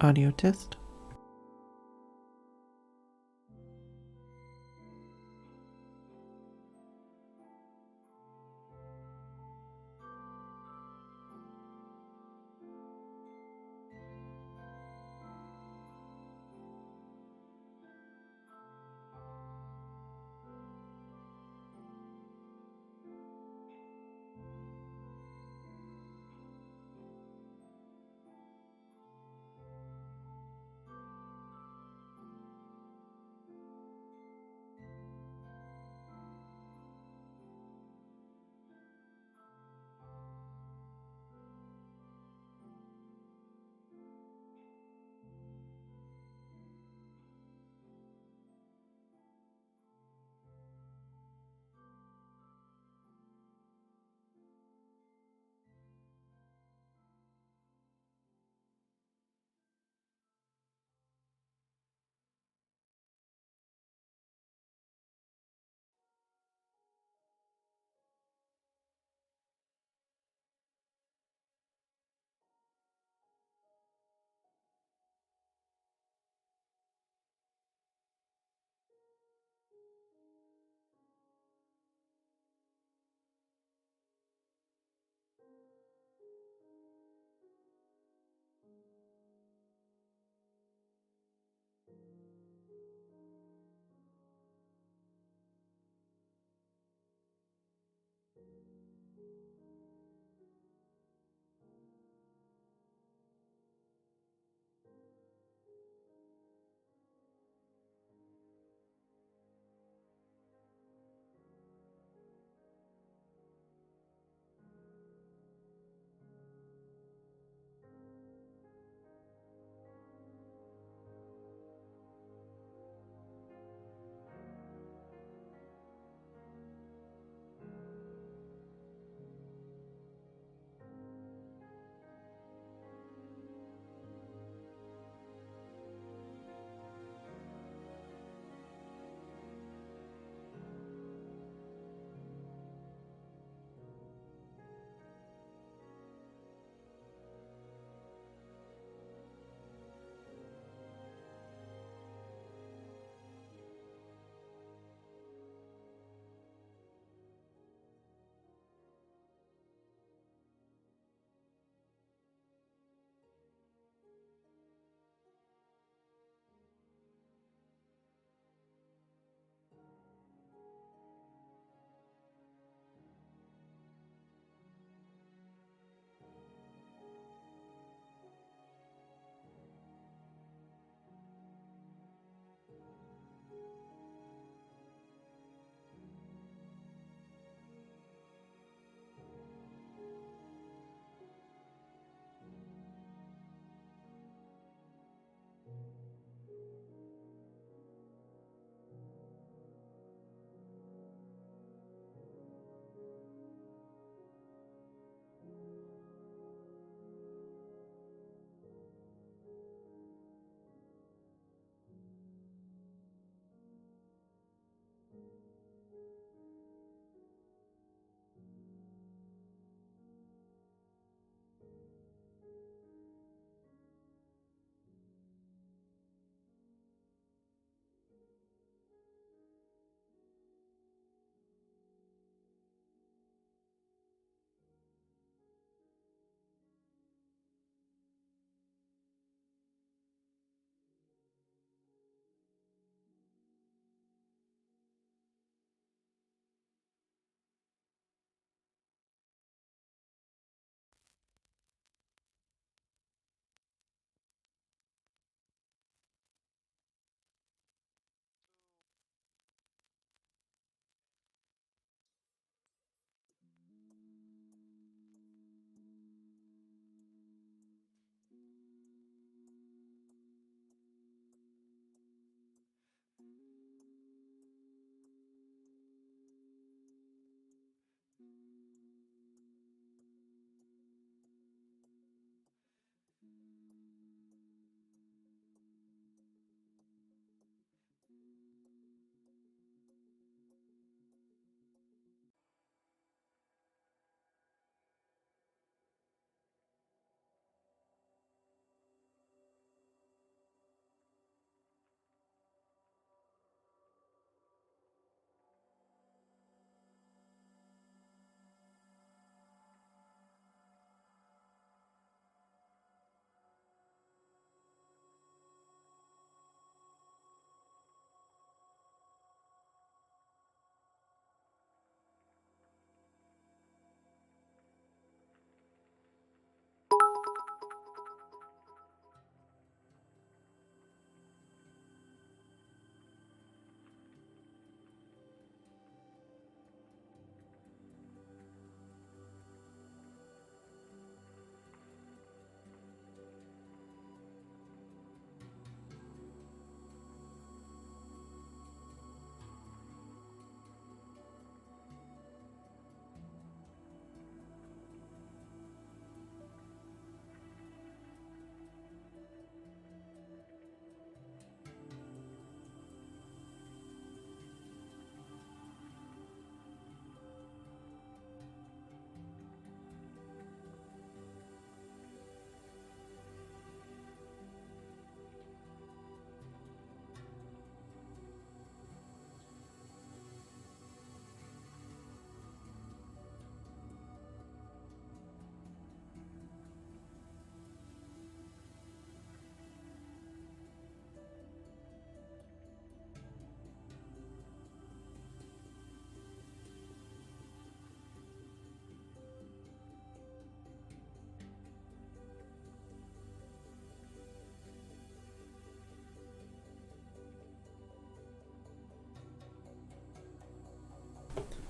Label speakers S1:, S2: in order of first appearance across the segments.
S1: Audio test.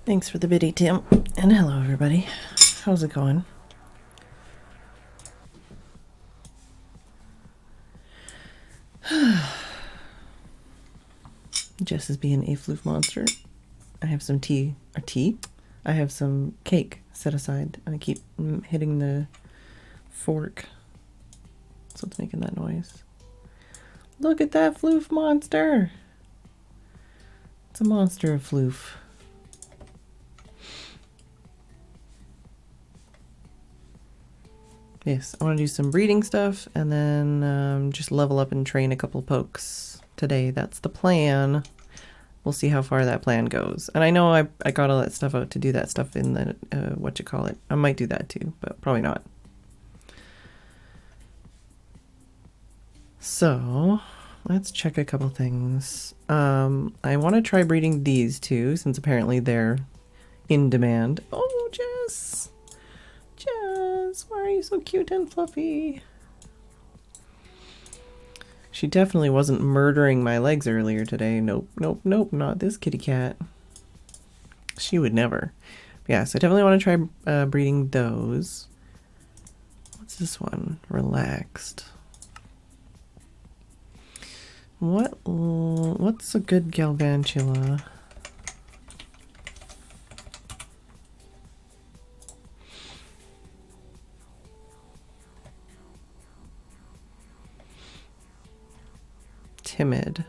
S1: Thanks for the biddy, Tim. And hello, everybody. How's it going? Jess is being a floof monster. I have some tea. I have some cake set aside, and I keep hitting the fork. So it's making that noise. Look at that floof monster! It's a monster of floof. Yes, I want to do some breeding stuff and then just level up and train a couple pokes today. That's the plan. We'll see how far that plan goes. And I know I got all that stuff out to do that stuff in the, I might do that too, but probably not. So, let's check a couple things. I want to try breeding these two, since apparently they're in demand. Oh, Jess! Jess, why are you so cute and fluffy? She definitely wasn't murdering my legs earlier today. Nope, nope, nope, not this kitty cat. She would never. Yeah, so I definitely want to try breeding those. What's this one? Relaxed. What's a good Galvantula? Timid.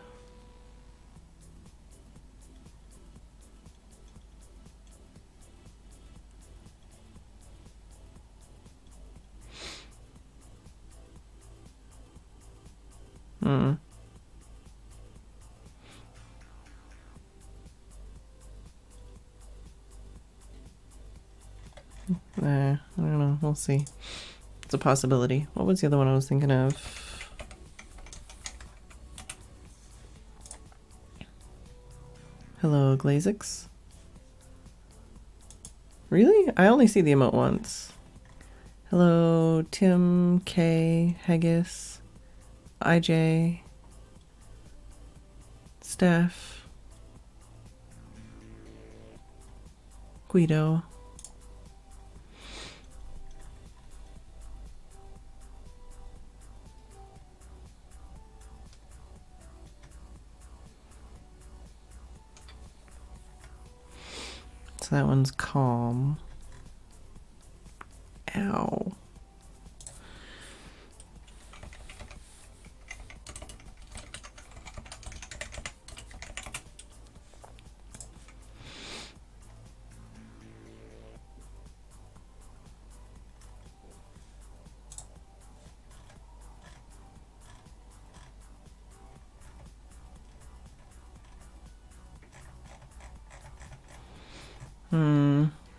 S1: I don't know. We'll see. It's a possibility. What was the other one I was thinking of? Hello, Glazix. Really? I only see the emote once. Hello, Tim, K, Haggis, IJ, Steph, Guido. So that one's calm. Ow.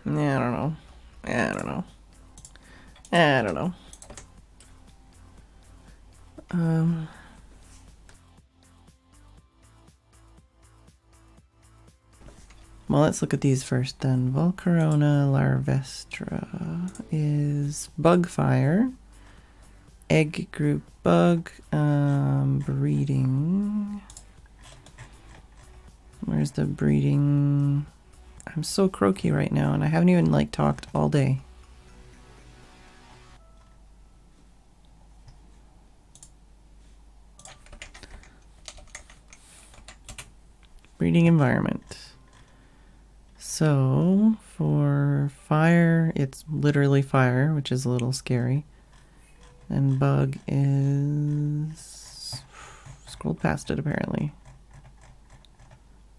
S1: Yeah, I don't know. I don't know. Well, let's look at these first then. Volcarona larvestra is bug fire. Egg group bug. Breeding. Where's the breeding? I'm so croaky right now, and I haven't even like talked all day. Breeding environment. So for fire, it's literally fire, which is a little scary. And bug is... Scrolled past it apparently.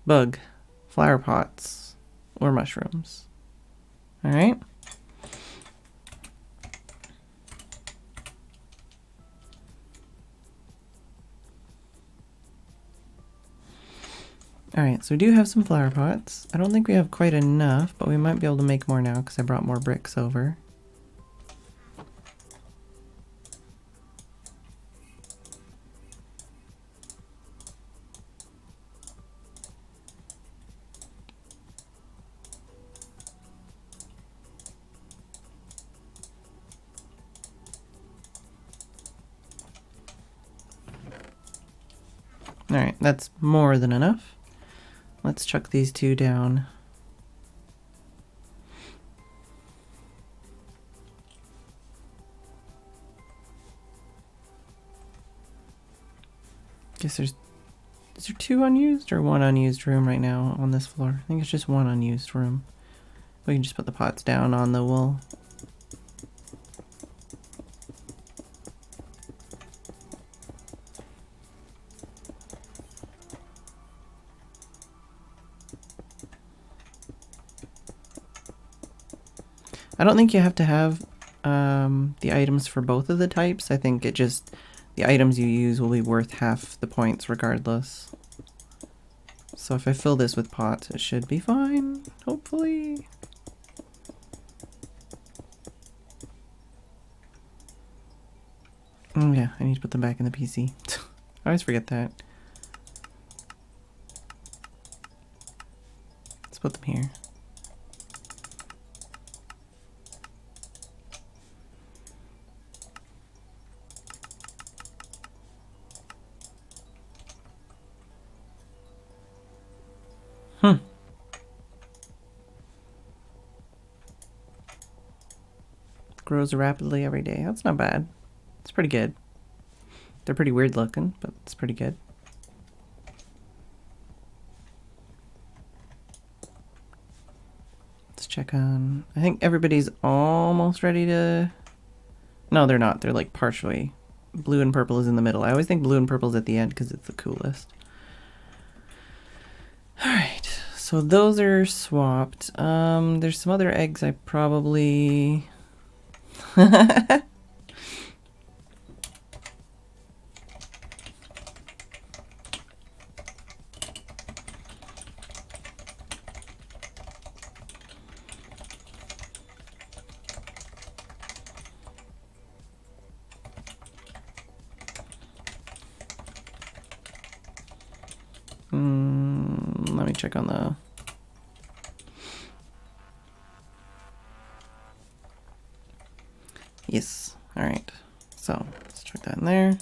S1: Bug. Flower pots. Or mushrooms. Alright. Alright, so we do have some flower pots. I don't think we have quite enough, but we might be able to make more now because I brought more bricks over. Alright, that's more than enough. Let's chuck these two down. Guess there's... Is there 2 unused or 1 unused room right now on this floor? I think it's just 1 unused room. We can just put the pots down on the wool. I don't think you have to have the items for both of the types. I think it just, the items you use will be worth half the points regardless. So if I fill this with pots, it should be fine, hopefully. Oh yeah, I need to put them back in the PC. I always forget that. Let's put them here. Grows rapidly every day. That's not bad. It's pretty good. They're pretty weird looking, but it's pretty good. Let's check on... I think everybody's almost ready to... No, they're not. They're like partially. Blue and purple is in the middle. I always think blue and purple is at the end because it's the coolest. Alright, so those are swapped. There's some other eggs I probably... let me check on the... Yes. Alright. So, let's check that in there.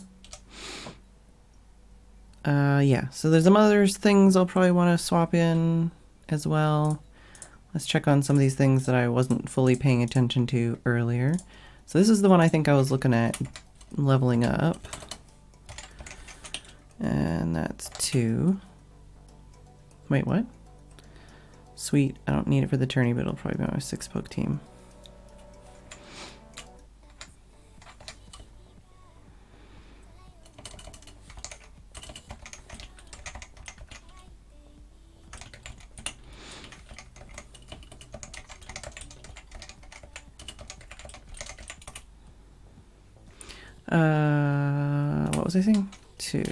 S1: Yeah. So there's some other things I'll probably want to swap in as well. Let's check on some of these things that I wasn't fully paying attention to earlier. So this is the one I think I was looking at leveling up. And that's 2. Wait, what? Sweet. I don't need it for the tourney, but it'll probably be my 6-poke team. What was I saying? 2.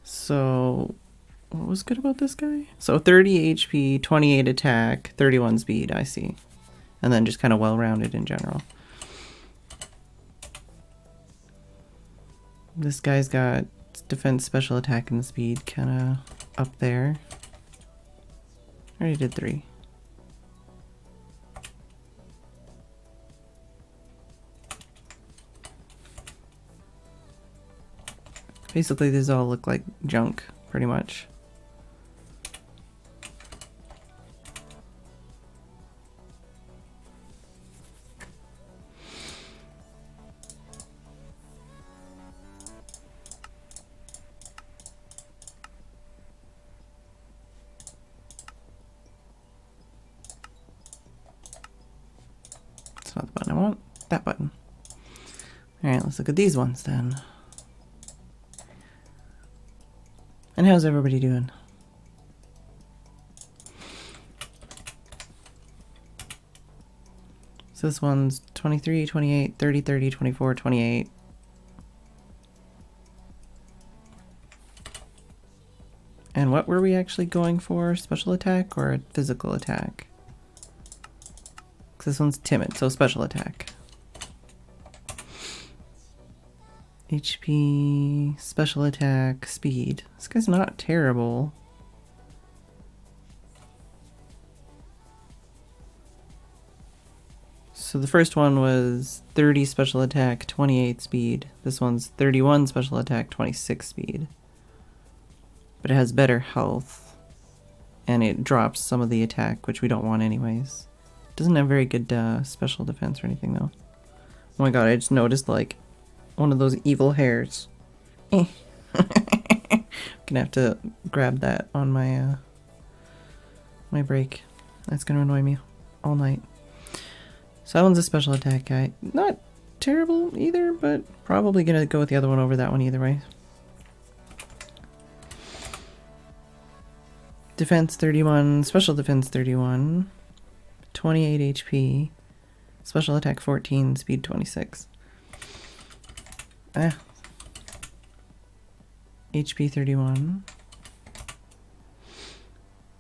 S1: So, what was good about this guy? So 30 HP, 28 attack, 31 speed, I see. And then just kind of well-rounded in general. This guy's got defense, special attack, and speed kind of up there. I already did 3. Basically, these all look like junk, pretty much. It's not the button I want. That button. Alright, let's look at these ones then. And how's everybody doing? So this one's 23, 28, 30, 30, 24, 28. And what were we actually going for? Special attack or a physical attack? Because this one's timid, so special attack. HP, special attack, speed. This guy's not terrible. So the first one was 30 special attack, 28 speed. This one's 31 special attack, 26 speed. But it has better health. And it drops some of the attack, which we don't want anyways. It doesn't have very good special defense or anything though. Oh my god, I just noticed like one of those evil hairs. Gonna have to grab that on my my break. That's gonna annoy me all night. So that one's a special attack guy. Not terrible either, but probably gonna go with the other one over that one either way. Defense 31, special defense 31, 28 HP, special attack 14, speed 26. HP 31.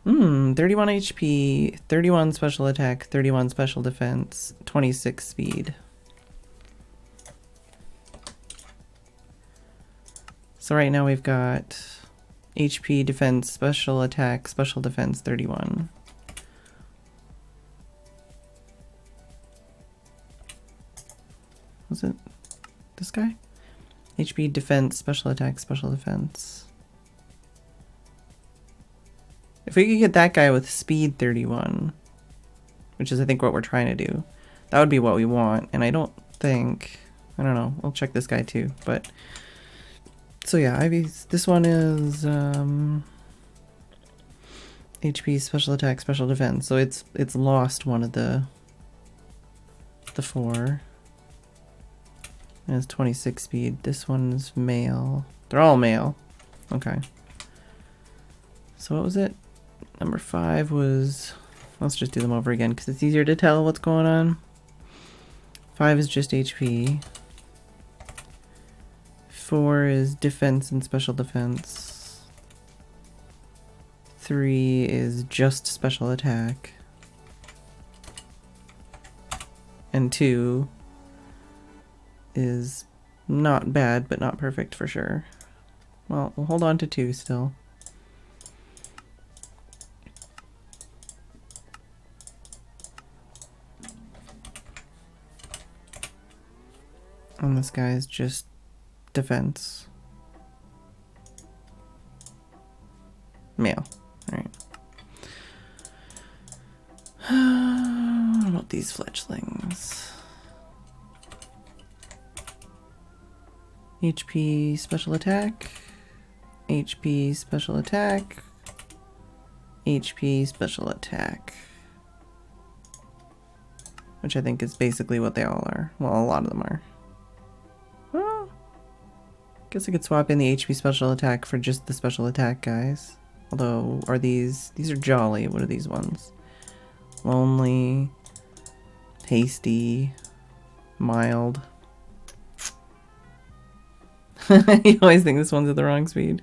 S1: 31 HP, 31 special attack, 31 special defense, 26 speed. So right now we've got HP, defense, special attack, special defense 31. Was it this guy? HP, defense, special attack, special defense. If we could get that guy with speed 31, which is I think what we're trying to do, that would be what we want. And I don't think, I don't know, we'll check this guy too. But so yeah, Ivy's, this one is HP, special attack, special defense. So it's lost one of the 4. And it's 26 speed. This one's male. They're all male. Okay. So what was it? Number 5 was, let's just do them over again because it's easier to tell what's going on. 5 is just HP. 4 is defense and special defense. 3 is just special attack. And 2 is not bad, but not perfect for sure. Well, we'll hold on to 2 still. And this guy is just defense. Male. Alright. What about these fletchlings? HP special attack. HP special attack. HP special attack. Which I think is basically what they all are. Well, a lot of them are. Well, guess I could swap in the HP special attack for just the special attack guys. Although, are these are jolly. What are these ones? Lonely, hasty, mild. You always think this one's at the wrong speed.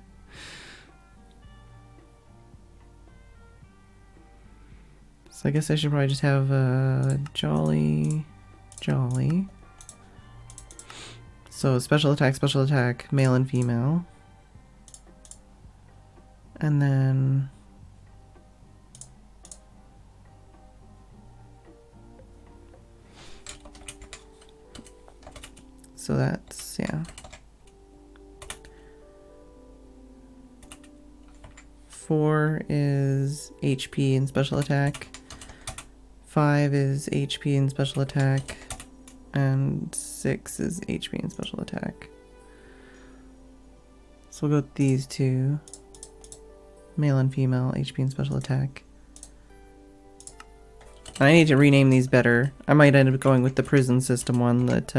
S1: So I guess I should probably just have jolly. So special attack, male and female. And then so that's, yeah. 4 is HP and special attack. 5 is HP and special attack. And 6 is HP and special attack. So we'll go with these two. Male and female, HP and special attack. I need to rename these better. I might end up going with the prison system one that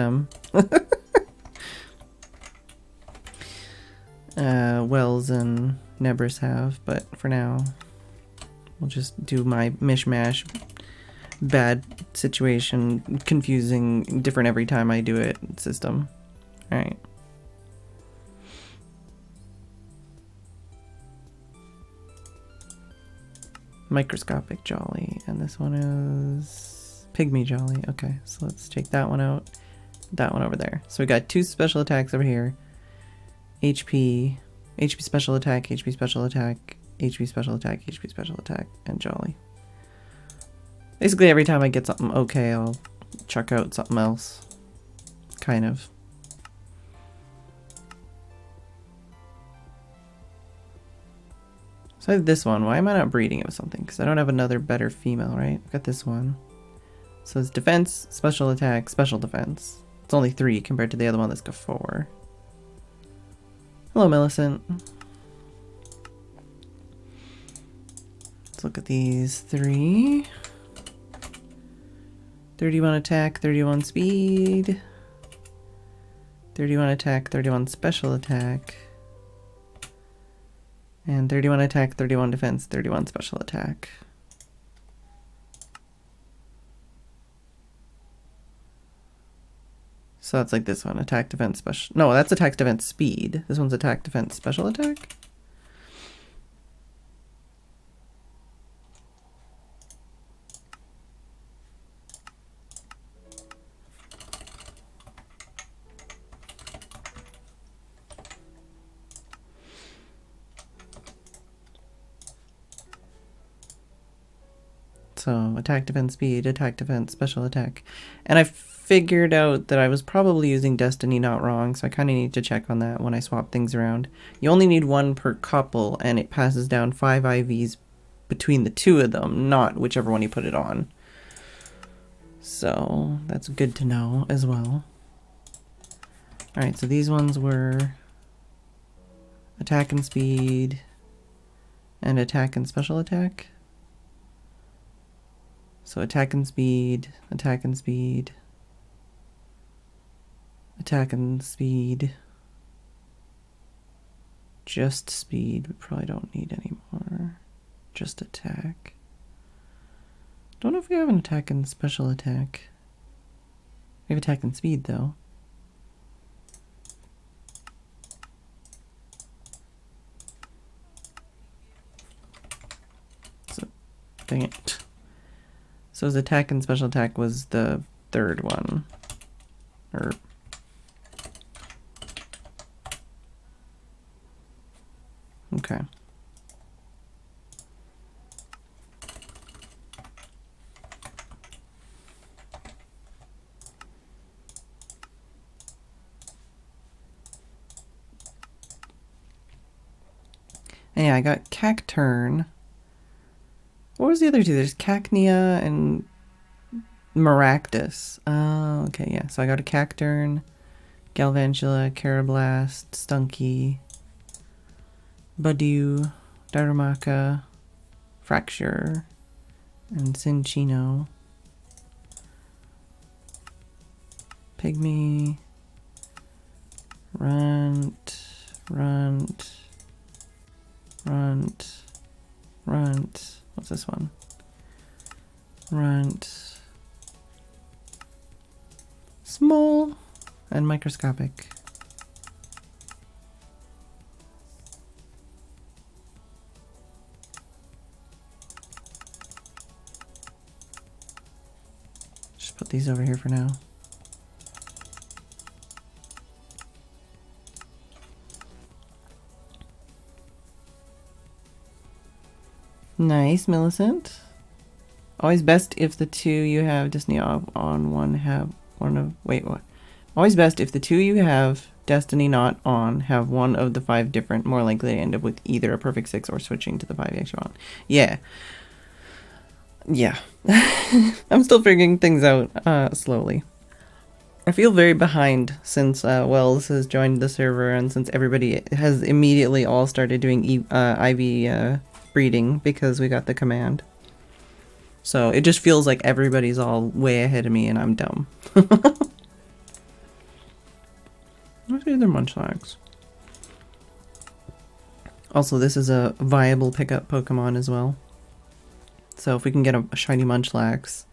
S1: Wells and Nebris have, but for now we'll just do my mishmash bad situation, confusing, different every time I do it system. Alright. Microscopic Jolly, and this one is Pygmy Jolly. Okay, so let's take that one out, that one over there. So we got 2 special attacks over here. HP special attack, HP special attack, HP special attack, HP special attack, and Jolly. Basically every time I get something okay, I'll chuck out something else. Kind of. So I have this one. Why am I not breeding it with something? Because I don't have another better female, right? I've got this one. So it's defense, special attack, special defense. It's only 3 compared to the other one that's got 4. Hello, Millicent. Let's look at these three. 31 attack, 31 speed. 31 attack, 31 special attack. And 31 attack, 31 defense, 31 special attack. So that's like this one, attack, defense, special. No, that's attack, defense, speed. This one's attack, defense, special attack. So attack, defense, speed, attack, defense, special attack. And I figured out that I was probably using Destiny not wrong, so I kind of need to check on that when I swap things around. You only need one per couple, and it passes down 5 IVs between the two of them, not whichever one you put it on. So that's good to know as well. Alright, so these ones were attack and speed, and attack and special attack. So attack and speed, attack and speed, attack and speed, just speed, we probably don't need any more, just attack. Don't know if we have an attack and special attack. We have attack and speed though. So, dang it. So his attack and special attack was the third one. Or okay. And yeah, I got Cacturn. What was the other two? There's Cacnea and Maractus. Oh, okay, yeah. So I got a Cacturn, Galvantula, Carablast, Stunky, Badoo, Darumaka, Fracture, and Cinchino. Pygmy, Runt, Runt, Runt, Runt. What's this one? Runt. Small and microscopic. Just put these over here for now. Nice, Millicent. Always best if the two you have Destiny on one have one of... Wait, what? Always best if the two you have Destiny not on have one of the 5 different, more likely to end up with either a perfect 6 or switching to the 5 you actually want. Yeah. Yeah. I'm still figuring things out slowly. I feel very behind since Wells has joined the server and since everybody has immediately all started doing IV breeding because we got the command. So it just feels like everybody's all way ahead of me and I'm dumb. What's the other Munchlax? Also, this is a viable pickup Pokemon as well. So if we can get a shiny Munchlax,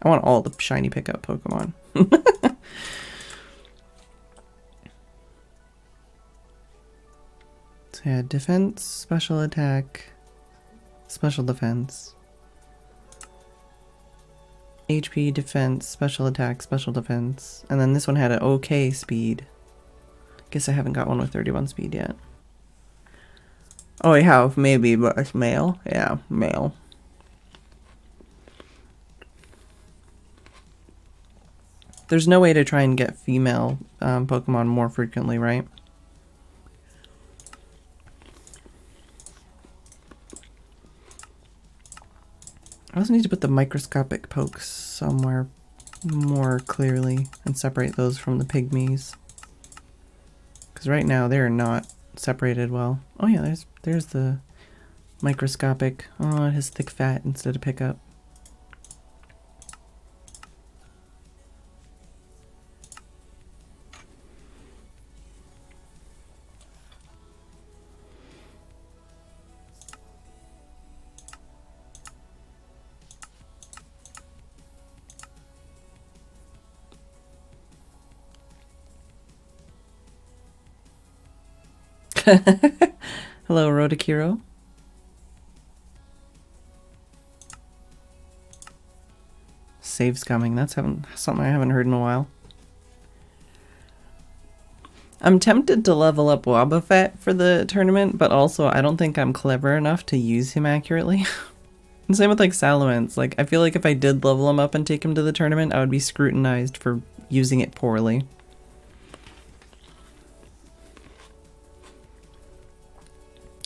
S1: I want all the shiny pickup Pokemon. So yeah, defense, special attack, special defense. HP, defense, special attack, special defense. And then this one had an okay speed. Guess I haven't got one with 31 speed yet. Oh, I have, maybe, but it's male. Yeah, male. There's no way to try and get female Pokemon more frequently, right? I also need to put the microscopic pokes somewhere more clearly and separate those from the pygmies. Because right now they're not separated well. Oh yeah, there's the Microscopic. Oh, it has thick fat instead of pickup. Hello, Rodakiro. Saves coming. That's something I haven't heard in a while. I'm tempted to level up Wobbuffet for the tournament, but also I don't think I'm clever enough to use him accurately. And same with like Salamence. Like, I feel like if I did level him up and take him to the tournament, I would be scrutinized for using it poorly.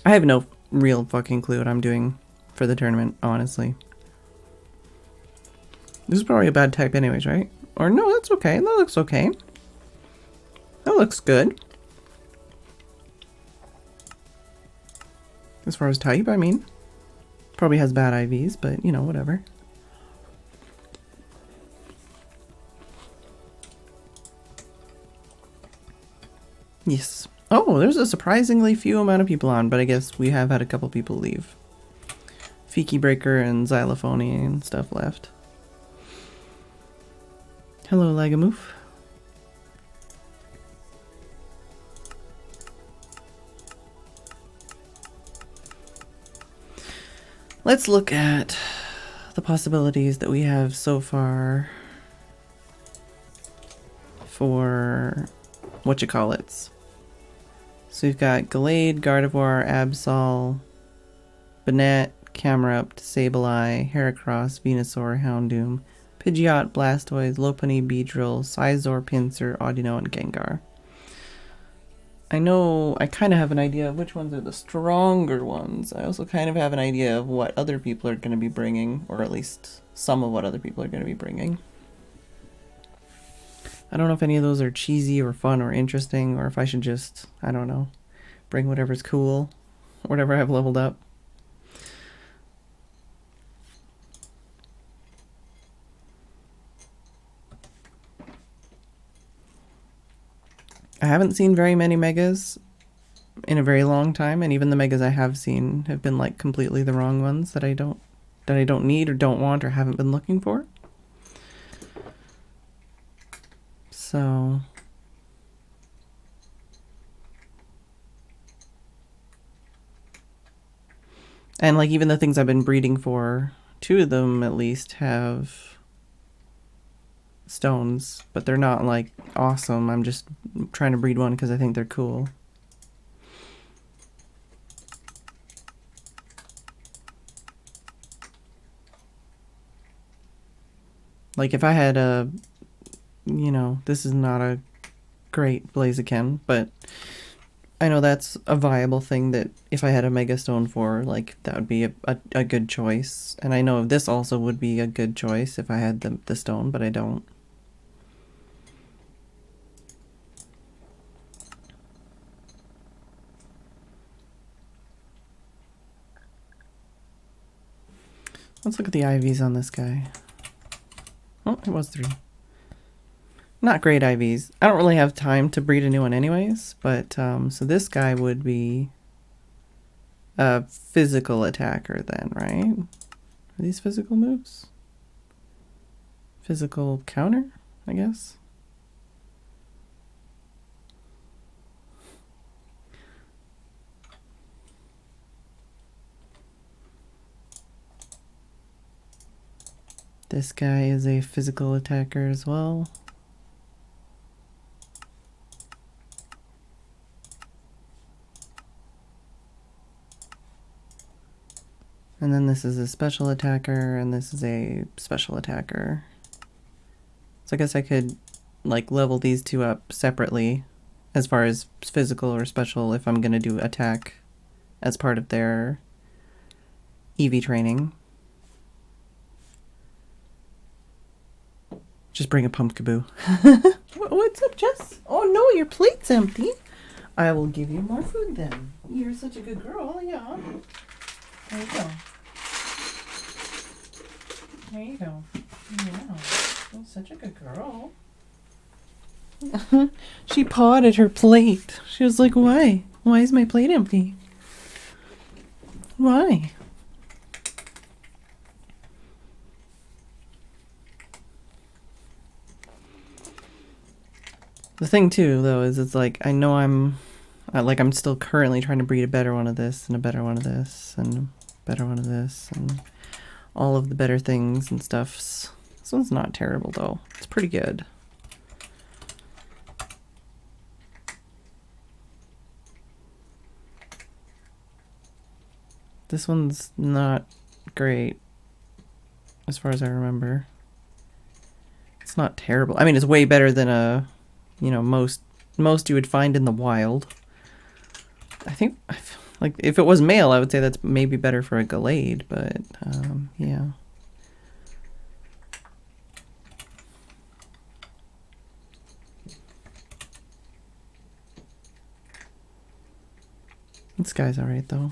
S1: I have no real fucking clue what I'm doing for the tournament, honestly. This is probably a bad type anyways, right? Or no, that's okay. That looks okay. That looks good. As far as type, I mean. Probably has bad IVs, but, you know, whatever. Yes. Oh, there's a surprisingly few amount of people on, but I guess we have had a couple people leave. Fiki Breaker and Xylophone and stuff left. Hello, Lagamoof. Let's look at the possibilities that we have so far for whatchamacallits. So we've got Gallade, Gardevoir, Absol, Banette, Camerupt, Sableye, Heracross, Venusaur, Houndoom, Pidgeot, Blastoise, Lopunny, Beedrill, Scizor, Pinsir, Audino, and Gengar. I know I kind of have an idea of which ones are the stronger ones. I also kind of have an idea of what other people are going to be bringing, or at least some of what other people are going to be bringing. I don't know if any of those are cheesy or fun or interesting, or if I should just, I don't know, bring whatever's cool, whatever I've leveled up. I haven't seen very many megas in a very long time, and even the megas I have seen have been like completely the wrong ones that I don't need or don't want or haven't been looking for. So and like even the things I've been breeding for, 2 of them at least have stones, but they're not like awesome. I'm just trying to breed one because I think they're cool. Like if I had a, you know, this is not a great Blaziken, but I know that's a viable thing that if I had a Mega Stone for, like, that would be a good choice. And I know this also would be a good choice if I had the stone, but I don't. Let's look at the IVs on this guy. Oh, it was 3. Not great IVs. I don't really have time to breed a new one anyways, but so this guy would be a physical attacker then, right? Are these physical moves? Physical counter, I guess? This guy is a physical attacker as well. And then this is a special attacker, and this is a special attacker. So I guess I could like level these 2 up separately as far as physical or special if I'm going to do attack as part of their EV training. Just bring a Pumpkaboo. What's up, Jess? Oh no, your plate's empty. I will give you more food then. You're such a good girl, yeah. There you go. There you go. Yeah. You're such a good girl. She pawed at her plate. She was like, why? Why is my plate empty? Why? The thing too, though, is it's like, I know I'm still currently trying to breed a better one of this and a better one of this and a better one of this and all of the better things and stuff. This one's not terrible though. It's pretty good. This one's not great as far as I remember. It's not terrible. I mean, it's way better than a, you know, most you would find in the wild. I think, like, if it was male, I would say that's maybe better for a Gallade, but, yeah. This guy's alright, though.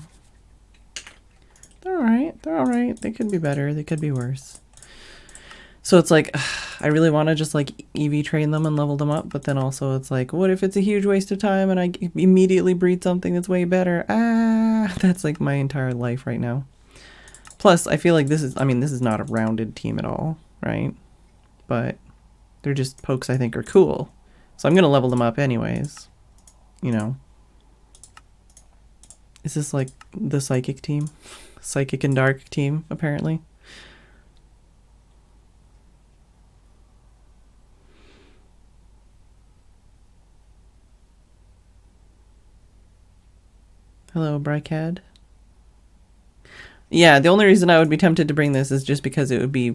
S1: They're alright. They're alright. They could be better. They could be worse. So it's like, I really want to just like EV train them and level them up, but then also it's like, what if it's a huge waste of time and I immediately breed something that's way better? That's like my entire life right now. Plus, I feel like this is, I mean, this is not a rounded team at all, right? But they're just pokes I think are cool. So I'm going to level them up anyways, you know. Is this like the psychic team? Psychic and dark team, apparently. Hello, Bricad. Yeah, the only reason I would be tempted to bring this is just because it would be,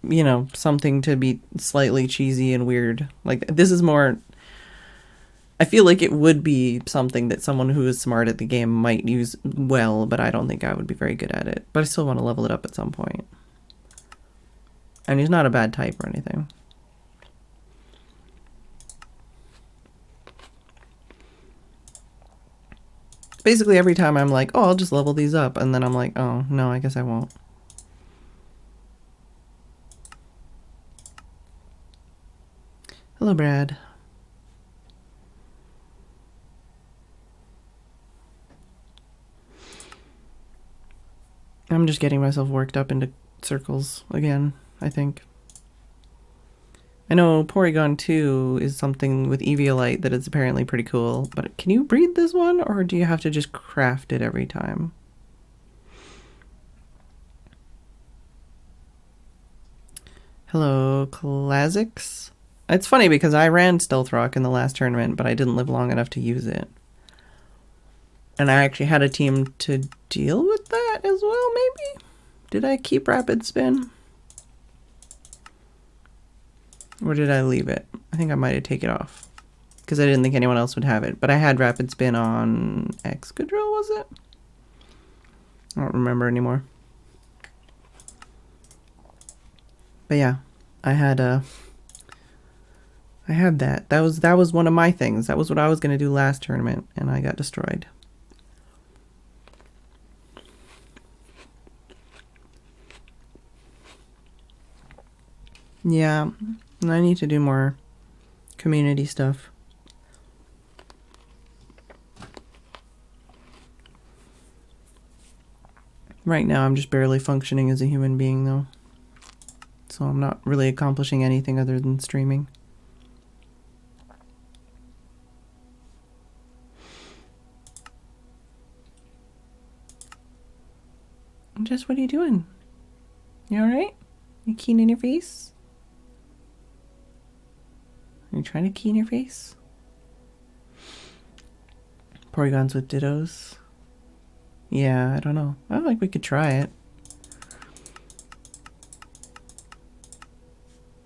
S1: you know, something to be slightly cheesy and weird. Like, this is more... I feel like it would be something that someone who is smart at the game might use well, but I don't think I would be very good at it. But I still want to level it up at some point. And he's not a bad type or anything. Basically every time I'm like, oh, I'll just level these up, and then I'm like, oh, no, I guess I won't. Hello, Brad. I'm just getting myself worked up into circles again, I think. I know Porygon 2 is something with Eviolite that is apparently pretty cool, but can you breed this one, or do you have to just craft it every time? Hello, Classics. It's funny because I ran Stealth Rock in the last tournament, but I didn't live long enough to use it. And I actually had a team to deal with that as well, maybe? Did I keep Rapid Spin? Or did I leave it? I think I might have taken it off. Because I didn't think anyone else would have it. But I had Rapid Spin on Excadrill, was it? I don't remember anymore. But yeah, I had that. That was one of my things. That was what I was going to do last tournament, and I got destroyed. Yeah, I need to do more community stuff. Right now, I'm just barely functioning as a human being, though. So I'm not really accomplishing anything other than streaming. Jess, what are you doing? You alright? You keen in your face? Are you trying to key in your face? Porygons with dittos. Yeah, I don't know. I don't think we could try it.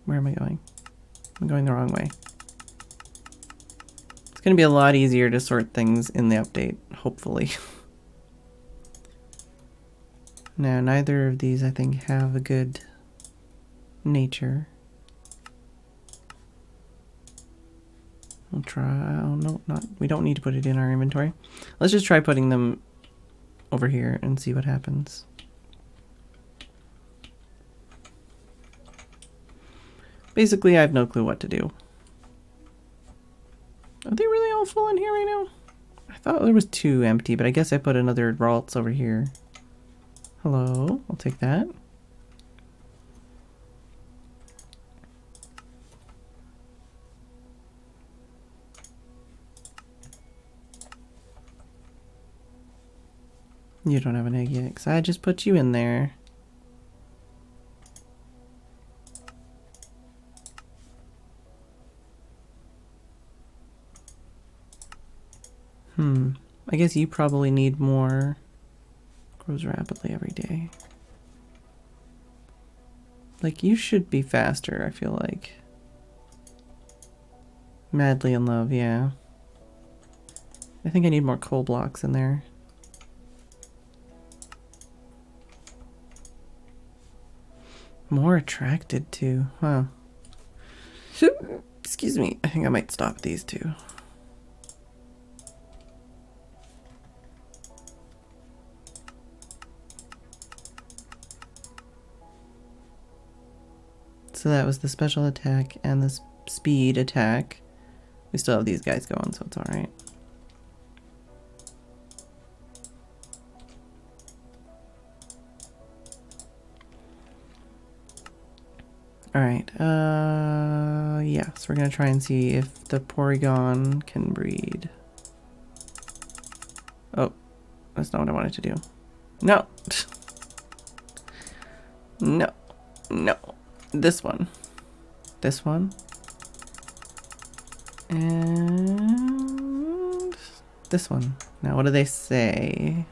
S1: Where am I going? I'm going the wrong way. It's going to be a lot easier to sort things in the update, hopefully. Now, neither of these, I think, have a good nature. We'll try... Oh, no, not... We don't need to put it in our inventory. Let's just try putting them over here and see what happens. Basically, I have no clue what to do. Are they really all full in here right now? I thought there was 2 empty, but I guess I put another Ralts over here. Hello, I'll take that. You don't have an egg yet, because I just put you in there. I guess you probably need more. Grows rapidly every day. Like, you should be faster, I feel like. Madly in love, yeah. I think I need more coal blocks in there. More attracted to, huh? Excuse me, I think I might stop these 2. So that was the special attack and the speed attack. We still have these guys going, so it's alright. Alright, yeah, so we're gonna try and see if the Porygon can breed. Oh, that's not what I wanted to do. No! No. No. This one. This one. And this one. Now, what do they say?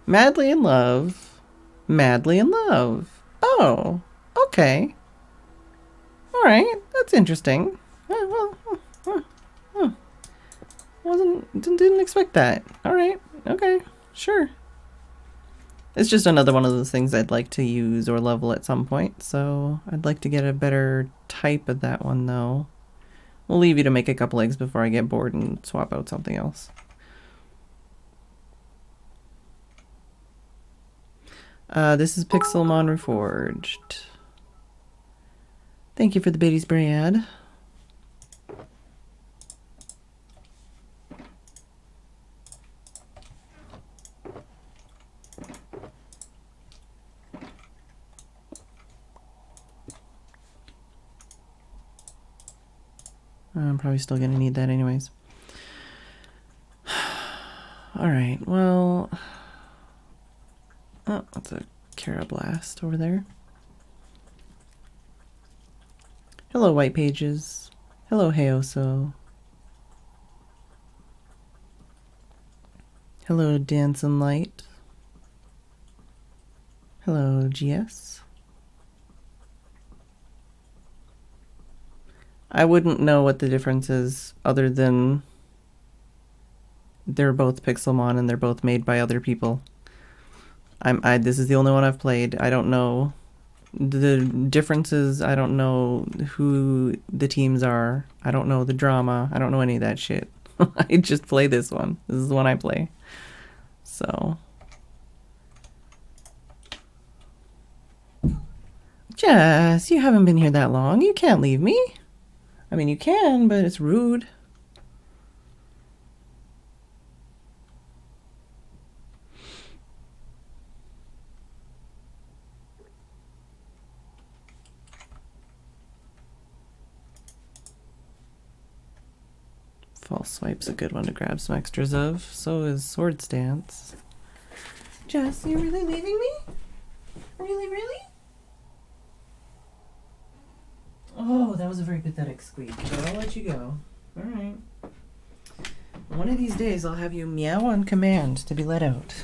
S1: Madly in love. Madly in love. Oh, okay. All right, that's interesting. Didn't expect that. All right, okay, sure. It's just another one of those things I'd like to use or level at some point, so I'd like to get a better type of that one, though. We'll leave you to make a couple eggs before I get bored and swap out something else. This is Pixelmon Reforged. Thank you for the biddies, Brad. I'm probably still gonna need that anyways. Alright, well... Oh, that's a Carablast over there. Hello, White Pages. Hello, Heyoso. Hello, Dancing Light. Hello, GS. I wouldn't know what the difference is other than they're both Pixelmon and they're both made by other people. This is the only one I've played. I don't know the differences. I don't know who the teams are. I don't know the drama. I don't know any of that shit. I just play this one. This is the one I play. So. Jess, you haven't been here that long. You can't leave me. I mean, you can, but it's rude. False Swipe's a good one to grab some extras of. So is Sword Stance. Jess, you really leaving me? Really, really? Oh, that was a very pathetic squeak, but I'll let you go. Alright. One of these days I'll have you meow on command to be let out.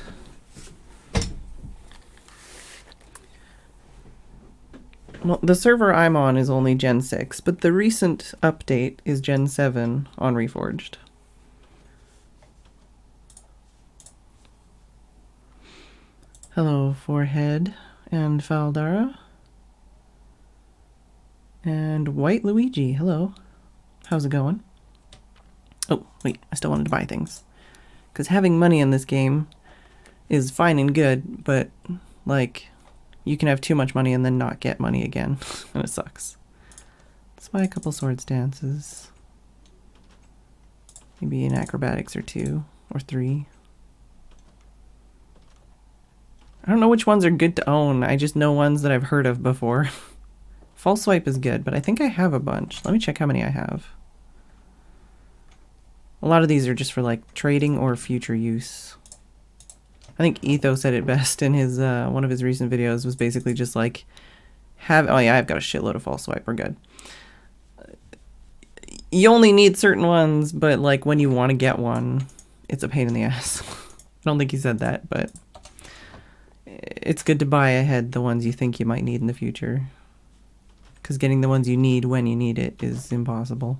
S1: Well, the server I'm on is only Gen 6, but the recent update is Gen 7 on Reforged. Hello, Forehead and Faldara. And White Luigi, hello. How's it going? Oh, wait, I still wanted to buy things. Because having money in this game is fine and good, but like you can have too much money and then not get money again, and it sucks. Let's buy a couple swords dances. Maybe an acrobatics or 2 or 3. I don't know which ones are good to own. I just know ones that I've heard of before. False swipe is good, but I think I have a bunch. Let me check how many I have. A lot of these are just for like trading or future use. I think Etho said it best in his one of his recent videos, was basically just like, oh yeah, I've got a shitload of false swipe, we're good. You only need certain ones, but like when you want to get one, it's a pain in the ass. I don't think he said that, but it's good to buy ahead the ones you think you might need in the future. Because getting the ones you need when you need it is impossible.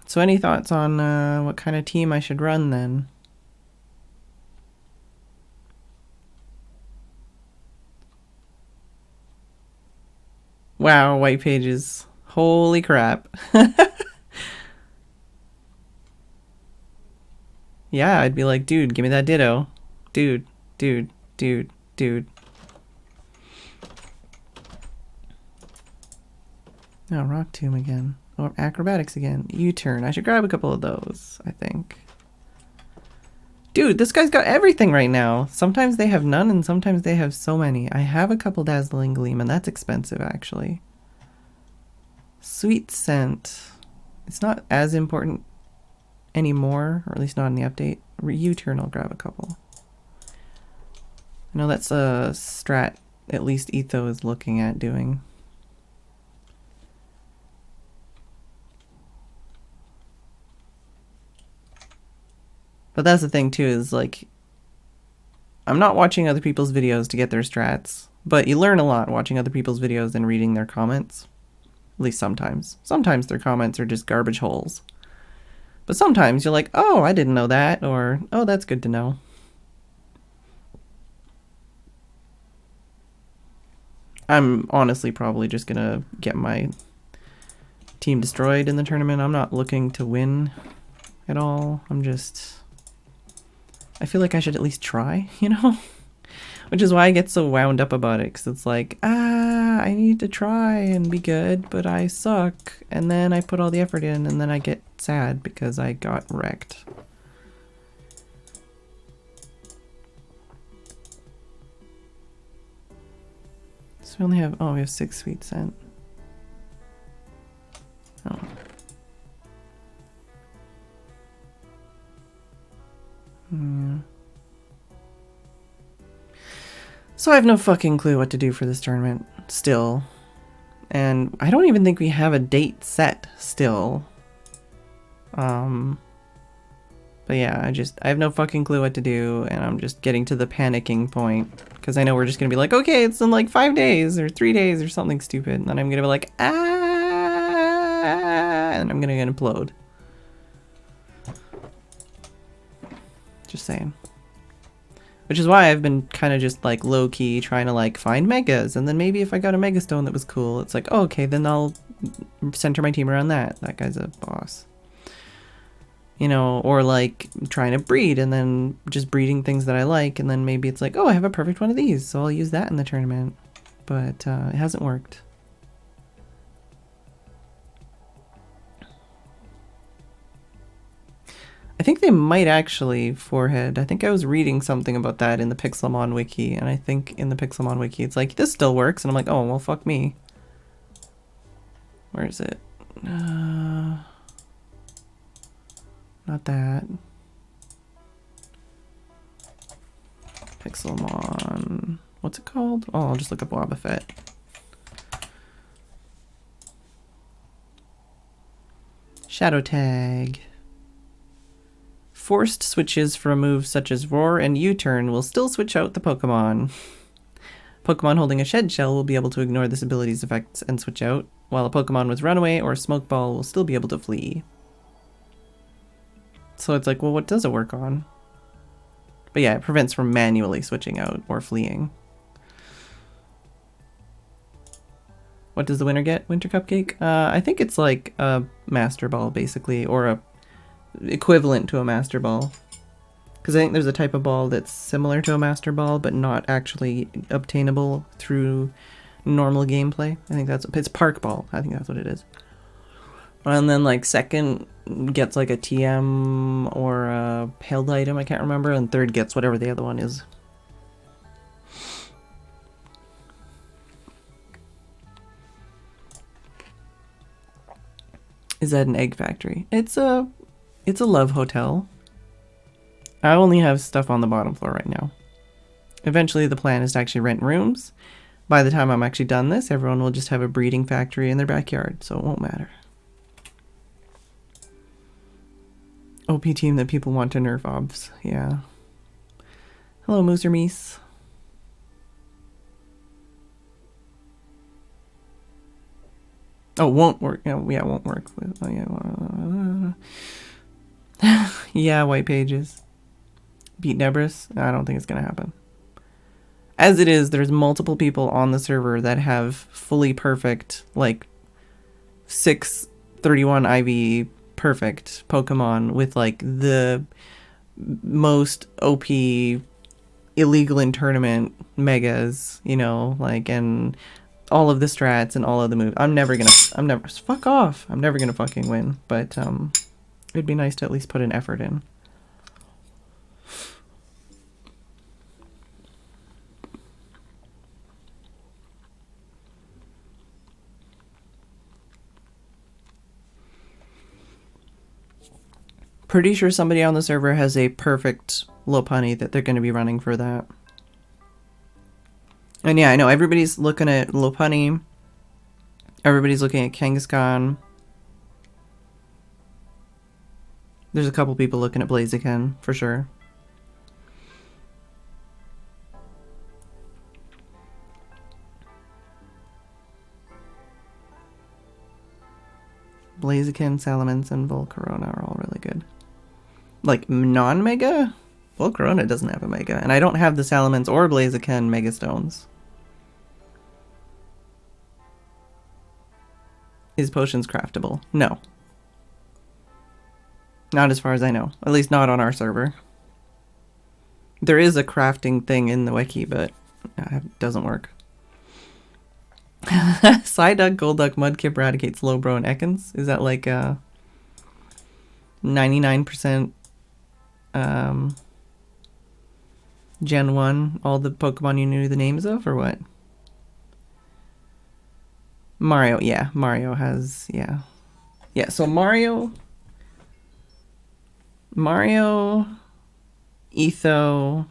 S1: So any thoughts on what kind of team I should run then? Wow, white pages. Holy crap. Yeah, I'd be like, dude, give me that ditto. Dude, dude, dude, dude. Oh, rock tomb again. Or acrobatics again. U-turn. I should grab a couple of those, I think. Dude, this guy's got everything right now. Sometimes they have none and sometimes they have so many. I have a couple dazzling gleam and that's expensive actually. Sweet scent. It's not as important anymore, or at least not in the update. U-turn, I'll grab a couple. I know that's a strat at least Etho is looking at doing. But that's the thing too, is like, I'm not watching other people's videos to get their strats, but you learn a lot watching other people's videos and reading their comments. At least sometimes. Sometimes their comments are just garbage holes. But sometimes you're like, oh, I didn't know that, or, oh, that's good to know. I'm honestly probably just gonna get my team destroyed in the tournament. I'm not looking to win at all. I feel like I should at least try, you know? Which is why I get so wound up about it, because it's like, I need to try and be good, but I suck. And then I put all the effort in, and then I get sad because I got wrecked. So we only have, we have 6 sweet scent. Oh. Yeah. So I have no fucking clue what to do for this tournament still. And I don't even think we have a date set still. But yeah, I have no fucking clue what to do, and I'm just getting to the panicking point. Because I know we're just gonna be like, okay, it's in like 5 days or 3 days or something stupid. And then I'm gonna be like, and I'm gonna implode. Just saying. Which is why I've been kind of just like low-key trying to like find megas, and then maybe if I got a mega stone that was cool, it's like, oh, okay, then I'll center my team around that. That guy's a boss. You know, or like trying to breed and then just breeding things that I like, and then maybe it's like, oh, I have a perfect one of these, so I'll use that in the tournament. But it hasn't worked. I think they might actually forehead. I think I was reading something about that in the Pixelmon wiki, and I think in the Pixelmon wiki it's like, this still works, and I'm like, oh, well, fuck me. Where is it? Not that. Pixelmon. What's it called? Oh, I'll just look up Wobbuffet. Shadow tag. Forced switches for a move such as Roar and U-turn will still switch out the Pokemon. Pokemon holding a shed shell will be able to ignore this ability's effects and switch out, while a Pokemon with Runaway or Smoke Ball will still be able to flee. So it's like, well, what does it work on? But yeah, it prevents from manually switching out or fleeing. What does the winner get? Winter cupcake? I think it's like a master ball, basically, or a equivalent to a master ball. Because I think there's a type of ball that's similar to a master ball, but not actually obtainable through normal gameplay. I think it's park ball. I think that's what it is. And then like second gets like a TM or a held item, I can't remember, and third gets whatever the other one is. Is that an egg factory? It's a love hotel. I only have stuff on the bottom floor right now. Eventually the plan is to actually rent rooms. By the time I'm actually done this, everyone will just have a breeding factory in their backyard, so it won't matter. OP team that people want to nerf obs, yeah. Hello, Mooser Meese. Oh, won't work. Yeah, won't work. Oh, yeah. Yeah, white pages. Beat Debris? I don't think it's going to happen. As it is, there's multiple people on the server that have fully perfect, like, 631 IV perfect Pokemon with, like, the most OP illegal in tournament megas, you know, like, and all of the strats and all of the moves. Fuck off. I'm never gonna fucking win, but, it'd be nice to at least put an effort in. Pretty sure somebody on the server has a perfect Lopunny that they're going to be running for that. And yeah, I know everybody's looking at Lopunny. Everybody's looking at Kangaskhan. There's a couple people looking at Blaziken, for sure. Blaziken, Salamence, and Volcarona are all really good. Like, non-Mega? Volcarona doesn't have a Mega. And I don't have the Salamence or Blaziken Mega Stones. Is potions craftable? No. Not as far as I know. At least not on our server. There is a crafting thing in the wiki, but it doesn't work. Psyduck, Golduck, Mudkip, Raticate, Slowbro, and Ekans? Is that like 99% Gen 1, all the Pokemon you knew the names of, or what? Mario, yeah. Mario has, yeah. Yeah, so Mario, Etho,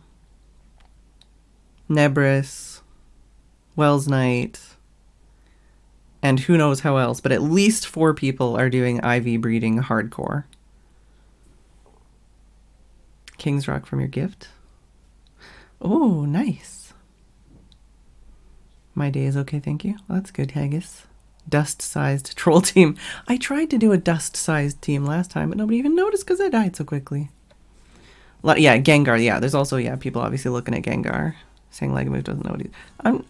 S1: Nebris, Wells Knight, and who knows how else, but at least 4 people are doing IV breeding hardcore. King's Rock from your gift. Oh, nice. My day is okay, thank you. Well, that's good, Haggis. Dust-sized troll team. I tried to do a dust-sized team last time, but nobody even noticed because I died so quickly. Yeah, Gengar. Yeah, there's also, yeah, people obviously looking at Gengar, saying Legamove doesn't know what he's...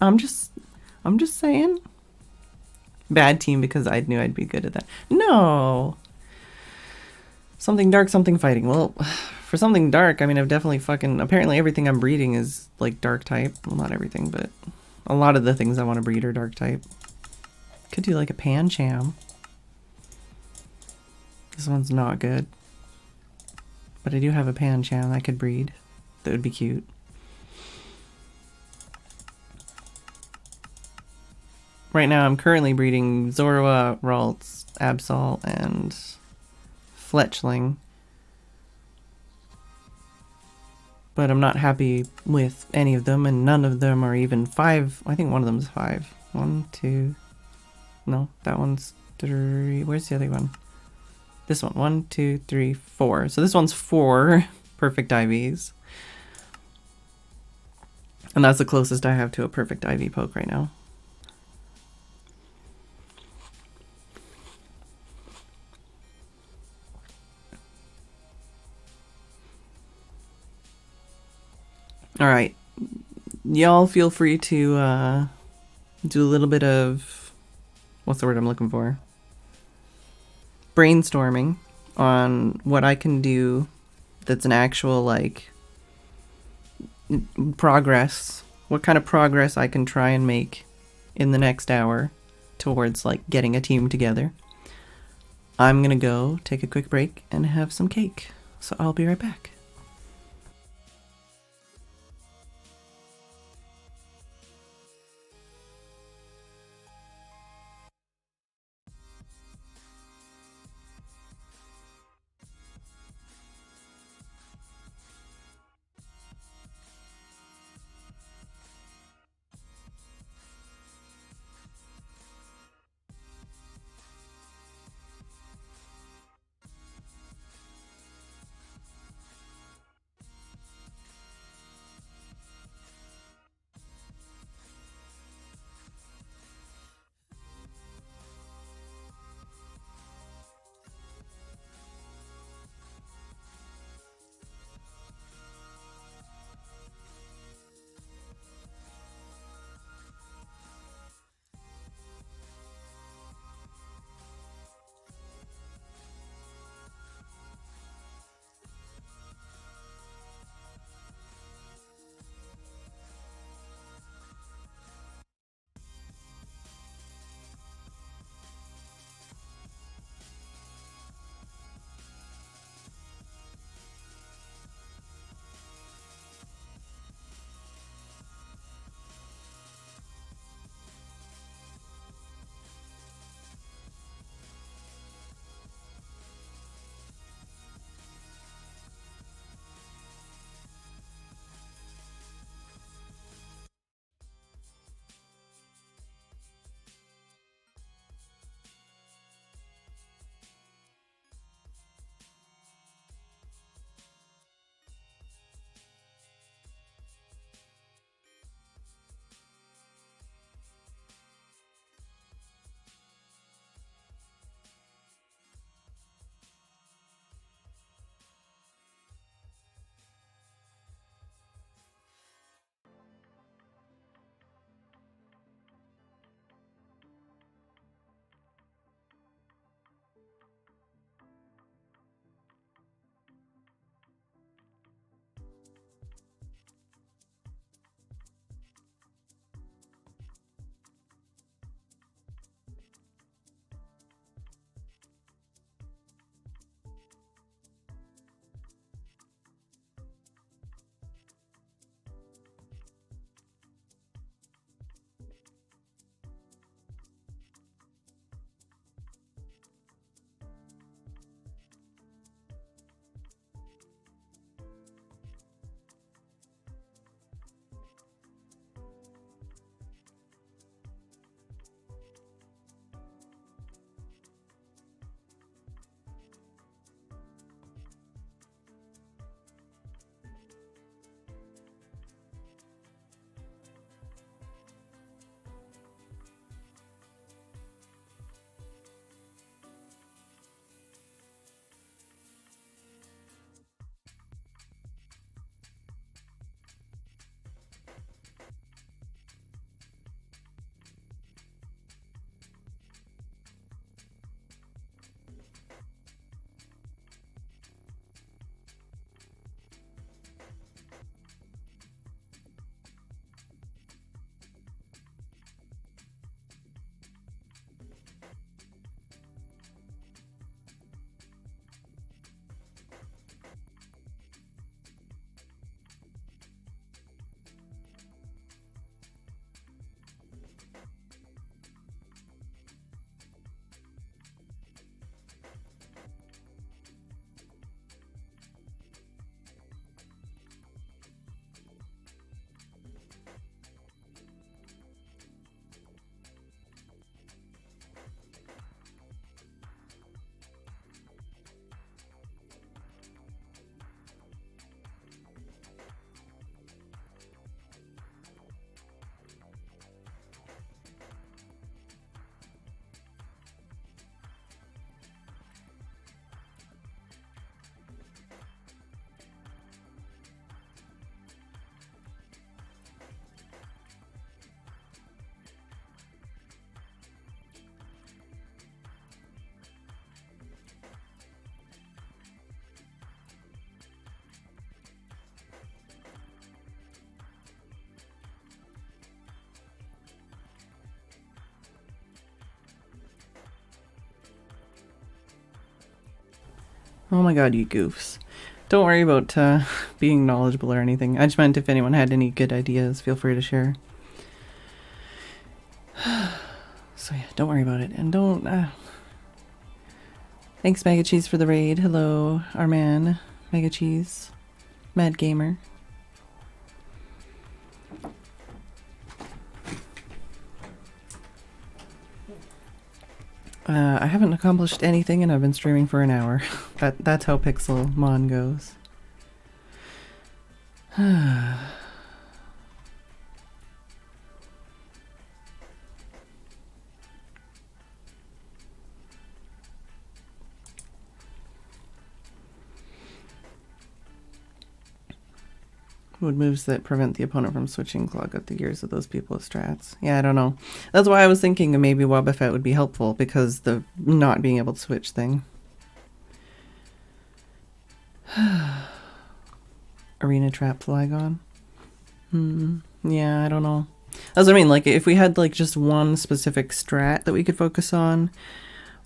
S1: I'm just saying. Bad team because I knew I'd be good at that. No. Something dark, something fighting. Well, for something dark, I mean, I've definitely apparently everything I'm breeding is like dark type. Well, not everything, but a lot of the things I want to breed are dark type. Could do like a Pancham. This one's not good. But I do have a Pancham I could breed. That would be cute. Right now I'm currently breeding Zorua, Ralts, Absol, and Fletchling. But I'm not happy with any of them, and none of them are even 5. I think one of them is 5. 1, 2... No, that one's 3. Where's the other one? This one. 1, 2, 3, 4. So this one's 4 perfect IVs. And that's the closest I have to a perfect IV poke right now. All right, y'all feel free to do a little bit of, what's the word I'm looking for? Brainstorming on what I can do that's an actual, like, progress. What kind of progress I can try and make in the next hour towards, like, getting a team together. I'm gonna go take a quick break and have some cake. So I'll be right back. Oh my god, you goofs. Don't worry about being knowledgeable or anything. I just meant if anyone had any good ideas, feel free to share. So yeah, don't worry about it. And don't... Thanks, Mega Cheese, for the raid. Hello, our man, Mega Cheese. Mad Gamer. I haven't accomplished anything and I've been streaming for an hour. That's how Pixelmon goes. Would moves that prevent the opponent from switching clog up the gears of those people with strats. Yeah, I don't know. That's why I was thinking maybe Wobbuffet would be helpful, because the not being able to switch thing. Arena trap Flygon. Yeah, I don't know. That's what I mean, like if we had like just one specific strat that we could focus on,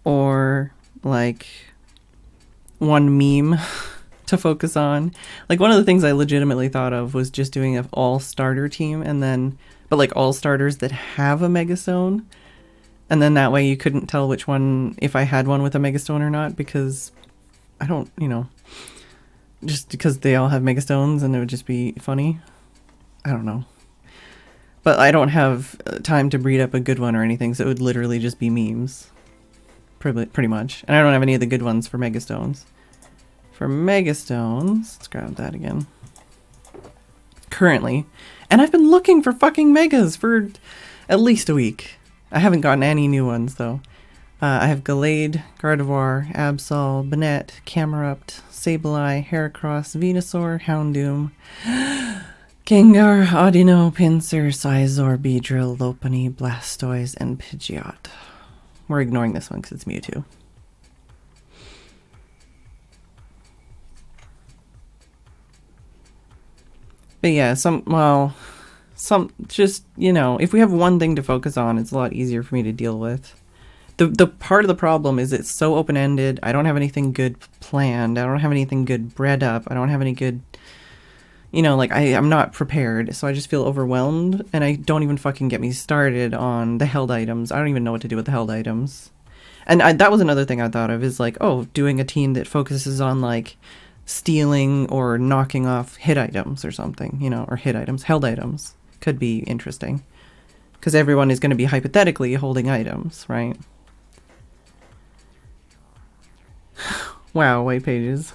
S1: or like one meme to focus on. Like one of the things I legitimately thought of was just doing an all starter team, and then but like all starters that have a Megastone, and then that way you couldn't tell which one, if I had one with a Megastone or not, because I don't, you know, just because they all have Megastones and it would just be funny. I don't know. But I don't have time to breed up a good one or anything, so it would literally just be memes. Pretty much. And I don't have any of the good ones for Megastones. For Megastones, let's grab that again. Currently. And I've been looking for fucking Megas for at least a week. I haven't gotten any new ones, though. I have Gallade, Gardevoir, Absol, Banette, Camerupt, Sableye, Heracross, Venusaur, Houndoom, Gengar, Audino, Pinsir, Scizor, Beedrill, Lopunny, Blastoise, and Pidgeot. We're ignoring this one because it's Mewtwo. But yeah, just, you know, if we have one thing to focus on, it's a lot easier for me to deal with. The part of the problem is it's so open-ended. I don't have anything good planned. I don't have anything good bred up. I don't have any good, you know, like I'm not prepared. So I just feel overwhelmed, and I don't even fucking get me started on the held items. I don't even know what to do with the held items. And that was another thing I thought of, is like, oh, doing a team that focuses on like stealing or knocking off hit items or something, you know, or held items could be interesting, because everyone is going to be hypothetically holding items, right? Wow, white pages.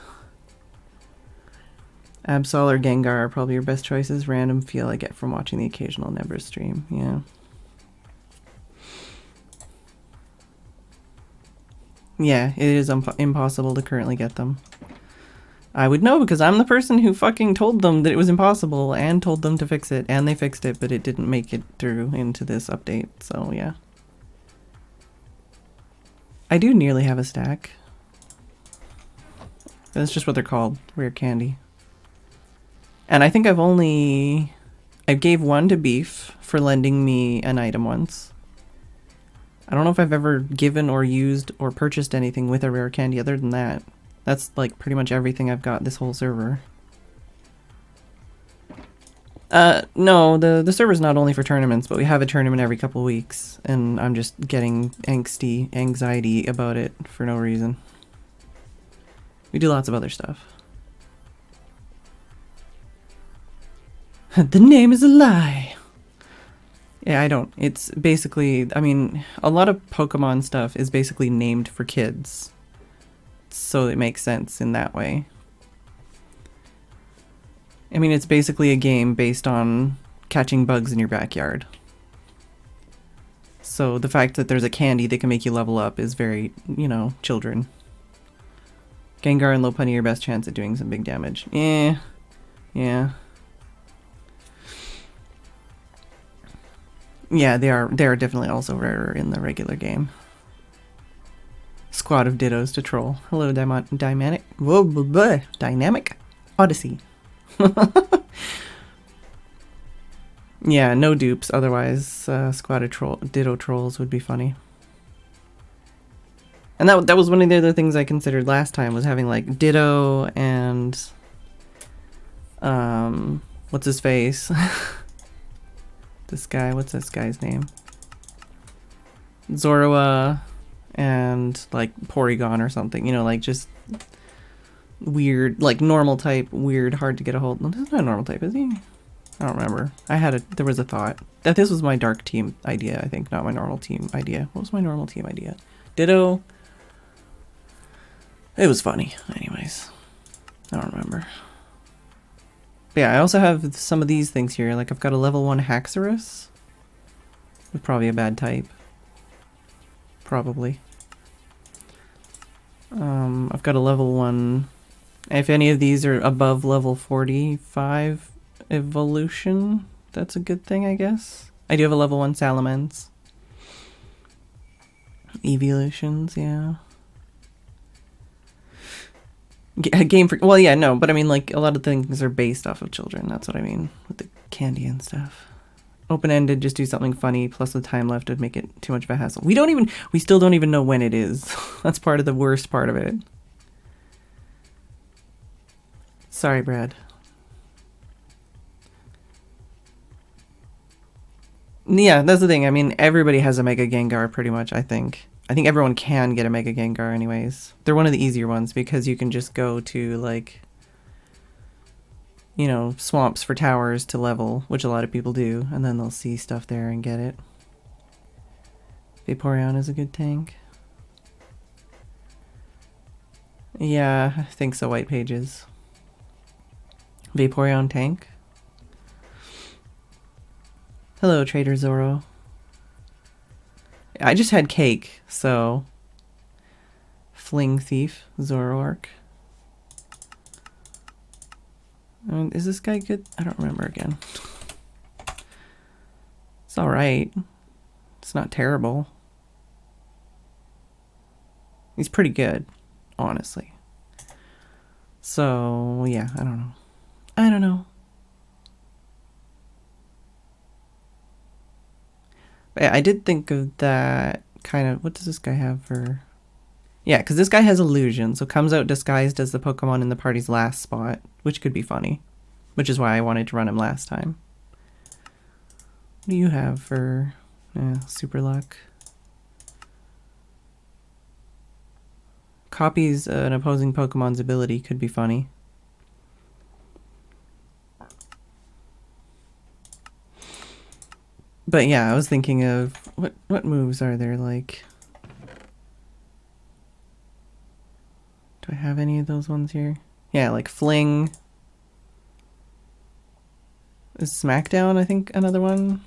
S1: Absol or Gengar are probably your best choices. Random feel I get from watching the occasional Nebra stream. Yeah. Yeah, it is impossible to currently get them. I would know because I'm the person who fucking told them that it was impossible and told them to fix it, and they fixed it, but it didn't make it through into this update, so yeah. I do nearly have a stack. That's just what they're called, rare candy. And I think I gave one to Beef for lending me an item once. I don't know if I've ever given or used or purchased anything with a rare candy other than that. That's like pretty much everything I've got this whole server. No, the server's not only for tournaments, but we have a tournament every couple weeks, and I'm just getting anxiety about it for no reason. We do lots of other stuff. The name is a lie. Yeah, I don't. It's basically, I mean, a lot of Pokemon stuff is basically named for kids. So it makes sense in that way. I mean, it's basically a game based on catching bugs in your backyard. So the fact that there's a candy that can make you level up is very, you know, children. Gengar and Lopunny are your best chance at doing some big damage. Yeah. Yeah, they are definitely also rarer in the regular game. Squad of Dittos to troll. Hello, Dynamic Odyssey. Yeah, no dupes. Otherwise, Squad of Ditto trolls would be funny. And that was one of the other things I considered last time, was having like Ditto and what's his face? This guy, what's this guy's name? Zoroa and like Porygon or something, you know, like just weird, like normal type, weird, hard to get a hold. No, that's not a normal type, is he? I don't remember. There was a thought that this was my dark team idea, I think, not my normal team idea. What was my normal team idea? Ditto. It was funny, anyways. I don't remember. But yeah, I also have some of these things here. Like I've got a level 1 Haxorus. With probably a bad type. Probably. I've got a level 1. If any of these are above level 45 evolution, that's a good thing, I guess. I do have a level 1 Salamence. Evolutions, yeah. Game for, well, yeah, no, but I mean, like, a lot of things are based off of children. That's what I mean with the candy and stuff. Open-ended, just do something funny, plus the time left would make it too much of a hassle. We still don't even know when it is. That's part of the worst part of it. Sorry, Brad. Yeah, that's the thing. I mean, everybody has a Mega Gengar, pretty much, I think. I think everyone can get a Mega Gengar anyways. They're one of the easier ones because you can just go to, like, you know, swamps for towers to level, which a lot of people do, and then they'll see stuff there and get it. Vaporeon is a good tank. Yeah, I think so, White Pages. Vaporeon tank. Hello, Trader Zoro. I just had cake, so... Fling Thief, Zoroark. I mean, is this guy good? I don't remember again. It's alright. It's not terrible. He's pretty good, honestly. So, yeah, I don't know. I don't know. But yeah, I did think of that kind of... What does this guy have for... Yeah, because this guy has illusion, so comes out disguised as the Pokemon in the party's last spot, which could be funny. Which is why I wanted to run him last time. What do you have for Super Luck? Copies an opposing Pokemon's ability could be funny. But yeah, I was thinking of what moves are there, like... Do I have any of those ones here? Yeah, like Fling. Is Smackdown, I think, another one?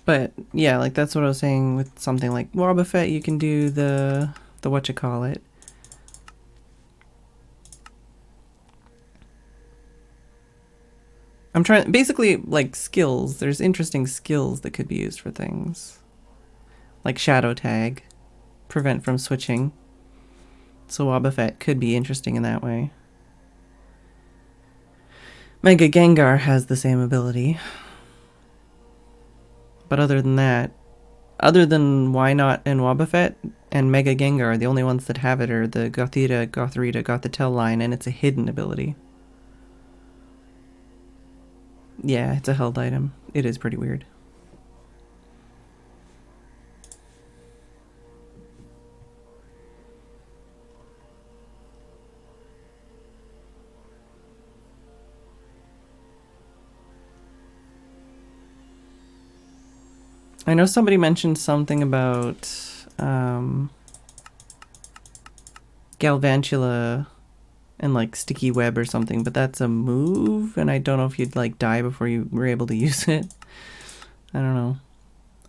S1: But yeah, like that's what I was saying with something like Wobbuffet, you can do the whatchamacallit. I'm trying, basically, like skills. There's interesting skills that could be used for things. Like Shadow Tag, prevent from switching. So Wobbuffet could be interesting in that way. Mega Gengar has the same ability. But other than that, other than Wynot and Wobbuffet and Mega Gengar, the only ones that have it are the Gothita, Gothorita, Gothitelle line, and it's a hidden ability. Yeah, it's a held item. It is pretty weird. I know somebody mentioned something about Galvantula and like Sticky Web or something, but that's a move, and I don't know if you'd like die before you were able to use it. I don't know.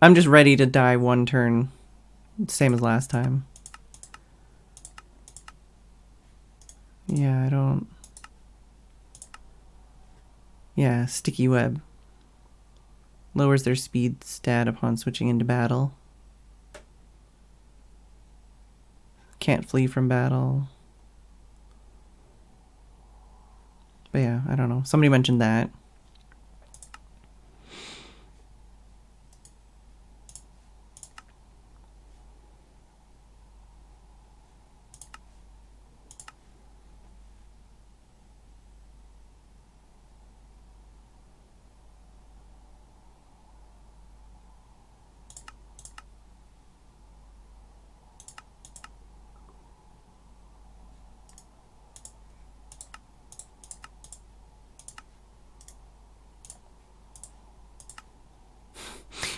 S1: I'm just ready to die one turn, same as last time. Yeah, I don't... Yeah, sticky web. Lowers their speed stat upon switching into battle. Can't flee from battle. But yeah, I don't know. Somebody mentioned that.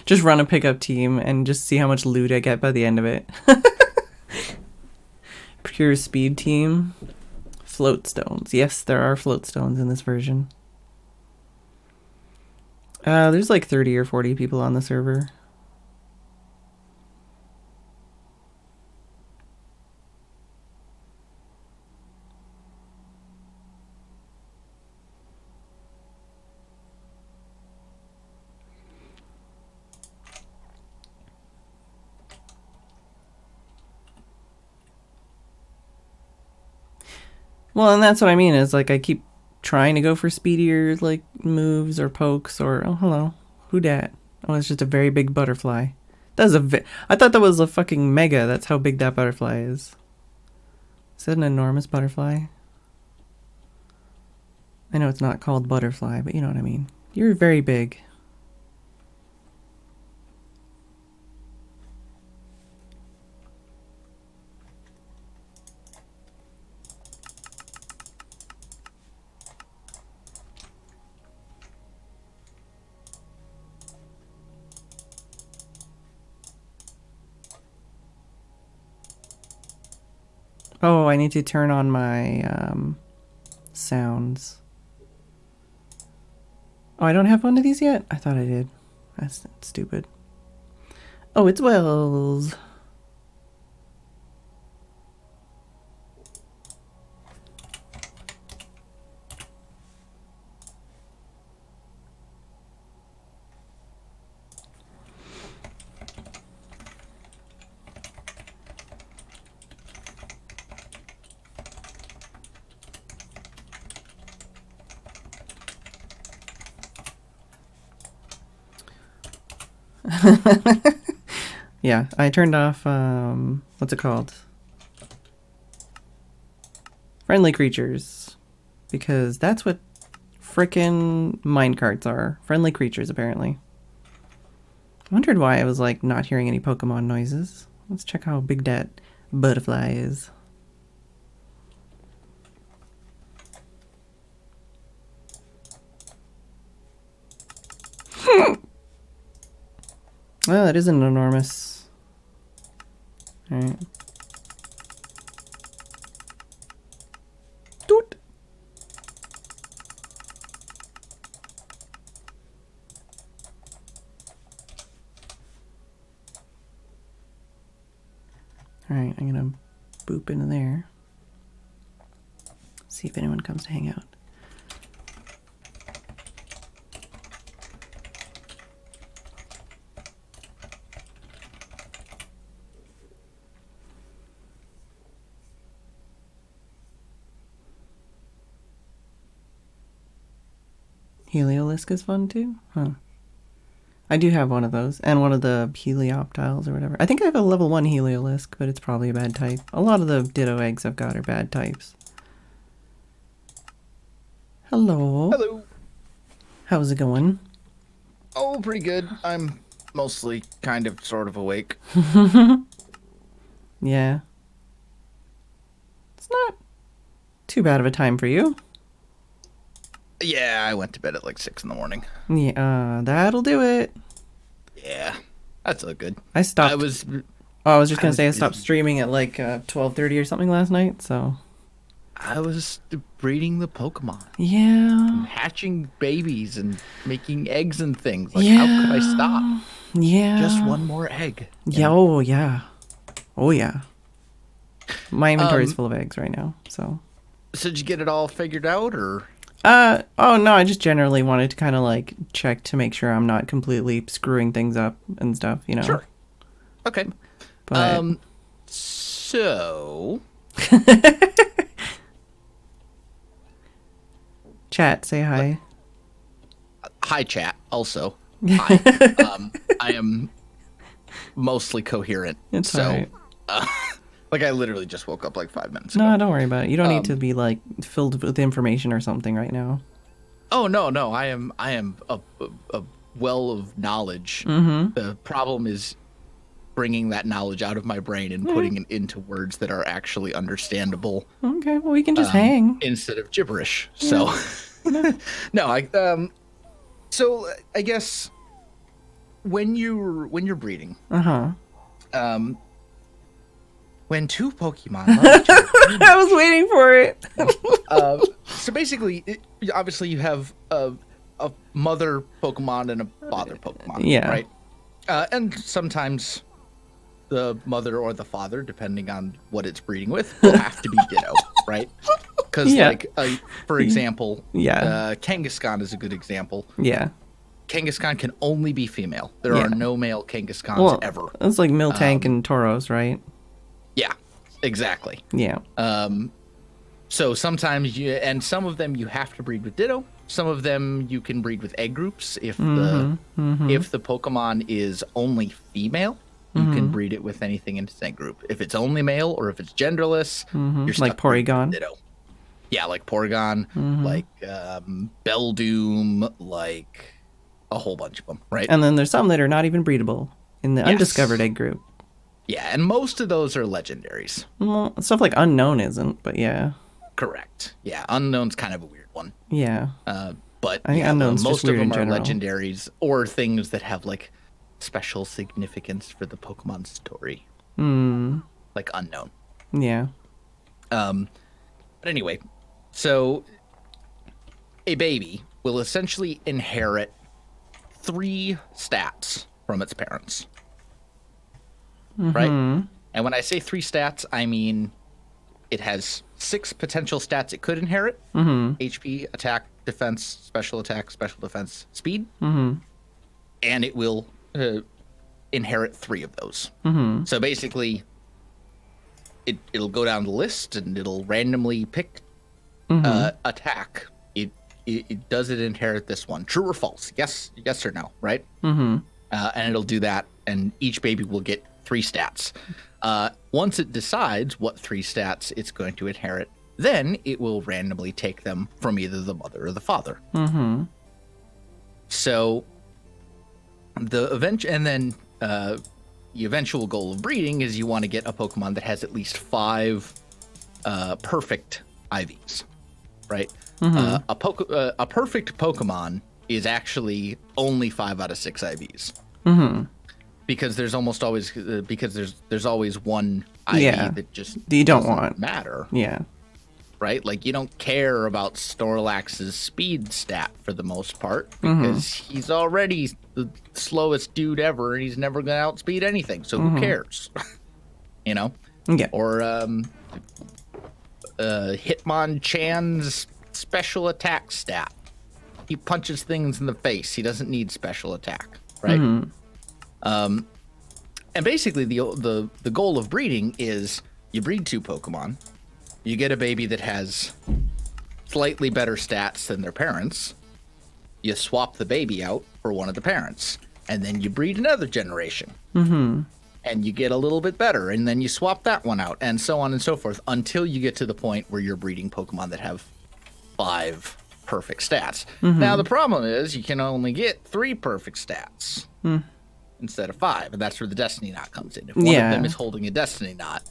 S1: Just run a pickup team and just see how much loot I get by the end of it. Pure speed team. Float stones. Yes, there are float stones in this version. There's like 30 or 40 people on the server. Well, and that's what I mean is like I keep trying to go for speedier like moves or pokes or oh hello, who dat? Oh, it's just a very big butterfly. That's I thought that was a fucking mega. That's how big that butterfly is. Is that an enormous butterfly? I know it's not called butterfly, but you know what I mean. You're very big. Oh, I need to turn on my sounds. Oh, I don't have one of these yet? I thought I did. That's stupid. Oh, it's Wells. Yeah, I turned off, what's it called? Friendly creatures. Because that's what frickin' minecarts are. Friendly creatures, apparently. I wondered why I was, like, not hearing any Pokemon noises. Let's check how big that butterfly is. Well, it isn't enormous. Alright. Doot! Alright, I'm gonna boop into there. See if anyone comes to hang out. Heliolisk is fun too? Huh. I do have one of those, and one of the Helioptiles or whatever. I think I have a level 1 Heliolisk, but it's probably a bad type. A lot of the Ditto eggs I've got are bad types. Hello.
S2: Hello.
S1: How's it going?
S2: Oh, pretty good. I'm mostly kind of sort of awake.
S1: Yeah. It's not too bad of a time for you.
S2: Yeah, I went to bed at like 6 in the morning.
S1: Yeah, that'll do it.
S2: Yeah, that's all good.
S1: I stopped. I was just gonna say I stopped
S2: reading-
S1: streaming at like 12:30 or something last night. So.
S2: I was breeding the Pokemon,
S1: Yeah.
S2: hatching babies and making eggs and things. Like,
S1: Yeah.
S2: how could I stop?
S1: Yeah.
S2: Just one more egg.
S1: Yeah. Oh yeah. Oh yeah. My inventory is full of eggs right now. So.
S2: So did you get it all figured out, or?
S1: Oh no, I just generally wanted to kind of like check to make sure I'm not completely screwing things up and stuff, you know.
S2: Sure. Okay.
S1: But
S2: So
S1: chat, say hi.
S2: hi, chat. Also, hi. I am mostly coherent.
S1: It's
S2: so,
S1: alright.
S2: like, I literally just woke up like 5 minutes ago.
S1: No, don't worry about it. You don't need to be like filled with information or something right now.
S2: Oh no! I am a well of knowledge.
S1: Mm-hmm.
S2: The problem is bringing that knowledge out of my brain and putting it into words that are actually understandable.
S1: Okay, well we can just hang
S2: instead of gibberish. So, no, So I guess when you're breeding, when two Pokemon love each other,
S1: I was waiting for it.
S2: so basically, obviously you have a mother Pokemon and a father Pokemon,
S1: Yeah.
S2: right? And sometimes the mother or the father, depending on what it's breeding with, will have to be Ditto, right? Because, for example, Kangaskhan is a good example.
S1: Yeah.
S2: Kangaskhan can only be female. There are no male Kangaskhan's ever.
S1: It's like Miltank and Tauros, right?
S2: Yeah, exactly.
S1: Yeah.
S2: So sometimes some of them you have to breed with Ditto. Some of them you can breed with egg groups. If the Pokemon is only female, you can breed it with anything in its egg group. If it's only male or if it's genderless, you're stuck
S1: like Porygon.
S2: with Ditto. Yeah, like Porygon, like Beldoom, like a whole bunch of them, right?
S1: And then there's some that are not even breedable in the undiscovered egg group.
S2: Yeah, and most of those are legendaries.
S1: Well, stuff like Unknown isn't, but yeah.
S2: Correct. Yeah, Unknown's kind of a weird one.
S1: Yeah.
S2: But
S1: I think Unknown's
S2: most
S1: just weird
S2: of them
S1: in
S2: are
S1: general.
S2: legendaries or things that have like special significance for the Pokemon story. Like Unknown.
S1: Yeah.
S2: But anyway, so a baby will essentially inherit 3 stats from its parents. Right? And when I say 3 stats, I mean it has 6 potential stats it could inherit. HP, attack, defense, special attack, special defense, speed. And it will inherit 3 of those. So basically, it'll go down the list and it'll randomly pick attack. Does it inherit this one? True or false? Yes or no, right? And it'll do that, and each baby will get 3 stats. Once it decides what 3 stats it's going to inherit, then it will randomly take them from either the mother or the father. So the eventual goal of breeding is you want to get a Pokemon that has at least 5 perfect IVs, right? A perfect Pokemon is actually only 5 out of 6 IVs. Because there's almost always there's always one IV that just
S1: you don't
S2: doesn't
S1: want
S2: matter.
S1: Yeah.
S2: Right? Like, you don't care about Snorlax's speed stat for the most part because he's already the slowest dude ever and he's never going to outspeed anything. So who cares? You know?
S1: Yeah.
S2: Or Hitmonchan's special attack stat. He punches things in the face. He doesn't need special attack, right? And basically the goal of breeding is you breed 2 Pokemon. You get a baby that has slightly better stats than their parents. You swap the baby out for one of the parents. And then you breed another generation. And you get a little bit better. And then you swap that one out. And so on and so forth. Until you get to the point where you're breeding Pokemon that have 5 perfect stats. Now, the problem is you can only get 3 perfect stats. Instead of 5. And that's where the Destiny Knot comes in. If one of them is holding a Destiny Knot,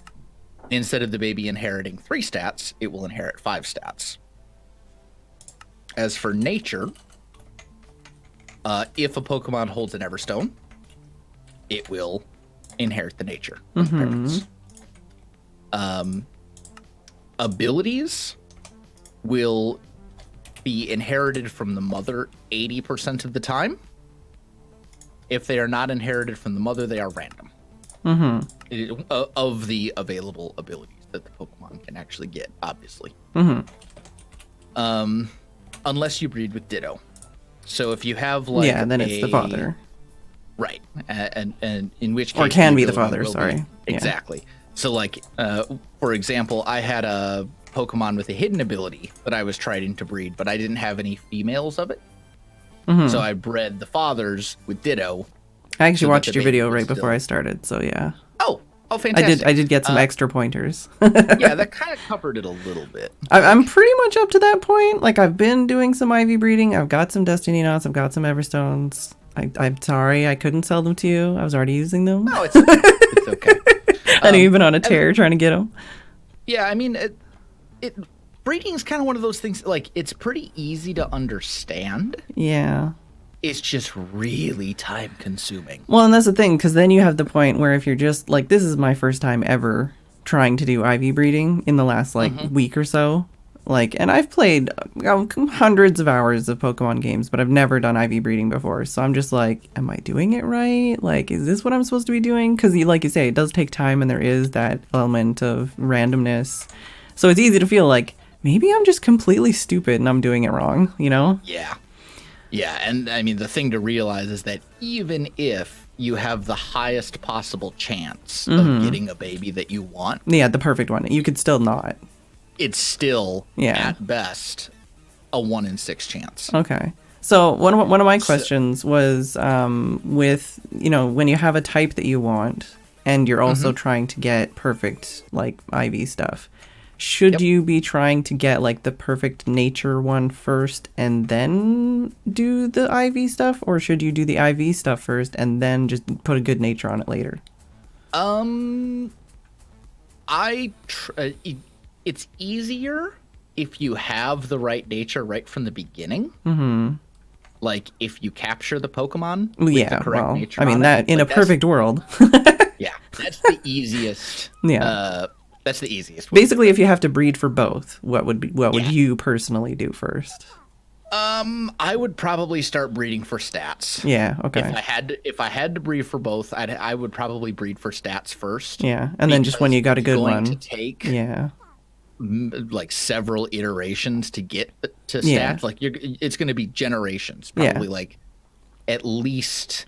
S2: instead of the baby inheriting 3 stats, it will inherit 5 stats. As for nature, if a Pokemon holds an Everstone, it will inherit the nature of the parents. Abilities will be inherited from the mother 80% of the time. If they are not inherited from the mother, they are random. Of the available abilities. that the Pokemon can actually get, obviously.
S1: Mm-hmm.
S2: Unless you breed with Ditto. So if you have like
S1: then it's the father.
S2: Right. And in which case...
S1: Or can be the
S2: ability
S1: father,
S2: will
S1: sorry.
S2: be- Exactly. So like, for example, I had a Pokemon with a hidden ability that I was trying to breed, but I didn't have any females of it.
S1: Mm-hmm.
S2: So I bred the fathers with Ditto.
S1: I actually
S2: so that
S1: watched
S2: the
S1: your
S2: baby
S1: video
S2: was
S1: right before
S2: still-
S1: I started, so yeah.
S2: Oh, fantastic.
S1: I did get some extra pointers.
S2: Yeah, that kind of covered it a little bit.
S1: I'm pretty much up to that point. Like, I've been doing some Ivy breeding. I've got some Destiny Knots. I've got some Everstones. I'm sorry I couldn't sell them to you. I was already using them.
S2: No, it's okay. It's okay.
S1: I know you've been on a tear trying to get them.
S2: Yeah, I mean, breeding is kind of one of those things, like, it's pretty easy to understand.
S1: Yeah.
S2: It's just really time consuming.
S1: Well, and that's the thing, because then you have the point where if you're just, like, this is my first time ever trying to do Ivy breeding in the last, like, week or so. Like, and I've played hundreds of hours of Pokemon games, but I've never done Ivy breeding before. So I'm just like, am I doing it right? Like, is this what I'm supposed to be doing? Because, like you say, it does take time and there is that element of randomness. So it's easy to feel like, maybe I'm just completely stupid and I'm doing it wrong, you know?
S2: Yeah. Yeah, and I mean, the thing to realize is that even if you have the highest possible chance of getting a baby that you want...
S1: Yeah, the perfect one. You could still not.
S2: It's still, at best, a 1 in 6 chance.
S1: Okay. So one of my questions was with, you know, when you have a type that you want and you're also trying to get perfect, like, Ivy stuff, should you be trying to get, like, the perfect nature one first and then do the IV stuff? Or should you do the IV stuff first and then just put a good nature on it later?
S2: It's easier if you have the right nature right from the beginning.
S1: Mm-hmm.
S2: Like, if you capture the Pokemon
S1: Well,
S2: with
S1: yeah,
S2: the correct
S1: well,
S2: nature
S1: I mean,
S2: on
S1: that
S2: it,
S1: in
S2: like,
S1: a perfect world.
S2: Yeah, that's the easiest. That's the easiest way.
S1: Basically, if you have to breed for both, what would you personally do first?
S2: I would probably start breeding for stats.
S1: Yeah, okay.
S2: If I had to breed for both, I would probably breed for stats first.
S1: Yeah, and then just when you got a good one.
S2: To take like several iterations to get to stats.
S1: Yeah.
S2: Like it's going to be generations, probably like at least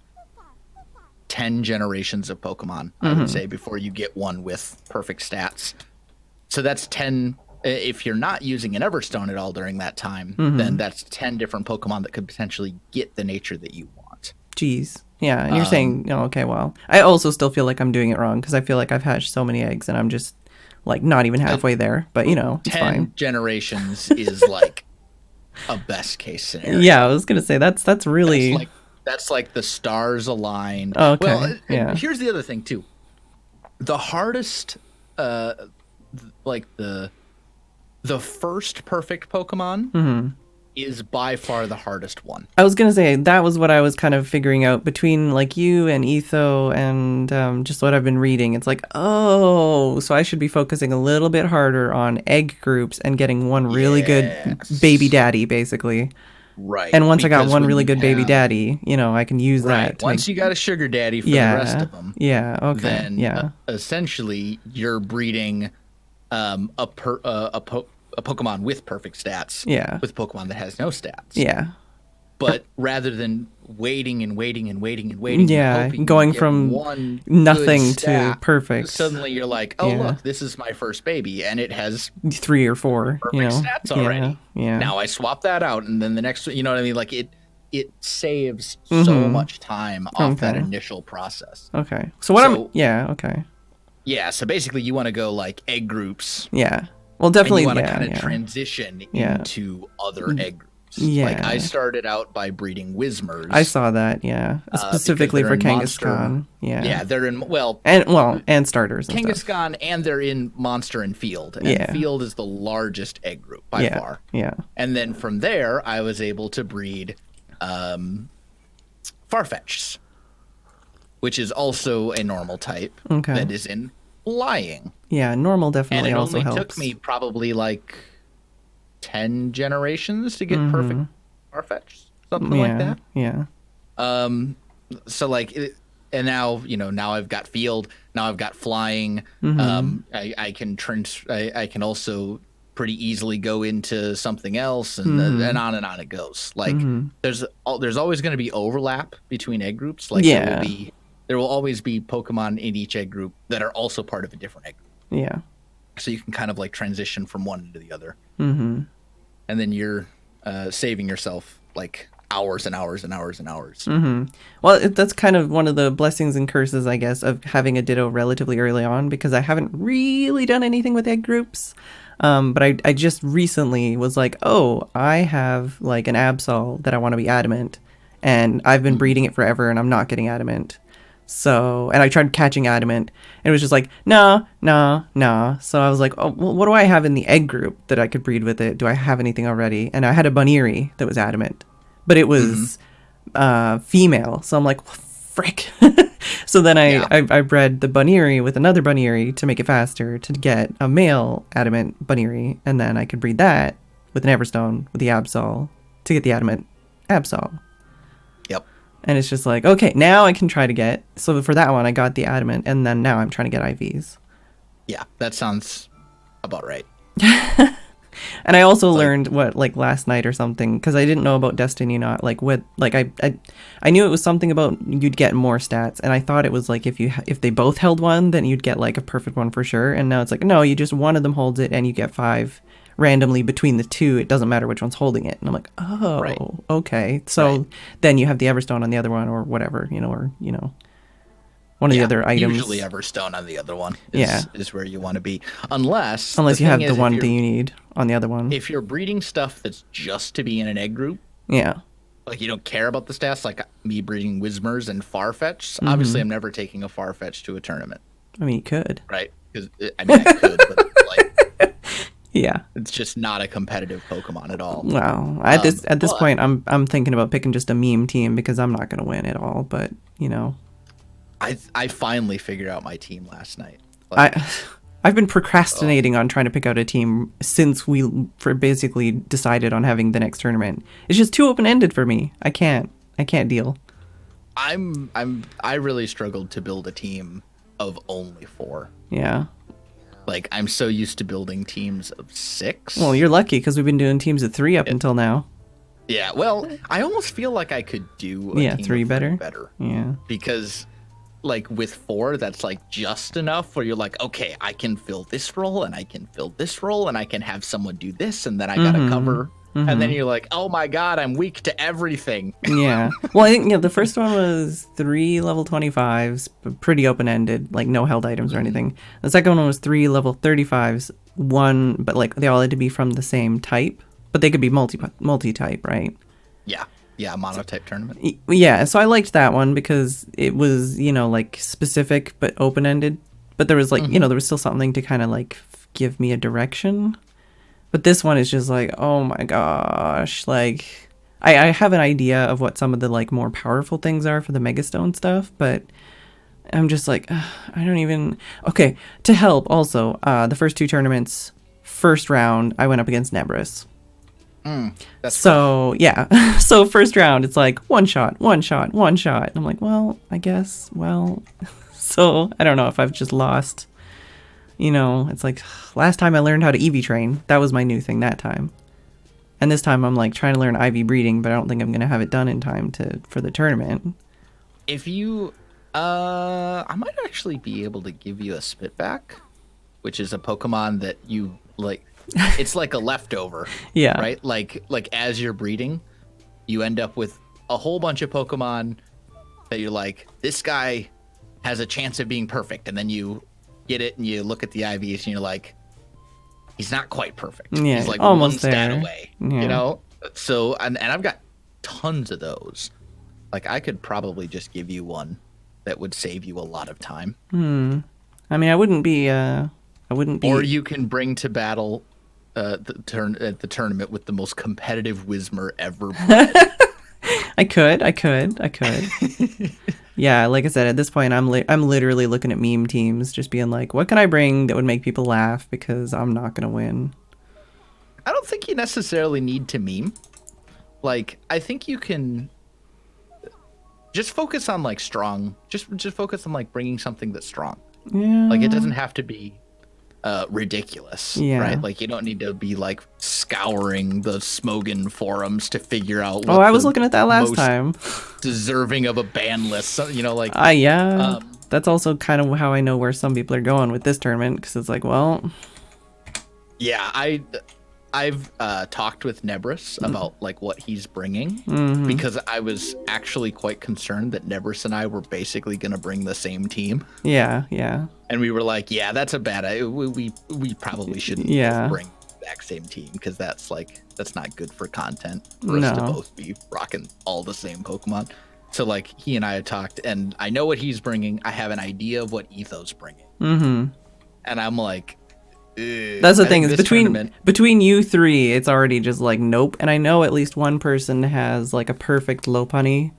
S2: 10 generations of Pokemon, I would say, before you get one with perfect stats. So that's 10. If you're not using an Everstone at all during that time, then that's 10 different Pokemon that could potentially get the nature that you want.
S1: Jeez. Yeah, and you're saying, oh, okay, well, I also still feel like I'm doing it wrong because I feel like I've hatched so many eggs and I'm just, like, not even halfway there. But, you know, it's
S2: 10
S1: fine.
S2: generations is, like, a best-case scenario.
S1: Yeah, I was going to say, that's really...
S2: That's like the stars aligned.
S1: Oh, okay.
S2: Well,
S1: yeah.
S2: Here's the other thing, too. The hardest, like, the first perfect Pokemon is by far the hardest one.
S1: I was going to say, that was what I was kind of figuring out between, like, you and Etho and just what I've been reading. It's like, oh, so I should be focusing a little bit harder on egg groups and getting one really good baby daddy, basically.
S2: Right.
S1: And once I got one really good baby daddy, you know, I can use that.
S2: Once you got a sugar daddy for the rest of them.
S1: Yeah, okay.
S2: Then essentially you're breeding a Pokemon with perfect stats with a Pokemon that has no stats.
S1: Yeah.
S2: But rather than waiting and waiting,
S1: going from
S2: one
S1: nothing to perfect.
S2: Suddenly you're like, oh, look, this is my first baby, and it has
S1: 3 or 4
S2: perfect stats already.
S1: Yeah.
S2: Now I swap that out, and then the next, you know what I mean? Like, it saves so much time off that initial process.
S1: Okay. So what okay.
S2: Yeah, so basically you want to go, like, egg groups.
S1: Yeah. Well, definitely,
S2: and you want to kind of transition into other egg groups.
S1: Yeah.
S2: Like, I started out by breeding Whismers.
S1: I saw that, specifically for Kangaskhan.
S2: Yeah, they're in,
S1: and starters and
S2: Kangaskhan, and they're in Monster and Field. And Field is the largest egg group by far.
S1: Yeah.
S2: And then from there, I was able to breed Farfetch'd, which is also a normal type that is in Flying.
S1: Yeah, normal definitely also helps.
S2: And it only took me probably like 10 generations to get perfect Farfetch'd, something like that.
S1: Yeah.
S2: So like and now now I've got field, now I've got flying. I can I can also pretty easily go into something else, and on it goes. Like there's always going to be overlap between egg groups. Like there will always be Pokemon in each egg group that are also part of a different egg group.
S1: Yeah.
S2: So you can kind of like transition from one into the other. And then you're saving yourself like hours and hours and hours and hours.
S1: Well, that's kind of one of the blessings and curses, I guess, of having a Ditto relatively early on, because I haven't really done anything with egg groups. But I just recently was like, oh, I have like an Absol that I want to be adamant, and I've been breeding it forever and I'm not getting adamant. So, and I tried catching adamant, and it was just like, no. So I was like, oh, well, what do I have in the egg group that I could breed with it? Do I have anything already? And I had a Buniri that was adamant, but it was female. So I'm like, frick. So then I bred the Buniri with another Buniri to make it faster to get a male adamant Buniri, and then I could breed that with an Everstone with the Absol to get the adamant Absol.
S2: Yep.
S1: And it's just like, okay, now I can try to get... So for that one, I got the adamant, and then now I'm trying to get IVs.
S2: Yeah, that sounds about right.
S1: And I also learned last night or something, because I didn't know about Destiny not I knew it was something about you'd get more stats, and I thought it was like if they both held one, then you'd get like a perfect one for sure. And now it's like, no, you just one of them holds it and you get 5 randomly between the two. It doesn't matter which one's holding it. And I'm like, oh, okay. So then you have the Everstone on the other one, or whatever, one of the other items.
S2: Usually Everstone on the other one is where you want to be. Unless
S1: you have the one that you need on the other one.
S2: If you're breeding stuff that's just to be in an egg group.
S1: Yeah.
S2: Like you don't care about the stats, like me breeding Whismers and Farfetch. Obviously, I'm never taking a Farfetch to a tournament.
S1: I mean, you could.
S2: Right. Because, I could, but like...
S1: Yeah.
S2: It's just not a competitive Pokemon at all.
S1: Wow. At this point, I'm thinking about picking just a meme team, because I'm not going to win at all, but,
S2: I finally figured out my team last night.
S1: I've been procrastinating on trying to pick out a team since we basically decided on having the next tournament. It's just too open-ended for me. I can't deal.
S2: I really struggled to build a team of only 4.
S1: Yeah.
S2: Like, I'm so used to building teams of 6.
S1: Well, you're lucky, because we've been doing teams of 3 up until now.
S2: Yeah, well, I almost feel like I could do a team
S1: 3
S2: of
S1: better. Yeah.
S2: Because, like, with 4, that's, like, just enough where you're like, okay, I can fill this role, and I can fill this role, and I can have someone do this, and then I gotta cover. And then you're like, oh my god, I'm weak to everything.
S1: Yeah. Well, I think the first one was 3 level 25s, pretty open-ended, like no held items or anything. The second one was 3 level 35s, but like they all had to be from the same type, but they could be multi-type, right?
S2: Yeah, monotype tournament.
S1: Yeah, so I liked that one because it was, like specific but open-ended, but there was like, there was still something to kind of like give me a direction. But this one is just like, oh my gosh, like, I have an idea of what some of the, like, more powerful things are for the Megastone stuff, but I'm just like, I don't even... Okay, to help, also, the first 2 tournaments, first round, I went up against Nebris. So, yeah. So, first round, it's like, one shot. And I'm like, well, I guess, so, I don't know if I've just lost... it's like, last time I learned how to EV train. That was my new thing that time. And this time I'm like trying to learn IV breeding, but I don't think I'm going to have it done in time for the tournament.
S2: If you, I might actually be able to give you a Spitback, which is a Pokemon that you like, it's like a leftover.
S1: Yeah.
S2: Right? Like as you're breeding, you end up with a whole bunch of Pokemon that you're like, this guy has a chance of being perfect. And then you get it and you look at the IVs and you're like, he's not quite perfect.
S1: Yeah,
S2: he's like
S1: almost
S2: one
S1: there.
S2: stat away.
S1: Yeah.
S2: So and I've got tons of those. Like I could probably just give you one that would save you a lot of time.
S1: I mean, I wouldn't be.
S2: Or you can bring to battle at the tournament with the most competitive Whismer ever bred.
S1: I could. Yeah, like I said, at this point, I'm literally looking at meme teams, just being like, what can I bring that would make people laugh, because I'm not gonna win.
S2: I don't think you necessarily need to meme. Like, I think you can. just focus on like strong. Just focus on like bringing something that's strong.
S1: Yeah.
S2: Like it doesn't have to be ridiculous,
S1: Yeah.
S2: right? Like you don't need to be like scouring the Smogan forums to figure out what
S1: I was looking at that last
S2: most
S1: time.
S2: deserving of a ban list. So, you know, like
S1: yeah. That's also kind of how I know where some people are going with this tournament, because it's like, well,
S2: yeah, I've talked with Nebris about like what he's bringing
S1: Mm-hmm.
S2: because I was actually quite concerned that Nebris and I were basically going to bring the same team.
S1: Yeah, yeah.
S2: And we were like, yeah, that's a bad idea. We probably shouldn't
S1: Yeah.
S2: both bring the exact same team because that's not good for content for us to
S1: No.
S2: both be rocking all the same Pokemon. So like he and I had talked, and I know what he's bringing. I have an idea of what Etho's bringing,
S1: Mm-hmm.
S2: and I'm like,
S1: That's the thing, is between you three, it's already just like nope. And I know at least one person has like a perfect Lopunny.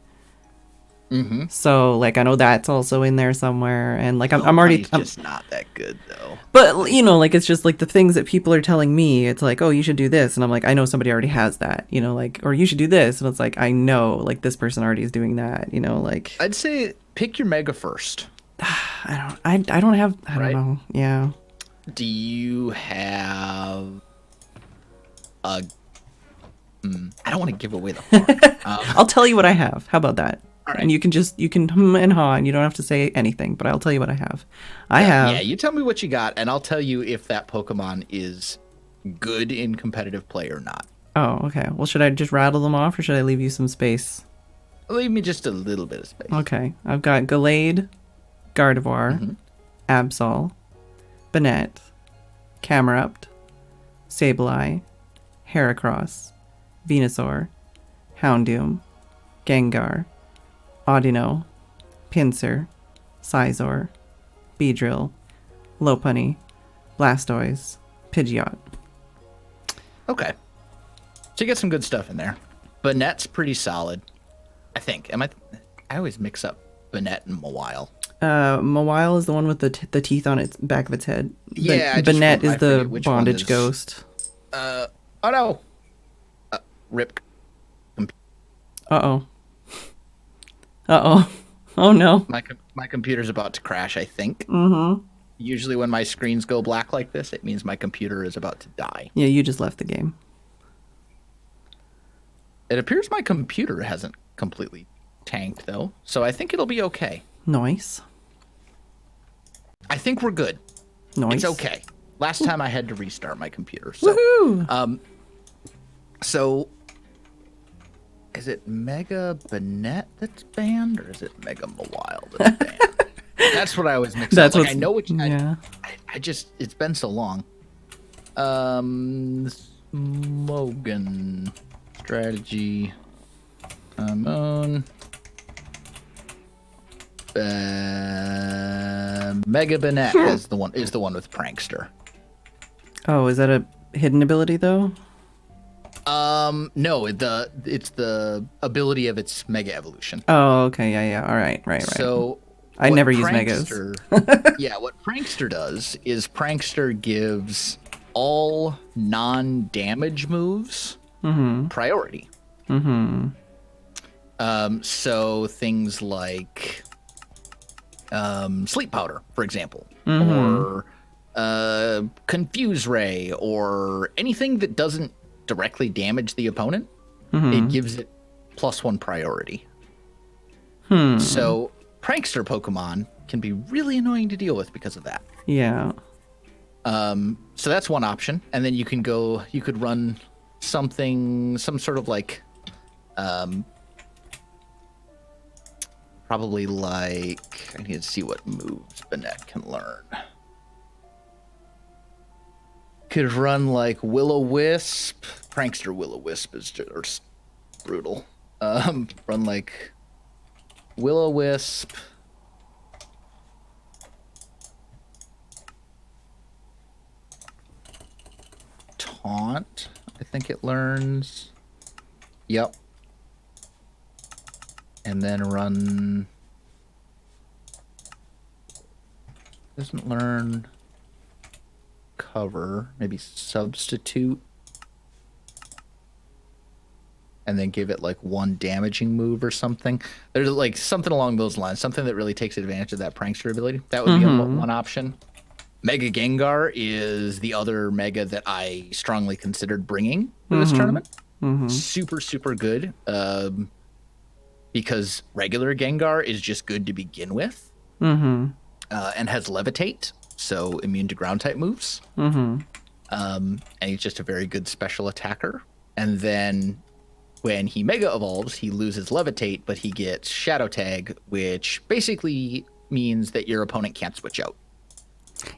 S2: Mm-hmm.
S1: So like I know that's also in there somewhere, and like I'm already
S2: just not that good though.
S1: But you know, like it's just like the things that people are telling me. It's like, oh, you should do this, and I'm like, I know somebody already has that. You know, like, or you should do this, and it's like, I know, like this person already is doing that. You know, like
S2: I'd say pick your Mega first.
S1: I don't have. I don't know. Yeah.
S2: Do you have a? I don't want to give away the farm.
S1: I'll tell you what I have. How about that?
S2: All right.
S1: And you can hum and haw, and you don't have to say anything. But I'll tell you what I have. I have.
S2: Yeah, you tell me what you got, and I'll tell you if that Pokemon is good in competitive play or not.
S1: Oh, okay. Well, should I just rattle them off, or should I leave you some space?
S2: Leave me just a little bit of space.
S1: Okay. I've got Gallade, Gardevoir, Absol, Banette, Camerupt, Sableye, Heracross, Venusaur, Houndoom, Gengar, Audino, Pinsir, Scizor, Beedrill, Lopunny, Blastoise, Pidgeot.
S2: Okay. So you get some good stuff in there. Banette's pretty solid, I think. I always mix up Banette and Mawile.
S1: Mawile is the one with the teeth on its back of its head.
S2: Yeah,
S1: Banette is the bondage ghost.
S2: Oh no. Rip.
S1: Uh-oh. Uh-oh. Oh no.
S2: My computer's about to crash, I think.
S1: Mm-hmm.
S2: Usually when my screens go black like this, it means my computer is about to die.
S1: Yeah, you just left the game.
S2: It appears my computer hasn't completely tanked, though, so I think it'll be okay.
S1: Nice.
S2: I think we're good.
S1: Nice.
S2: It's okay. Last time I had to restart my computer. So,
S1: Woohoo!
S2: So, is it Mega Banette that's banned, or is it Mega Mawile that's banned? That's what I always mix up. Like, I know which.
S1: Yeah.
S2: I just, it's been so long. Smogan strategy. On. Mega Banette is the one with Prankster.
S1: Oh, is that a hidden ability though?
S2: No, it's the ability of its Mega Evolution.
S1: Oh, okay, yeah. All right.
S2: So
S1: I never use megas.
S2: Yeah, what Prankster does is Prankster gives all non-damage moves priority. So things like Sleep Powder, for example, or Confuse Ray, or anything that doesn't directly damage the opponent, it gives it +1 priority. So Prankster Pokemon can be really annoying to deal with because of that.
S1: Yeah.
S2: So that's one option, and then you could run some sort of like, probably like, I need to see what moves Banette can learn. Could run like Will-O-Wisp. Prankster Will-O-Wisp is just brutal. Run like Will-O-Wisp. Taunt, I think it learns. Yep. And then run. Doesn't learn cover. Maybe substitute. and then give it like one damaging move or something. There's like something along those lines, something that really takes advantage of that prankster ability. That would be one option. Mega Gengar is the other mega that I strongly considered bringing for this tournament. Super, super good. Because regular Gengar is just good to begin with. And has Levitate, so immune to ground type moves. And he's just a very good special attacker. And then when he Mega Evolves, he loses Levitate, but he gets Shadow Tag, which basically means that your opponent can't switch out.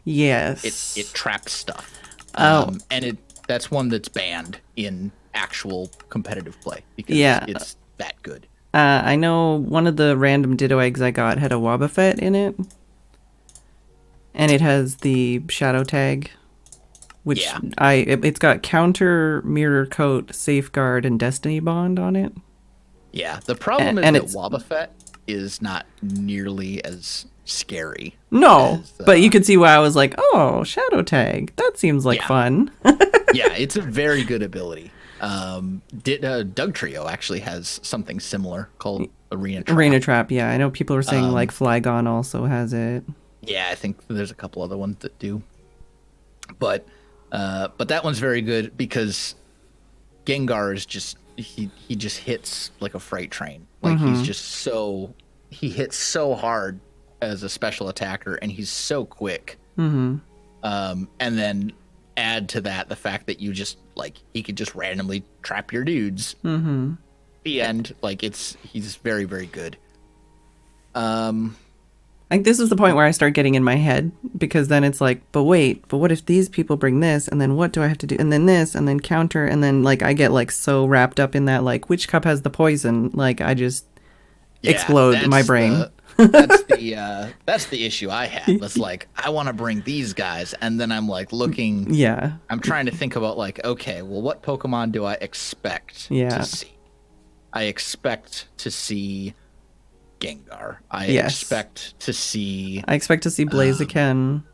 S1: Yes.
S2: It traps stuff. And that's one that's banned in actual competitive play because it's that good.
S1: I know one of the random Ditto eggs I got had a Wobbuffet in it. And it has the Shadow Tag, which it's got Counter, Mirror Coat, Safeguard, and Destiny Bond on it.
S2: Yeah, the problem is that Wobbuffet is not nearly as scary.
S1: No, but you could see why I was like, oh, Shadow Tag. That seems like fun.
S2: Yeah, it's a very good ability. Doug Trio actually has something similar called Arena Trap.
S1: Arena Trap, yeah. I know people are saying like Flygon also has it.
S2: Yeah, I think there's a couple other ones that do. But that one's very good because Gengar is just he just hits like a freight train. Like he's just he hits so hard as a special attacker, and he's so quick. And then add to that the fact that you just like he could just randomly trap your dudes. The end, like he's very, very good.
S1: Like this is the point where I start getting in my head, because then it's like, but what if these people bring this, and then what do I have to do, and then this, and then counter, and then like I get like so wrapped up in that, like which cup has the poison, like I just explode my brain.
S2: That's the issue I had. Was like I want to bring these guys, and then I'm like looking. Yeah. I'm trying to think about like, okay, well, what Pokemon do I expect to see? I expect to see Gengar. I expect to see
S1: Blaziken,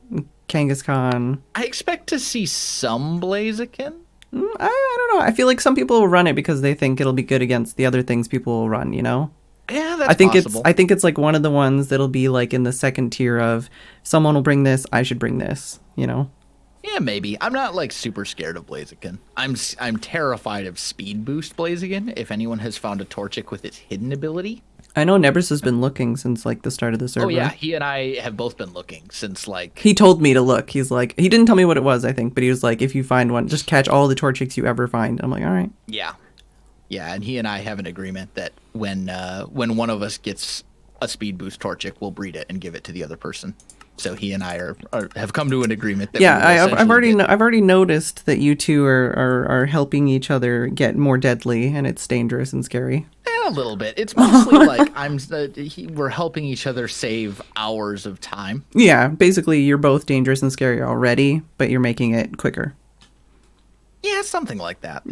S1: Kangaskhan.
S2: I expect to see some Blaziken.
S1: I don't know. I feel like some people will run it because they think it'll be good against the other things people will run, you know?
S2: Yeah, that's possible.
S1: I think it's like one of the ones that'll be like in the second tier of someone will bring this, I should bring this, you know?
S2: Yeah, maybe. I'm not like super scared of Blaziken. I'm terrified of Speed Boost Blaziken. If anyone has found a Torchic with its hidden ability.
S1: I know Nebris has been looking since like the start of the server.
S2: Oh yeah, he and I have both been looking since like...
S1: He told me to look. He's like, he didn't tell me what it was, I think, but he was like, if you find one, just catch all the Torchics you ever find. I'm like, all right.
S2: Yeah. Yeah, and he and I have an agreement that when one of us gets a Speed Boost Torchic, we'll breed it and give it to the other person. So he and I have come to an agreement that
S1: I've already noticed that you two are helping each other get more deadly, and it's dangerous and scary.
S2: Yeah, a little bit. It's mostly like we're helping each other save hours of time.
S1: Yeah, basically you're both dangerous and scary already, but you're making it quicker.
S2: Yeah, something like that.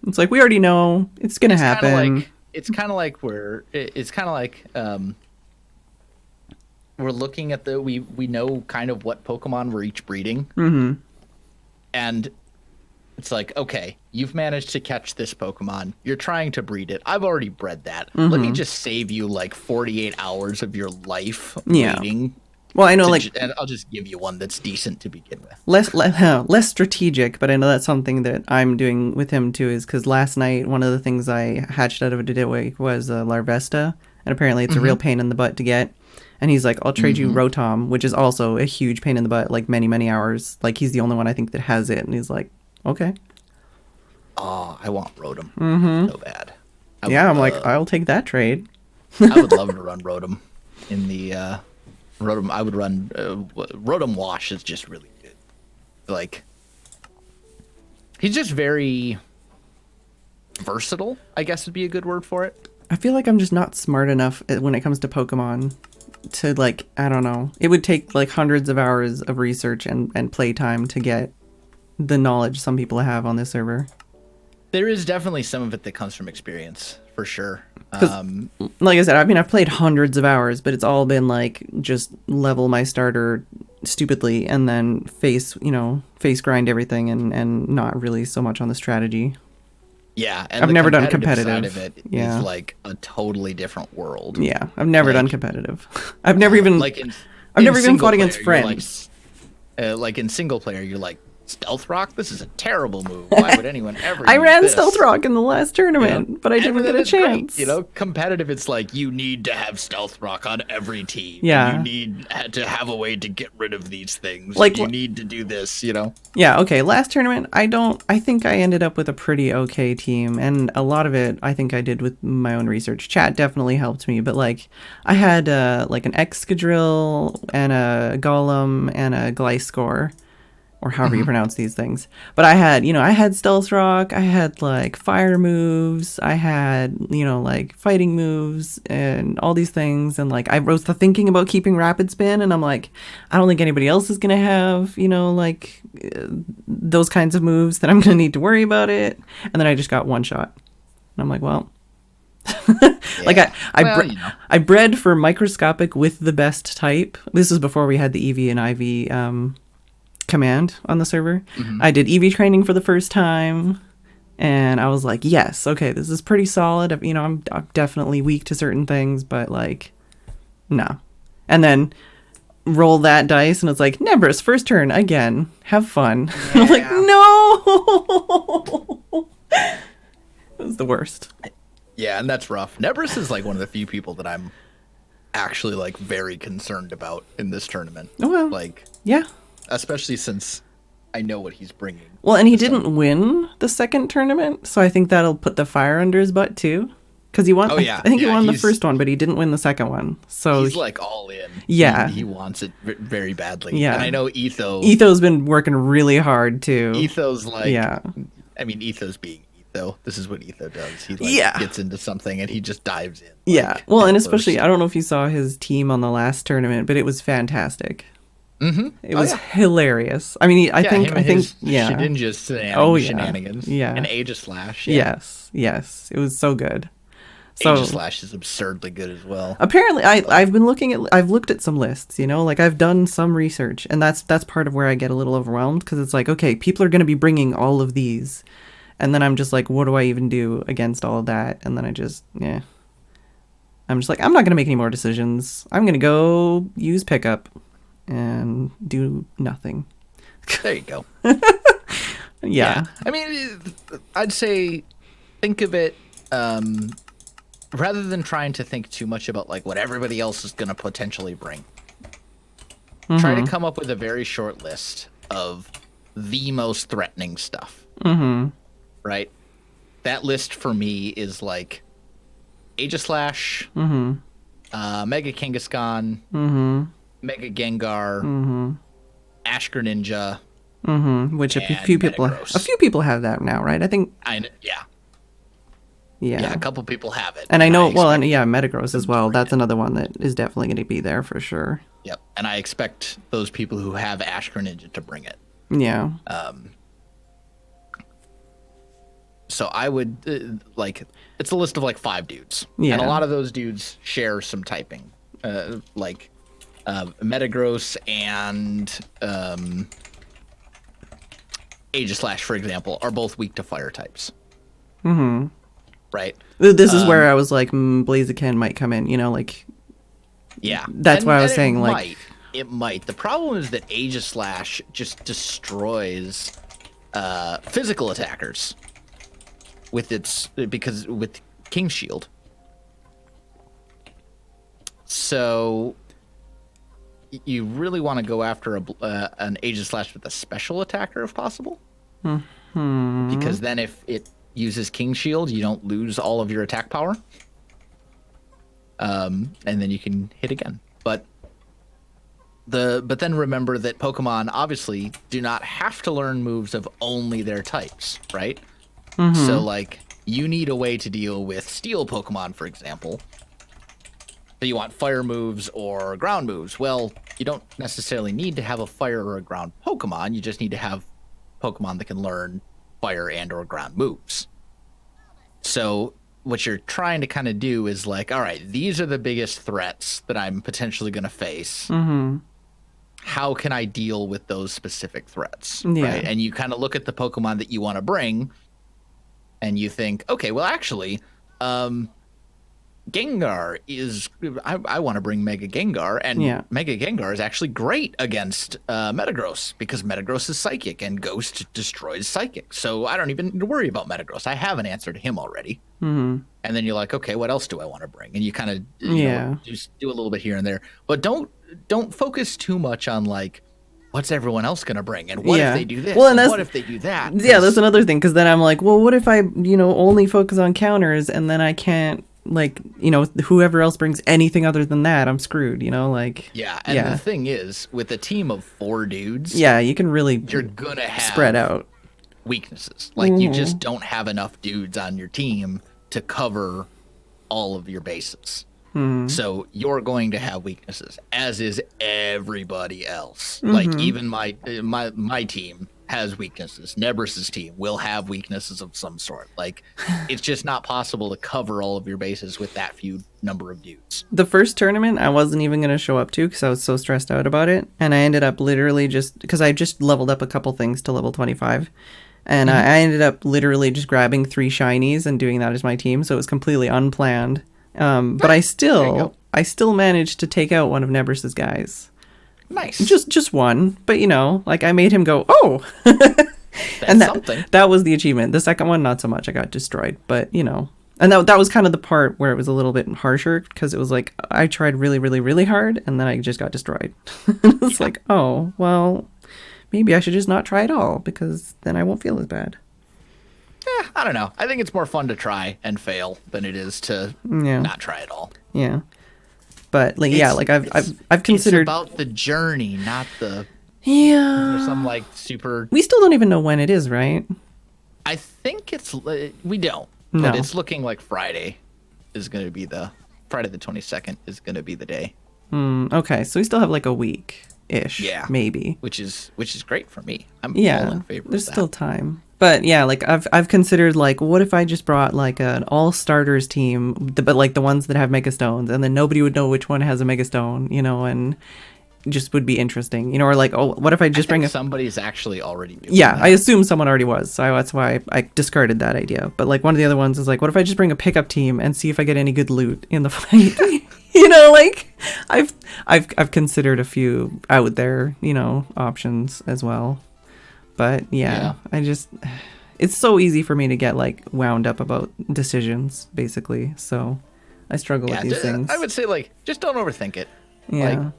S1: It's like we already know it's gonna happen.
S2: It's kind of like we're looking at we know kind of what Pokemon we're each breeding. And it's like, okay, you've managed to catch this Pokemon. You're trying to breed it. I've already bred that. Let me just save you like 48 hours of your life waiting.
S1: Well, I know,
S2: and I'll just give you one that's decent to begin with.
S1: Less strategic, but I know that's something that I'm doing with him too. Is because last night one of the things I hatched out of a Didwig was Larvesta, and apparently it's a real pain in the butt to get. And he's like, I'll trade you Rotom, which is also a huge pain in the butt, like many, many hours. Like he's the only one I think that has it, and he's like, okay.
S2: Oh, I want Rotom so bad.
S1: I'm like, I'll take that trade.
S2: I would love to run Rotom in the. Rotom, I would run Rotom Wash is just really good. Like, he's just very versatile, I guess would be a good word for it.
S1: I feel like I'm just not smart enough when it comes to Pokemon to, like, I don't know. It would take like hundreds of hours of research and playtime to get the knowledge some people have on this server.
S2: There is definitely some of it that comes from experience, for sure.
S1: Like I said, I've played hundreds of hours, but it's all been like just level my starter stupidly and then face grind everything and not really so much on the strategy.
S2: Yeah, and
S1: I've
S2: the
S1: never done
S2: competitive side
S1: competitive.
S2: of it is
S1: I've never done
S2: competitive side of
S1: competitive.
S2: it is
S1: Yeah.
S2: like a totally different world.
S1: Yeah. I've never done
S2: Like,
S1: competitive. I've never even
S2: like
S1: I've
S2: in
S1: never even
S2: single
S1: fought
S2: player,
S1: against
S2: you're like,
S1: friends.
S2: like in single player, you're like, stealth rock. This is a terrible move. Why would anyone ever
S1: I
S2: use
S1: ran Stealth
S2: this?
S1: Rock in the last
S2: You know,
S1: tournament, but I
S2: and
S1: didn't get
S2: then
S1: a
S2: it's great. You
S1: chance.
S2: know, competitive. It's like you need to have stealth rock on every team, and you
S1: Yeah.
S2: need to have a way to get rid of these things.
S1: Like,
S2: You need to do this. You know.
S1: yeah, okay. Last tournament, I think I ended up with a pretty okay team, and a lot of it I think I did with my own research. Chat definitely helped me, but like I had like an Excadrill and a Golem and a Gliscor, or however you pronounce these things. But I had, I had Stealth Rock, I had like fire moves, I had, like fighting moves and all these things. And like I was thinking about keeping Rapid Spin, and I'm like, I don't think anybody else is going to have, like those kinds of moves that I'm going to need to worry about it. And then I just got one shot. And I'm like, well, like I bred for microscopic with the best type. This was before we had the EV and IV command on the server. I did EV training for the first time, and I was like, yes, okay, this is pretty solid. I'm definitely weak to certain things, but like, no. And then roll that dice, and it's like, Nebris, first turn again. Have fun. Yeah. I'm like, no. It was the worst.
S2: Yeah, and that's rough. Nebris is like one of the few people that I'm actually like very concerned about in this tournament.
S1: Oh well.
S2: Like,
S1: yeah.
S2: Especially since I know what he's bringing.
S1: Well, and he didn't win the second tournament, so I think that'll put the fire under his butt too. Because he won. Oh, yeah. I think he won the first one, but he didn't win the second one. So
S2: he's like all in.
S1: Yeah,
S2: he wants it very badly.
S1: Yeah,
S2: and I know Etho.
S1: Etho's been working really hard too.
S2: Etho's like,
S1: yeah.
S2: I mean, Etho's being Etho. This is what Etho does. He gets into something and he just dives in.
S1: Yeah. Well, and especially, I don't know if you saw his team on the last tournament, but it was fantastic. It was hilarious. I mean, I think,
S2: Shedinja shenanigans.
S1: Yeah.
S2: And Aegislash. Yeah.
S1: Yes. It was so good.
S2: So, Aegislash is absurdly good as well.
S1: Apparently, I've looked at some lists, like I've done some research, and that's part of where I get a little overwhelmed, because it's like, okay, people are going to be bringing all of these, and then I'm just like, what do I even do against all of that? And then I'm just like, I'm not going to make any more decisions. I'm going to go use pickup and do nothing.
S2: There you go.
S1: Yeah.
S2: I mean, I'd say think of it rather than trying to think too much about like what everybody else is going to potentially bring. Try to come up with a very short list of the most threatening stuff. Right? That list for me is like Aegislash, Mega Kangaskhan, Mega Gengar, Ash Greninja,
S1: which a few people have that now, right? I think.
S2: Yeah, a couple people have it.
S1: And I know, Metagross as well. That's another one that is definitely going to be there for sure.
S2: Yep, and I expect those people who have Ash Greninja to bring it.
S1: Yeah.
S2: So I would it's a list of like 5 dudes,
S1: and
S2: a lot of those dudes share some typing, Metagross and Aegislash, for example, are both weak to fire types. Right.
S1: This is where I was like, Blaziken might come in.
S2: Yeah.
S1: That's why I was saying
S2: it might. The problem is that Aegislash just destroys physical attackers with King Shield. So you really want to go after an Aegislash with a special attacker if possible. Because then if it uses King Shield, you don't lose all of your attack power. And then you can hit again. But then remember that Pokemon obviously do not have to learn moves of only their types, right? So like you need a way to deal with Steel Pokemon, for example. So you want fire moves or ground moves. Well, you don't necessarily need to have a fire or a ground Pokemon. You just need to have Pokemon that can learn fire and or ground moves. So what you're trying to kind of do is like, all right, these are the biggest threats that I'm potentially going to face. How can I deal with those specific threats? Right? And you kind of look at the Pokemon that you want to bring, and you think, okay, well, actually, Gengar is. I want to bring Mega Gengar, and
S1: Yeah.
S2: Mega Gengar is actually great against Metagross because Metagross is Psychic, and Ghost destroys Psychic. So I don't even need to worry about Metagross. I have an answer to him already.
S1: Mm-hmm.
S2: And then you're like, okay, what else do I want to bring? And you kind of just do a little bit here and there, but don't focus too much on like what's everyone else gonna bring and what if they do this?
S1: Well, and
S2: what if they do that?
S1: Yeah, that's another thing, because then I'm like, well, what if I only focus on counters and then I can't whoever else brings anything other than that, I'm screwed. Like
S2: the thing is, with a team of 4 dudes,
S1: you can really
S2: you're gonna have
S1: spread out
S2: weaknesses. Like you just don't have enough dudes on your team to cover all of your bases. So you're going to have weaknesses, as is everybody else. Like even my team has weaknesses. Nebrus's team will have weaknesses of some sort. Like it's just not possible to cover all of your bases with that few number of dudes.
S1: The first tournament I wasn't even going to show up to because I was so stressed out about it, and I ended up literally just because I just leveled up a couple things to level 25. And I ended up literally just grabbing 3 shinies and doing that as my team, so it was completely unplanned. But I still managed to take out one of Nebrus's guys.
S2: Nice.
S1: Just one, but like I made him go, oh.
S2: And
S1: that was the achievement. The second one, not so much. I got destroyed, but and that was kind of the part where it was a little bit harsher because it was like I tried really, really, really hard, and then I just got destroyed. It's like, oh well. Maybe I should just not try at all because then I won't feel as bad.
S2: I don't know. I think it's more fun to try and fail than it is to not try at all.
S1: Yeah, but I've considered
S2: it's about the journey, not the some like super.
S1: We still don't even know when it is, right?
S2: I think we don't,
S1: no.
S2: But it's looking like Friday is going to be Friday the 22nd is going to be the day.
S1: Okay, so we still have like a week. Ish, maybe,
S2: which is great for me. I'm all in favor
S1: there's
S2: of that.
S1: Still time, but like I've considered like what if I just brought like an all starters team, but like the ones that have mega stones, and then nobody would know which one has a mega stone, and just would be interesting, or like, oh, what if I just bring
S2: somebody's actually already doing
S1: that.
S2: I
S1: assume someone already was, so that's why I discarded that idea. But like one of the other ones is like, what if I just bring a pickup team and see if I get any good loot in the fight? Like I've considered a few out there, options as well. But I just, it's so easy for me to get like wound up about decisions, basically. So I struggle with these things.
S2: I would say like, just don't overthink it.
S1: Yeah.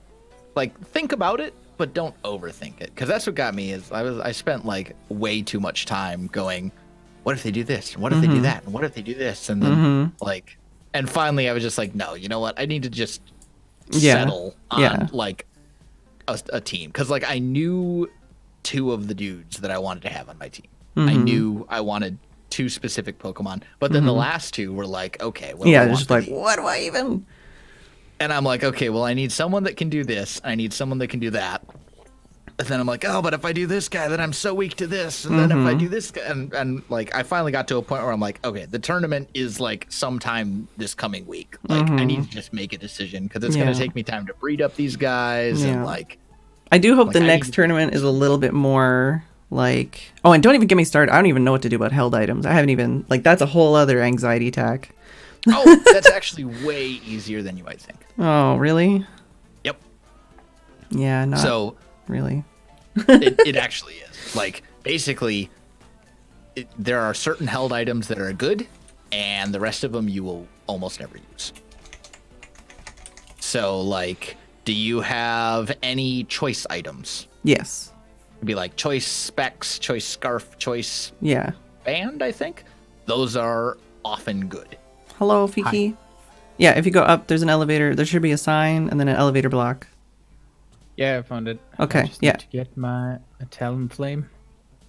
S2: Like think about it, but don't overthink it. Cause that's what got me is I spent like way too much time going, what if they do this? And what if they do that? And what if they do this? And then and finally, I was just like, no, you know what? I need to just settle on like a team. Because like I knew 2 of the dudes that I wanted to have on my team. I knew I wanted 2 specific Pokemon. But then the last 2 were like, okay. Well,
S1: it's just like, what do I even?
S2: And I'm like, okay, well, I need someone that can do this. I need someone that can do that. And then I'm like, oh, but if I do this guy, then I'm so weak to this. And then if I do this guy, and like, I finally got to a point where I'm like, okay, the tournament is like sometime this coming week. Like, I need to just make a decision because it's going to take me time to breed up these guys. And like,
S1: I do hope the next tournament is a little bit more like, oh, and don't even get me started. I don't even know what to do about held items. I haven't even, like, that's a whole other anxiety attack.
S2: Oh, that's actually way easier than you might think.
S1: Oh, really?
S2: Yep.
S1: Yeah, not
S2: so
S1: really.
S2: it actually is. Like, basically, there are certain held items that are good, and the rest of them you will almost never use. So, like, do you have any choice items?
S1: Yes.
S2: It'd be like choice specs, choice scarf, choice band, I think. Those are often good.
S1: Hello, Fiki. Hi. Yeah, if you go up, there's an elevator. There should be a sign and then an elevator block.
S3: Yeah, I found it.
S1: Okay,
S3: I just need to get my Talonflame.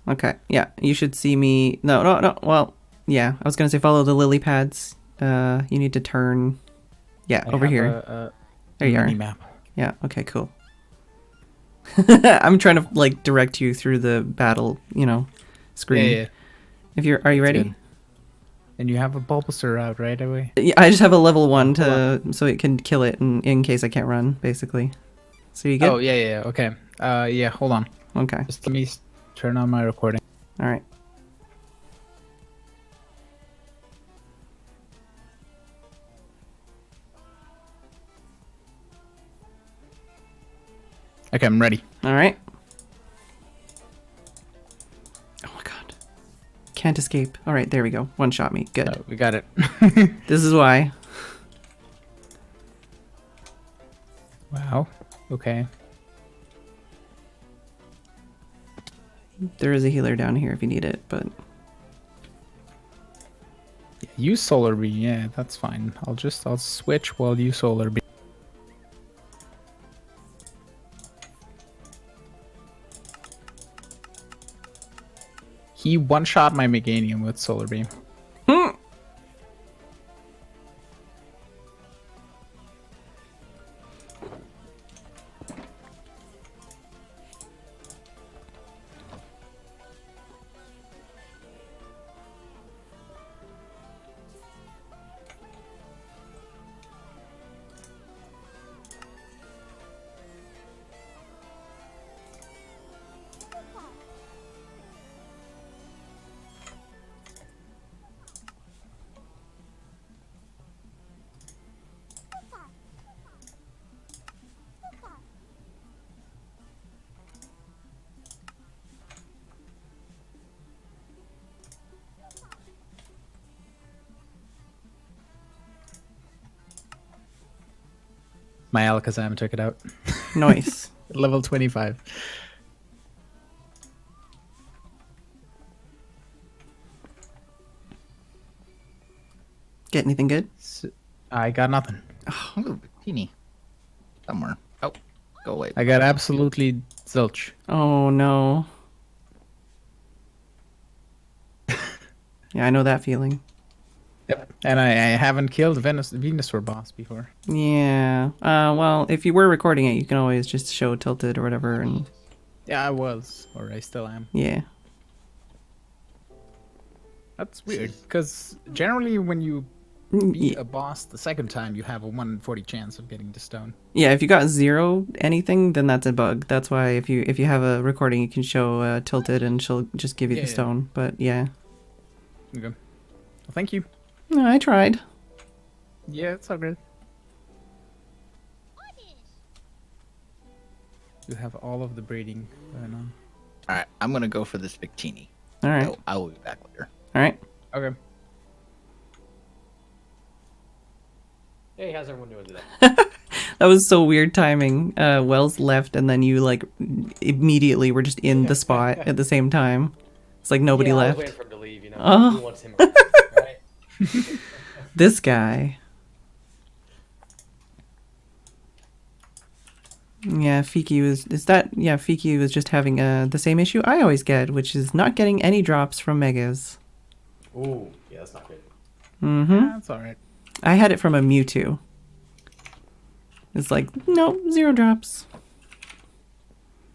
S1: Okay, yeah, you should see me. No. Well, yeah, I was gonna say follow the lily pads. You need to turn. Yeah, over here. There you are.
S3: Map.
S1: Yeah. Okay. Cool. I'm trying to like direct you through the battle, screen.
S3: Yeah.
S1: Are you ready?
S3: Good. And you have a Bulbasaur out right away.
S1: Yeah, I just have a level 1 so it can kill it in case I can't run, basically. So you get.
S3: Oh yeah. Okay. Yeah. Hold on.
S1: Okay.
S3: Just let me turn on my recording.
S1: All right.
S3: Okay, I'm ready.
S1: All right. Oh my god. Can't escape. All right, there we go. One shot me. Good.
S3: Oh, we got it.
S1: This is why.
S3: Wow. Okay.
S1: There is a healer down here if you need it, but
S3: Use solar beam. Yeah, that's fine. I'll switch while you solar beam. He one-shot my Meganium with solar beam. My Alakazam took it out.
S1: nice.
S3: Level 25.
S1: Get anything good?
S3: I got nothing.
S2: Ooh, teeny. Somewhere. Oh, go away.
S3: I got absolutely zilch.
S1: Oh no. Yeah, I know that feeling.
S3: Yep. And I haven't killed Venusaur boss before.
S1: Yeah. Well, if you were recording it, you can always just show tilted or whatever, and
S3: Yeah, I was. Or I still am.
S1: yeah.
S3: That's weird. Because generally when you beat a boss the second time, you have a 1 in 40 chance of getting to stone.
S1: Yeah, if you got 0 anything, then that's a bug. That's why if you have a recording, you can show tilted, and she'll just give you the stone. But yeah.
S3: Okay. Well, thank you.
S1: No, I tried.
S3: Yeah, it's all good. You have all of the breeding going on.
S2: All right, I'm gonna go for this Victini.
S1: All right.
S2: So I will be back later.
S1: All right.
S3: Okay.
S4: Hey, how's everyone doing today?
S1: That was so weird timing. Wells left, and then you like immediately were just in the spot at the same time. It's like nobody
S4: I was
S1: left.
S4: waiting for him to leave, you know.
S1: Oh.
S4: Who wants him around, right?
S1: This guy. Yeah, Fiki was. Is that? Yeah, Fiki was just having the same issue I always get, which is not getting any drops from megas.
S4: Ooh, yeah, that's not good.
S1: Mm-hmm.
S3: Yeah, that's all right.
S1: I had it from a Mewtwo. It's like, no, 0 drops.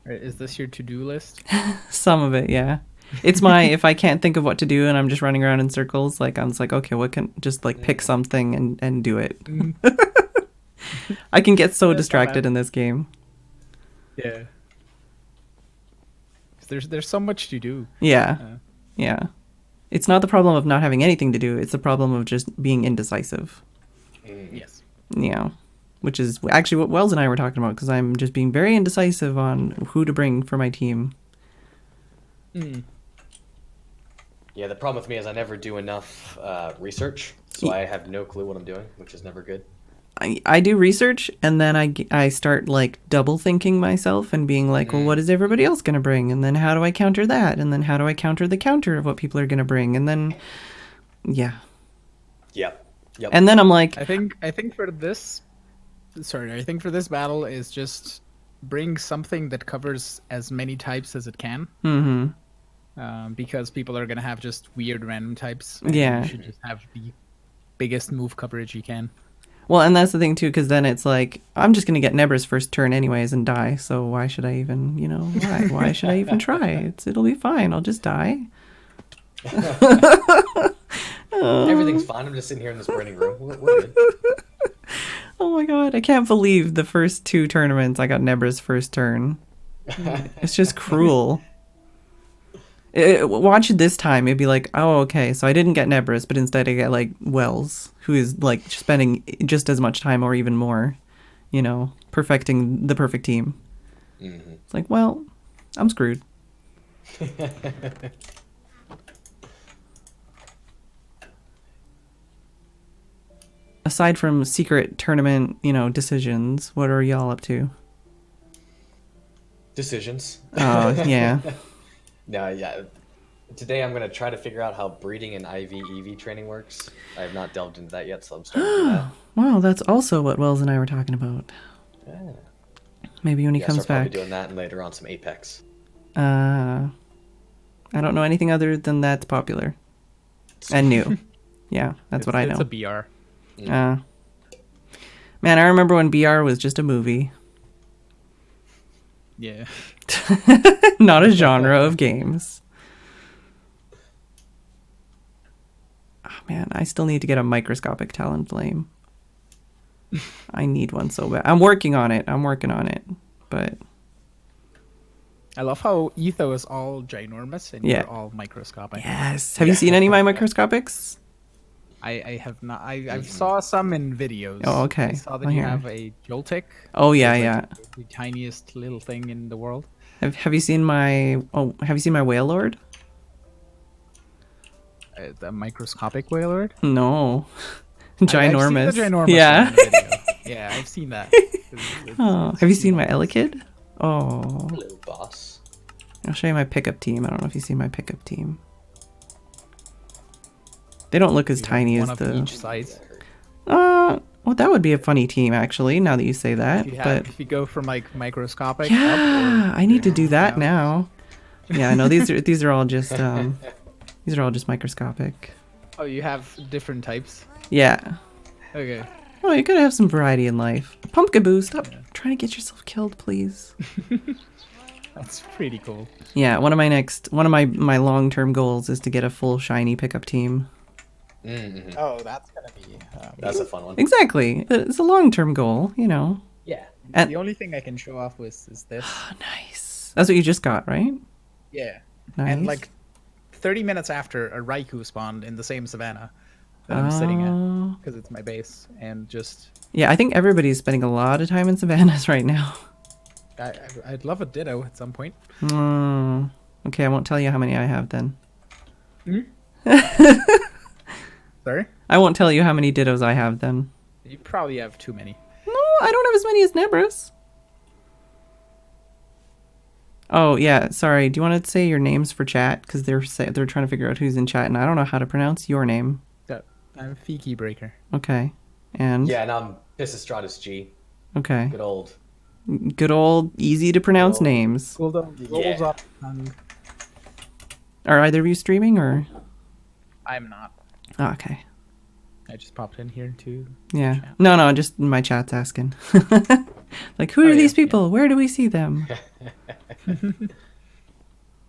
S3: Alright, is this your to-do list?
S1: Some of it, yeah. It's my, if I can't think of what to do and I'm just running around in circles, like, I'm just like, okay, what can, just like pick something and do it. I can get so distracted in this game.
S3: Yeah. There's so much to do.
S1: Yeah. Yeah. It's not the problem of not having anything to do. It's the problem of just being indecisive.
S3: Yes.
S1: Yeah. Which is actually what Wells and I were talking about, because I'm just being very indecisive on who to bring for my team.
S4: Yeah, the problem with me is I never do enough research, so I have no clue what I'm doing, which is never good.
S1: I do research, and then I start like double thinking myself and being like, well, what is everybody else going to bring? And then how do I counter that? And then how do I counter the counter of what people are going to bring? And then, yeah.
S4: Yep.
S1: And then I'm like,
S3: I think for this, I think for this battle is just bring something that covers as many types as it can. Because people are gonna have just weird random types.
S1: Yeah.
S3: You should just have the biggest move coverage you can.
S1: well, and that's the thing too, because then it's like, I'm just going to get Nebra's first turn anyways and die. So why should I even, why should I even try? It'll be fine. I'll just die.
S4: Everything's fine. I'm just sitting here in this burning room. We're good.
S1: Oh my god, I can't believe the first 2 tournaments I got Nebra's first turn. It's just cruel. Watch it this time, it'd be like, oh, okay, so I didn't get Nebra's, but instead I get, like, Wells, who is, like, spending just as much time or even more, perfecting the perfect team. It's like, well, I'm screwed. Aside from secret tournament, decisions, what are y'all up to?
S4: Decisions.
S1: Oh, yeah.
S4: No, yeah. Today I'm gonna try to figure out how breeding and IV/EV training works. I have not delved into that yet, so I'm starting to do that.
S1: Wow, that's also what Wells and I were talking about.
S4: Yeah.
S1: Maybe when he
S4: Yeah,
S1: comes
S4: so I'll probably
S1: back.
S4: doing that and later on some Apex.
S1: I don't know anything other than that's popular and new. Yeah, that's what I know.
S3: It's a BR.
S1: Man, I remember when BR was just a movie,
S3: Yeah.
S1: not a genre of games. Oh, man, I still need to get a microscopic Talonflame. I need one so bad. I'm working on it. But
S3: I love how Etho is all ginormous and
S1: Yeah.
S3: you're all microscopic.
S1: yes, have you seen any of my microscopics?
S3: I have not. I saw some in videos.
S1: Oh, okay.
S3: I saw that
S1: Well,
S3: you
S1: here.
S3: have a Joltik.
S1: Oh yeah,
S3: It's
S1: yeah.
S3: like the tiniest little thing in the world.
S1: Have you seen my Whale Lord?
S3: The microscopic whalelord.
S1: No,
S3: I've seen
S1: ginormous.
S3: the ginormous
S1: Yeah.
S3: one in the video. Yeah, I've seen that.
S1: Oh, have you seen my Elekid? Oh,
S4: Hello, boss.
S1: I'll show you my pickup team. I don't know if you've seen my pickup team. They don't look as tiny
S3: one
S1: as
S3: of
S1: the.
S3: each size.
S1: Well, that would be a funny team actually. Now that you say that,
S3: If you go from like microscopic
S1: yeah,
S3: up,
S1: I need to do that
S3: down.
S1: now. Yeah, I know these are all just these are all just microscopic.
S3: Oh, you have different types.
S1: Yeah.
S3: Okay.
S1: Oh, you gotta have some variety in life. Pumpkaboo, stop trying to get yourself killed, please.
S3: That's pretty cool.
S1: Yeah, one of my long-term goals is to get a full shiny pickup team.
S4: Mm-hmm.
S3: Oh, that's gonna be.
S4: That's a fun one.
S1: Exactly. But it's a long-term goal,
S4: Yeah.
S1: And
S3: The only thing I can show off is this.
S1: oh, nice. That's what you just got, right?
S3: Yeah.
S1: Nice.
S3: And like 30 minutes after a Raikou spawned in the same savannah that I'm sitting at, because it's my base, and just
S1: Yeah, I think everybody's spending a lot of time in savannas right now.
S3: I'd love a Ditto at some point.
S1: Okay, I won't tell you how many I have then.
S3: Sorry?
S1: I won't tell you how many Dittos I have then.
S3: You probably have too many.
S1: No, I don't have as many as Nebris. Oh, yeah, sorry. Do you want to say your names for chat? Because they're trying to figure out who's in chat, and I don't know how to pronounce your name.
S3: I'm Fiki Breaker.
S1: Okay. And?
S4: Yeah, and I'm Pisistratus G.
S1: Okay.
S4: Good old.
S1: Easy to pronounce names.
S3: Rolls up.
S1: Are either of you streaming, or?
S3: I'm not.
S1: Oh, okay.
S3: I just popped in here to.
S1: Yeah.
S3: chat.
S1: No, just my chat's asking. Like, who are these people? Where do we see them?
S4: Let's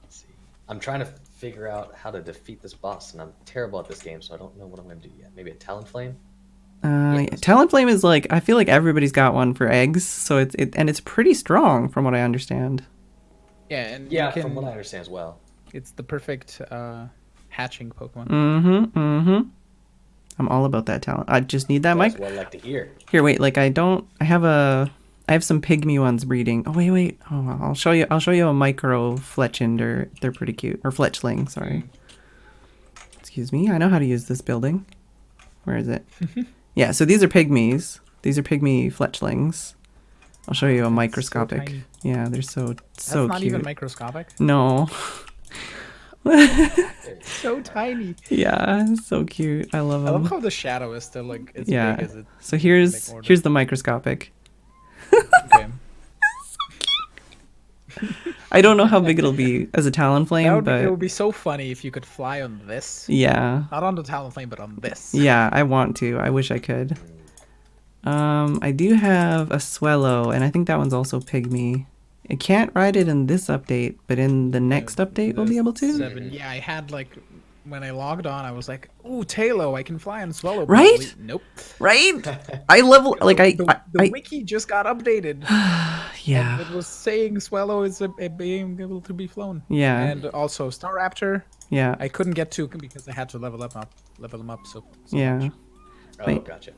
S4: see. I'm trying to figure out how to defeat this boss, and I'm terrible at this game, so I don't know what I'm going to do yet. Maybe a Talonflame?
S1: Talonflame is like, I feel like everybody's got one for eggs, so it's pretty strong from what I understand.
S3: Yeah, and
S4: Yeah,
S3: you can,
S4: from what I understand as well.
S3: it's the perfect hatching Pokemon.
S1: Mm-hmm. I'm all about that talent. I just need that mic.
S4: That's what I like to hear.
S1: Here, wait, like I have some pygmy ones breeding. Oh, wait. Oh, I'll show you a micro Fletchinder. They're pretty cute. Or Fletchling, sorry. Excuse me, I know how to use this building. Where is it? Yeah, so these are pygmies. These are pygmy Fletchlings. I'll show you a microscopic.
S3: tiny.
S1: Yeah, they're so
S3: That's
S1: cute.
S3: not even microscopic.
S1: No.
S3: So tiny.
S1: Yeah, so cute. I love
S3: I
S1: them.
S3: love how the shadow is still like as
S1: Yeah.
S3: big as it.
S1: So here's
S3: Make order.
S1: the microscopic.
S3: Okay.
S1: I don't know how big it'll be as a Talonflame,
S3: It
S1: but
S3: would be so funny if you could fly on this.
S1: yeah.
S3: Not on the Talonflame, but on this.
S1: Yeah, I want to. I wish I could. I do have a Swellow, and I think that one's also pygmy. I can't ride it in this update, but in the next update we'll be able to.
S3: 7. Yeah, I had like when I logged on, I was like, "Ooh, Talo, I can fly on Swallow."
S1: Right?
S3: Probably. Nope.
S1: Right? I level like
S3: The
S1: I
S3: wiki just got updated.
S1: yeah.
S3: And it was saying Swallow is being able to be flown.
S1: Yeah.
S3: And also Staraptor,
S1: Yeah.
S3: I couldn't get to because I had to level him up. So
S1: Yeah.
S3: much.
S4: Oh,
S1: Wait.
S4: gotcha.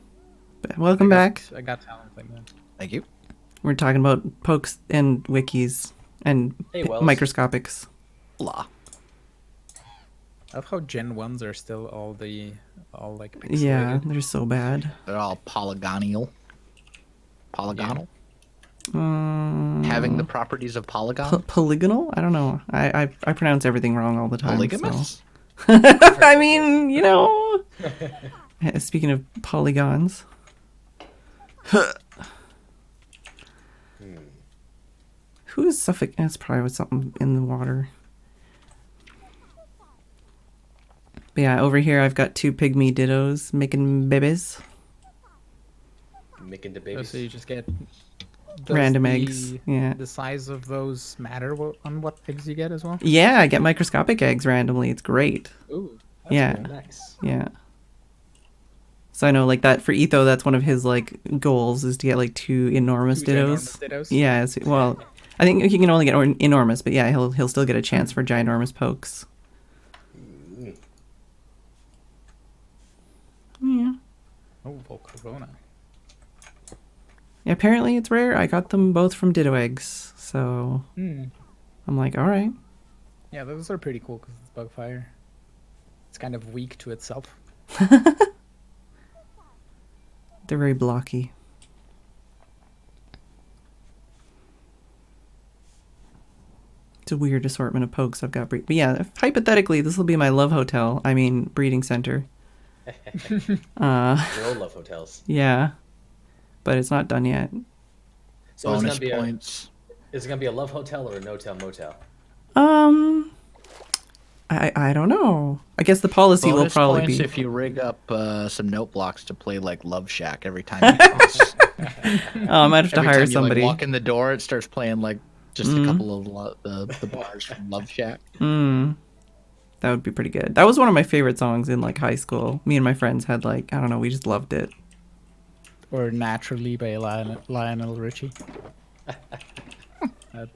S1: Welcome back.
S3: I got Talonflame then.
S2: Thank you.
S1: We're talking about pokes and wikis and
S4: Hey, Wells.
S1: microscopics.
S2: Blah.
S3: I love how Gen 1s are still all like pixelated.
S1: Yeah, they're so bad.
S2: They're all polygonal. Polygonal?
S1: Um,
S2: Having the properties of polygon?
S1: polygonal? I don't know. I pronounce everything wrong all the time.
S2: Polygamous?
S1: So. I mean, you know. Speaking of polygons. Who is suffocate? That's probably with something in the water. But yeah, over here I've got 2 pygmy dittos making babies.
S4: Making the
S3: Oh,
S4: babies.
S3: so you just get
S1: Random eggs. Yeah.
S3: The size of those matter on what eggs you get as well?
S1: Yeah, I get microscopic eggs randomly. It's great.
S3: Ooh.
S4: That's
S1: Yeah.
S4: very nice.
S1: Yeah. So I know like that for Etho, that's one of his like goals is to get like 2 enormous
S3: Two
S1: dittos.
S3: ginormous dittos?
S1: Yeah, well, I think he can only get enormous, but yeah, he'll still get a chance for ginormous pokes. Yeah.
S3: Oh, Volcarona.
S1: Yeah, apparently it's rare. I got them both from ditto eggs, so
S3: Hmm.
S1: I'm like, all right.
S3: Yeah, those are pretty cool because it's Bugfire. It's kind of weak to itself.
S1: They're very blocky. It's a weird assortment of pokes I've got. But yeah, hypothetically, this will be my love hotel. I mean, breeding center.
S4: They're all love hotels.
S1: Yeah, but it's not done yet.
S4: So
S2: Bonus points.
S4: Is it gonna be a love hotel or a no-tell motel?
S1: I don't know. I guess the policy will
S2: Bonus
S1: probably
S2: points
S1: be.
S2: if you rig up some note blocks to play like Love Shack every time you cross.
S1: I might have to
S2: Every
S1: hire
S2: time you,
S1: somebody.
S2: like, walk in the door, it starts playing like just a couple of the bars from Love Shack.
S1: That would be pretty good. That was one of my favorite songs in like high school. Me and my friends had like, I don't know, we just loved it.
S3: Or Naturally by Lionel Richie.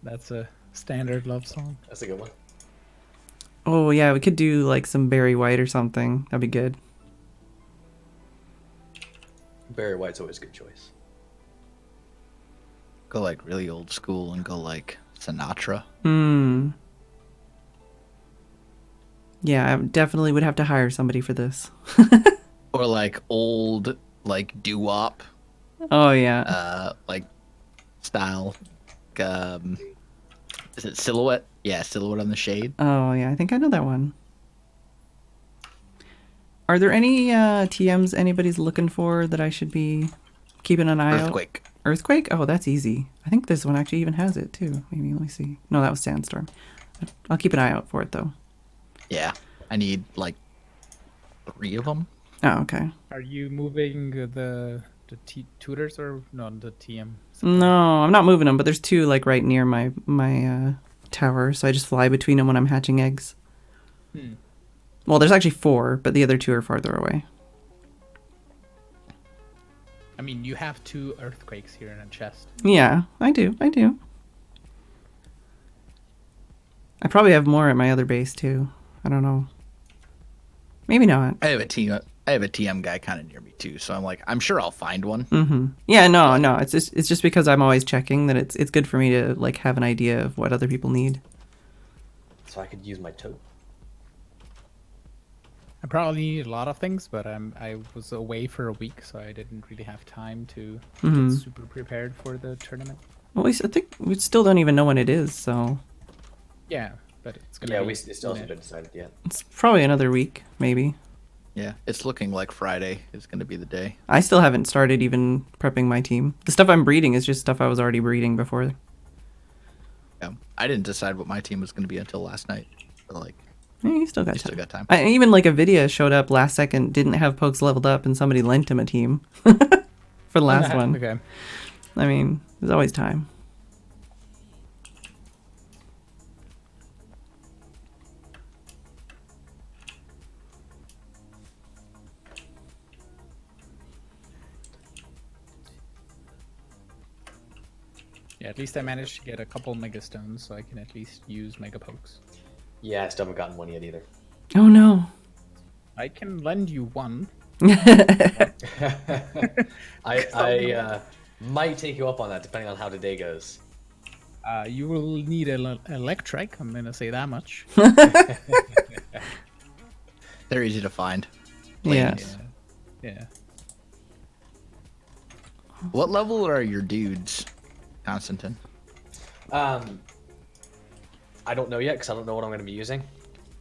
S3: That's a standard love song.
S4: That's a good one.
S1: Oh yeah, we could do like some Barry White or something. That'd be good.
S4: Barry White's always a good choice.
S2: Go like really old school and go like Sinatra.
S1: Yeah, I definitely would have to hire somebody for this.
S2: Or like old like doo-wop
S1: Oh yeah.
S2: like style. Is it Silhouette? Yeah, Silhouette on the Shade.
S1: Oh yeah, I think I know that one. Are there any TMs anybody's looking for that I should be keeping an eye out?
S2: Earthquake.
S1: Earthquake? Oh, that's easy. I think this one actually even has it too. Maybe let me see. No, that was Sandstorm. I'll keep an eye out for it though.
S2: Yeah, I need like 3 of them.
S1: Oh, okay.
S3: Are you moving the tutors or no the TM?
S1: No, I'm not moving them, but there's 2 like right near my tower, so I just fly between them when I'm hatching eggs. Well, there's actually 4, but the other 2 are farther away.
S3: I mean, you have 2 earthquakes here in a chest.
S1: Yeah, I do. I probably have more at my other base too. I don't know. Maybe not.
S2: I have a TM guy kind of near me too, so I'm like, I'm sure I'll find one.
S1: Yeah, no. It's just because I'm always checking that it's good for me to like have an idea of what other people need.
S4: So I could use my tote.
S3: I probably need a lot of things, but I was away for a week, so I didn't really have time to get super prepared for the tournament.
S1: Well, I think we still don't even know when it is, so
S3: Yeah, but it's gonna.
S4: Yeah,
S3: be
S4: it still hasn't been decided yet.
S1: it's probably another week, maybe.
S2: Yeah, it's looking like Friday is going to be the day.
S1: I still haven't started even prepping my team. The stuff I'm breeding is just stuff I was already breeding before.
S2: Yeah, I didn't decide what my team was going to be until last night. But like,
S1: You still got
S2: you
S1: time.
S2: still got time.
S1: Even like a video showed up last second, didn't have pokes leveled up, and somebody lent him a team for the last one.
S3: Okay.
S1: I mean, there's always time.
S3: Yeah, at least I managed to get a couple mega stones, so I can at least use mega pokes.
S4: Yeah, I still haven't gotten one yet either.
S1: Oh no.
S3: I can lend you one.
S4: I Might take you up on that, depending on how today goes.
S3: You will need an electric. I'm gonna say that much.
S2: They're easy to find.
S1: Yes.
S3: Yeah.
S2: What level are your dudes, Constantine?
S4: I don't know yet because I don't know what I'm going to be using.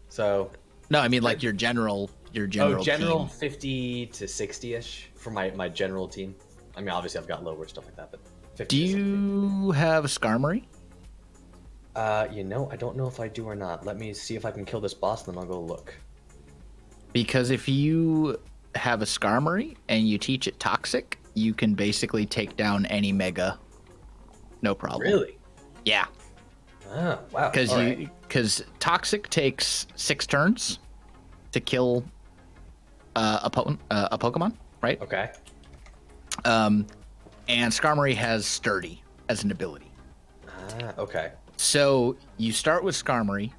S4: So
S2: No, I mean like your general
S4: general
S2: team.
S4: 50 to 60-ish for my general team. I mean, obviously I've got lower stuff like that, but 50
S2: Do
S4: to 60.
S2: you have Skarmory?
S4: I don't know if I do or not. Let me see if I can kill this boss, and then I'll go look.
S2: Because if you have a Skarmory and you teach it Toxic, you can basically take down any Mega, no problem.
S4: Really?
S2: Yeah.
S4: Ah, wow.
S2: Because Toxic takes 6 turns to kill a Pokemon, right?
S4: Okay.
S2: And Skarmory has Sturdy as an ability.
S4: Ah, okay.
S2: So you start with Skarmory,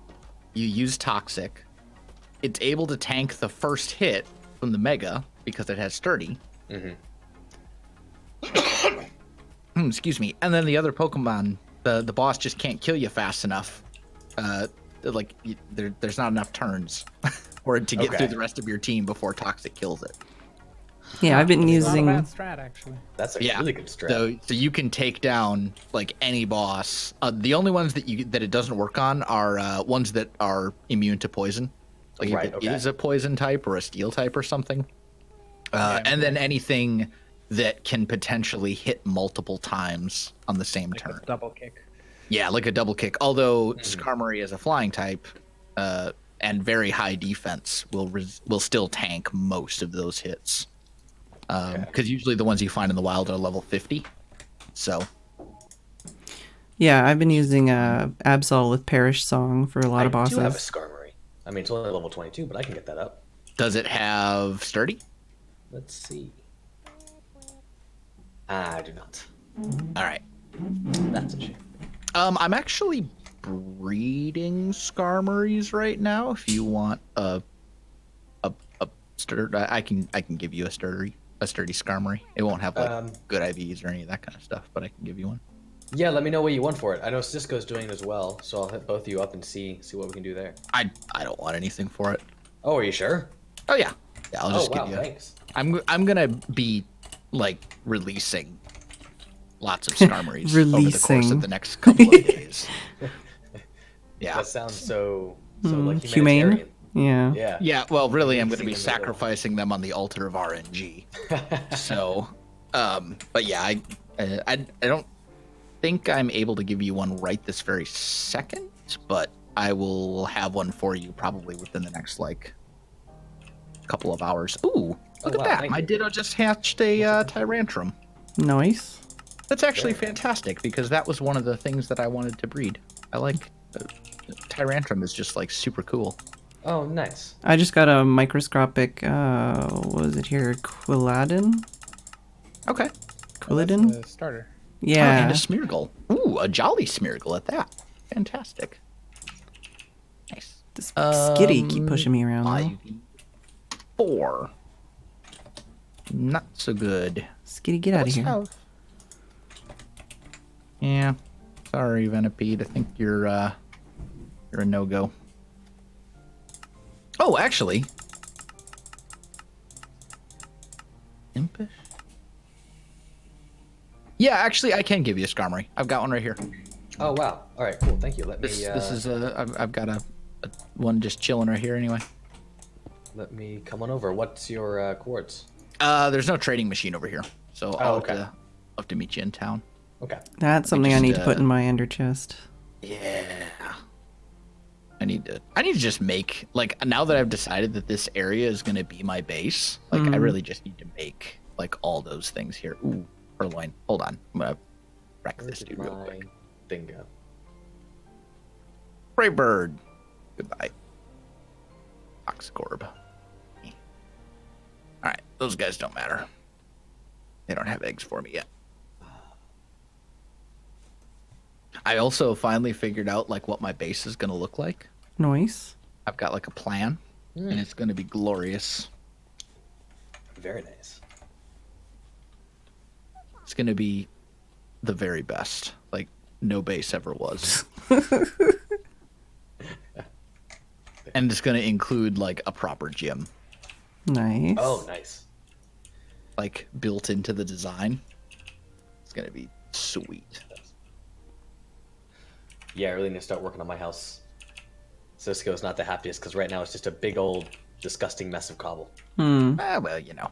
S2: you use Toxic, it's able to tank the first hit from the Mega because it has Sturdy. Excuse me. And then the other Pokemon, the boss just can't kill you fast enough. There's not enough turns for it to get through the rest of your team before Toxic kills it.
S1: Yeah, I've been
S3: Not a
S1: using.
S3: bad strat, actually.
S4: That's a really good strat.
S2: So you can take down like any boss. The only ones that it doesn't work on are ones that are immune to poison. Like if it is a poison type or a steel type or something. And then anything that can potentially hit multiple times on the same turn.
S3: A double kick.
S2: Yeah, like a double kick. Although Skarmory is a flying type and very high defense, will still tank most of those hits. Because usually the ones you find in the wild are level 50. So.
S1: Yeah, I've been using Absol with Perish Song for a lot of bosses.
S4: I do have a Skarmory. I mean, it's only level 22, but I can get that up.
S2: Does it have Sturdy?
S4: Let's see. I do not.
S2: All right.
S4: That's a shame.
S2: I'm actually breeding Skarmories right now. If you want a sturdy, I can give you a sturdy Skarmory. It won't have like good IVs or any of that kind of stuff, but I can give you one.
S4: Yeah, let me know what you want for it. I know Cisco's doing it as well, so I'll hit both of you up and see what we can do there.
S2: I don't want anything for it.
S4: Oh, are you sure?
S2: Oh yeah. Yeah, I'll just give you.
S4: Thanks.
S2: I'm gonna be like releasing lots of Skarmories over the course of the next couple of days. Yeah.
S4: That sounds so like
S1: humane.
S4: humanitarian.
S1: Yeah.
S2: Yeah, well, really, I'm going to be sacrificing them on the altar of RNG. So, but yeah, I don't think I'm able to give you one right this very second, but I will have one for you probably within the next like couple of hours. Ooh, look at that! My Ditto just hatched a Tyrantrum.
S1: Nice.
S2: That's actually fantastic because that was one of the things that I wanted to breed. I like Tyrantrum is just like super cool.
S4: Oh, nice.
S1: I just got a microscopic, what was it here? Quilladin?
S2: Okay.
S1: Quilladin?
S3: The starter.
S1: Yeah.
S2: Oh, and a Smeargle. Ooh, a jolly Smeargle at that. Fantastic. Nice.
S1: This skitty keep pushing me around though.
S2: 4. Not so good.
S1: Skitty, get out of here.
S2: Yeah. Sorry, Venipede. I think you're a no-go. Oh, actually. Impish? Yeah, actually, I can give you a Skarmory. I've got one right here.
S4: Oh, wow. All right, cool. Thank you.
S2: This is I've got a one just chilling right here anyway.
S4: Let me come on over. What's your coords?
S2: There's no trading machine over here, so I'll have to meet you in town.
S4: Okay.
S1: That's something I need to put in my ender chest.
S2: Yeah. I need to just make, like, now that I've decided that this area is going to be my base, like, I really just need to make, like, all those things here. Ooh, Purloin. Hold on. I'm going to wreck this dude real quick.
S4: Bingo.
S2: Brave Bird. Goodbye. Oxcorb. Alright, those guys don't matter. They don't have eggs for me yet. I also finally figured out like what my base is going to look like.
S1: Nice.
S2: I've got like a plan, and it's going to be glorious.
S4: Very nice.
S2: It's gonna be the very best, like no base ever was. And it's gonna include like a proper gym,
S1: Nice.
S4: Oh, nice.
S2: like built into the design. It's gonna be sweet.
S4: Yeah, I really need to start working on my house. Cisco's not the happiest because right now it's just a big old disgusting mess of cobble.
S2: Well, you know.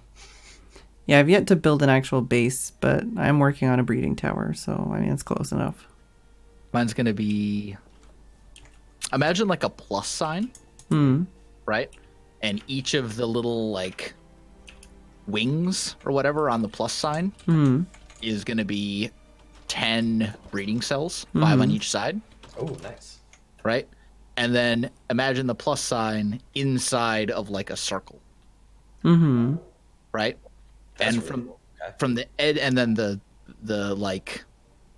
S1: Yeah, I've yet to build an actual base, but I'm working on a breeding tower, so I mean it's close enough.
S2: Mine's gonna be, imagine like a plus sign, right? And each of the little like wings or whatever on the plus sign is gonna be 10 breeding cells, 5 on each side,
S4: Oh, nice.
S2: right? And then imagine the plus sign inside of like a circle, right?
S4: That's
S2: and
S4: really
S2: from
S4: cool. Okay.
S2: from the ed and then the like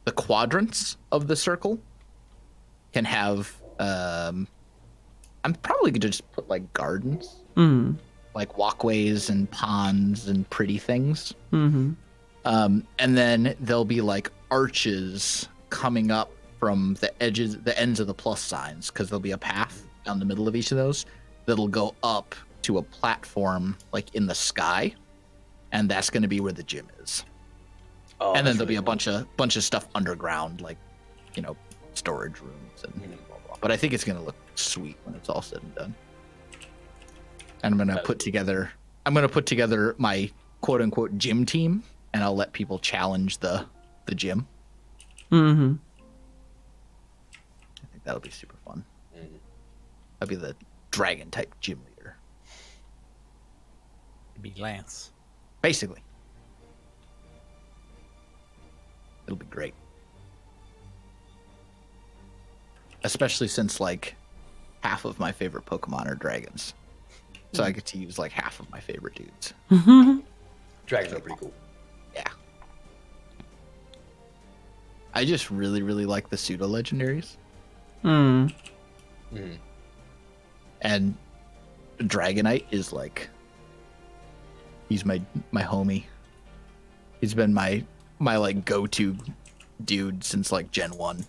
S2: the quadrants of the circle can have I'm probably gonna just put like gardens, like walkways and ponds and pretty things. And then there'll be like arches coming up from the ends of the plus signs, because there'll be a path down the middle of each of those that'll go up to a platform like in the sky, and that's going to be where the gym is.
S4: Oh,
S2: And then
S4: that's
S2: there'll be
S4: really
S2: a bunch of stuff underground, like, you know, storage rooms and blah, blah. But I think it's going to look sweet when it's all said and done. And I'm going to put together my quote unquote gym team, and I'll let people challenge the gym. I think that'll be super fun. I'll be the dragon type gym leader,
S3: It'd be Lance.
S2: basically. It'll be great. Especially since like half of my favorite Pokemon are dragons. So I get to use like half of my favorite dudes.
S4: Dragons are pretty cool.
S2: Yeah. I just really, really like the pseudo legendaries. And Dragonite is like, he's my homie. He's been my like go-to dude since like Gen 1.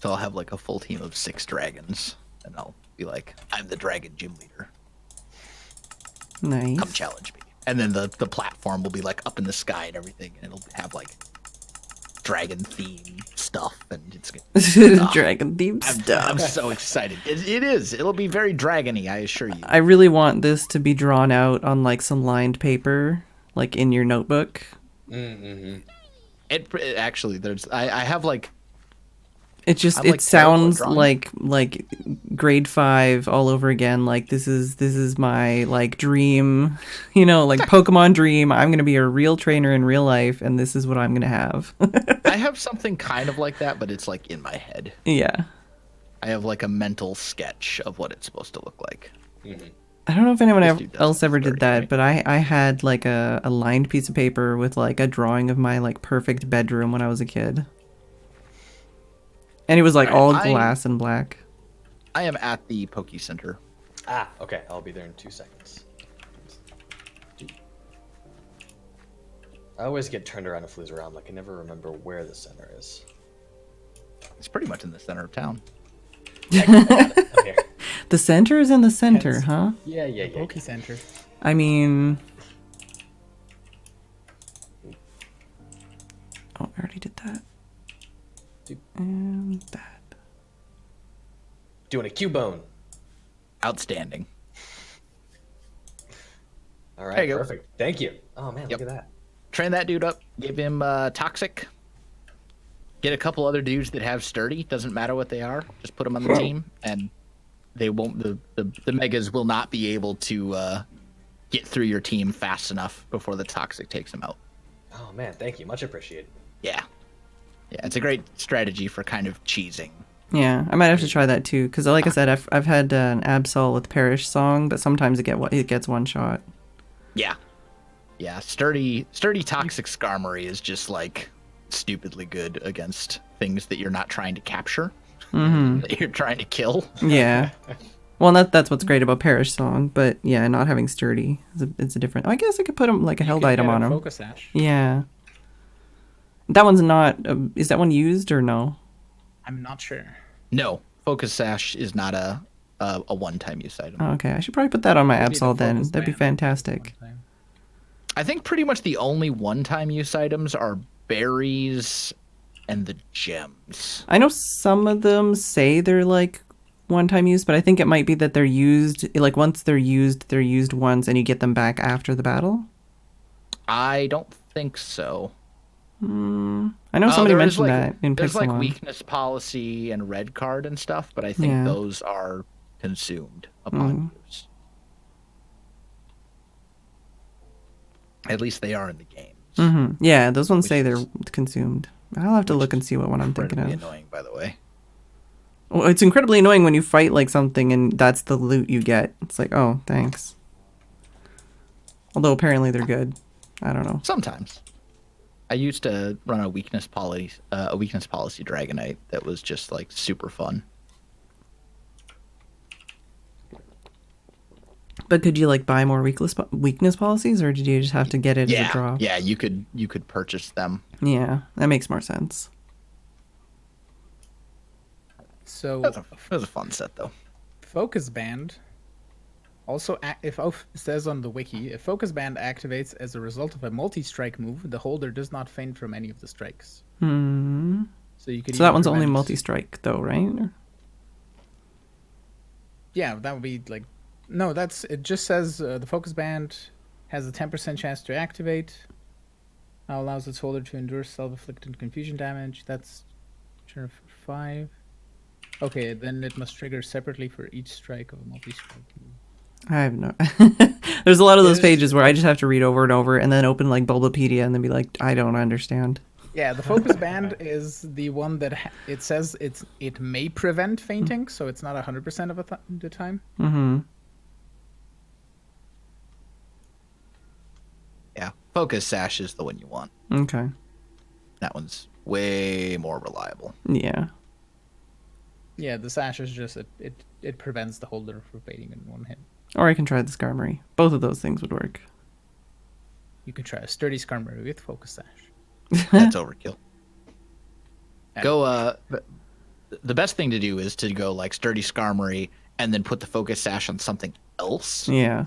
S2: So I'll have like a full team of 6 dragons, and I'll be like, I'm the dragon gym leader.
S1: Nice.
S2: Come challenge me. And then the platform will be like up in the sky and everything, and it'll have like dragon theme stuff, and it's gonna
S1: Dragon themed
S2: I'm
S1: stuff.
S2: so excited. It is. It'll be very dragony, I assure you.
S1: I really want this to be drawn out on like some lined paper, like in your notebook.
S2: It actually, I have like,
S1: It just
S2: I'm,
S1: it
S2: like, terrible at
S1: sounds
S2: drawing.
S1: like grade 5 all over again. Like this is my like dream, you know, like Pokemon dream. I'm gonna be a real trainer in real life, and this is what I'm gonna have.
S2: I have something kind of like that, but it's like in my head.
S1: Yeah.
S2: I have like a mental sketch of what it's supposed to look like.
S1: I don't know if anyone
S2: This dude does
S1: else ever
S2: dirty,
S1: did that,
S2: right?
S1: but I had like a lined piece of paper with like a drawing of my like perfect bedroom when I was a kid. And it was like all glass and black.
S2: I am at the Poke Center.
S4: Ah, okay. I'll be there in 2 seconds. I always get turned around and flews around. Like I never remember where the center is.
S2: It's pretty much in the center of town.
S4: I'm here.
S1: The center is in the center,
S3: Hence-
S1: huh?
S4: Yeah.
S3: Poke Center.
S1: I mean... Oh, I already did that. And that.
S4: Doing a Cubone.
S2: Outstanding.
S4: All right,
S2: There you go.
S4: perfect. Thank you. Oh man,
S2: Yep.
S4: look at that.
S2: Train that dude up. Give him Toxic. Get a couple other dudes that have Sturdy. Doesn't matter what they are. Just put them on the team, and they won't. The megas will not be able to get through your team fast enough before the Toxic takes them out.
S4: Oh man, thank you. Much appreciated.
S2: Yeah. Yeah, it's a great strategy for kind of cheesing.
S1: Yeah, I might have to try that too, because like I said, I've had an Absol with Perish Song, but sometimes it gets one shot.
S2: Yeah. Yeah, sturdy Toxic Skarmory is just like stupidly good against things that you're not trying to capture. that you're trying to kill.
S1: Yeah. Well, that's what's great about Perish Song, but yeah, not having sturdy, it's a different. I guess I could put him like a held item on him.
S3: Focus Ash.
S1: Yeah. That one's not. Is that one used or no?
S3: I'm not sure.
S2: No, Focus Sash is not a one-time use item.
S1: Oh, okay, I should probably put that on my
S3: Maybe the
S1: Absol then.
S3: Focus
S1: That'd be
S3: Band
S1: fantastic.
S3: one time.
S2: I think pretty much the only one-time use items are berries and the gems.
S1: I know some of them say they're like one-time use, but I think it might be that they're used. Like once they're used once, and you get them back after the battle.
S2: I don't think so.
S1: I know somebody
S2: there is,
S1: mentioned
S2: like,
S1: that in
S2: There's like
S1: Pixelmon.
S2: weakness policy and red card and stuff, but I think
S1: Yeah.
S2: those are consumed upon use. At least they are in the games.
S1: Yeah, those ones say
S2: Which
S1: they're
S2: is-
S1: consumed. I'll have to look and see what one I'm thinking
S2: Incredibly
S1: of.
S2: annoying, by the way.
S1: Well, it's incredibly annoying when you fight like something and that's the loot you get. It's like, oh, thanks. Although apparently they're good. I don't know.
S2: Sometimes. I used to run a weakness policy Dragonite that was just like super fun.
S1: But could you like buy more weakness policies, or did you just have to get it as a drop?
S2: Yeah, you could purchase them.
S1: Yeah, that makes more sense.
S3: So
S2: That was a fun set though.
S3: Focus Band. Also, it says on the wiki, if Focus Band activates as a result of a multi-strike move, the holder does not faint from any of the strikes. So you could.
S1: So that one's only
S3: prevent-
S1: multi-strike though, right? Or-
S3: Yeah, that would be like. No, it just says the Focus Band has a 10% chance to activate. Allows its holder to endure self-inflicted confusion damage. That's turn 5. Okay, then it must trigger separately for each strike of a multi-strike move.
S1: I have no. There's a lot of those
S3: It is-
S1: pages where I just have to read over and over, and then open like Bulbapedia, and then be like, I don't understand.
S3: Yeah, the Focus Band is the one that it says it may prevent fainting, so it's not 100% of the time.
S2: Yeah, Focus Sash is the one you want.
S1: Okay.
S2: That one's way more reliable.
S1: Yeah.
S3: Yeah, the sash is just it prevents the holder from fading in one hit.
S1: Or I can try the Skarmory. Both of those things would work.
S3: You could try a sturdy Skarmory with Focus Sash.
S2: That's overkill.
S3: Yeah.
S2: Go. The best thing to do is to go like sturdy Skarmory and then put the Focus Sash on something else.
S1: Yeah.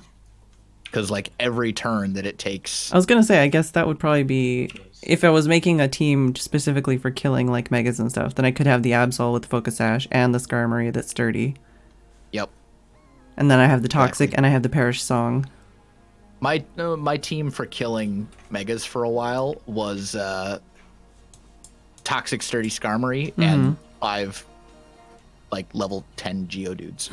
S2: Because like every turn that it takes,
S1: I was gonna say, I guess that would probably be if I was making a team specifically for killing like megas and stuff. Then I could have the Absol with Focus Sash and the Skarmory that's sturdy,
S2: yep.
S1: and then I have the Toxic
S2: Exactly.
S1: and I have the Perish Song.
S2: My team for killing megas for a while was Toxic Sturdy Skarmory and 5 like level 10 Geodudes.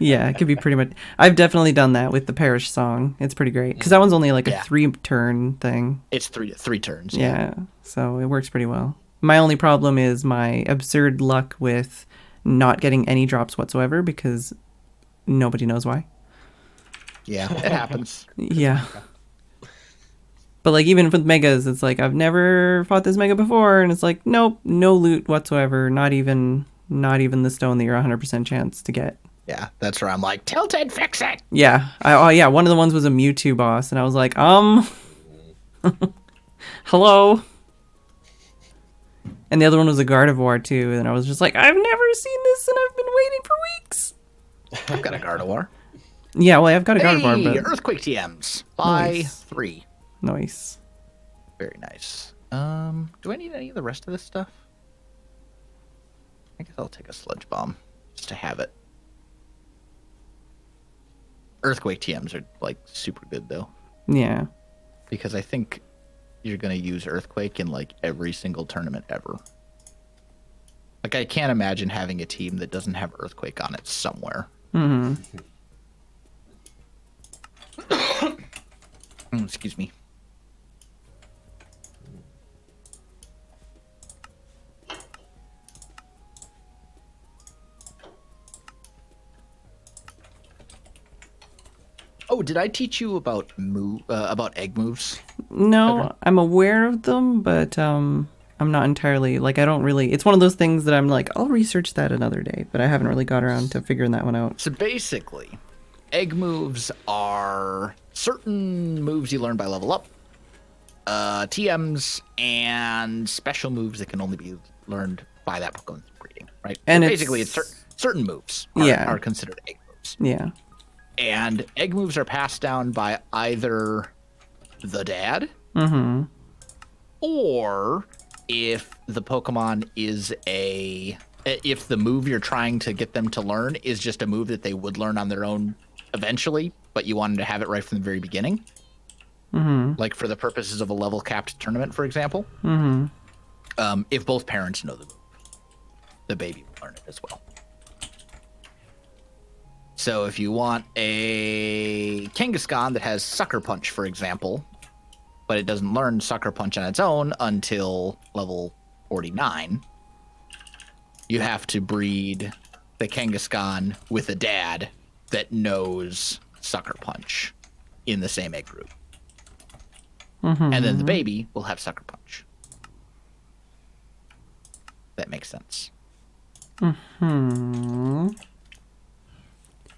S1: Yeah, it could be pretty much. I've definitely done that with the Perish Song. It's pretty great because that one's only like a
S2: Yeah.
S1: 3-turn thing.
S2: It's three turns.
S1: Yeah, so it works pretty well. My only problem is my absurd luck with not getting any drops whatsoever because nobody knows why.
S2: Yeah, it happens.
S1: Yeah. But like even with megas, it's like I've never fought this mega before, and it's like nope, no loot whatsoever. Not even the stone that you're 100% chance to get.
S2: Yeah, that's where I'm like, Tilted, fix it.
S1: Yeah. Yeah. One of the ones was a Mewtwo boss, and I was like, hello. And the other one was a Gardevoir too, and I was just like, I've never seen this, and I've been waiting for weeks.
S2: I've got a Gardevoir.
S1: Yeah, well, I've got a
S2: Hey,
S1: Gardevoir, but
S2: Earthquake TMs. Buy
S1: Nice.
S2: 3.
S1: nice.
S2: Very nice. Do I need any of the rest of this stuff? I guess I'll take a Sludge Bomb just to have it. Earthquake TMs are like super good though,
S1: Yeah.
S2: because I think you're gonna use Earthquake in like every single tournament ever. Like I can't imagine having a team that doesn't have Earthquake on it somewhere. Excuse me. Oh, did I teach you about egg moves?
S1: No, I'm aware of them, but I'm not entirely like I don't really. It's one of those things that I'm like I'll research that another day, but I haven't really got around to figuring that one out.
S2: So basically, egg moves are certain moves you learn by level up, TMs, and special moves that can only be learned by that Pokemon breeding, right?
S1: And
S2: so basically, it's certain moves are considered egg moves.
S1: Yeah.
S2: And egg moves are passed down by either the dad, or if the Pokemon is if the move you're trying to get them to learn is just a move that they would learn on their own eventually, but you wanted to have it right from the very beginning, like for the purposes of a level capped tournament, for example. If both parents know the move, the baby will learn it as well. So if you want a Kangaskhan that has Sucker Punch, for example, but it doesn't learn Sucker Punch on its own until level 49, you have to breed the Kangaskhan with a dad that knows Sucker Punch in the same egg group. And then the baby will have Sucker Punch. That makes sense.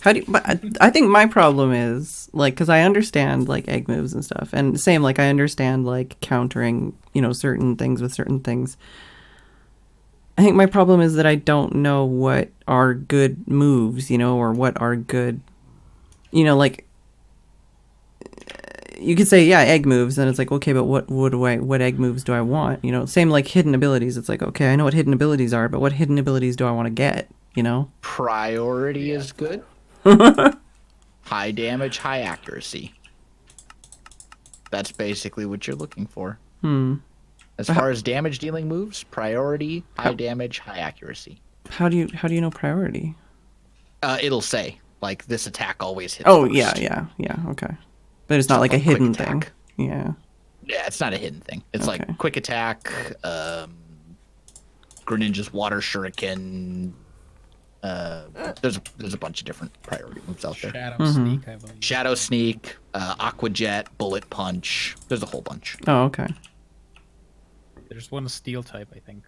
S1: How do you, but I think my problem is like because I understand like egg moves and stuff, and same like I understand like countering certain things with certain things. I think my problem is that I don't know what are good moves, or what are good, like you could say egg moves, and it's like okay, but what egg moves do I want? Same like hidden abilities. It's like okay, I know what hidden abilities are, but what hidden abilities do I want to get?
S2: Priority is good. High damage, high accuracy. That's basically what you're looking for. As far as damage dealing moves, priority, high damage, high accuracy.
S1: How do you know priority?
S2: It'll say like this attack always hits.
S1: Oh
S2: first.
S1: yeah, okay. But it's not like a hidden thing. Yeah.
S2: Yeah, it's not a hidden thing. It's like quick attack, Greninja's water shuriken. There's a bunch of different priority moves out there.
S3: Shadow Sneak, I believe.
S2: Shadow Sneak, Aqua Jet, Bullet Punch. There's a whole bunch.
S1: Oh, okay.
S3: There's one Steel type, I think.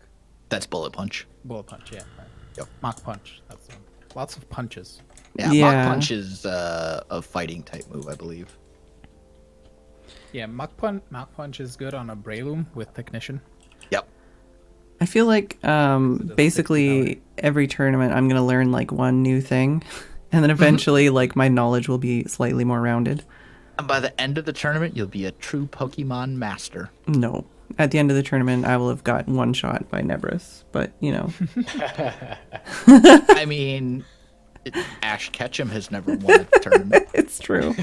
S2: That's Bullet Punch.
S3: Bullet Punch, yeah. Right.
S2: Yep.
S3: Mach Punch. That's the one. Lots of punches.
S2: Yeah, Mach Punch is a fighting type move, I believe.
S3: Yeah, Mach Punch is good on a Breloom with Technician.
S2: Yep.
S1: I feel like basically every tournament I'm going to learn like one new thing, and then eventually like my knowledge will be slightly more rounded.
S2: And by the end of the tournament, you'll be a true Pokemon master.
S1: No. At the end of the tournament, I will have got one shot by Nebris, but
S2: I mean, Ash Ketchum has never won a tournament.
S1: It's true.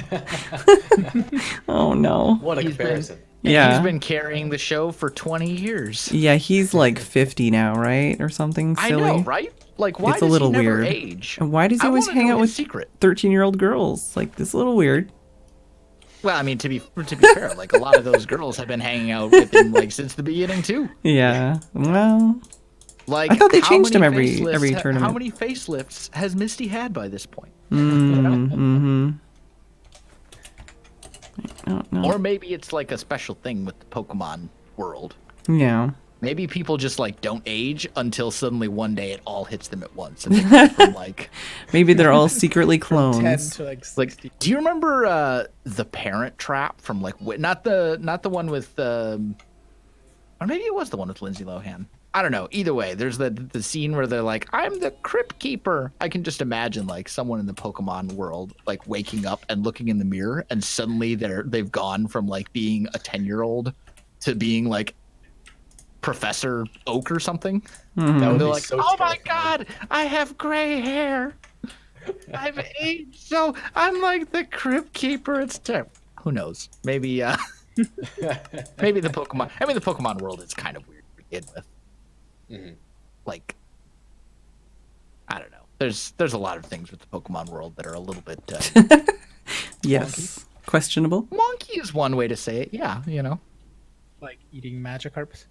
S1: Oh no.
S4: What a comparison.
S1: Yeah.
S2: He's been carrying the show for 20 years.
S1: Yeah, he's like 50 now, right? Or something silly.
S2: I know, right? Like, why
S1: it's
S2: does
S1: a little
S2: he never
S1: weird.
S2: age?
S1: And why does he always hang out with
S2: secret
S1: 13-year-old girls? Like, this is a little weird.
S2: Well, I mean, to be fair, like a lot of those girls have been hanging out with him like since the beginning too.
S1: Yeah. Well,
S2: like
S1: I thought they changed him every tournament.
S2: How many facelifts has Misty had by this point?
S1: No.
S2: Or maybe it's like a special thing with the Pokemon world.
S1: Yeah.
S2: Maybe people just like don't age until suddenly one day it all hits them at once. And they go from, like
S1: maybe they're all secretly
S3: 10
S1: clones.
S3: to like 60.
S2: do you remember the Parent Trap from like not the one with or maybe it was the one with Lindsay Lohan. I don't know. Either way, there's the scene where they're like, "I'm the Crypt Keeper." I can just imagine like someone in the Pokemon world like waking up and looking in the mirror, and suddenly they've gone from like being a 10-year-old to being like Professor Oak or something.
S4: That would
S2: They're
S4: be
S2: like,
S4: so
S2: "Oh my
S4: terrifying.
S2: god, I have gray hair. I've aged, so I'm like the Crypt Keeper." It's terrible. Who knows? Maybe maybe the Pokemon world is kind of weird to begin with. Like, I don't know. There's a lot of things with the Pokemon world that are a little bit
S1: Yes. Questionable.
S2: wonky is one way to say it. Yeah,
S3: Like eating Magikarps.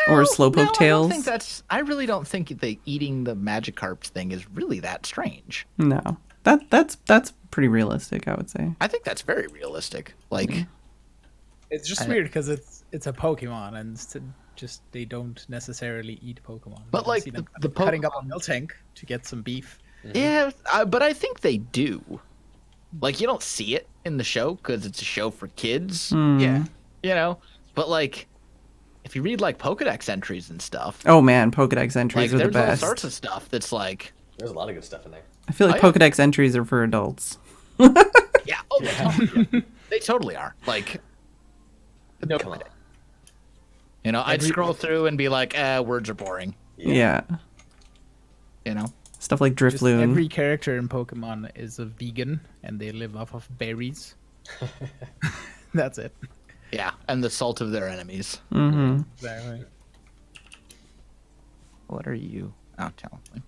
S1: Or Slowpoke tails.
S2: I really don't think the eating the Magikarps thing is really that strange.
S1: No. That's pretty realistic, I would say.
S2: I think that's very realistic. Like,
S3: It's just weird because it's a Pokemon, and Just they don't necessarily eat Pokemon.
S2: But,
S3: I
S2: like,
S3: see them
S2: the
S3: cutting up
S2: Pokemon-
S3: a Miltank to get some beef.
S2: Yeah, but I think they do. Like, you don't see it in the show because it's a show for kids,
S3: Yeah.
S2: you know? But, like, if you read, like, Pokedex entries and stuff,
S1: Oh man, Pokedex entries
S2: like,
S1: are the
S2: there's all
S1: best.
S2: sorts of stuff that's like,
S4: There's a lot of good stuff in there.
S1: I feel like
S2: Oh, yeah.
S1: Pokedex entries are for adults.
S2: yeah, oh,
S4: Yeah.
S2: they totally are. Like, no,
S4: Come on.
S2: you know, I'd scroll through and be like, words are boring,
S1: Yeah.
S2: you know?
S1: Stuff like
S3: Just
S1: Drifloon.
S3: every character in Pokemon is a vegan, and they live off of berries. That's it.
S2: Yeah, and the salt of their enemies.
S1: Mm-hmm.
S3: Exactly.
S2: What are you? Oh, tell me.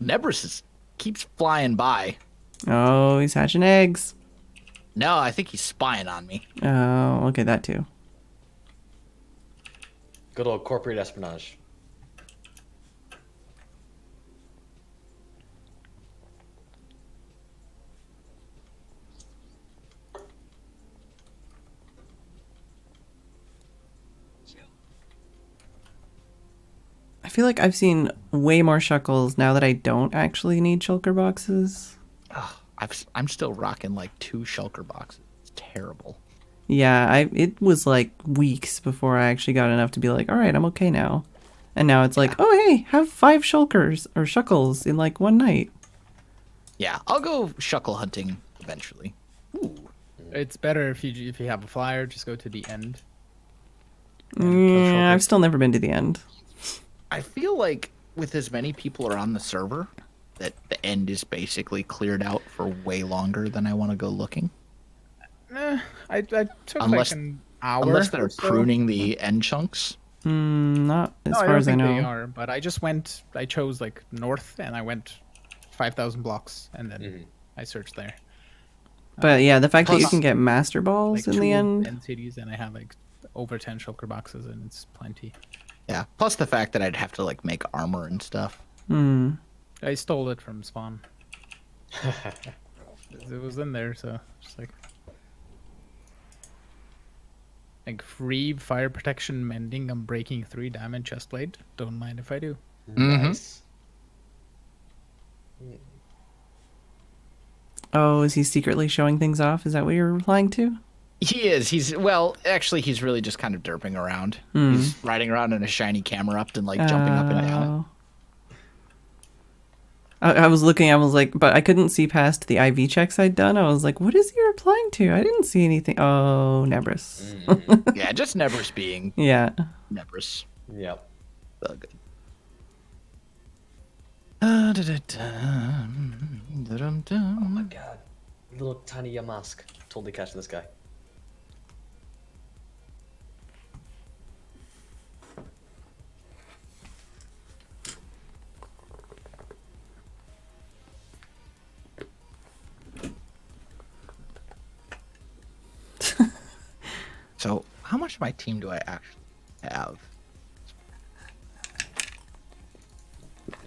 S2: Nebris keeps flying by.
S1: Oh, he's hatching eggs.
S2: No, I think he's spying on me.
S1: Oh, okay, that too.
S4: Good old corporate espionage.
S1: I feel like I've seen way more Shuckles now that I don't actually need shulker boxes.
S2: I'm still rocking like 2 shulker boxes. It's terrible.
S1: Yeah, it was like weeks before I actually got enough to be like, all right, I'm okay now. And now it's like, oh hey, have 5 shulkers or Shuckles in like one night.
S2: Yeah, I'll go shuckle hunting eventually. Ooh.
S3: It's better if you have a flyer, just go to the end.
S1: Yeah, I've still never been to the end.
S2: I feel like with as many people are on the server, that the end is basically cleared out for way longer than I want to go looking.
S3: I took
S2: Unless-
S3: like an hour.
S2: Unless they're
S3: or so.
S2: pruning the end chunks.
S1: Not as
S3: No, I
S1: far
S3: don't
S1: as I
S3: think
S1: know.
S3: they are. But I just went. I chose like north, and I went 5,000 blocks, and then I searched there.
S1: But yeah, the fact that you
S2: Plus-
S1: can get Master Balls
S3: Like
S1: in the
S3: 2
S1: end.
S3: cities, and I have like over 10 shulker boxes, and it's plenty.
S2: Yeah. Plus the fact that I'd have to like make armor and stuff.
S3: I stole it from Spawn. It was in there, so just like free fire protection, mending, and breaking 3 diamond chestplate. Don't mind if I do.
S4: Nice.
S1: Oh, is he secretly showing things off? Is that what you're replying to?
S2: He is. He's he's really just kind of derping around. He's riding around in a shiny camera up and like jumping up and down.
S1: Oh. I was looking, I was like, but I couldn't see past the IV checks I'd done. I was like, what is he replying to? I didn't see anything. Oh, Nebris.
S2: Yeah, just Nebris being
S1: Yeah.
S2: Nebris.
S4: Yep.
S2: Good.
S4: Oh my god. Little tiny Yamask. Totally catching this guy.
S2: So, how much of my team do I actually have?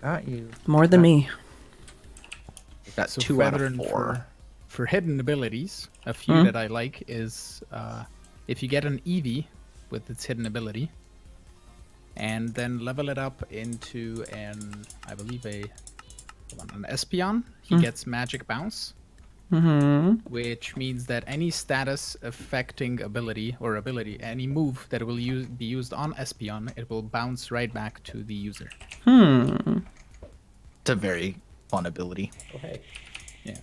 S2: Got you.
S1: More than me.
S2: Got
S3: So
S2: 2 out of
S3: Phedran
S2: 4.
S3: for hidden abilities, a few that I like is if you get an Eevee with its hidden ability, and then level it up into an Espeon, he gets Magic Bounce, which means that any status affecting ability, any move that will be used on Espeon, it will bounce right back to the user.
S2: It's a very fun ability.
S4: Oh hey.
S3: Yeah.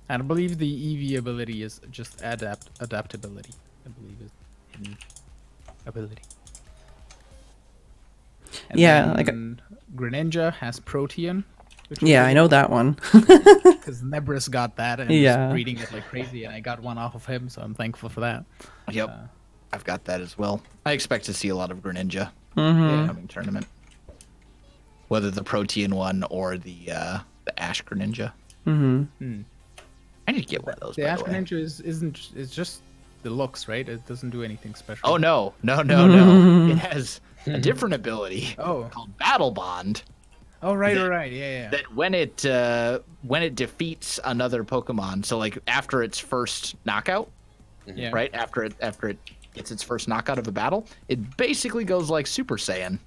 S3: And I believe the Eevee ability is just adaptability. I believe is hidden ability. And
S1: Yeah, like
S3: then Greninja has Protean. which is
S1: Yeah,
S3: really
S1: I know
S3: cool,
S1: that one.
S3: Because Nebris got that and
S1: Yeah.
S3: was breeding it like crazy, and I got one off of him, so I'm thankful for that.
S2: Yep. I've got that as well. I expect to see a lot of Greninja in
S1: Mm-hmm.
S2: the coming tournament. Whether the Protean one or the Ash Greninja.
S1: Mm-hmm.
S2: I need to get one of those.
S3: The
S2: by
S3: Ash
S2: the way.
S3: Greninja is just the looks, right? It doesn't do anything special.
S2: Oh no! It has a different ability
S3: Oh.
S2: called Battle Bond.
S3: Oh, right, right. Yeah.
S2: That when it defeats another Pokemon, so like after its first knockout,
S3: Yeah.
S2: right after it gets its first knockout of a battle, it basically goes like Super Saiyan,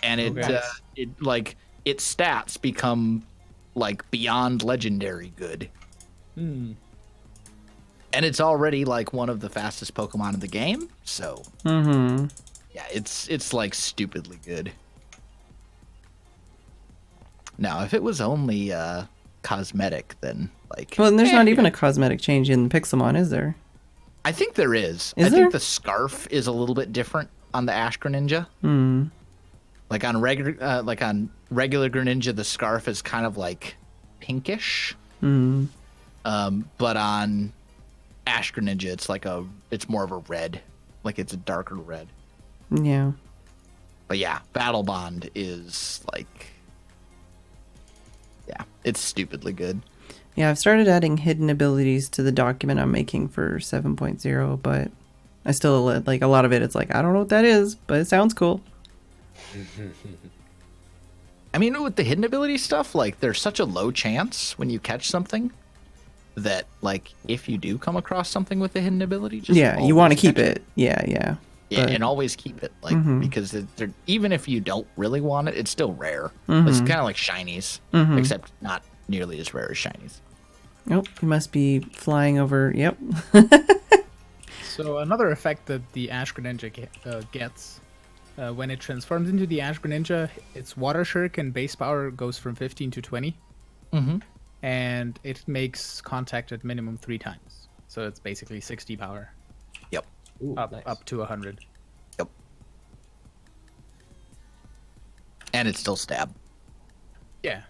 S2: and it like its stats become like beyond legendary good.
S3: Hmm.
S2: And it's already like one of the fastest Pokemon in the game, so yeah, it's like stupidly good. Now, if it was only cosmetic, then like
S1: Well, and there's not even a cosmetic change in Pixelmon, is there?
S2: I think there is.
S1: Is
S2: I
S1: there?
S2: think the scarf is a little bit different on the Ash Greninja. Like on regular Greninja, the scarf is kind of like pinkish. But on Ash Greninja, it's more of a red, like it's a darker red.
S1: Yeah.
S2: But yeah, Battle Bond is like, yeah, it's stupidly good.
S1: Yeah, I've started adding hidden abilities to the document I'm making for 7.0, but I still, like, a lot of it, it's like, I don't know what that is, but it sounds cool.
S2: I mean, with the hidden ability stuff, like, there's such a low chance when you catch something that, like, if you do come across something with a hidden ability, just
S1: Yeah, you want to keep
S2: catch
S1: it. Yeah.
S2: Yeah,
S1: But-
S2: and always keep it, like, because even if you don't really want it, it's still rare. It's kind of like shinies, except not nearly as rare as shinies.
S1: Oh, you must be flying over. Yep.
S3: So another effect that the Ash Greninja gets when it transforms into the Ash Greninja, its Water Shuriken base power goes from 15 to 20. And it makes contact at minimum 3 times. So it's basically 60 power.
S2: Yep.
S4: Ooh,
S3: Up
S4: nice.
S3: to 100.
S2: Yep. And it's still stab.
S3: Yeah.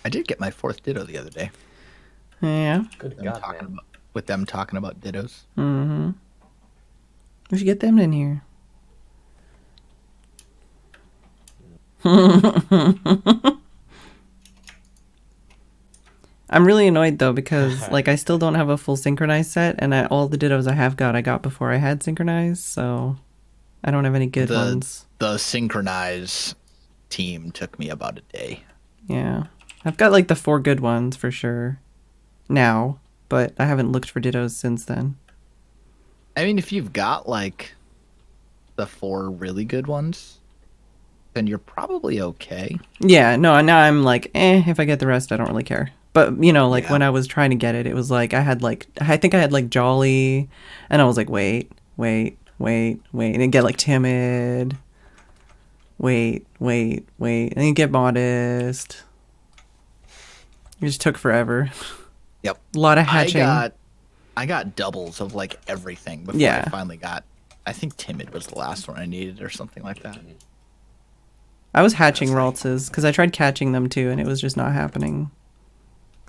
S2: I did get my 4th Ditto the other day.
S1: Yeah.
S4: Good God, man.
S2: With them talking about Dittos.
S1: We should get them in here. I'm really annoyed though because like I still don't have a full synchronized set, and all the Dittos I got before I had synchronized, so I don't have any good ones.
S2: The synchronize team took me about a day.
S1: Yeah, I've got like the 4 good ones for sure now, but I haven't looked for Dittos since then.
S2: I mean, if you've got like the 4 really good ones, then you're probably okay.
S1: Yeah, no, now I'm like, if I get the rest, I don't really care. But, you know, like
S2: Yeah.
S1: when I was trying to get it, it was like I think I had like Jolly, and I was like, wait. And then get like Timid. Wait. And then get Modest. It just took forever.
S2: Yep.
S1: A lot of hatching.
S2: I got doubles of like everything before
S1: Yeah.
S2: I finally got. I think Timid was the last one I needed or something like that.
S1: I was hatching Raltzes because I tried catching them too, and it was just not happening.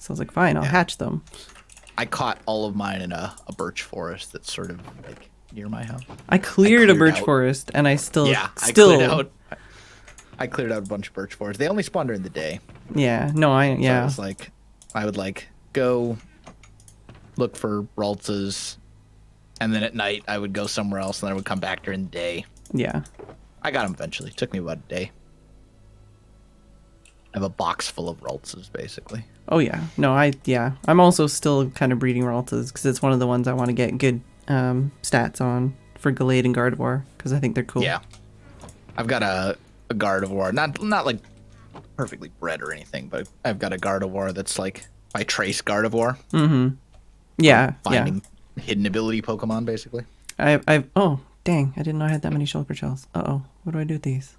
S1: So I was like, fine, I'll hatch them.
S2: I caught all of mine in a birch forest that's sort of like near my house.
S1: I cleared a
S2: cleared
S1: birch
S2: out-
S1: forest, and I still.
S2: I cleared out a bunch of birch forests. They only spawn during the day.
S1: Yeah, no,
S2: So it was like, I would like go look for Raltzes, and then at night I would go somewhere else, and then I would come back during the day.
S1: Yeah.
S2: I got them eventually. It took me about a day. I have a box full of Raltzes, basically.
S1: Oh yeah, no, I'm also still kind of breeding Raltzes because it's one of the ones I want to get good stats on for Gallade and Gardevoir because I think they're cool.
S2: Yeah, I've got a Gardevoir, not like perfectly bred or anything, but I've got a Gardevoir that's like my trace Gardevoir.
S1: Yeah,
S2: Finding hidden ability Pokemon, basically.
S1: Oh, dang, I didn't know I had that many shulker shells. Uh-oh, what do I do with these?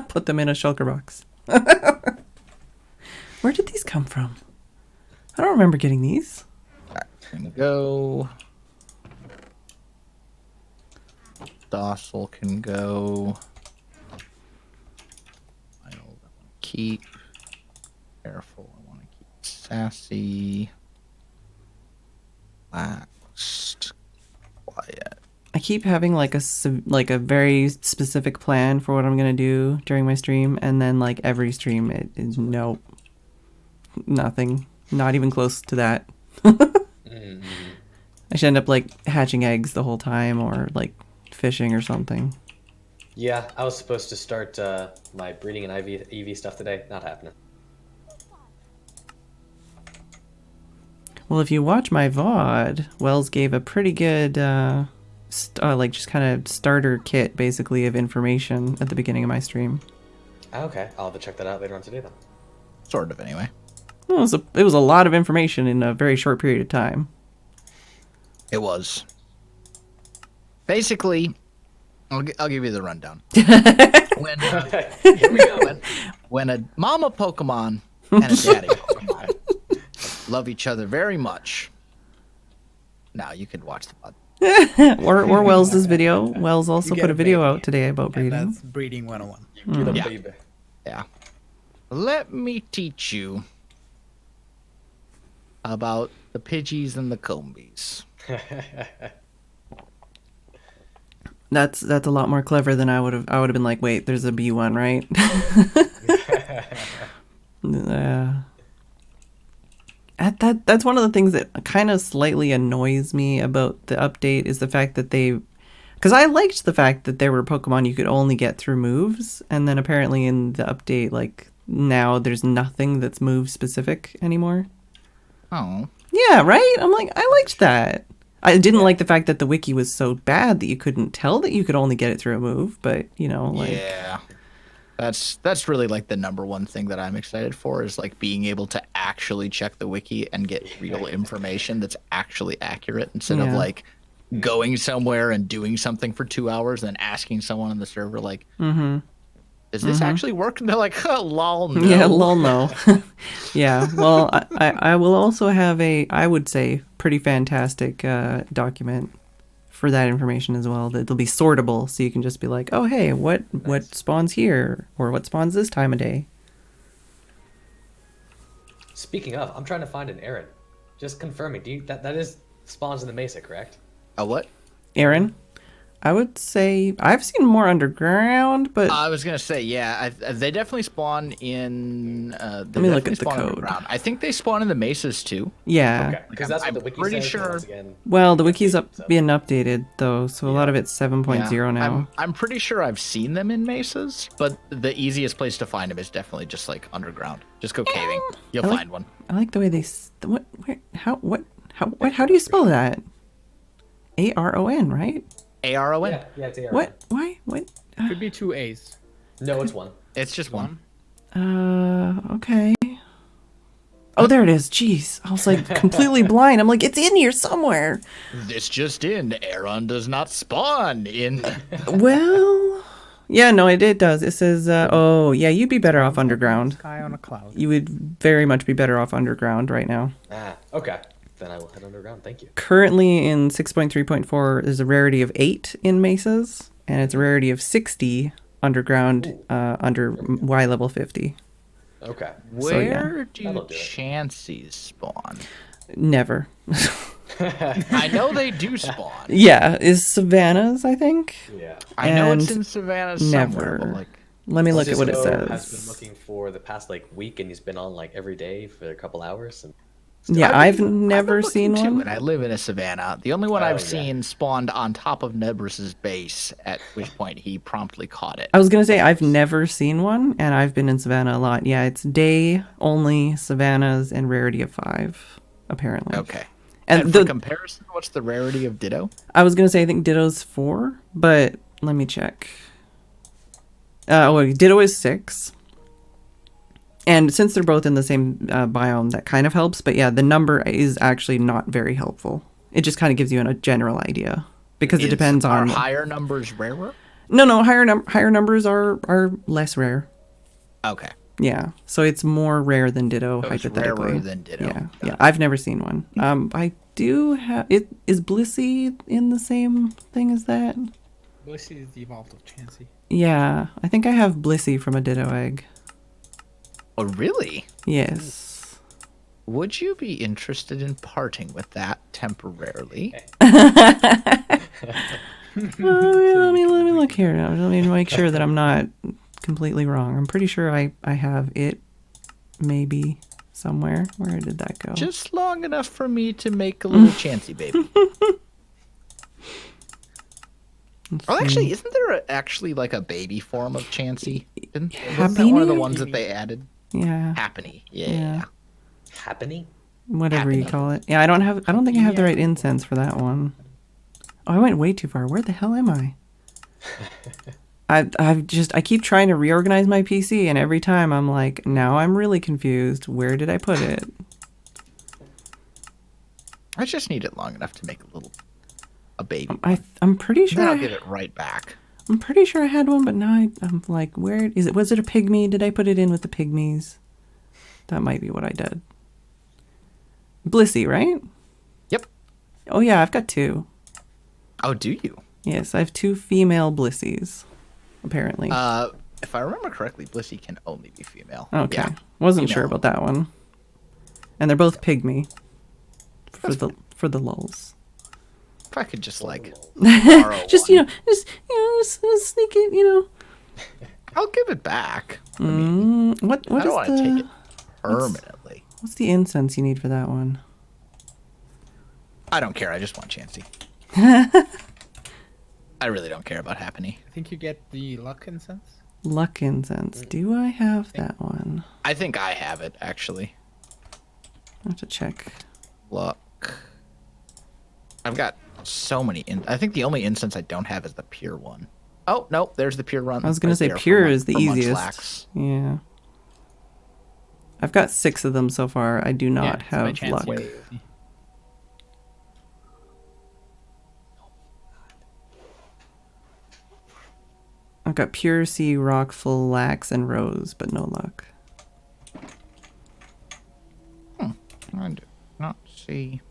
S1: Put them in a shulker box. Where did these come from? I don't remember getting these.
S2: Alright, here we go. Docile can go. Wild, I want to keep. Careful, I want to keep Sassy. Relaxed. Quiet.
S1: I keep keep having like a very specific plan for what I'm gonna do during my stream, and then like every stream it is nope, nothing, not even close to that.
S4: Mm-hmm.
S1: I should end up like hatching eggs the whole time, or like fishing or something.
S4: Yeah, I was supposed to start my breeding and EV stuff today. Not happening.
S1: Well, if you watch my VOD, Wells gave a pretty good, like just kind of starter kit, basically, of information at the beginning of my stream.
S4: Okay, I'll have to check that out later on today then.
S2: Sort of, anyway.
S1: Well, it was a lot of information in a very short period of time.
S2: It was. Basically, I'll give you the rundown. When,
S4: Here we go.
S2: when a mama Pokemon and a daddy Pokemon love each other very much. Now you can watch the VOD.
S1: or Wells' video. Wells also
S3: get
S1: put a
S3: a
S1: video
S3: baby.
S1: out today about
S3: And
S1: breeding.
S3: that's breeding 101.
S4: You get a
S2: Yeah.
S4: baby.
S2: Yeah. Let me teach you about the Pidgeys and the Combies.
S1: That's a lot more clever than I would have. I would have been like, wait, there's a B1, right? That's one of the things that kind of slightly annoys me about the update is the fact that because I liked the fact that there were Pokemon you could only get through moves, and then apparently in the update, like now there's nothing that's move specific anymore.
S2: Oh.
S1: Yeah, right? I'm like, I liked that. I didn't like the fact that the wiki was so bad that you couldn't tell that you could only get it through a move, but you know, like
S2: Yeah. That's really like the number one thing that I'm excited for is like being able to actually check the wiki and get real information that's actually accurate instead of
S1: Yeah.
S2: like going somewhere and doing something for 2 hours and then asking someone on the server like, does this actually work? And they're like, huh, lol, no.
S1: yeah, lol, no. Yeah, well, I will also have I would say, pretty fantastic document for that information as well. That'll be sortable, so you can just be like, oh, hey, what spawns here, or what spawns this time of day.
S4: Speaking of, I'm trying to find an Aaron. Just confirming. Do you that is spawns in the Mesa, correct?
S2: A what?
S1: Aaron, I would say I've seen more underground, but
S2: I was gonna say, yeah, they definitely spawn in. Let
S1: me look at the code.
S2: I think they spawn in the mesas too.
S1: yeah.
S4: Okay, because that's what
S2: I'm
S4: the wiki
S2: pretty
S4: says.
S2: sure-
S4: Once again,
S1: Well, the wiki's being updated though, so a lot of it's 7.0
S2: Yeah,
S1: now.
S2: I'm pretty sure I've seen them in mesas, but the easiest place to find them is definitely just like underground. Just go caving, you'll
S1: I like-
S2: find one.
S1: I like the way they how do you spell that? Aron, right?
S2: ARON.
S4: yeah, it's Aaron.
S1: What? Why? What?
S3: Could be 2 A's.
S4: No, it's one.
S2: It's just one.
S1: Okay. Oh, there it is. Jeez. I was like completely blind. I'm like, it's in here somewhere.
S2: This just in: Aaron does not spawn in.
S1: Well, yeah, no, it does. It says, oh, yeah, you'd be better off underground.
S3: Sky on a cloud.
S1: You would very much be better off underground right now.
S4: Okay. Then I will head underground. Thank you.
S1: Currently in 6.3.4, there's a rarity of 8 in mesas, and it's a rarity of 60 underground under Y level 50.
S4: Okay.
S2: Where do
S4: That'll do it.
S2: Chanseys spawn?
S1: Never.
S2: I know they do spawn.
S1: Yeah, is Savannah's, I think.
S4: Yeah.
S2: I know it's
S1: And
S2: in Savannah somewhere, but
S1: never.
S2: like,
S1: Let me look at what it
S4: Cisco has
S1: says.
S4: been looking for the past like week, and he's been on like every day for a couple hours. And
S1: Yeah, I've
S2: been
S1: never
S2: looking
S1: seen
S2: too,
S1: one.
S2: and I live in a Savannah. The only one
S4: Oh,
S2: I've
S4: yeah.
S2: seen spawned on top of Nebrus's base, at which point he promptly caught it.
S1: I was gonna say I've never seen one, and I've been in Savannah a lot. Yeah, it's day only Savannahs and rarity of 5, apparently.
S2: Okay.
S1: And
S2: And for comparison, what's the rarity of Ditto?
S1: I was gonna say I think Ditto's 4, but let me check. Ditto is 6. And since they're both in the same biome, that kind of helps. But yeah, the number is actually not very helpful. It just kind of gives you a general idea because it depends
S2: Are
S1: on.
S2: higher numbers rarer?
S1: No, higher numbers are less rare.
S2: Okay.
S1: Yeah, so it's more rare than Ditto,
S2: So it's
S1: hypothetically.
S2: rarer than Ditto.
S1: Yeah,
S2: Got
S1: yeah.
S2: it.
S1: I've never seen one. I do have it. Is Blissey in the same thing as that?
S3: Blissey is the evolved of Chansey.
S1: Yeah, I think I have Blissey from a Ditto egg.
S2: Oh, really?
S1: Yes.
S2: Would you be interested in parting with that temporarily?
S1: Let me look here. Let me make sure that I'm not completely wrong. I'm pretty sure I have it maybe somewhere. Where did that go?
S2: Just long enough for me to make a little chancy baby. Oh, actually, isn't there actually like a baby form of chancy? Wasn't that one of the ones that they added?
S1: Yeah.
S2: Happiny. Yeah.
S4: Happening?
S1: Whatever you call it. Yeah, I don't think I have the right incense for that one. Oh, I went way too far. Where the hell am I? I keep trying to reorganize my PC, and every time I'm like, now I'm really confused. Where did I put it?
S2: I just need it long enough to make a baby.
S1: I'm pretty sure
S2: Then I'll give it right back.
S1: I'm pretty sure I had one, but now I'm like, where is it? Was it a pygmy? Did I put it in with the pygmies? That might be what I did. Blissey, right?
S2: Yep.
S1: Oh yeah, I've got 2.
S2: Oh, do you?
S1: Yes, I have 2 female Blissies, apparently.
S2: If I remember correctly, Blissey can only be female.
S1: Okay.
S2: Yeah.
S1: Wasn't
S2: Female.
S1: sure about that one. And they're both pygmy. For the lulz.
S2: If I could just like borrow
S1: Just
S2: one.
S1: just sneak it,
S2: I'll give it back.
S1: What
S2: I
S1: is
S2: don't want to take
S1: the
S2: it permanently.
S1: what's the incense you need for that one?
S2: I don't care. I just want chancy. I really don't care about Happiny.
S3: I think you get the luck incense.
S1: Luck incense. Do I have that one?
S2: I think I have it actually.
S1: I have to check.
S2: Luck. I've got so many. I think the only incense I don't have is the pure one. Oh no, there's the pure one.
S1: I was gonna say
S2: there
S1: pure
S2: for
S1: is the
S2: for
S1: easiest.
S2: Munchlax.
S1: Yeah. I've got 6 of them so far. I do not
S3: it's my
S1: have
S3: chance
S1: luck.
S3: to-
S1: I've got pure sea, rock, flax, and rose, but no luck.
S2: I do not see.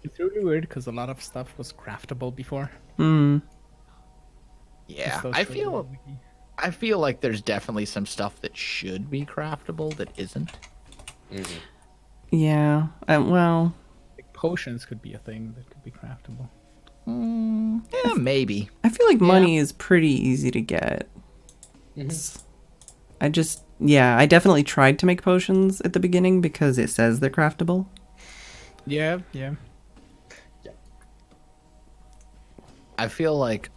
S3: It's really weird because a lot of stuff was craftable before.
S1: Hmm.
S2: Yeah,
S3: Just those
S2: I
S3: short ones.
S2: I feel like there's definitely some stuff that should be craftable that isn't.
S1: Yeah. Well,
S3: Like potions could be a thing that could be craftable.
S2: Yeah, maybe.
S1: I feel like money is pretty easy to get. I definitely tried to make potions at the beginning because it says they're craftable.
S3: Yeah.
S2: I feel like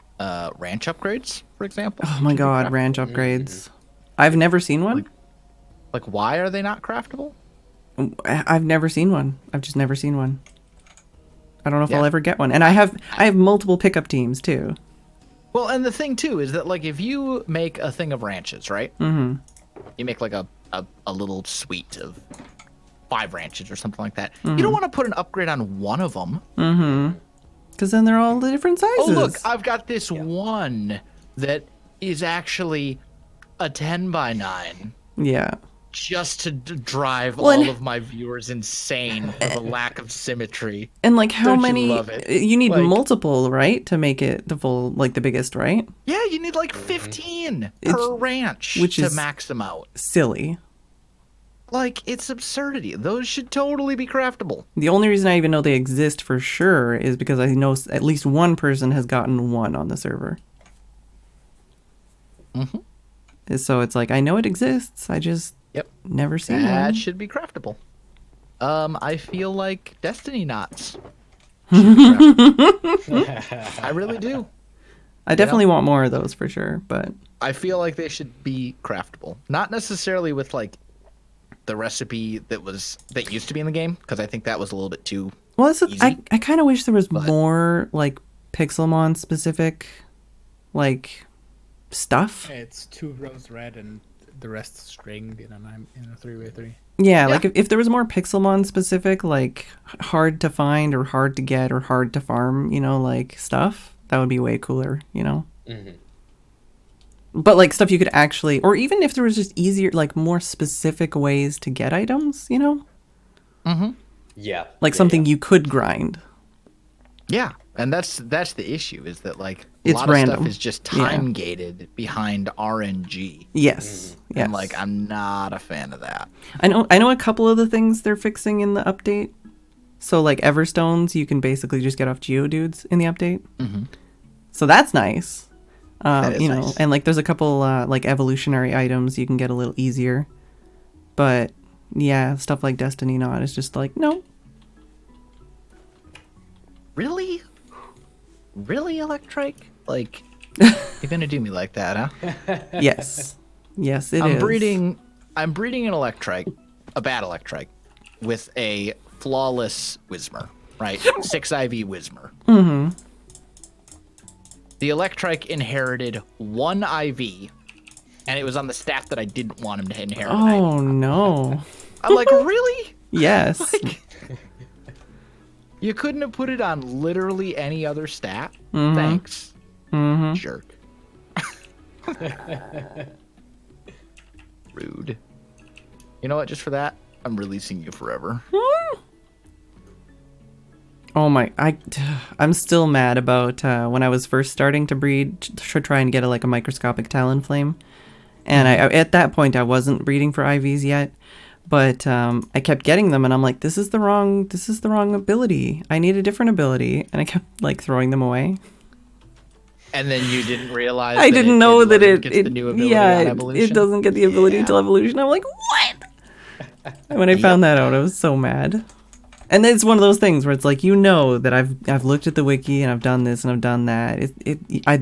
S2: ranch upgrades, for example.
S1: Oh my god, ranch upgrades. I've never seen one.
S2: Like, why are they not craftable?
S1: I've never seen one. I've just never seen one. I don't know if I'll
S2: Yeah.
S1: ever get one. And I have multiple pickup teams too.
S2: Well, and the thing too is that like if you make a thing of ranches, right? Mm-hmm. You make like a little suite of 5 ranches or something like that. You don't want to put an upgrade on one of them.
S1: Because then they're all the different sizes.
S2: Oh look, I've got this one that is actually a 10x9.
S1: Yeah.
S2: Just to drive
S1: Well, and-
S2: all of my viewers insane for the lack of symmetry.
S1: And like how
S2: Don't you
S1: many
S2: love it?
S1: you need
S2: Like-
S1: multiple, right? To make it the full, like the biggest, right?
S2: Yeah, you need like 15
S1: It's-
S2: per ranch
S1: which
S2: to
S1: is-
S2: max them out.
S1: Silly.
S2: Like, it's absurdity. Those should totally be craftable.
S1: The only reason I even know they exist for sure is because I know at least one person has gotten one on the server. So it's like, I know it exists. I just
S2: Yep.
S1: never seen
S2: That
S1: one.
S2: should be craftable. I feel like Destiny knots. should be craftable. I really do.
S1: I definitely want more of those for sure, but
S2: I feel like they should be craftable. Not necessarily with like the recipe that used to be in the game, because I think that was a little bit too
S1: well, I
S2: easy.
S1: kind of wish there was more like Pixelmon specific like stuff.
S3: It's 2 rows red and the rest stringed in a 3x3.
S1: Yeah, like if there was more Pixelmon specific, like hard to find or hard to get or hard to farm, like stuff, that would be way cooler, But like stuff you could actually, or even if there was just easier, like more specific ways to get items,
S4: Yeah.
S1: like something you could grind.
S2: Yeah, and that's the issue is that like
S1: It's
S2: a lot
S1: random.
S2: of stuff is just time gated behind RNG.
S1: Yes, yes.
S2: And like I'm not a fan of that.
S1: I know a couple of the things they're fixing in the update. So like Everstones, you can basically just get off Geodudes in the update. So that's nice.
S2: That is
S1: You know,
S2: nice.
S1: and like there's a couple like evolutionary items you can get a little easier. But yeah, stuff like Destiny Not is just like, no.
S2: Really? Really, Electrike? Like, you're gonna do me like that, huh?
S1: Yes. Yes, it is.
S2: I'm breeding an Electrike, a bad Electrike, with a flawless Whismer, right? 6 IV Whismer.
S1: Mm-hmm.
S2: The Electrike inherited 1 IV, and it was on the staff that I didn't want him to inherit.
S1: Oh, no.
S2: I'm like, really?
S1: Yes.
S2: Like, you couldn't have put it on literally any other stat?
S1: Mhm.
S2: Thanks.
S1: Mm-hmm.
S2: Jerk. Rude. You know what? Just for that, I'm releasing you forever.
S1: Oh my, I'm still mad about when I was first starting to breed to try and get a microscopic talonflame. And I at that point I wasn't breeding for IVs yet, but I kept getting them and I'm like, this is the wrong ability. I need a different ability, and I kept throwing them away.
S2: And then you didn't realize
S1: I didn't know that it
S2: gets the new ability
S1: yeah,
S2: on evolution.
S1: it doesn't get the ability until evolution. I'm like, what? And when I found that out, I was so mad. And it's one of those things where it's like, you know that I've looked at the wiki and I've done this and I've done that.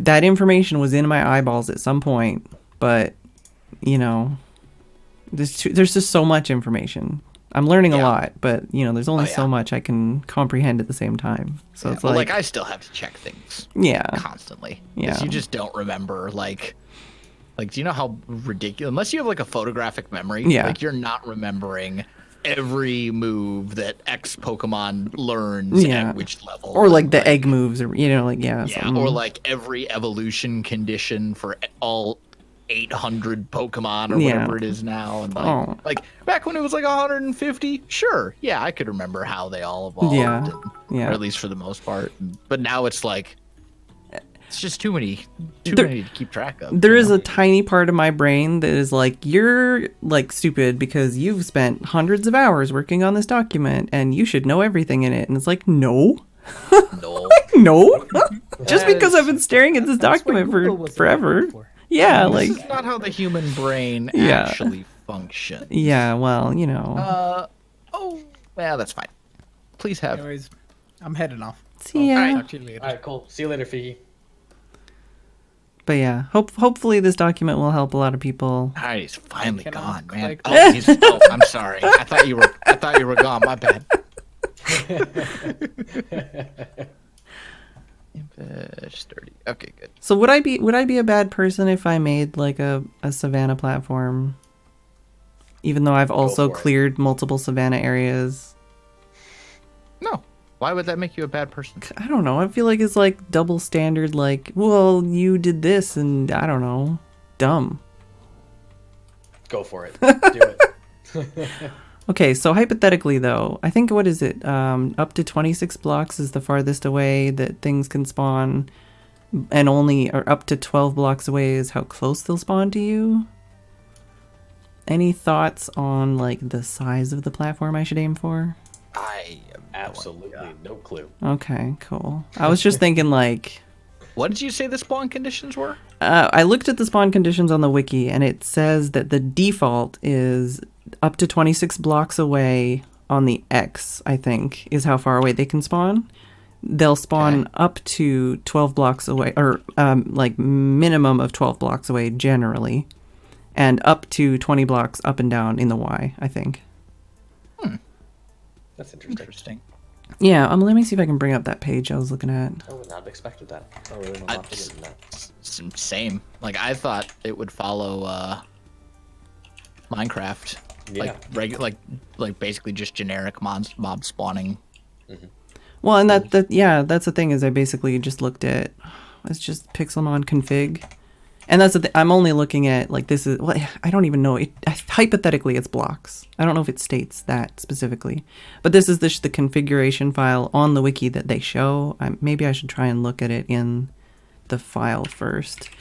S1: That information was in my eyeballs at some point, but you know, there's just so much information. I'm learning a lot, but you know, there's only so much I can comprehend at the same time. So it's like
S2: I still have to check things.
S1: Yeah.
S2: Constantly.
S1: Yeah.
S2: Because you just don't remember like do you know how ridiculous, unless you have a photographic memory, you're not remembering every move that X Pokemon learns at which level.
S1: Or the egg moves, or
S2: or every evolution condition for all 800 Pokemon or whatever it is now, and back when it was 150, sure, I could remember how they all evolved, or at least for the most part. But now it's it's just too many to keep track of.
S1: There is a tiny part of my brain that is you're stupid because you've spent hundreds of hours working on this document and you should know everything in it, and it's no. No. Just because I've been staring at this document for forever. Yeah,
S2: this is not how the human brain actually functions.
S1: Yeah, well, you know.
S2: That's fine. Please have.
S3: Anyways, I'm heading off.
S1: See ya.
S3: Talk to you later.
S4: All right, cool. See you later, Figgy.
S1: But yeah, hopefully this document will help a lot of people.
S2: All right, he's finally gone, man.
S3: click.
S2: I'm sorry. I thought you were gone. My bad. Sturdy. Okay, good.
S1: So would I be a bad person if I made a Savannah platform? Even though I've also cleared multiple Savannah areas.
S2: No. Why would that make you a bad person?
S1: I don't know. I feel like it's double standard. Well, you did this, and I don't know, dumb.
S4: Go for it. Do it.
S1: Okay, so hypothetically though, I think what is it? Up to 26 blocks is the farthest away that things can spawn, and up to 12 blocks away is how close they'll spawn to you. Any thoughts on the size of the platform I should aim for?
S2: I
S4: absolutely no clue.
S1: Okay, cool. I was just thinking
S2: What did you say the spawn conditions were?
S1: I looked at the spawn conditions on the wiki, and it says that the default is up to 26 blocks away on the X, I think, is how far away they can spawn. They'll spawn up to 12 blocks away, or minimum of 12 blocks away generally, and up to 20 blocks up and down in the Y, I think.
S4: That's interesting.
S1: Yeah, let me see if I can bring up that page I was looking at.
S4: I would not have expected that. I really not have than that.
S2: Same. I thought it would follow Minecraft.
S4: Yeah.
S2: Basically just generic mob spawning.
S4: Mm-hmm.
S1: Well, and that's the thing is I basically just looked at, it's just Pixelmon config. And that's I'm only looking at this is, I don't even know. Hypothetically, it's blocks. I don't know if it states that specifically. But this is the configuration file on the wiki that they show. Maybe I should try and look at it in the file first.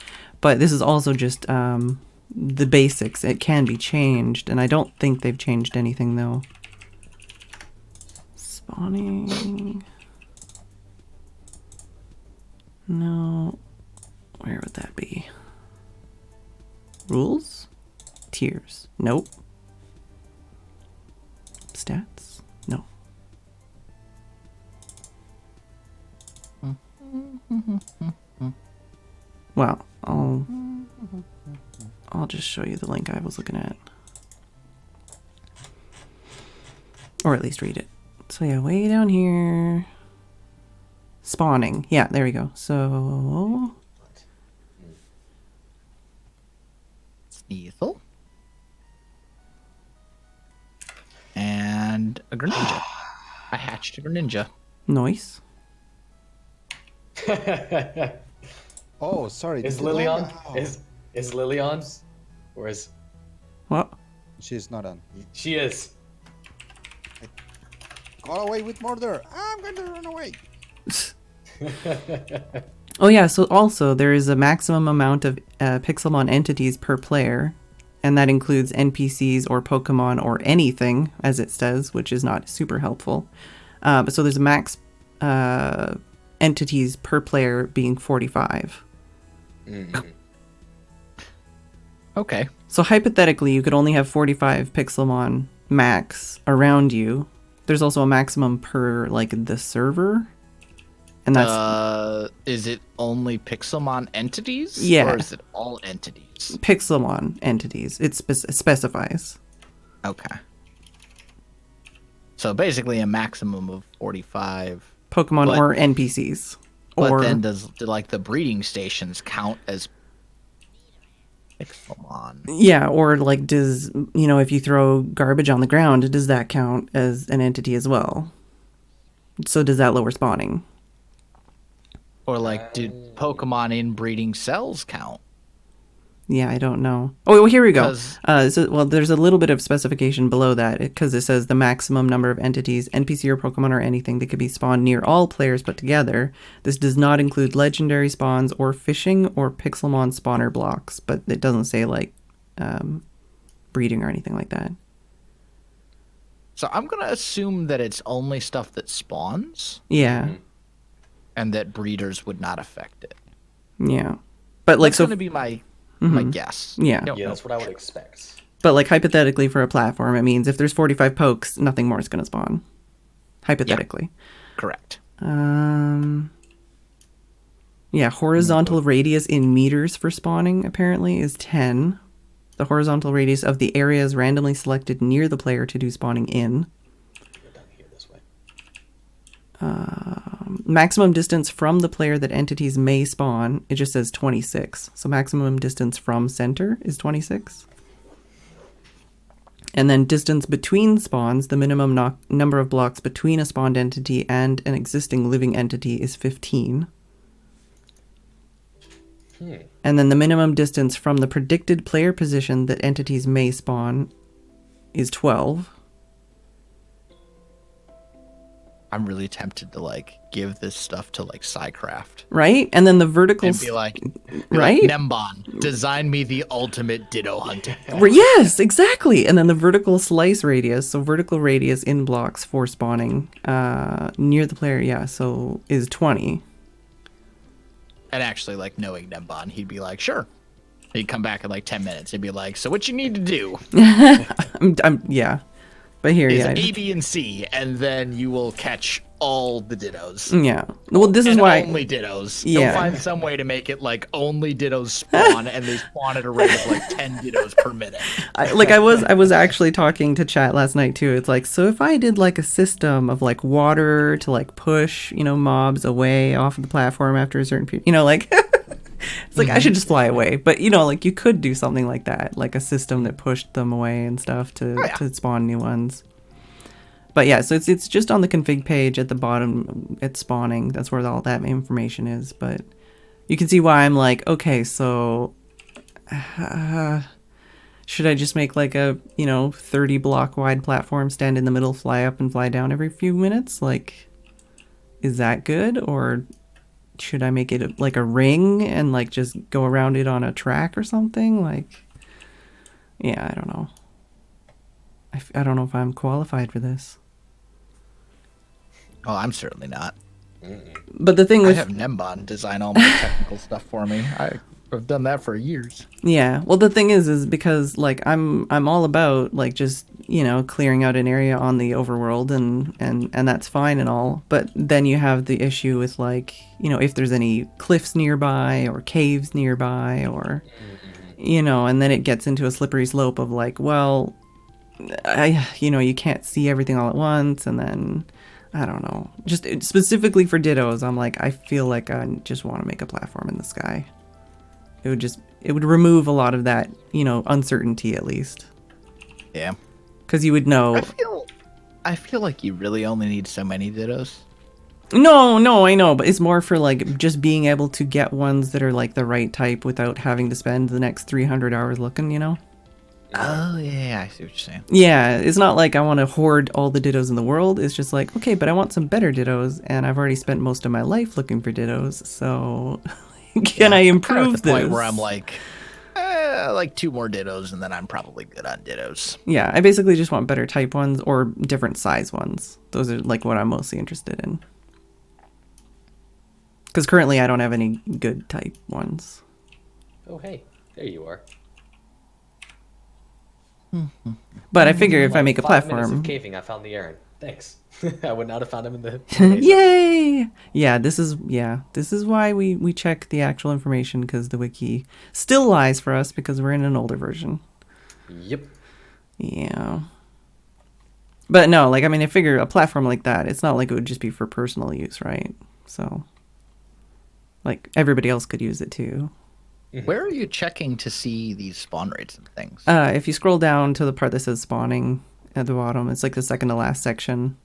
S1: But this is also just the basics. It can be changed, and I don't think they've changed anything, though. Spawning. No. Where would that be? Rules? Tiers. Nope. Stats? No. Well, I'll just show you the link I was looking at. Or at least read it. So yeah, way down here. Spawning. Yeah, there we go. So
S2: Sneasel. And a Greninja. I hatched a Greninja.
S1: noise.
S5: Oh, sorry.
S4: Is
S5: did you
S4: Lily
S5: log
S4: on?
S5: out?
S4: Is Lily on? Or is
S1: What?
S5: She's not on.
S4: she is?
S5: Go away with murder. I'm going to run away.
S1: Oh yeah, so also there is a maximum amount of Pixelmon entities per player, and that includes NPCs or Pokemon or anything, as it says, which is not super helpful. But so there's a max entities per player being 45.
S2: Okay.
S1: So hypothetically, you could only have 45 Pixelmon max around you. There's also a maximum per like the server, and that's
S2: Is it only Pixelmon entities?
S1: Yeah.
S2: Or is it all entities?
S1: Pixelmon entities. It specifies.
S2: Okay. So basically a maximum of 45.
S1: Pokemon
S2: But-
S1: or NPCs.
S2: But
S1: Or
S2: then do like the breeding stations count as Pixelmon?
S1: yeah, or like does, you know, if you throw garbage on the ground, does that count as an entity as well? So does that lower spawning?
S2: Or like do Pokemon in breeding cells count?
S1: Yeah, I don't know. Oh, well, here we go.
S2: 'Cause-
S1: Well, there's a little bit of specification below that because it says the maximum number of entities, NPC or Pokemon or anything that could be spawned near all players put together. This does not include legendary spawns or fishing or Pixelmon spawner blocks, but it doesn't say like breeding or anything like that.
S2: So I'm going to assume that it's only stuff that spawns
S1: Yeah,
S2: and that breeders would not affect it.
S1: yeah. But like
S2: That's
S1: so,
S2: going to be my guess.
S1: yeah.
S2: Don't
S4: Yeah,
S2: know
S4: that's what I would
S2: for
S4: expect.
S1: But like hypothetically for a platform, it means if there's 45 pokes, nothing more is going to spawn. Hypothetically.
S2: sure. Correct.
S1: Yeah, horizontal radius in meters for spawning apparently is 10. The horizontal radius of the areas randomly selected near the player to do spawning in.
S4: Go down here this way.
S1: Maximum distance from the player that entities may spawn, it just says 26. So maximum distance from center is 26. And then distance between spawns, the minimum number of blocks between a spawned entity and an existing living entity is 15. And then the minimum distance from the predicted player position that entities may spawn is 12.
S2: I'm really tempted to like give this stuff to like Psycraft
S1: Right? And then the vertical...
S2: and be like,
S1: right?
S2: Nembon, design me the ultimate Ditto hunting.
S1: Yes, exactly. And then the vertical slice radius, so vertical radius in blocks for spawning near the player, yeah, so is 20.
S2: And actually, like knowing Nembon, he'd be like, sure. He'd come back in like 10 minutes. He'd be like, so what you need to do
S1: Yeah. But here,
S2: is
S1: yeah.
S2: A, B, and C, and then you will catch all the Dittos.
S1: Yeah. Well, this is
S2: And
S1: why...
S2: only Dittos.
S1: Yeah.
S2: They'll find some way to make it like only Dittos spawn, and they spawn at a rate of like 10 Dittos per minute.
S1: I was actually talking to chat last night too. It's like, so if I did like a system of like water to like push, you know, mobs away off of the platform after a certain period, you know, like it's like I should just fly away. But you know, like you could do something like that, like a system that pushed them away and stuff to spawn new ones. But yeah, so it's just on the config page at the bottom at spawning. That's where all that information is. But you can see why I'm like, okay, so should I just make like a, 30 block wide platform, stand in the middle, fly up and fly down every few minutes? Like, is that good? Or should I make it like a ring and like just go around it on a track or something? Like, yeah, I don't know. I don't know if I'm qualified for this.
S2: Oh, I'm certainly not.
S1: But the thing
S2: I
S1: with
S2: have Nembon design all my technical stuff for me. I've done that for years.
S1: yeah, well the thing is because like I'm all about like just, you know, clearing out an area on the overworld and that's fine and all, but then you have the issue with like, you know, if there's any cliffs nearby or caves nearby or you know, and then it gets into a slippery slope of like, well, you know, you can't see everything all at once, and then I don't know. Just specifically for dittos, I'm like, I feel like I just want to make a platform in the sky. It would remove a lot of that, you know, uncertainty at least.
S2: Yeah.
S1: Because you would know.
S2: I feel like you really only need so many dittos.
S1: No, I know, but it's more for like just being able to get ones that are like the right type without having to spend the next 300 hours looking, you know?
S2: Oh, yeah, I see what you're saying.
S1: Yeah, it's not like I want to hoard all the dittos in the world. It's just like, okay, but I want some better dittos, and I've already spent most of my life looking for dittos, so can I improve
S2: At the point
S1: this?
S2: where I'm like 2 more dittos, and then I'm probably good on dittos.
S1: Yeah, I basically just want better type ones or different size ones. Those are like what I'm mostly interested in. Because currently I don't have any good type ones.
S4: Oh, hey, there you are.
S1: But I figure if I
S4: Like
S1: make a
S4: 5 minutes
S1: platform...
S4: of caving, I found the Aaron. Thanks. I would not have found him in the.
S1: Yay! Yeah, this is why we check the actual information, because the wiki still lies for us because we're in an older version.
S4: Yep.
S1: Yeah. But no, like, I mean, I figure a platform like that, it's not like it would just be for personal use, right? So, like, everybody else could use it too.
S2: Where are you checking to see these spawn rates and things?
S1: If you scroll down to the part that says spawning at the bottom, it's like the second to last section.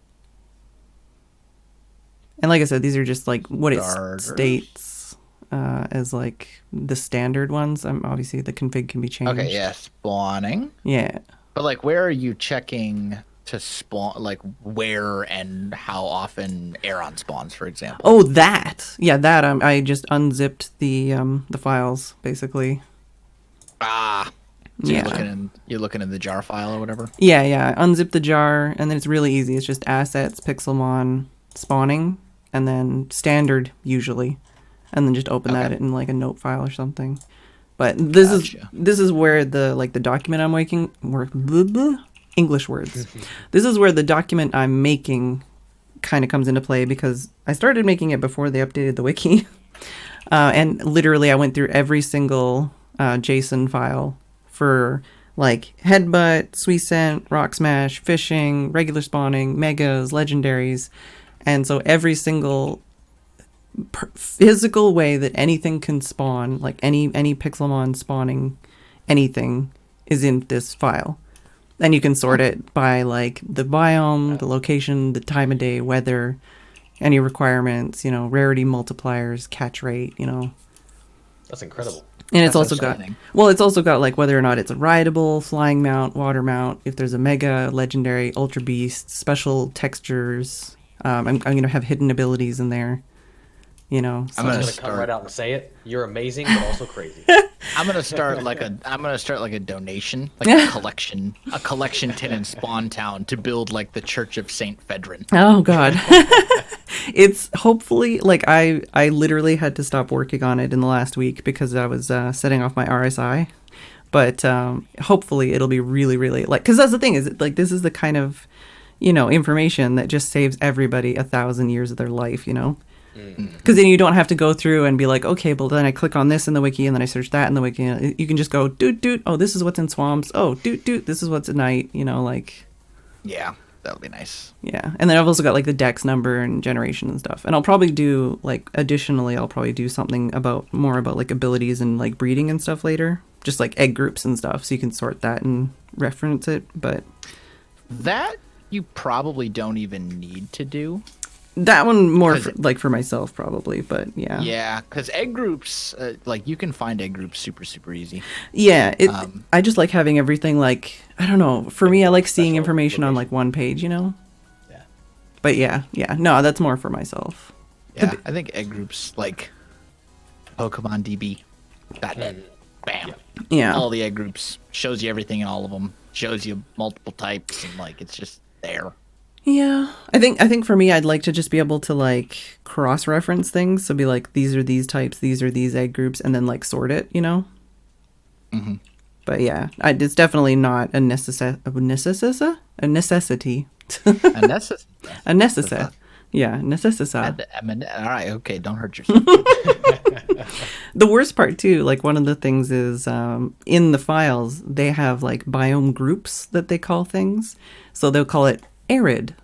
S1: And like I said, these are just like what it states as like the standard ones. Obviously the config can be changed.
S2: Okay, yeah, spawning.
S1: Yeah.
S2: But like, where are you checking to spawn? Like, where and how often Aaron spawns, for example?
S1: Oh, that. Yeah, that. I just unzipped the files basically.
S2: Ah. So
S1: Yeah.
S2: you're looking in the jar file or whatever.
S1: Yeah. Unzip the jar, and then it's really easy. It's just assets, Pixelmon, spawning, and then standard usually, and then just open that in like a note file or something. But this is where the document I'm making English words. This is where the document I'm making kind of comes into play, because I started making it before they updated the wiki, and literally I went through every single JSON file for like headbutt, Suicent, rock smash, fishing, regular spawning, megas, legendaries, and so every single physical way that anything can spawn, like any Pixelmon spawning anything, is in this file. And you can sort it by like the biome, the location, the time of day, weather, any requirements, you know, rarity multipliers, catch rate, you know.
S4: That's incredible.
S1: And it's
S2: That's
S1: also got,
S2: exciting.
S1: well, it's also got like whether or not it's a rideable, flying mount, water mount, if there's a mega, legendary, ultra beast, special textures. I'm going to have hidden abilities in there, you know. So.
S2: I'm
S4: I'm
S2: gonna
S4: gonna come right out and say it. You're amazing, but also crazy.
S2: I'm gonna start like a donation, like a collection tin in Spawn Town to build like the Church of Saint Phedran.
S1: Oh God. It's hopefully like I literally had to stop working on it in the last week because I was setting off my RSI. But hopefully it'll be really, really like, because that's the thing is like this is the kind of, you know, information that just saves everybody 1,000 years of their life, you know. Because then you don't have to go through and be like, okay, well then I click on this in the wiki and then I search that in the wiki. You can just go doot, oh, this is what's in swamps. Oh, doot, this is what's at night. You know, like.
S2: Yeah, that'll be nice.
S1: Yeah, and then I've also got like the dex number and generation and stuff. And I'll probably do like additionally, I'll probably do something more about like abilities and like breeding and stuff later, just like egg groups and stuff, so you can sort that and reference it. But
S2: that you probably don't even need to do.
S1: That one more for myself probably, but yeah.
S2: Yeah, because egg groups, like you can find egg groups super easy.
S1: Yeah, I just like having everything like, I don't know. For me, I like seeing information on like one page, you know.
S4: Yeah.
S1: But yeah, no, that's more for myself.
S2: Yeah, I think egg groups like Pokemon DB, bam,
S1: Yeah.
S2: all the egg groups shows you everything in all of them, shows you multiple types, and like it's just there.
S1: Yeah, I think for me, I'd like to just be able to like cross-reference things. So be like, these are these types, these are these egg groups, and then like sort it, you know.
S2: Mm-hmm.
S1: But yeah, it's definitely not a necessity.
S2: A necessity.
S1: Yeah, necessity.
S2: All right, okay, don't hurt yourself.
S1: The worst part too, like one of the things is in the files they have like biome groups that they call things. So they'll call it arid.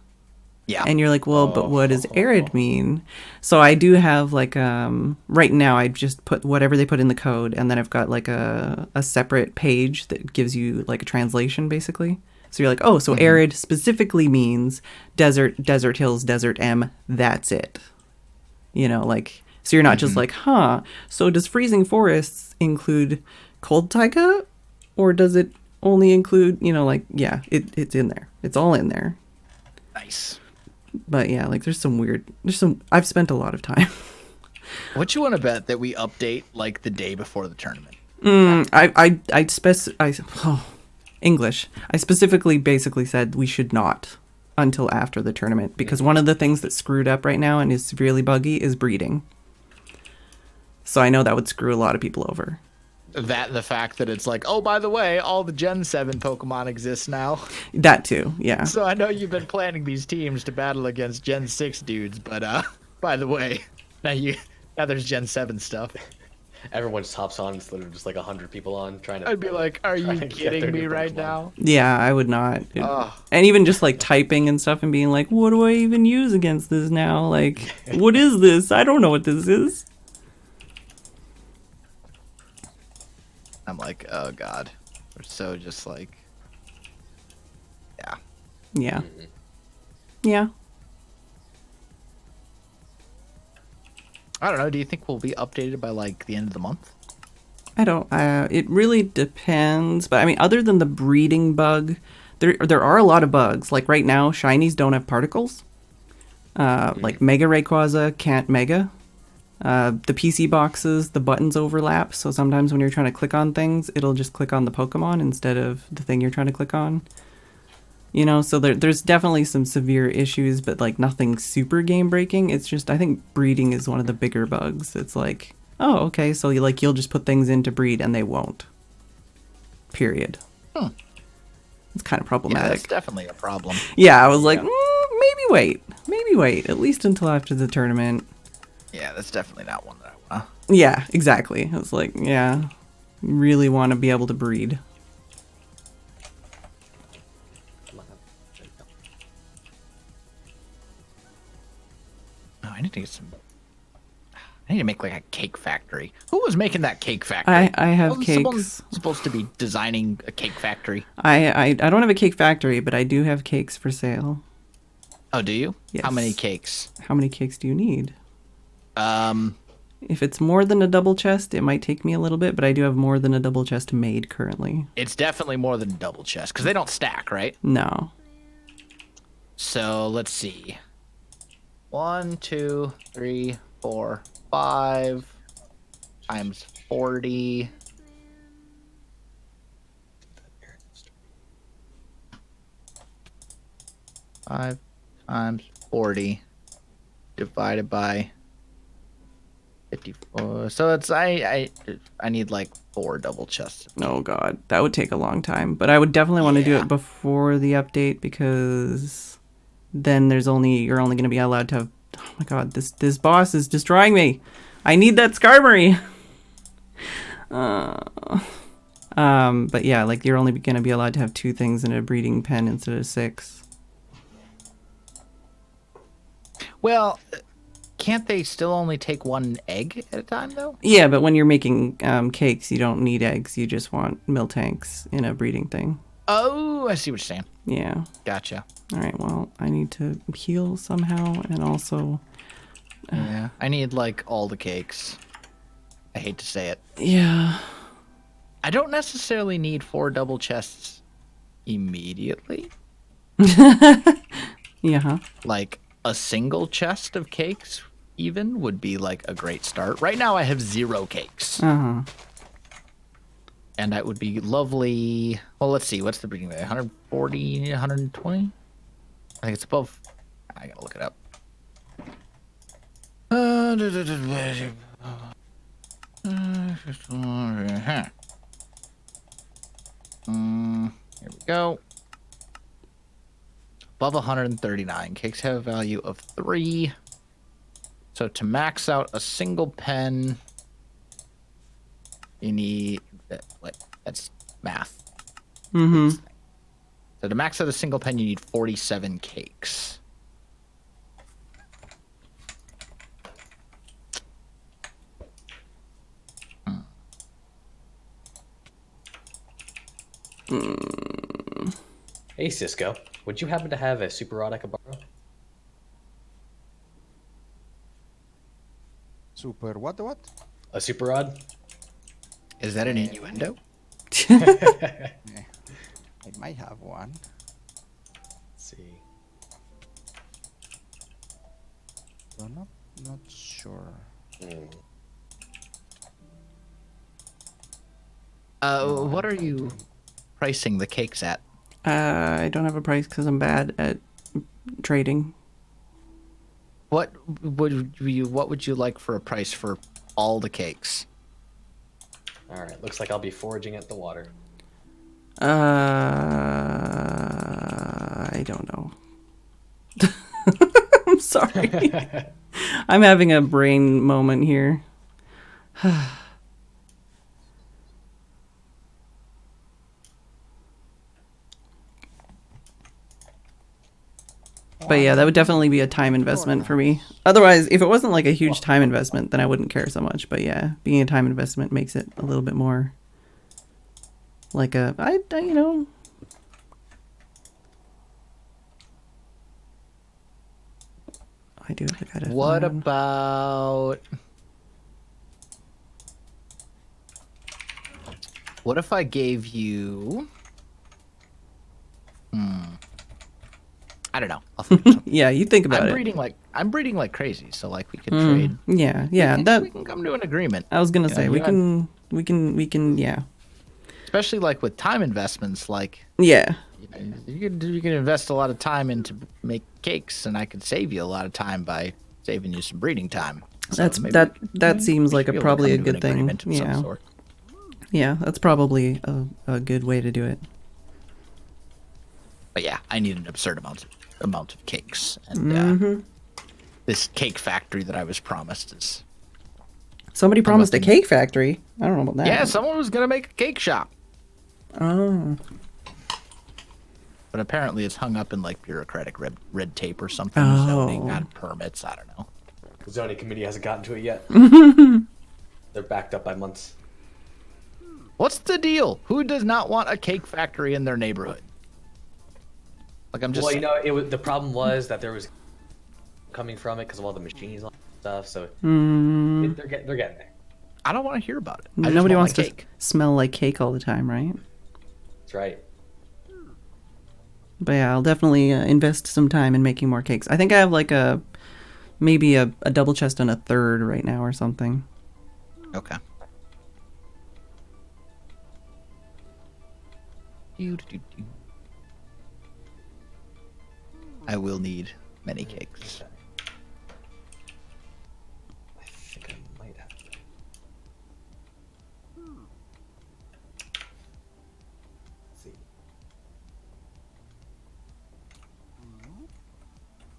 S2: Yeah.
S1: And you're like, well, but what does arid mean? So I do have like right now I just put whatever they put in the code, and then I've got like a separate page that gives you like a translation basically. So you're like, oh, so arid specifically means desert, desert hills, desert M, that's it. You know, like, so you're not just like, huh, so does freezing forests include cold taiga? Or does it only include, you know, like, yeah, it's in there. It's all in there.
S2: Nice.
S1: But yeah, like I've spent a lot of time.
S2: What you want to bet that we update like the day before the tournament?
S1: English. I specifically basically said we should not until after the tournament, because one of the things that's screwed up right now and is severely buggy is breeding. So I know that would screw a lot of people over.
S2: That and the fact that it's like, oh, by the way, all the Gen 7 Pokemon exist now.
S1: That too, yeah.
S2: So I know you've been planning these teams to battle against Gen 6 dudes, but by the way, now there's Gen 7 stuff.
S4: Everyone just hops on. It's literally just like 100 people on trying to.
S2: I'd be like, are you kidding me right now?
S1: Yeah, I would not. And even just like typing and stuff and being like, what do I even use against this now? Like, what is this? I don't know what this is.
S2: I'm like, oh god, we're so just like, yeah.
S1: Yeah. Yeah.
S2: I don't know. Do you think we'll be updated by like the end of the month?
S1: I don't. It really depends. But I mean, other than the breeding bug, there are a lot of bugs. Like right now, shinies don't have particles. Like Mega Rayquaza can't Mega. The PC boxes, the buttons overlap. So sometimes when you're trying to click on things, it'll just click on the Pokemon instead of the thing you're trying to click on. You know, so there's definitely some severe issues, but like nothing super game breaking. It's just, I think breeding is one of the bigger bugs. It's like, oh, okay, so you'll just put things in to breed and they won't. Period. It's kind of problematic.
S2: Yeah, that's definitely a problem.
S1: Yeah, I was like, maybe wait, at least until after the tournament.
S2: Yeah, that's definitely not one that I want.
S1: Yeah, exactly. I was like, yeah, really want to be able to breed.
S2: I need to get some. I need to make like a cake factory. Who was making that cake factory?
S1: I have
S2: Wasn't
S1: cakes.
S2: someone supposed to be designing a cake factory.
S1: I don't have a cake factory, but I do have cakes for sale.
S2: Oh, do you?
S1: Yes.
S2: How many cakes?
S1: How many cakes do you need? If it's more than a double chest, it might take me a little bit, but I do have more than a double chest made currently.
S2: It's definitely more than a double chest because they don't stack, right?
S1: No.
S2: So let's see. 1, 2, 3, 4, 5 times 40. 5 times 40 divided by 54. So it's I need like 4 double chests.
S1: Oh god, that would take a long time. But I would definitely want to do it before the update, because then you're only going to be allowed to have. Oh my god, this boss is destroying me. I need that Skarmory. But yeah, like you're only going to be allowed to have 2 things in a breeding pen instead of 6.
S2: Well, can't they still only take 1 egg at a time though?
S1: Yeah, but when you're making cakes, you don't need eggs. You just want Miltanks in a breeding thing.
S2: Oh, I see what you're saying.
S1: Yeah.
S2: Gotcha.
S1: All right, well, I need to heal somehow, and also...
S2: Yeah, I need, like, all the cakes. I hate to say it.
S1: Yeah.
S2: I don't necessarily need 4 double chests immediately.
S1: Yeah.
S2: Like, a single chest of cakes, even, would be, like, a great start. Right now, I have 0 cakes.
S1: Uh-huh.
S2: And that would be lovely. Well, let's see. What's the breeding rate? 140, 120? I think it's above. I gotta look it up. Here we go. Above 139. Cakes have a value of 3. So to max out a single pen, you need that's math.
S1: Mm-hmm.
S2: So to max out a single pen, you need 47 cakes.
S4: Hey, Cisco. Would you happen to have a super rod I could borrow?
S5: Super. What?
S4: A super rod?
S2: Is that an innuendo?
S5: I might have one.
S4: Let's see.
S5: I'm not sure.
S2: What are you pricing the cakes at?
S1: I don't have a price because I'm bad at trading.
S2: What would you like for a price for all the cakes?
S4: All right. Looks like I'll be foraging at the water.
S1: I don't know. I'm sorry. I'm having a brain moment here. But yeah, that would definitely be a time investment for me. Otherwise, if it wasn't like a huge time investment, then I wouldn't care so much. But yeah, being a time investment makes it a little bit more like I you know. I do. I gotta.
S2: What about? What if I gave you? I don't know. I'll think of something.
S1: Yeah, you think about
S2: I'm
S1: it.
S2: breeding like crazy, so like we could trade.
S1: Yeah,
S2: We can come to an agreement.
S1: I was gonna say
S2: you
S1: we
S2: know,
S1: can. Yeah.
S2: Especially like with time investments, like
S1: Yeah.
S2: you can invest a lot of time into make cakes, and I could save you a lot of time by saving you some breeding time. So maybe
S1: That seems
S2: we
S1: like
S2: should be able to
S1: probably a
S2: come to an
S1: good thing.
S2: agreement of some
S1: Yeah.
S2: sort.
S1: Yeah, that's probably a good way to do it.
S2: But yeah, I need an absurd amount of cakes, and this cake factory that I was promised is.
S1: Somebody promised a
S2: looking-
S1: cake factory. I don't know about that.
S2: Yeah, someone was gonna make a cake shop,
S1: Oh.
S2: but apparently it's hung up in like bureaucratic red tape or something, zoning,
S1: Oh.
S2: not permits. I don't know.
S4: The zoning committee hasn't gotten to it yet. They're backed up by months.
S2: What's the deal? Who does not want a cake factory in their neighborhood? Like I'm just.
S4: Well, you know, the problem was that there was coming from it because of all the machines and stuff. So they're getting there.
S2: I don't want to hear about it. I just
S1: Nobody
S2: want
S1: wants
S2: my
S1: to
S2: cake.
S1: smell like cake all the time, right?
S4: That's right.
S1: But yeah, I'll definitely invest some time in making more cakes. I think I have like maybe a double chest and a third right now or something.
S2: Okay. I will need many cakes.
S4: I think I might have. Let's see.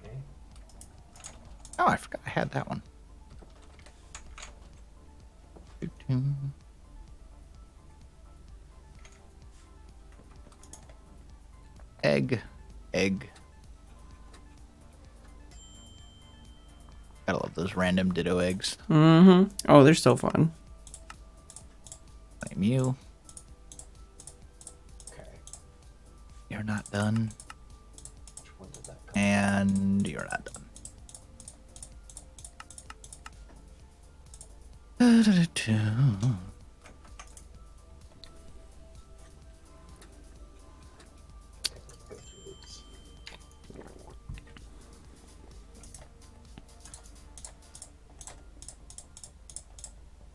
S4: Okay.
S2: Oh, I forgot I had that one. Egg. Gotta love those random ditto eggs.
S1: Oh, they're so fun.
S2: Blame you.
S4: Okay.
S2: You're not done.
S4: Which one did that come?
S2: And you're not done.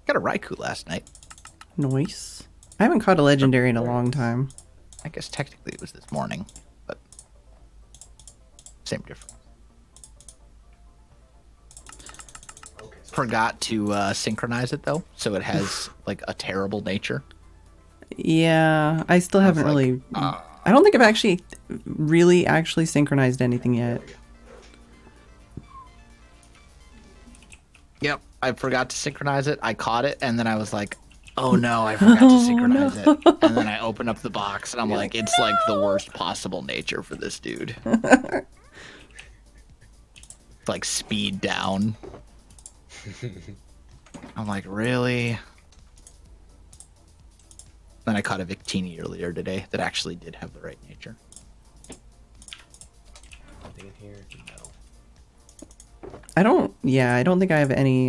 S2: Got a Raikou last night.
S1: Nice. I haven't caught a legendary in a long time.
S2: I guess technically it was this morning, but Same difference.
S4: Okay. So
S2: Forgot to synchronize it though, so it has like a terrible nature.
S1: Yeah, I still haven't
S2: like,
S1: really. I don't think I've actually synchronized anything yet.
S2: Yep, I forgot to synchronize it. I caught it, and then I was like, "Oh no, I forgot to synchronize it." And then I open up the box, and I'm like, "It's like the worst possible nature for this dude." It's like speed down. I'm like, really? Then I caught a Victini earlier today that actually did have the right nature.
S4: Nothing in here. No.
S1: I don't think I have any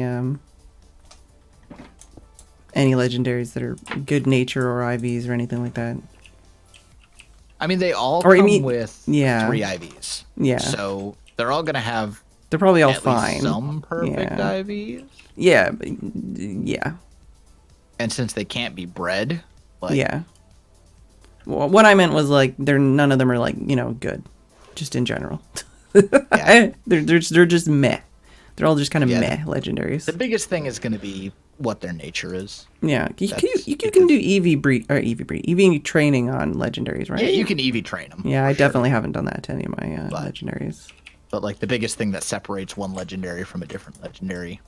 S1: legendaries that are good nature or IVs or anything like that.
S2: I mean, they all
S1: Or, I
S2: come
S1: mean,
S2: with
S1: yeah.
S2: 3 IVs.
S1: Yeah.
S2: So they're all gonna have
S1: They're probably all
S2: at
S1: fine.
S2: least some perfect
S1: Yeah.
S2: IVs.
S1: Yeah, but, yeah.
S2: And since they can't be bred, like,
S1: Yeah. Well, what I meant was like none of them are like, good, just in general.
S2: Yeah.
S1: they're just meh. They're all just kind of
S2: Yeah.
S1: meh legendaries.
S2: the biggest thing is gonna be what their nature is.
S1: Yeah, you
S2: That's
S1: can do EV training on legendaries, right?
S2: Yeah, you can EV train them.
S1: Yeah, I definitely haven't done that to any of my
S2: But-
S1: legendaries.
S2: But like the biggest thing that separates one legendary from a different legendary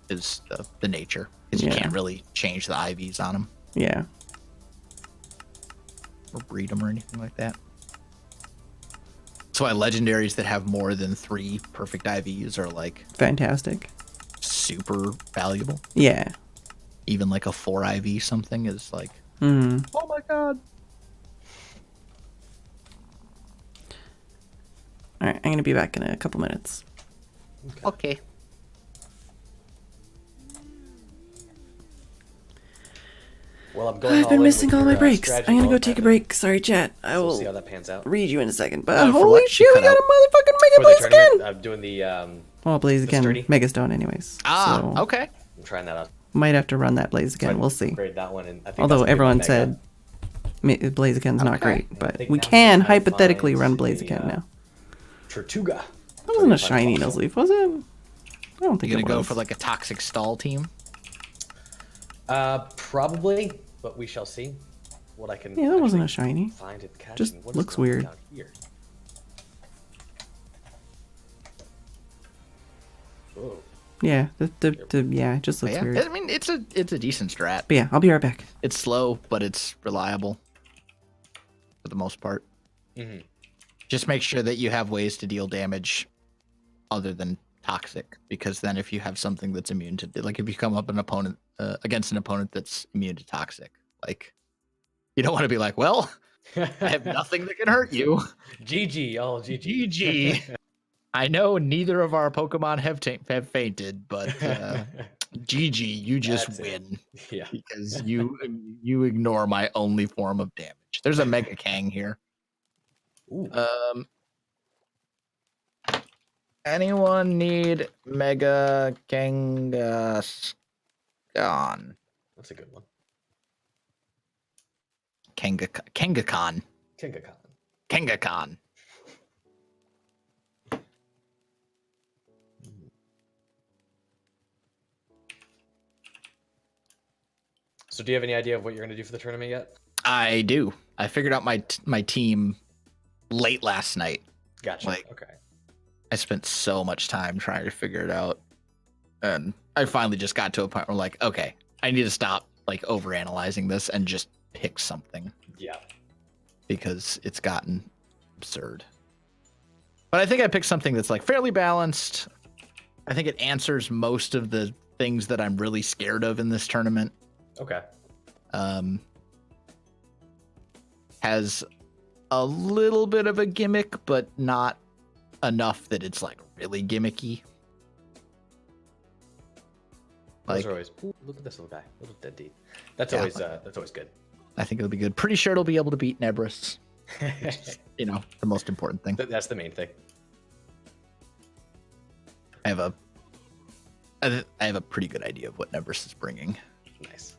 S2: is the nature, because you
S1: Yeah.
S2: can't really change the IVs on them
S1: Yeah.
S2: or breed them or anything like that. That's why legendaries that have more than 3 perfect IVs are like
S1: Fantastic.
S2: super valuable.
S1: Yeah.
S2: Even like a 4 IV something is like,
S1: Hmm.
S2: oh my god.
S1: All right, I'm gonna be back in a couple minutes.
S2: Okay.
S4: Well, I'm going.
S1: I've
S4: all
S1: been
S4: in
S1: missing
S4: with
S1: all
S4: your,
S1: my breaks.
S4: strategy
S1: I'm gonna
S4: all
S1: go
S4: the
S1: take a
S4: time,
S1: break. Sorry, chat. I
S4: and we'll see how
S1: will
S4: that pans out.
S1: read you in a second. But
S2: For
S1: holy
S2: what?
S1: shit,
S2: You
S1: we
S2: cut
S1: got a motherfucking
S4: For
S1: Mega
S4: the
S1: Blaze
S4: tournament,
S1: again!
S4: I'm doing the.
S1: Well, Blaze again.
S4: sturdy?
S1: Mega Stone, anyways.
S2: Ah,
S1: So
S2: okay.
S4: I'm trying that out.
S1: might have to run that Blaze
S4: So
S1: again.
S4: I
S1: We'll see.
S4: Upgrade that one, and I think
S1: Although
S4: that's gonna be my
S1: everyone
S4: mega.
S1: said Blaze again's not
S2: Okay.
S1: great,
S4: I
S1: but
S4: think
S1: we
S4: now I'm
S1: can
S4: trying to
S1: hypothetically
S4: find
S1: run Blaze
S4: a,
S1: again now.
S4: Tortuga.
S1: That wasn't a
S4: Find
S1: shiny
S4: fossil.
S1: Nuzleaf, was it? I don't think
S2: You
S1: it
S2: gonna go
S1: was.
S2: for like a toxic stall team?
S4: Probably, but we shall see what I can.
S1: Yeah, that wasn't a
S4: actually
S1: shiny.
S4: Find it catching.
S1: Just
S4: What is
S1: looks
S4: going on
S1: weird.
S4: down here? Whoa.
S1: Yeah, yeah, it just
S2: But
S1: looks
S2: yeah,
S1: weird.
S2: I mean it's a decent strat.
S1: But yeah, I'll be right back.
S2: It's slow, but it's reliable for the most part.
S4: Mhm.
S2: Just make sure that you have ways to deal damage other than toxic, because then if you have something that's immune to, like if you come up against an opponent that's immune to toxic, like you don't want to be like, well, I have nothing that can hurt you.
S4: GG, all GG.
S2: GG. I know neither of our Pokemon have fainted, but GG, you just
S4: That's it.
S2: win
S4: Yeah.
S2: because you ignore my only form of damage. There's a Mega Kang here.
S4: Ooh.
S2: Anyone need Mega Kangaskhan?
S4: That's a good one.
S2: Kangaskhan.
S4: Kingakan.
S2: Kangaskhan.
S4: So, do you have any idea of what you're going to do for the tournament yet?
S2: I do. I figured out my team late last night.
S4: Gotcha.
S2: Like-
S4: Okay.
S2: I spent so much time trying to figure it out. And I finally just got to a point where like, okay, I need to stop like overanalyzing this and just pick something,
S4: Yeah.
S2: because it's gotten absurd. But I think I picked something that's like fairly balanced. I think it answers most of the things that I'm really scared of in this tournament.
S4: Okay.
S2: Has a little bit of a gimmick, but not enough that it's like really gimmicky.
S4: Those
S2: Like,
S4: are always. Ooh, look at this little guy, little deadbeat. That's
S2: Yeah.
S4: always good.
S2: I think it'll be good. Pretty sure it'll be able to beat Nebris. You know, the most important thing.
S4: That's the main thing.
S2: I have a pretty good idea of what Nebris is bringing,
S4: Nice.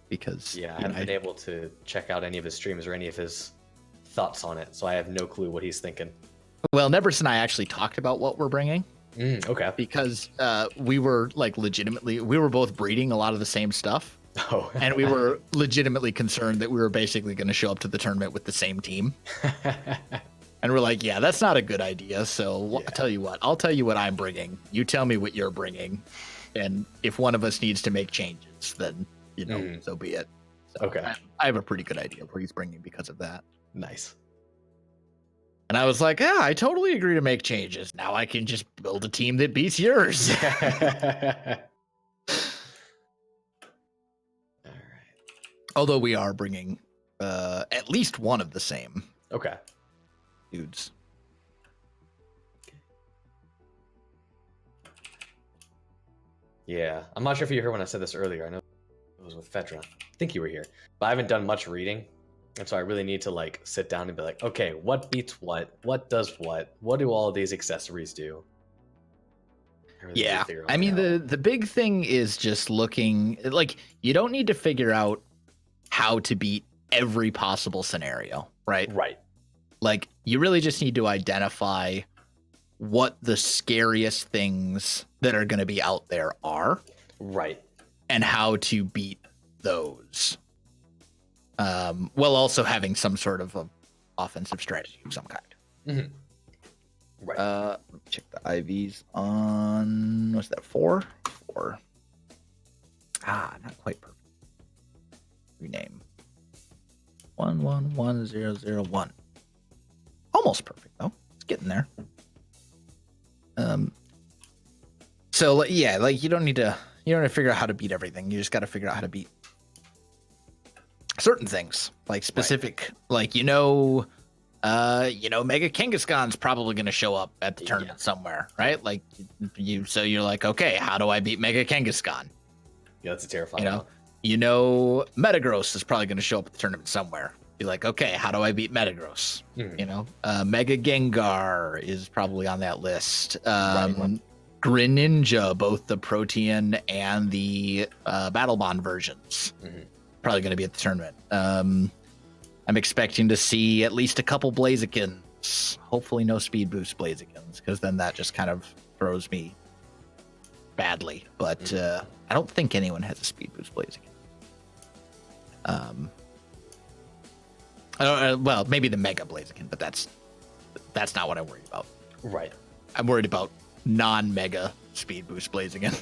S2: because
S4: Yeah, I
S2: you know,
S4: haven't been able to check out any of his streams or any of his thoughts on it, so I have no clue what he's thinking.
S2: Well, Nebris and I actually talked about what we're bringing.
S4: Okay.
S2: Because we were like we were both breeding a lot of the same stuff.
S4: Oh.
S2: And we were legitimately concerned that we were basically going to show up to the tournament with the same team. And we're like, yeah, that's not a good idea. So I'll tell you what I'm bringing. You tell me what you're bringing. And if one of us needs to make changes, then, so be it. So
S4: Okay.
S2: I have a pretty good idea of what he's bringing because of that.
S4: Nice.
S2: And I was like, yeah, I totally agree to make changes. Now I can just build a team that beats yours.
S4: All right.
S2: Although we are bringing at least one of the same
S4: Okay.
S2: dudes.
S4: Yeah, I'm not sure if you heard when I said this earlier. I know it was with Phedran. I think you were here, but I haven't done much reading, and so I really need to like sit down and be like, okay, what beats what? What does what? What do all of these accessories do? Really
S2: Yeah,
S4: figure
S2: I
S4: all
S2: mean
S4: that out.
S2: the big thing is just looking like you don't need to figure out how to beat every possible scenario, right?
S4: Right.
S2: Like you really just need to identify what the scariest things that are going to be out there are,
S4: Right.
S2: and how to beat those. While also having some sort of a offensive strategy of some kind.
S4: Mm-hmm. Right.
S2: Let me check the IVs on. What's that? 4? 4. Not quite perfect. Rename. 111001. Almost perfect though. It's getting there. So yeah, like you don't need to figure out how to beat everything. You just got to figure out how to beat certain things, like specific, like Mega Kangaskhan's probably going to show up at the tournament somewhere, right? Like you're like, okay, how do I beat Mega Kangaskhan?
S4: Yeah, that's a terrifying.
S2: Metagross is probably going to show up at the tournament somewhere. Be like, okay, how do I beat Metagross? Mega Gengar is probably on that list. Greninja, both the Protean and the Battle Bond versions, probably going to be at the tournament. I'm expecting to see at least a couple Blazikens. Hopefully no Speed Boost Blazikens, because then that just kind of throws me badly. But I don't think anyone has a Speed Boost Blaziken. Well, maybe the Mega Blaziken, but that's not what I'm worried about.
S4: Right.
S2: I'm worried about non-Mega Speed Boost Blaziken.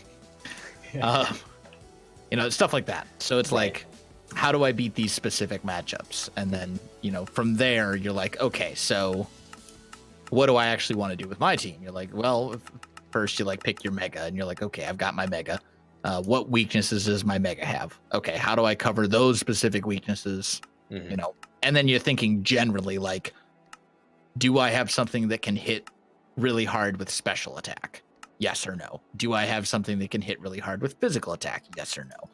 S2: Stuff like that. So it's like, how do I beat these specific matchups? And then, from there, you're like, okay, so what do I actually want to do with my team? You're like, well, first you pick your Mega, and you're like, okay, I've got my Mega. What weaknesses does my Mega have? Okay, how do I cover those specific weaknesses? And then you're thinking generally like, do I have something that can hit really hard with special attack? Yes or no? Do I have something that can hit really hard with physical attack? Yes or no?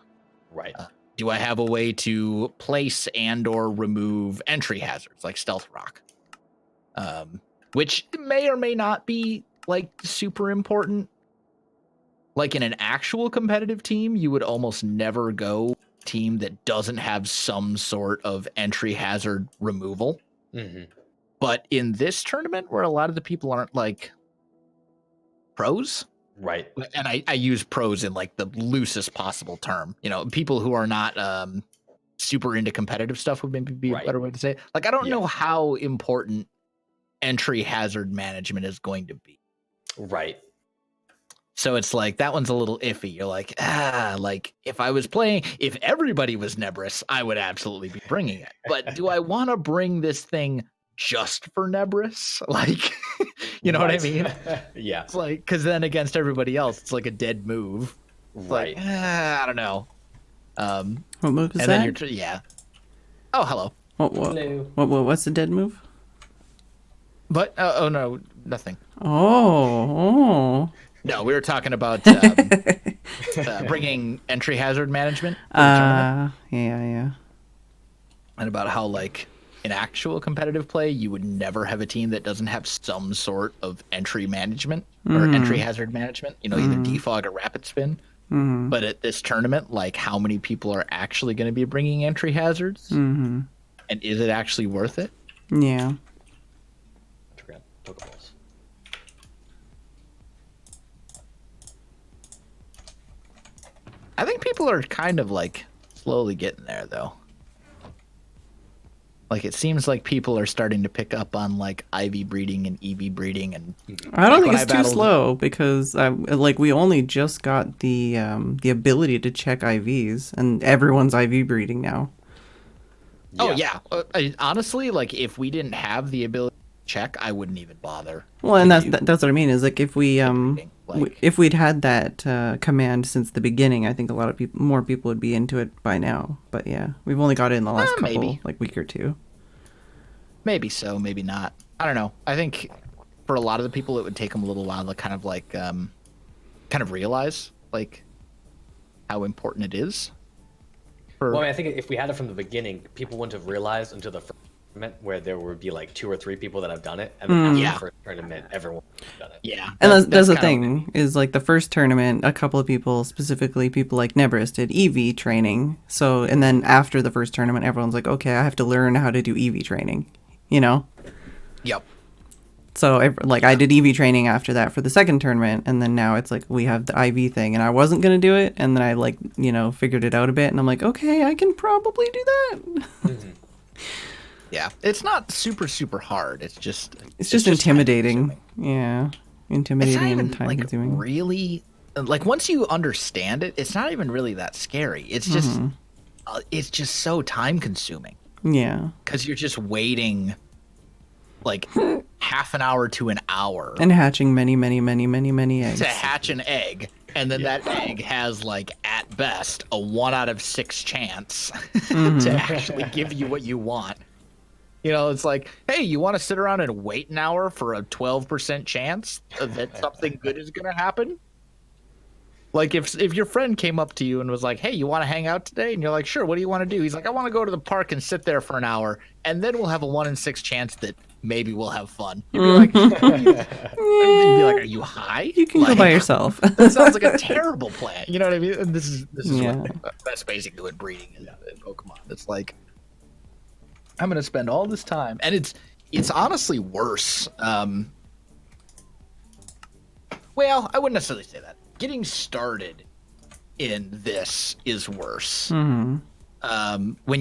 S4: Right.
S2: Do I have a way to place and or remove entry hazards like Stealth Rock? Which may or may not be super important. Like in an actual competitive team, you would almost never go team that doesn't have some sort of entry hazard removal. But in this tournament, where a lot of the people aren't pros,
S4: right?
S2: And I use pros in the loosest possible term. People who are not super into competitive stuff would maybe be a better way to say it. I don't know how important entry hazard management is going to be.
S4: Right.
S2: So it's that one's a little iffy. You're if everybody was Nebris, I would absolutely be bringing it. But do I want to bring this thing just for Nebris? You know what I mean?
S4: Yeah.
S2: It's because then against everybody else, it's a dead move. It's
S4: right.
S2: I don't know.
S1: What move is
S2: and
S1: that?
S2: Then yeah. Oh, hello.
S1: What's the dead move?
S2: But oh no, nothing.
S1: Oh.
S2: No, we were talking about bringing entry hazard management.
S1: Yeah.
S2: And about how, in actual competitive play, you would never have a team that doesn't have some sort of entry management or entry hazard management. Either defog or rapid spin. But at this tournament, how many people are actually going to be bringing entry hazards? And is it actually worth it?
S1: Yeah.
S4: To grab Pokeballs.
S2: I think people are kind of like slowly getting there though. Like it seems like people are starting to pick up on like IV breeding and EV breeding, and
S1: I don't
S2: like,
S1: think
S2: when
S1: it's
S2: I
S1: too
S2: battled-
S1: slow because like we only just got the ability to check IVs, and everyone's IV breeding now.
S2: Oh yeah, honestly, like if we didn't have the ability to check, I wouldn't even bother.
S1: Well, and
S2: to
S1: that's
S2: do
S1: that's what I mean is like if we
S2: breeding. Like,
S1: if we'd had that command since the beginning, I think a lot of more people would be into it by now. But yeah, we've only got it in the last couple
S2: maybe.
S1: like week or two.
S2: maybe so, maybe not. I don't know. I think for a lot of the people, it would take them a little while to kind of like kind of realize like how important it is.
S4: Well, I mean, I think if we had it from the beginning, people wouldn't have realized until the first tournament where there would be like 2 or 3 people that have done it, and then after
S2: Yeah.
S4: the first tournament, everyone would have done it.
S2: Yeah,
S1: And that's the
S2: kinda-
S1: thing is like the first tournament, a couple of people, specifically people like Nebris, did EV training. So and then after the first tournament, everyone's like, okay, I have to learn how to do EV training, you know.
S2: Yep.
S1: So I did EV training after that for the second tournament, and then now it's like we have the IV thing, and I wasn't gonna do it, and then I like figured it out a bit, and I'm like, okay, I can probably do that.
S2: Yeah, it's not super hard. It's just
S1: intimidating.
S2: time-consuming.
S1: Yeah,
S2: It's
S1: intimidating
S2: not even
S1: and time
S2: like
S1: consuming.
S2: really like once you understand it, it's not even really that scary. It's just so time consuming
S1: Yeah,
S2: because you're just waiting like half an hour to an hour
S1: and hatching many eggs.
S2: to hatch an egg, and then that egg has like at best a 1 out of 6 chance to actually give you what you want. It's like, hey, you want to sit around and wait an hour for a 12% chance that something good is going to happen? Like if your friend came up to you and was like, hey, you want to hang out today? And you're like, sure, what do you want to do? He's like, I want to go to the park and sit there for an hour, and then we'll have a 1 in 6 chance that maybe we'll have fun. You'd be like, are you high?
S1: You can go by yourself.
S2: That sounds like a terrible plan. You know what I mean? And this is
S1: Yeah.
S2: that's basically what breeding is in Pokemon. It's like I'm gonna spend all this time, and it's honestly worse. Well, I wouldn't necessarily say that. Getting started in this is worse. When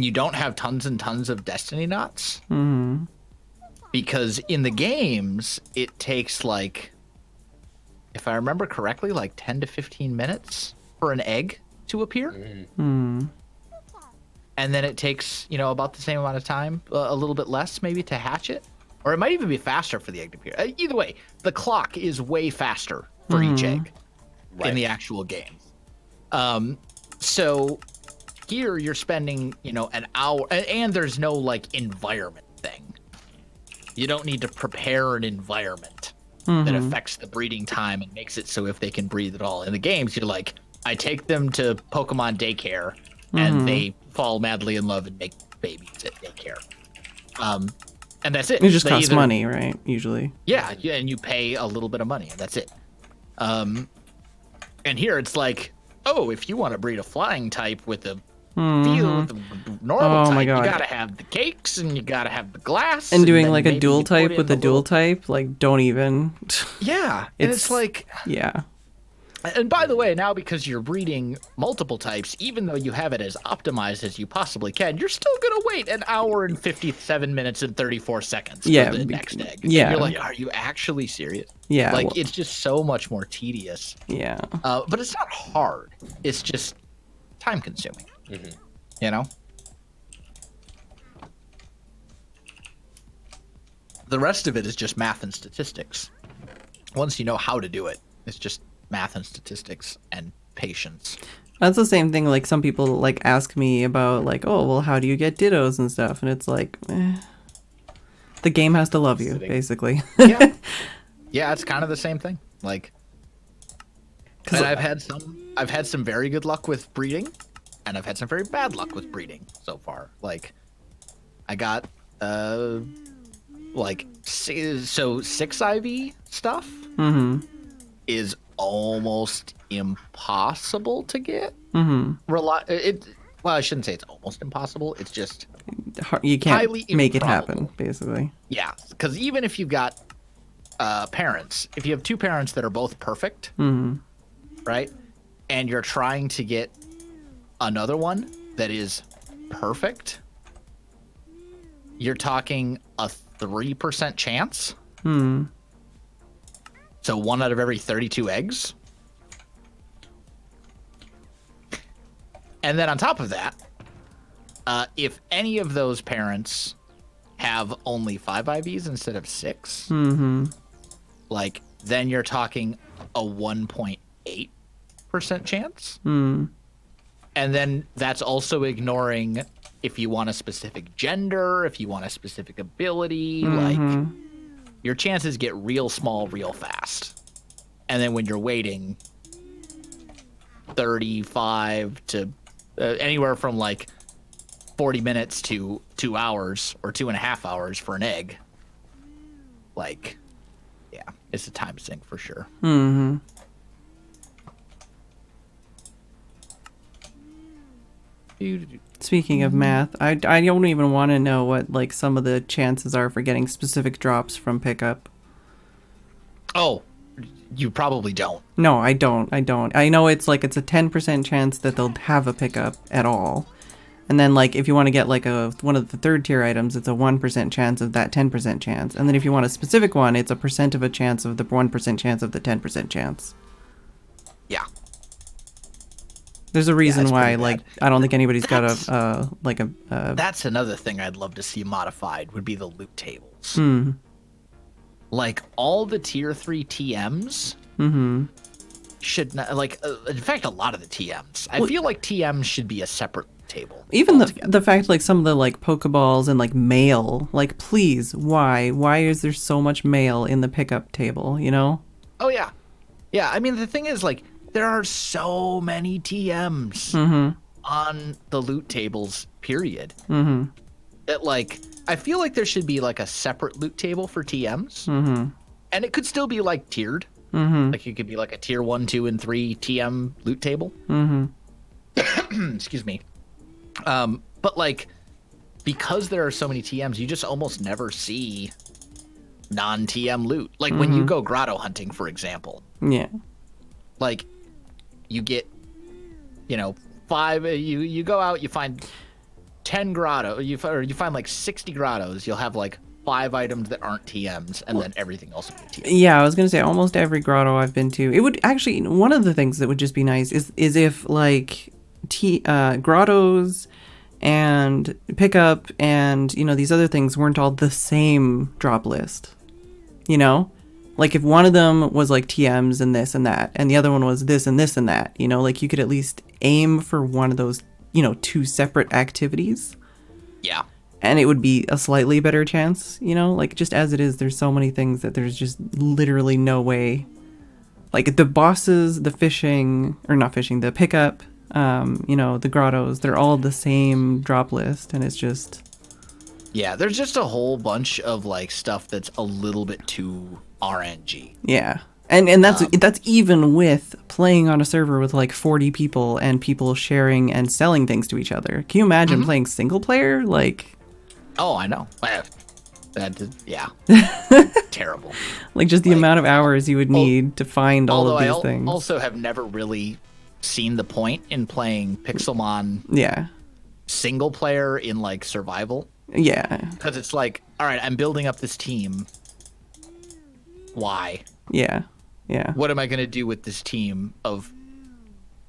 S2: you don't have tons and tons of Destiny knots. Because in the games, it takes like, if I remember correctly, like 10 to 15 minutes for an egg to appear. And then it takes, about the same amount of time, a little bit less maybe, to hatch it. Or it might even be faster for the egg to appear. Either way, the clock is way faster for each egg in the actual games. So here you're spending, an hour, and there's no like environment thing. You don't need to prepare an environment that affects the breeding time and makes it so if they can breathe at all. In the games, you're like, I take them to Pokemon daycare, and they fall madly in love and make babies at daycare. And that's it.
S1: It just
S2: They
S1: costs
S2: either-
S1: money, right? Usually.
S2: Yeah, and you pay a little bit of money, and that's it. And here it's like, oh, if you want to breed a flying type with a field, with a normal
S1: Oh
S2: type,
S1: my God.
S2: you gotta have the cakes and you gotta have the glass.
S1: And doing
S2: then
S1: like a
S2: maybe
S1: dual
S2: you put
S1: type
S2: in
S1: with
S2: the
S1: a dual
S2: little-
S1: type, like don't even.
S2: Yeah, and it's like,
S1: Yeah.
S2: and by the way, now because you're breeding multiple types, even though you have it as optimized as you possibly can, you're still gonna wait an hour and 57 minutes and 34 seconds
S1: Yeah,
S2: for the next egg. And
S1: yeah.
S2: you're like, are you actually serious?
S1: Yeah.
S2: Like,
S1: well,
S2: it's just so much more tedious.
S1: yeah.
S2: But it's not hard. It's just time consuming. You know? The rest of it is just math and statistics. Once you know how to do it, it's just math and statistics and patience.
S1: That's the same thing. Like some people like ask me about like, oh, well, how do you get dittos and stuff? And it's like, the game has to love you, basically.
S2: Yeah. Yeah, it's kind of the same thing. Like, and I've had some very good luck with breeding, and I've had some very bad luck with breeding so far. Like, I got like 6 IV stuff is almost impossible to get. Well, I shouldn't say it's almost impossible. It's just
S1: You can't
S2: highly
S1: make it
S2: improbable.
S1: happen, basically.
S2: Yeah, because even if you've got parents, if you have two parents that are both perfect, right, and you're trying to get another one that is perfect, you're talking a 3% chance. So 1 out of every 32 eggs. And then on top of that, if any of those parents have only 5 IVs instead of 6, like, then you're talking a 1.8% chance. And then that's also ignoring if you want a specific gender, if you want a specific ability, like, your chances get real small real fast. And then when you're waiting 35 to anywhere from like 40 minutes to 2 hours or 2.5 hours for an egg, like, yeah, it's a time sink for sure.
S1: Speaking of math, I don't even want to know what like some of the chances are for getting specific drops from pickup.
S2: Oh, you probably don't.
S1: No, I don't. I know it's a 10% chance that they'll have a pickup at all. And then like if you want to get like one of the 3rd tier items, it's a 1% chance of that 10% chance. And then if you want a specific one, it's a percent of a chance of the 1% chance of the 10% chance.
S2: Yeah.
S1: There's a reason
S2: it's
S1: why
S2: pretty
S1: like
S2: bad.
S1: I don't think anybody's
S2: That's-
S1: got
S2: That's another thing I'd love to see modified would be the loot tables. Like all the tier 3 TMs should not, like, in fact, a lot of the TMs. I feel like TMs should be a separate table.
S1: even
S2: altogether.
S1: the fact like some of the like Pokeballs and like mail, like please, why is there so much mail in the pickup table, you know?
S2: Oh yeah. Yeah, I mean the thing is like there are so many TMs on the loot tables, period. That like I feel like there should be like a separate loot table for TMs. And it could still be like tiered. Like it could be like a tier 1, 2, and 3 TM loot table. Excuse me. But like because there are so many TMs, you just almost never see non-TM loot. Like when you go grotto hunting, for example.
S1: Yeah.
S2: Like you get, 5, you go out, you find 10 grotto, you find like 60 grottos, you'll have like 5 items that aren't TMs, and then everything else will be TMs.
S1: Yeah, I was gonna say almost every grotto I've been to. It would actually, one of the things that would just be nice is if like grottos and pickup and these other things weren't all the same drop list. Like if one of them was like TMs and this and that, and the other one was this and this and that, like you could at least aim for one of those, 2 separate activities.
S2: Yeah.
S1: And it would be a slightly better chance, like just as it is, there's so many things that there's just literally no way. Like the bosses, the fishing, or not fishing, the pickup, the grottos, they're all the same drop list, and it's just...
S2: Yeah, there's just a whole bunch of like stuff that's a little bit too RNG.
S1: Yeah. And that's even with playing on a server with like 40 people and people sharing and selling things to each other. Can you imagine playing single player? Like...
S2: Oh, I know. Yeah. Terrible.
S1: Like just the amount of hours you would need to find all of these things.
S2: I also have never really seen the point in playing Pixelmon
S1: Yeah.
S2: single player in like survival.
S1: Yeah.
S2: Because it's like, all right, I'm building up this team. Why?
S1: Yeah. Yeah.
S2: What am I going to do with this team of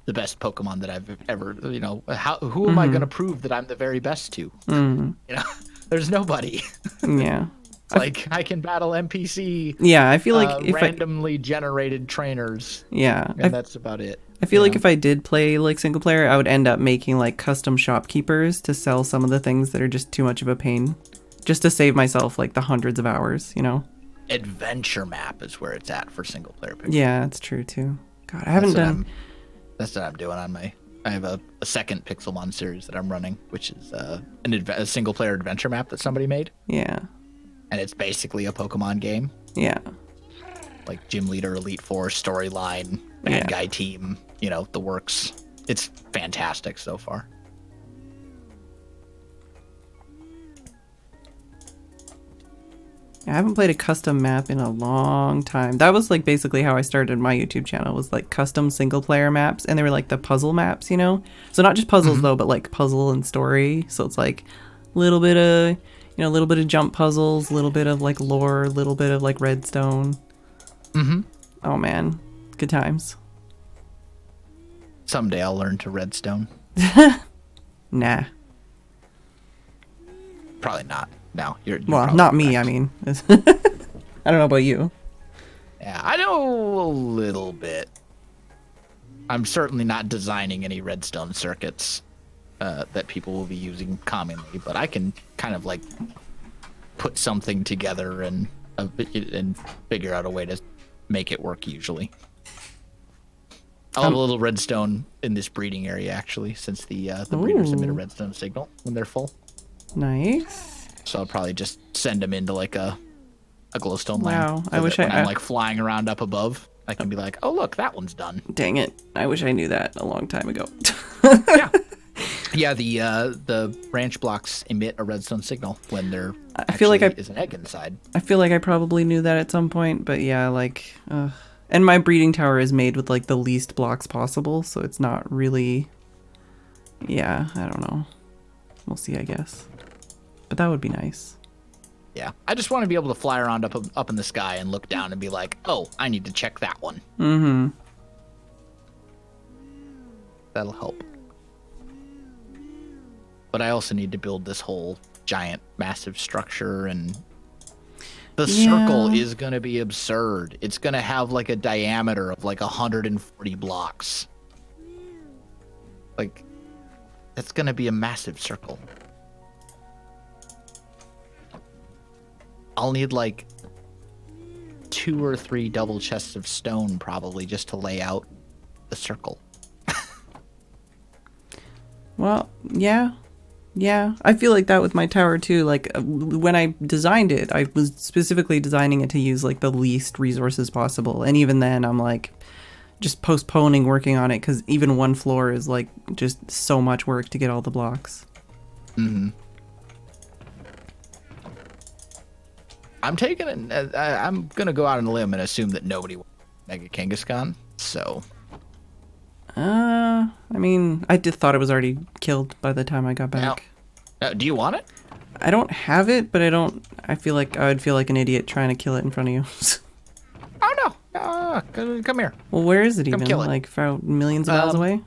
S2: the best Pokemon that I've ever, who am I going to prove that I'm the very best to? There's nobody.
S1: Yeah.
S2: Like I can battle NPC.
S1: Yeah, I feel like if
S2: randomly generated trainers.
S1: Yeah.
S2: And that's about it.
S1: I feel like if I did play like single player, I would end up making like custom shopkeepers to sell some of the things that are just too much of a pain, just to save myself like the hundreds of hours,
S2: Adventure map is where it's at for single player Pokemon.
S1: Yeah, that's true too. God, I haven't done.
S2: That's what I'm doing on my. I have a second Pixelmon series that I'm running, which is a single player adventure map that somebody made.
S1: Yeah.
S2: And it's basically a Pokemon game.
S1: Yeah.
S2: Like Gym Leader, Elite Four, storyline, bad guy team, the works. It's fantastic so far.
S1: I haven't played a custom map in a long time. That was like basically how I started my YouTube channel, was like custom single player maps, and they were like the puzzle maps, you know? So not just puzzles though, but like puzzle and story. So it's like a little bit of, a little bit of jump puzzles, a little bit of like lore, a little bit of like redstone. Oh man, good times.
S2: Someday I'll learn to redstone.
S1: Nah.
S2: Probably not. No, you're
S1: Well,
S2: probably
S1: not me,
S2: correct.
S1: I mean. I don't know about you.
S2: Yeah, I know a little bit. I'm certainly not designing any redstone circuits that people will be using commonly, but I can kind of like put something together and figure out a way to make it work usually. I'll have a little redstone in this breeding area actually, since the breeders emit a redstone signal when they're full.
S1: Nice.
S2: So I'll probably just send them into like a glowstone
S1: Wow,
S2: lamp.
S1: I wish
S2: when I'm like flying around up above, I can be like, oh look, that one's done.
S1: Dang it. I wish I knew that a long time ago.
S2: Yeah, the branch blocks emit a redstone signal when there is an egg inside.
S1: I feel like I probably knew that at some point, but yeah, like, and my breeding tower is made with like the least blocks possible, so it's not really, yeah, I don't know. We'll see, I guess. But that would be nice.
S2: Yeah, I just want to be able to fly around up in the sky and look down and be like, oh, I need to check that one.
S1: Mm-hmm.
S2: That'll help. But I also need to build this whole giant, massive structure, and the circle is going to be absurd. It's going to have like a diameter of like 140 blocks. Like, that's going to be a massive circle. I'll need like 2 or 3 double chests of stone probably just to lay out the circle.
S1: Well, yeah. Yeah, I feel like that with my tower too. Like when I designed it, I was specifically designing it to use like the least resources possible. And even then I'm like just postponing working on it because even one floor is like just so much work to get all the blocks.
S2: Mm-hmm. I'm taking it. I'm gonna go out on a limb and assume that nobody wants Mega Kangaskhan. So.
S1: I mean, I thought it was already killed by the time I got back.
S2: Do you want it?
S1: I don't have it, but I feel like I would feel like an idiot trying to kill it in front of you.
S2: Oh no! Come here.
S1: Well, where is it
S2: Come
S1: even?
S2: kill it.
S1: Like millions of miles away?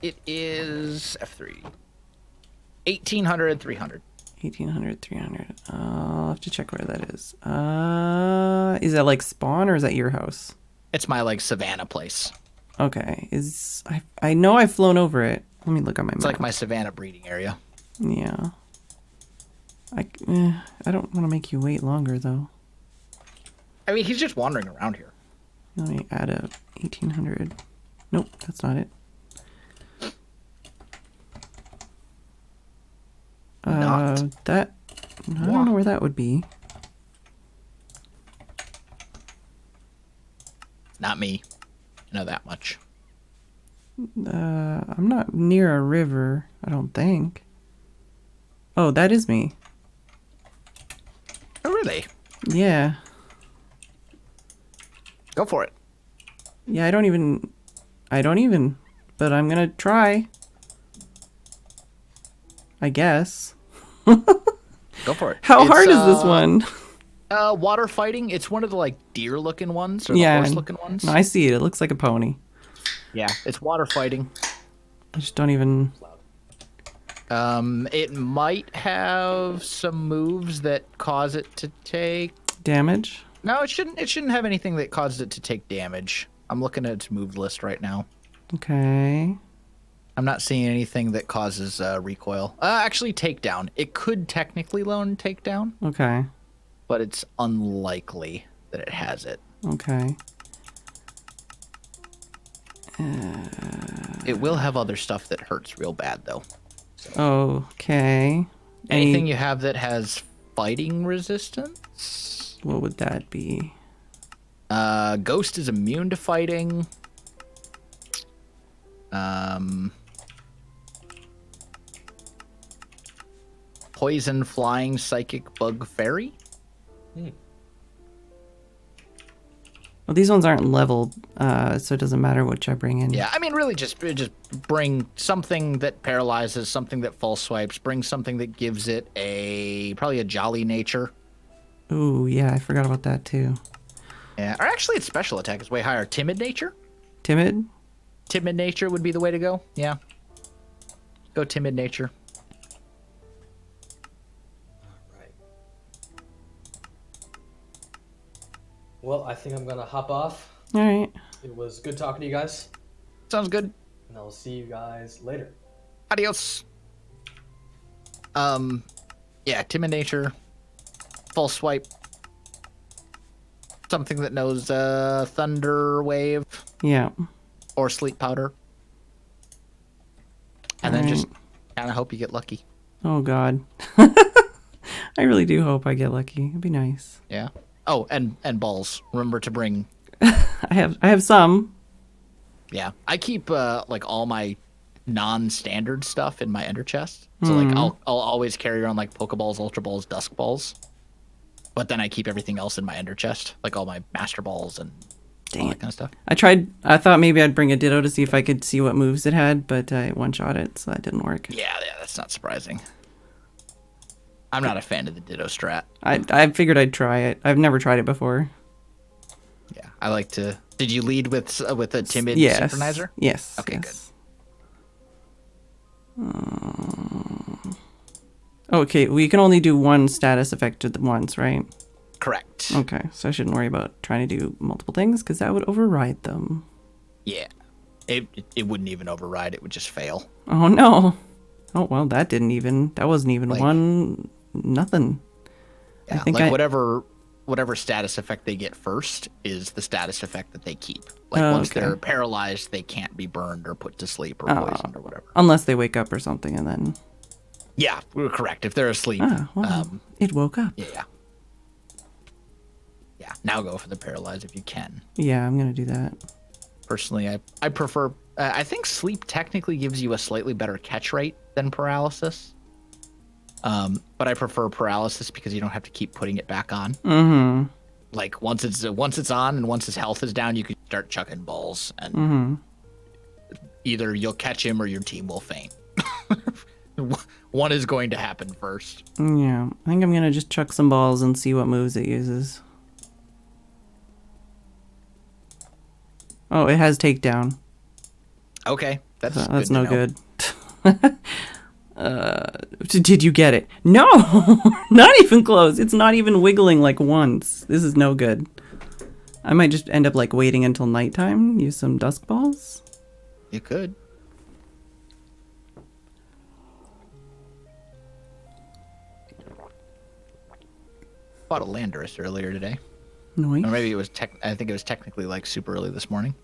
S2: It is F3. 1800, 300.
S1: 1800, 300. I'll have to check where that is. Is that like spawn or is that your house?
S2: It's my like savannah place.
S1: Okay. I know I've flown over it. Let me look on my map.
S2: It's like my savannah breeding area.
S1: Yeah. I don't want to make you wait longer though.
S2: I mean, he's just wandering around here.
S1: Let me add a 1800. Nope, that's not it. That I don't know where that would be.
S2: Not me. I know that much.
S1: I'm not near a river, I don't think. Oh, that is me.
S2: Oh, really?
S1: Yeah.
S2: Go for it.
S1: Yeah, I don't even, but I'm gonna try. I guess.
S2: Go for it.
S1: How hard is this one?
S2: Water fighting. It's one of the like deer looking ones or the
S1: Yeah,
S2: horse looking ones.
S1: No, I see it. It looks like a pony.
S2: Yeah, it's water fighting.
S1: I just don't even.
S2: It might have some moves that cause it to take
S1: Damage?
S2: No, it shouldn't. It shouldn't have anything that causes it to take damage. I'm looking at its move list right now.
S1: Okay.
S2: I'm not seeing anything that causes recoil. Actually, takedown. It could technically loan takedown,
S1: Okay.
S2: but it's unlikely that it has it.
S1: Okay.
S2: It will have other stuff that hurts real bad, though.
S1: Okay.
S2: Anything you have that has fighting resistance?
S1: What would that be?
S2: Ghost is immune to fighting. poison, flying, psychic, bug, fairy.
S1: Well, these ones aren't leveled, so it doesn't matter which I bring in.
S2: Yeah, I mean, really, just bring something that paralyzes, something that false swipes, bring something that gives it probably a jolly nature.
S1: Ooh, yeah, I forgot about that too.
S2: Yeah, or actually, its special attack is way higher. Timid nature.
S1: Timid?
S2: Timid nature would be the way to go. Yeah. Go timid nature.
S4: Right. Well, I think I'm gonna hop off.
S1: All right.
S4: It was good talking to you guys,
S2: Sounds good.
S4: and I'll see you guys later.
S2: Adios. Yeah, timid nature. False swipe. Something that knows thunder wave
S1: Yeah.
S2: or sleep powder. And then
S1: Alright.
S2: just kind of hope you get lucky.
S1: Oh, God. I really do hope I get lucky. It'd be nice.
S2: Yeah. Oh, and balls. Remember to bring.
S1: I have some.
S2: Yeah, I keep like all my non-standard stuff in my ender chest. So like I'll always carry around like Pokeballs, Ultra Balls, Dusk Balls. But then I keep everything else in my ender chest, like all my Master Balls and all that kind of stuff.
S1: I thought maybe I'd bring a Ditto to see if I could see what moves it had, but I one-shot it, so that didn't work.
S2: Yeah, that's not surprising. I'm not a fan of the Ditto strat.
S1: I figured I'd try it. I've never tried it before.
S2: Yeah, I like to. Did you lead with a timid
S1: Yes.
S2: synchronizer?
S1: Yes.
S2: Okay,
S1: yes. Okay, we can only do one status effect at once, right?
S2: Correct.
S1: Okay, so I shouldn't worry about trying to do multiple things because that would override them.
S2: Yeah. It wouldn't even override. It would just fail.
S1: Oh no. Oh well, that wasn't even
S2: Like-
S1: one nothing.
S2: Yeah,
S1: think
S2: like whatever status effect they get first is the status effect that they keep. Like
S1: Oh,
S2: once
S1: okay.
S2: they're paralyzed, they can't be burned or put to sleep or
S1: Oh.
S2: poisoned or whatever.
S1: Unless they wake up or something and then
S2: Yeah, we were correct. If they're asleep,
S1: it woke up.
S2: yeah. Yeah, now go for the paralyze if you can.
S1: Yeah, I'm gonna do that.
S2: Personally, I prefer. I think sleep technically gives you a slightly better catch rate than paralysis. But I prefer paralysis because you don't have to keep putting it back on.
S1: Mm-hmm.
S2: Like once it's on and once his health is down, you can start chucking balls, and either you'll catch him or your team will faint. One is going to happen first.
S1: Yeah, I think I'm gonna just chuck some balls and see what moves it uses. Oh, it has takedown.
S2: Okay, that's
S1: So that's
S2: good to
S1: no
S2: know.
S1: good. Did you get it? No, not even close. It's not even wiggling like once. This is no good. I might just end up like waiting until nighttime. Use some dusk balls.
S2: You could. Bought a Landorus earlier today.
S1: Nice.
S2: Or maybe it was I think it was technically like super early this morning.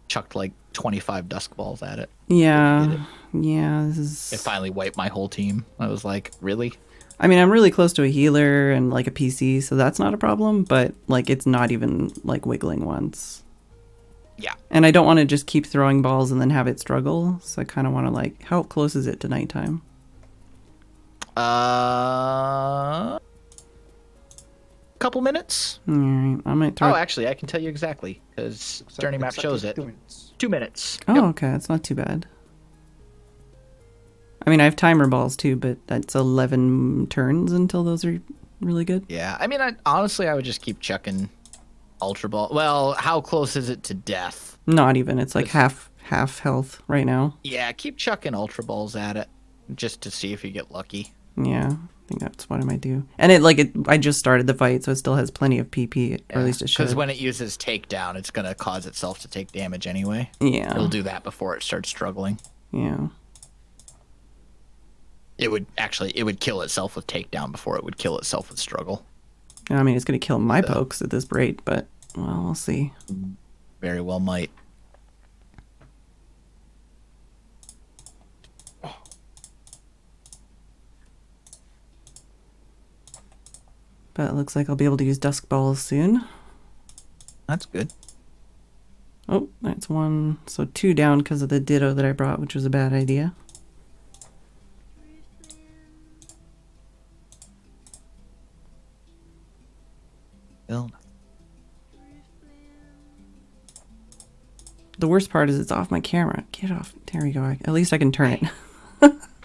S2: Chucked like 25 dusk balls at it.
S1: Yeah, yeah. This is.
S2: It finally wiped my whole team. I was like, really?
S1: I mean, I'm really close to a healer and like a PC, so that's not a problem. But like, it's not even like wiggling once.
S2: Yeah.
S1: And I don't want to just keep throwing balls and then have it struggle. So I kind of want to like, how close is it to nighttime?
S2: Couple minutes.
S1: All right, I might throw.
S2: Oh, actually, I can tell you exactly because Journey Map shows it.
S5: 2 minutes.
S2: 2 minutes.
S1: Oh,
S2: Yep.
S1: okay, that's not too bad. I mean, I have timer balls too, but that's 11 turns until those are really good.
S2: Yeah, I mean, honestly, I would just keep chucking Ultra Ball. Well, how close is it to death?
S1: Not even. It's like half health right now.
S2: Yeah, keep chucking Ultra Balls at it just to see if you get lucky.
S1: Yeah, I think that's what I might do. And I just started the fight, so it still has plenty of PP, or at least it should.
S2: Because when it uses Takedown, it's going to cause itself to take damage anyway.
S1: Yeah.
S2: It'll do that before it starts struggling.
S1: Yeah.
S2: It would kill itself with Takedown before it would kill itself with Struggle.
S1: I mean, it's going to kill my pokes at this rate, but, well, we'll see.
S2: Very well might.
S1: But it looks like I'll be able to use Dusk Balls soon.
S2: That's good.
S1: Oh, that's one. So 2 down because of the Ditto that I brought, which was a bad idea.
S2: Still.
S1: The worst part is it's off my camera. Get off. There we go. At least I can turn it.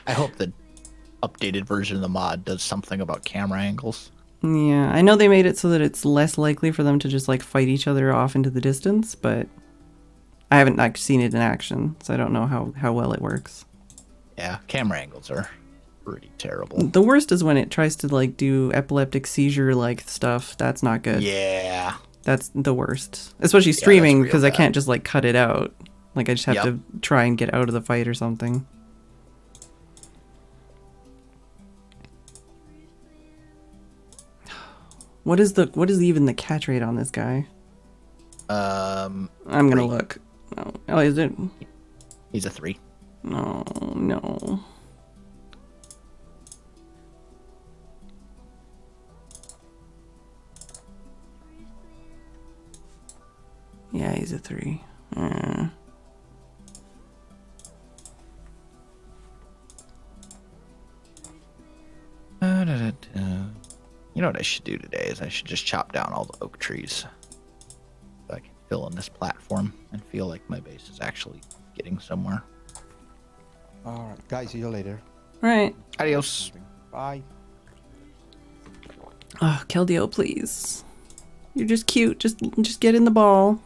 S2: I hope the updated version of the mod does something about camera angles.
S1: Yeah, I know they made it so that it's less likely for them to just like fight each other off into the distance, but I haven't like seen it in action, so I don't know how well it works.
S2: Yeah, camera angles are pretty terrible.
S1: The worst is when it tries to like do epileptic seizure like stuff. That's not good.
S2: Yeah.
S1: That's the worst. Especially streaming,
S2: real
S1: because I
S2: bad.
S1: can't just like cut it out. Like I just have
S2: Yep.
S1: to try and get out of the fight or something. What is even the catch rate on this guy? I'm gonna
S2: 3.
S1: look. Oh, is it?
S2: He's a 3.
S1: No, no. Yeah, he's a 3.
S2: You know what I should do today is I should just chop down all the oak trees. So I can fill in this platform and feel like my base is actually getting somewhere.
S5: All right, guys. See you later.
S1: All right.
S2: Adios.
S5: Bye.
S1: Oh, Keldeo, please. You're just cute. Just get in the ball.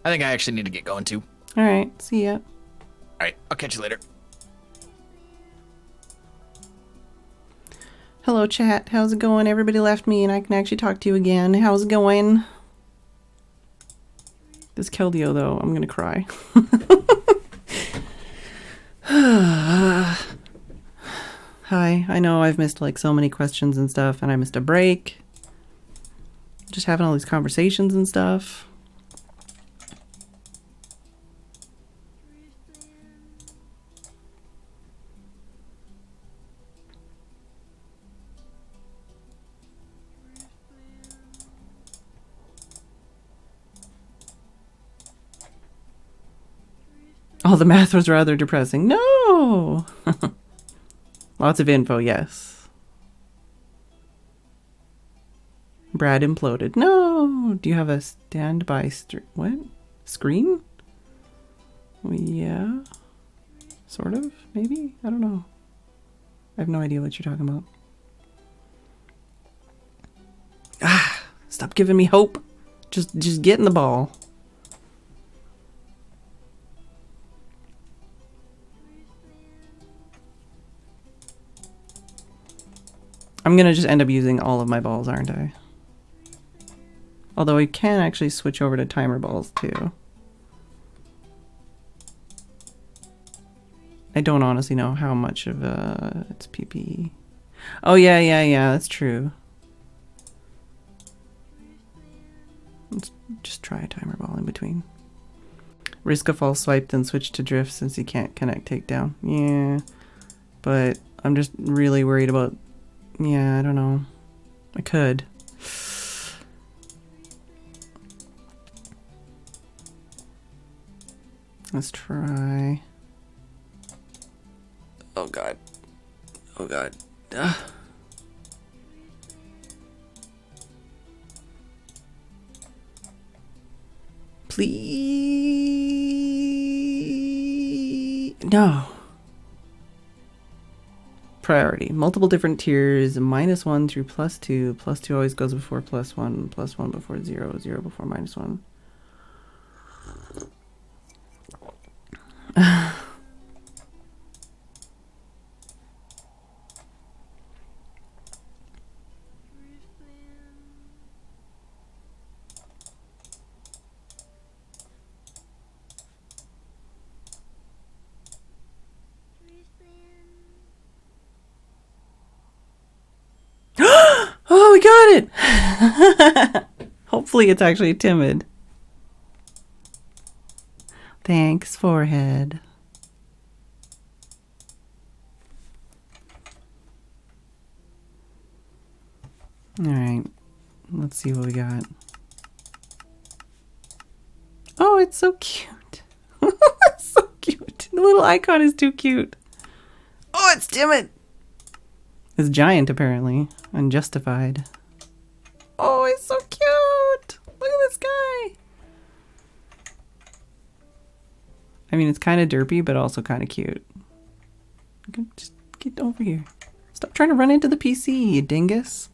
S2: I think I actually need to get going too.
S1: All right. See ya.
S2: All right, I'll catch you later.
S1: Hello, chat. How's it going? Everybody left me, and I can actually talk to you again. How's it going? This Keldeo, though, I'm gonna cry. Hi. I know I've missed like so many questions and stuff, and I missed a break. Just having all these conversations and stuff. Oh, the math was rather depressing. No! Lots of info, yes. Brad imploded. No! Do you have a standby what? Screen? Well, yeah. Sort of, maybe? I don't know. I have no idea what you're talking about. Ah! Stop giving me hope. Just get in the ball. I'm gonna just end up using all of my balls, aren't I? Although I can actually switch over to timer balls too. I don't honestly know how much of it's PP. Oh yeah, that's true. Let's just try a timer ball in between. Risk a false swipe, then switch to drift since you can't connect takedown. Yeah, but I'm just really worried about. Yeah, I don't know. I could. Let's try. Oh god. Oh god. Please. No. Priority. Multiple different tiers. -1 through +2. +2 always goes before +1. +1 before 0. 0 before -1. Oh, we got it! Hopefully it's actually timid. Thanks, forehead. Alright, let's see what we got. Oh, it's so cute. So cute. The little icon is too cute. Oh, it's timid. Is giant apparently. Unjustified. Oh, it's so cute! Look at this guy! I mean, it's kind of derpy, but also kind of cute. Just get over here. Stop trying to run into the PC, you dingus.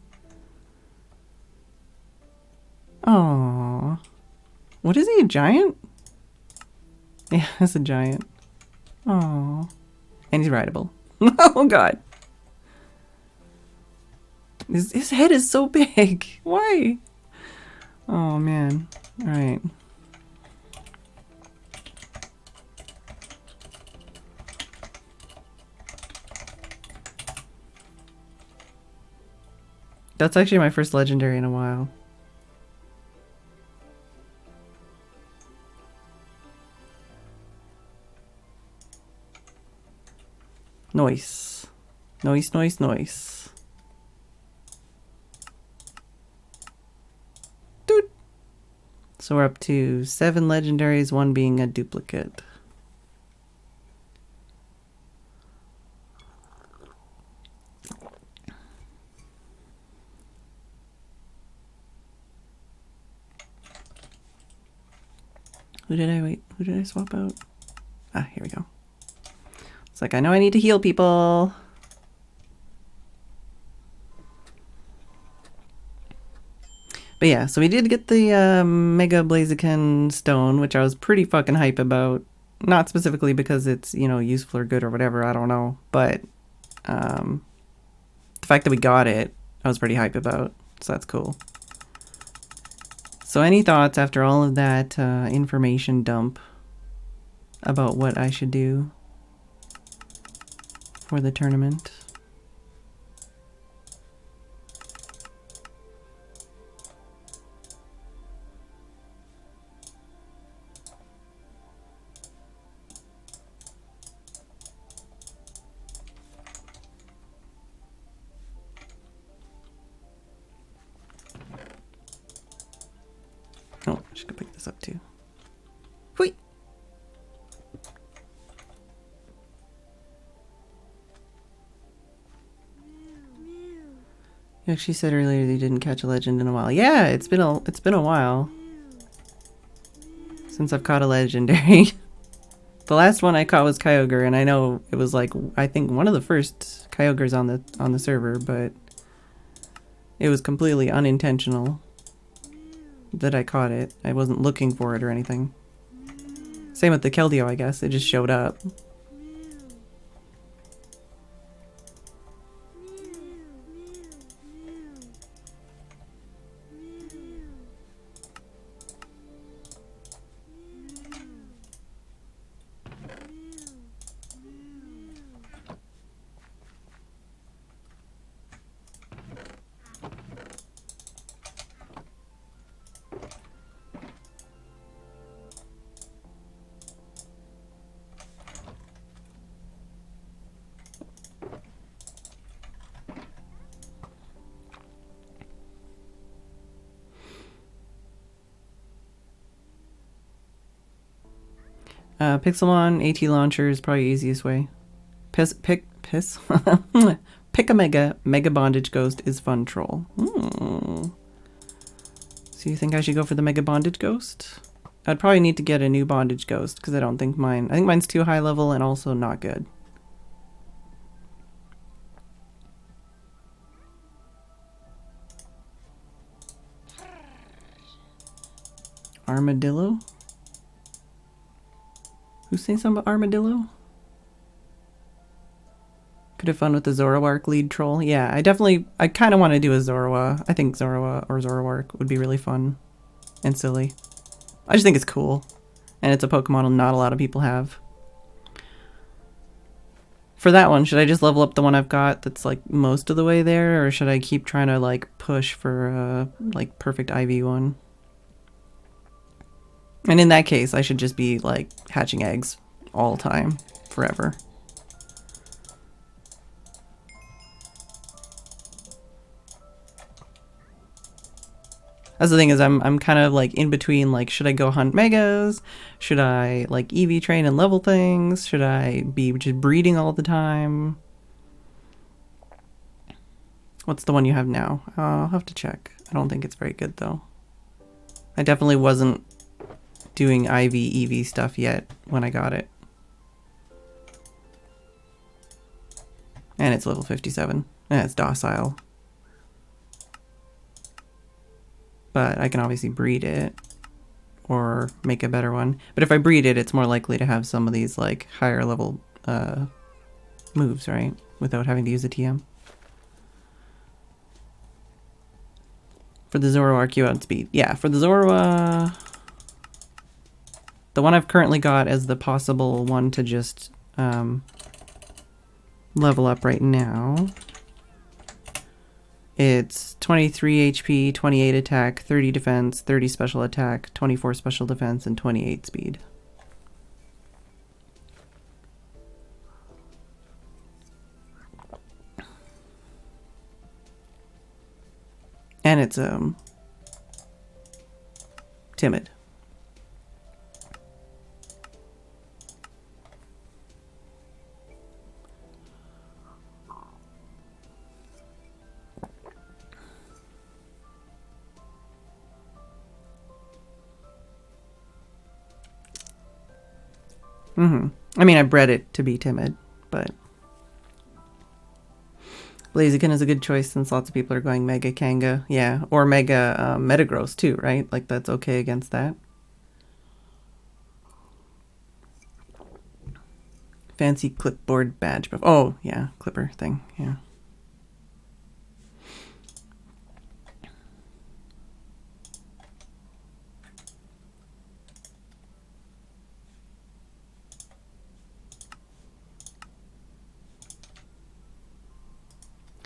S1: Aww. What is he, a giant? Yeah, it's a giant. Aww. And he's rideable. Oh god. His head is so big. Why? Oh man. Alright. That's actually my first legendary in a while. Nice. Nice, nice, nice. Dude. So we're up to 7 legendaries, 1 being a duplicate. Who did I swap out? Ah, here we go. It's like, I know I need to heal people. But yeah, so we did get the Mega Blaziken stone, which I was pretty fucking hype about. Not specifically because it's, you know, useful or good or whatever, I don't know. But the fact that we got it, I was pretty hype about. So that's cool. So any thoughts after all of that information dump about what I should do for the tournament? Oh, I should go pick this up too. Whee! You actually said earlier that you didn't catch a legend in a while. Yeah, it's been a while since I've caught a legendary. The last one I caught was Kyogre, and I know it was like, I think one of the first Kyogres on the server, but it was completely unintentional that I caught it. I wasn't looking for it or anything. Same with the Keldeo, I guess. It just showed up. Pixelmon AT launcher is probably the easiest way. Pick a mega bondage ghost is fun troll. So you think I should go for the mega bondage ghost? I'd probably need to get a new bondage ghost because I think mine's too high level and also not good. Armadillo? Who's saying something about Armadillo? Could have fun with the Zoroark lead troll. Yeah, I kind of want to do a Zorua. I think Zorua or Zoroark would be really fun and silly. I just think it's cool. And it's a Pokemon not a lot of people have. For that one, should I just level up the one I've got that's like most of the way there? Or should I keep trying to like push for a like perfect IV one? And in that case, I should just be like hatching eggs all the time, forever. That's the thing is I'm kind of like in between, like, should I go hunt megas? Should I like EV train and level things? Should I be just breeding all the time? What's the one you have now? I'll have to check. I don't think it's very good though. I definitely wasn't doing IV EV stuff yet when I got it. And it's level 57. And it's docile. But I can obviously breed it or make a better one. But if I breed it, it's more likely to have some of these like higher level moves, right? Without having to use a TM. For the Zoroark, you outspeed. Yeah, for the Zoroark, the one I've currently got as the possible one to just level up right now. It's 23 HP, 28 attack, 30 defense, 30 special attack, 24 special defense, and 28 speed. And it's timid. I mean, I bred it to be timid, but Blaziken is a good choice since lots of people are going Mega Kanga. Yeah, or Mega Metagross too, right? Like, that's okay against that. Fancy clipboard badge buff. Oh, yeah, clipper thing, yeah.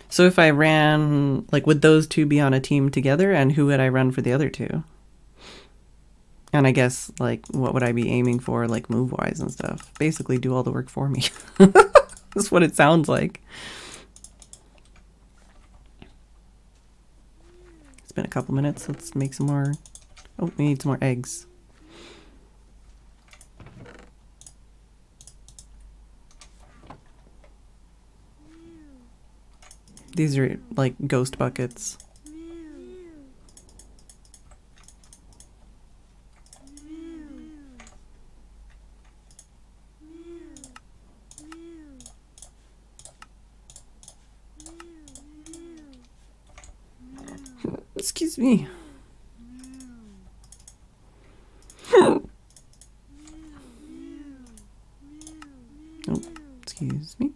S1: So if I ran, like, would those two be on a team together, and who would I run for the other two? And I guess, like, what would I be aiming for, like, move-wise and stuff? Basically do all the work for me. That's what it sounds like. It's been a couple minutes. Let's make some more. Oh, we need some more eggs. These are like ghost buckets. Excuse me. Oh, excuse me.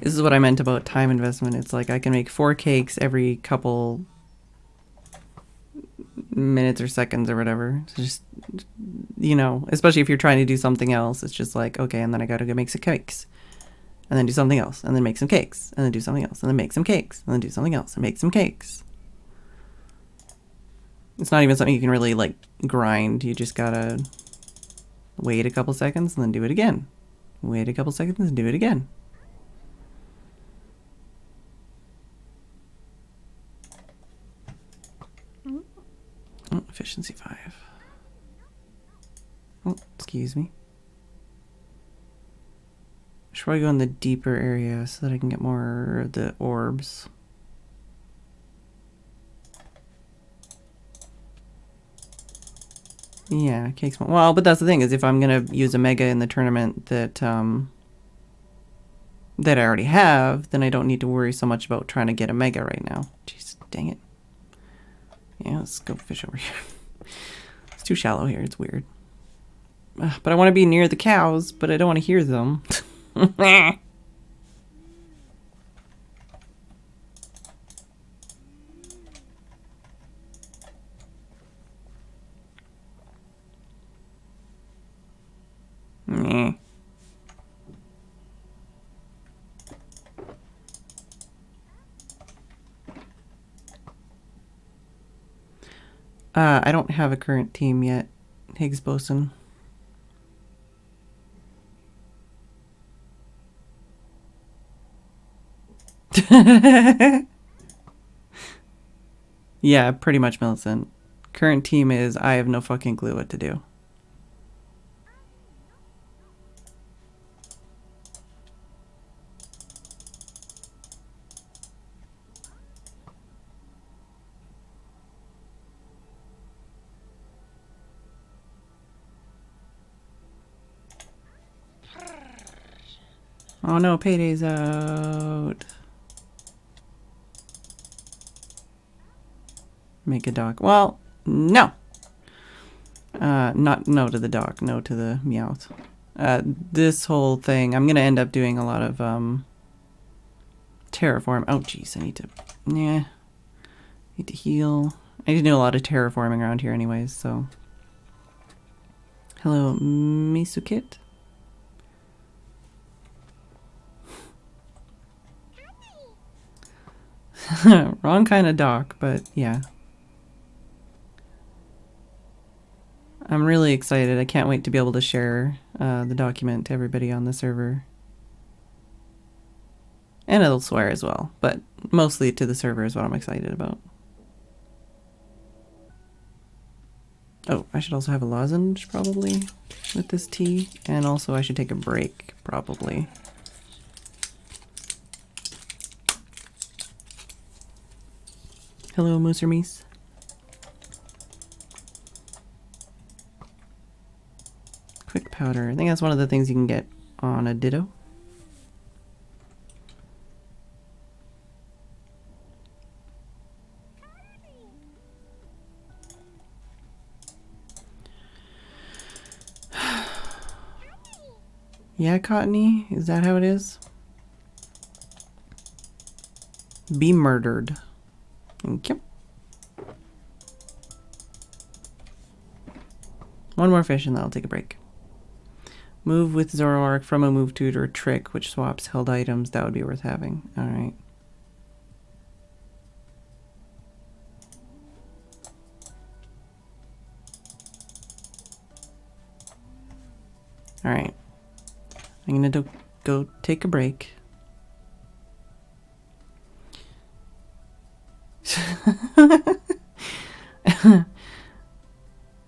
S1: This is what I meant about time investment. It's like I can make 4 cakes every couple minutes or seconds or whatever. So just, you know, especially if you're trying to do something else, it's just like, okay, and then I gotta go make some cakes. And then do something else, and then make some cakes, and then do something else, and then make some cakes, and then do something else, and make some cakes. It's not even something you can really, like, grind. You just gotta wait a couple seconds, and then do it again. Wait a couple seconds, and do it again. Oh, efficiency 5. Oh, excuse me. Should probably go in the deeper area so that I can get more of the orbs. Yeah, cakes. Well, but that's the thing, is if I'm gonna use a mega in the tournament that that I already have, then I don't need to worry so much about trying to get a mega right now. Jeez, dang it. Yeah, let's go fish over here. It's too shallow here. It's weird. But I want to be near the cows, but I don't want to hear them. I don't have a current team yet, Higgs Boson. Yeah, pretty much, Millicent. Current team is I have no fucking clue what to do. Oh no, payday's out. Make a dock. Well, no. Not no to the dock, no to the Meowth. This whole thing, I'm gonna end up doing a lot of terraform. Oh jeez, I need to, need to heal. I need to do a lot of terraforming around here anyways, so. Hello, Misukit. Wrong kind of dock, but yeah. I'm really excited. I can't wait to be able to share the document to everybody on the server. And elsewhere as well, but mostly to the server is what I'm excited about. Oh, I should also have a lozenge probably with this tea, and also I should take a break probably. Hello, Mooser Meese. Quick powder. I think that's one of the things you can get on a Ditto. Yeah, Cottony? Is that how it is? Be murdered. Thank you. One more fish and then I'll take a break. Move with Zoroark from a move to or trick, which swaps held items. That would be worth having. Alright. Alright. I'm gonna go take a break.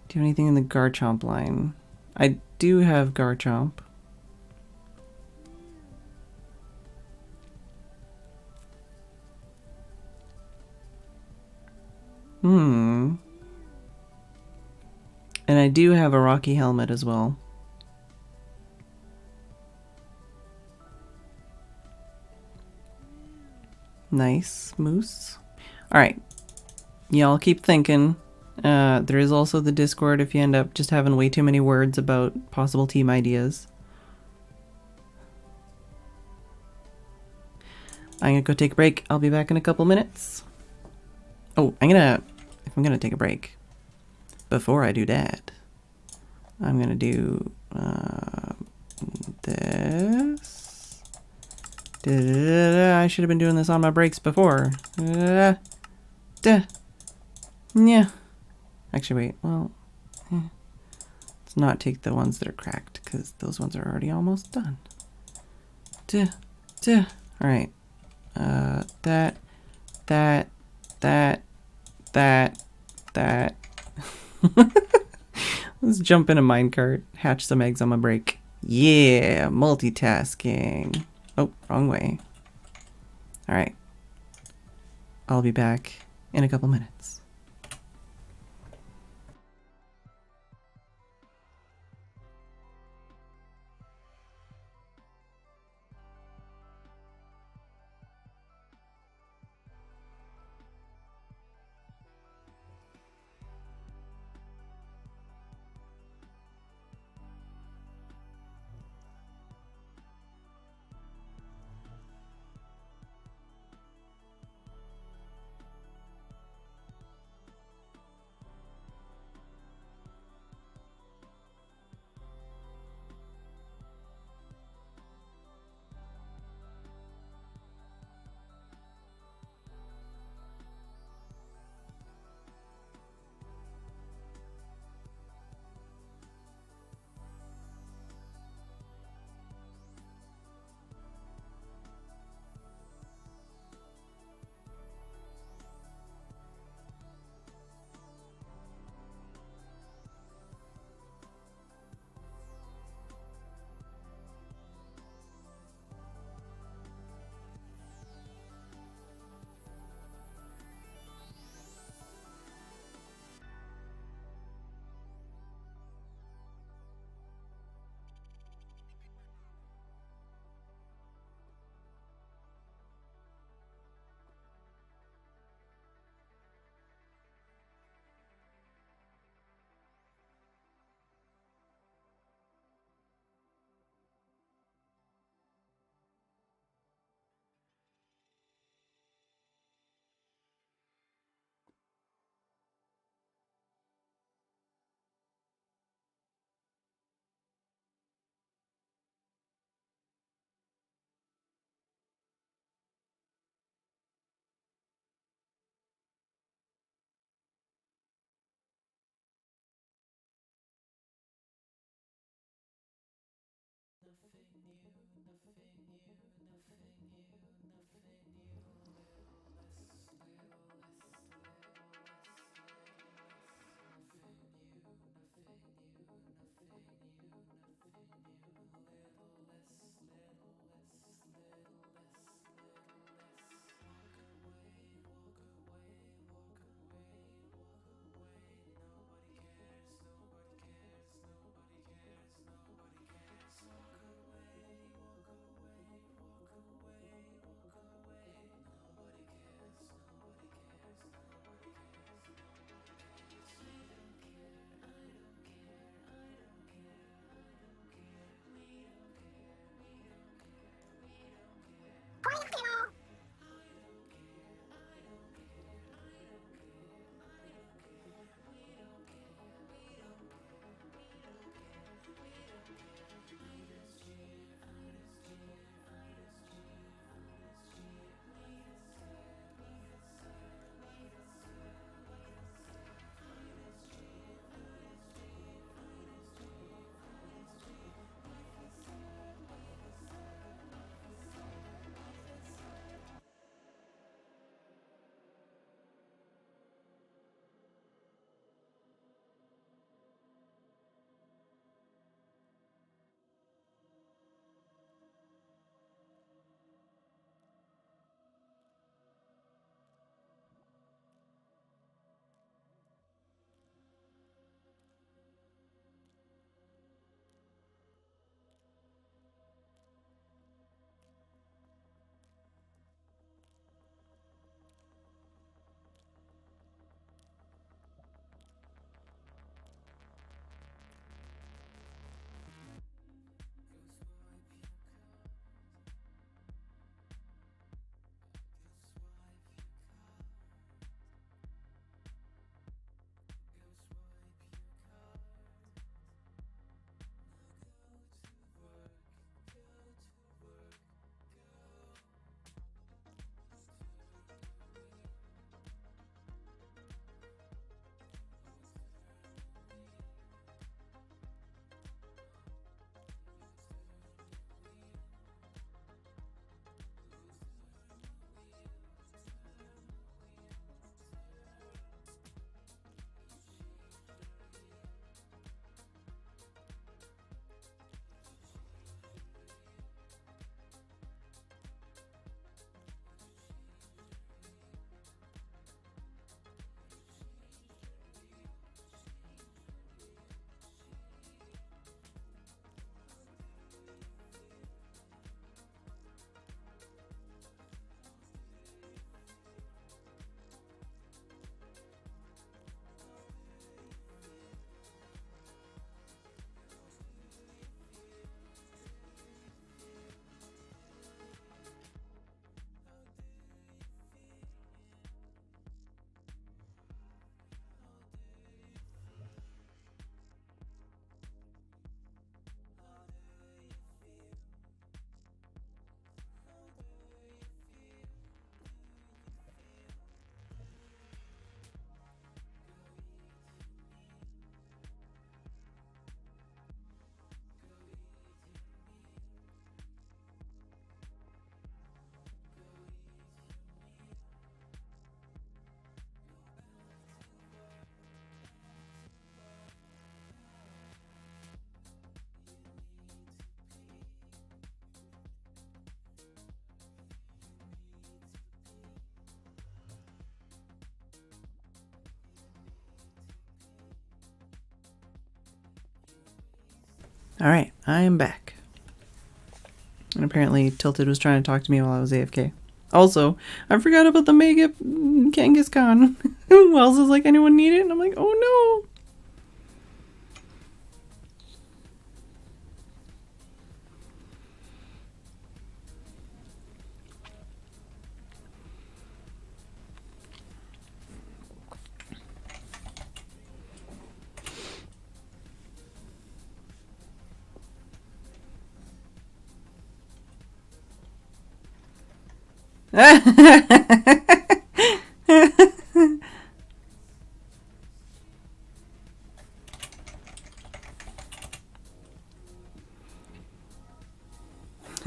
S1: Do anything in the Garchomp line? I do have Garchomp. And I do have a Rocky Helmet as well. Nice, Moose. Alright. Y'all keep thinking. There is also the Discord if you end up just having way too many words about possible team ideas. I'm gonna go take a break. I'll be back in a couple minutes. Oh, if I'm gonna take a break, before I do that, I'm gonna do this. I should have been doing this on my breaks before. Yeah. Actually, wait. Well, let's not take the ones that are cracked because those ones are already almost done. All right. That. Let's jump in a minecart, hatch some eggs on my break. Yeah, multitasking. Oh, wrong way. All right. I'll be back in a couple minutes. All right, I am back. And apparently Tilted was trying to talk to me while I was AFK. Also, I forgot about the Mega Kangaskhan. Wells is like, anyone need it? And I'm like, oh no.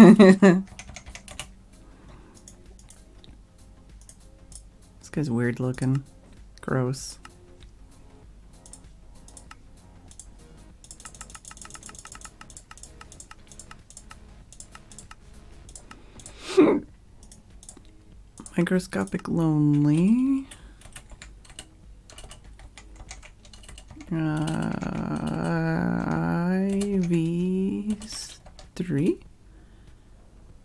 S1: This guy's weird looking. Gross. Microscopic lonely. IV3.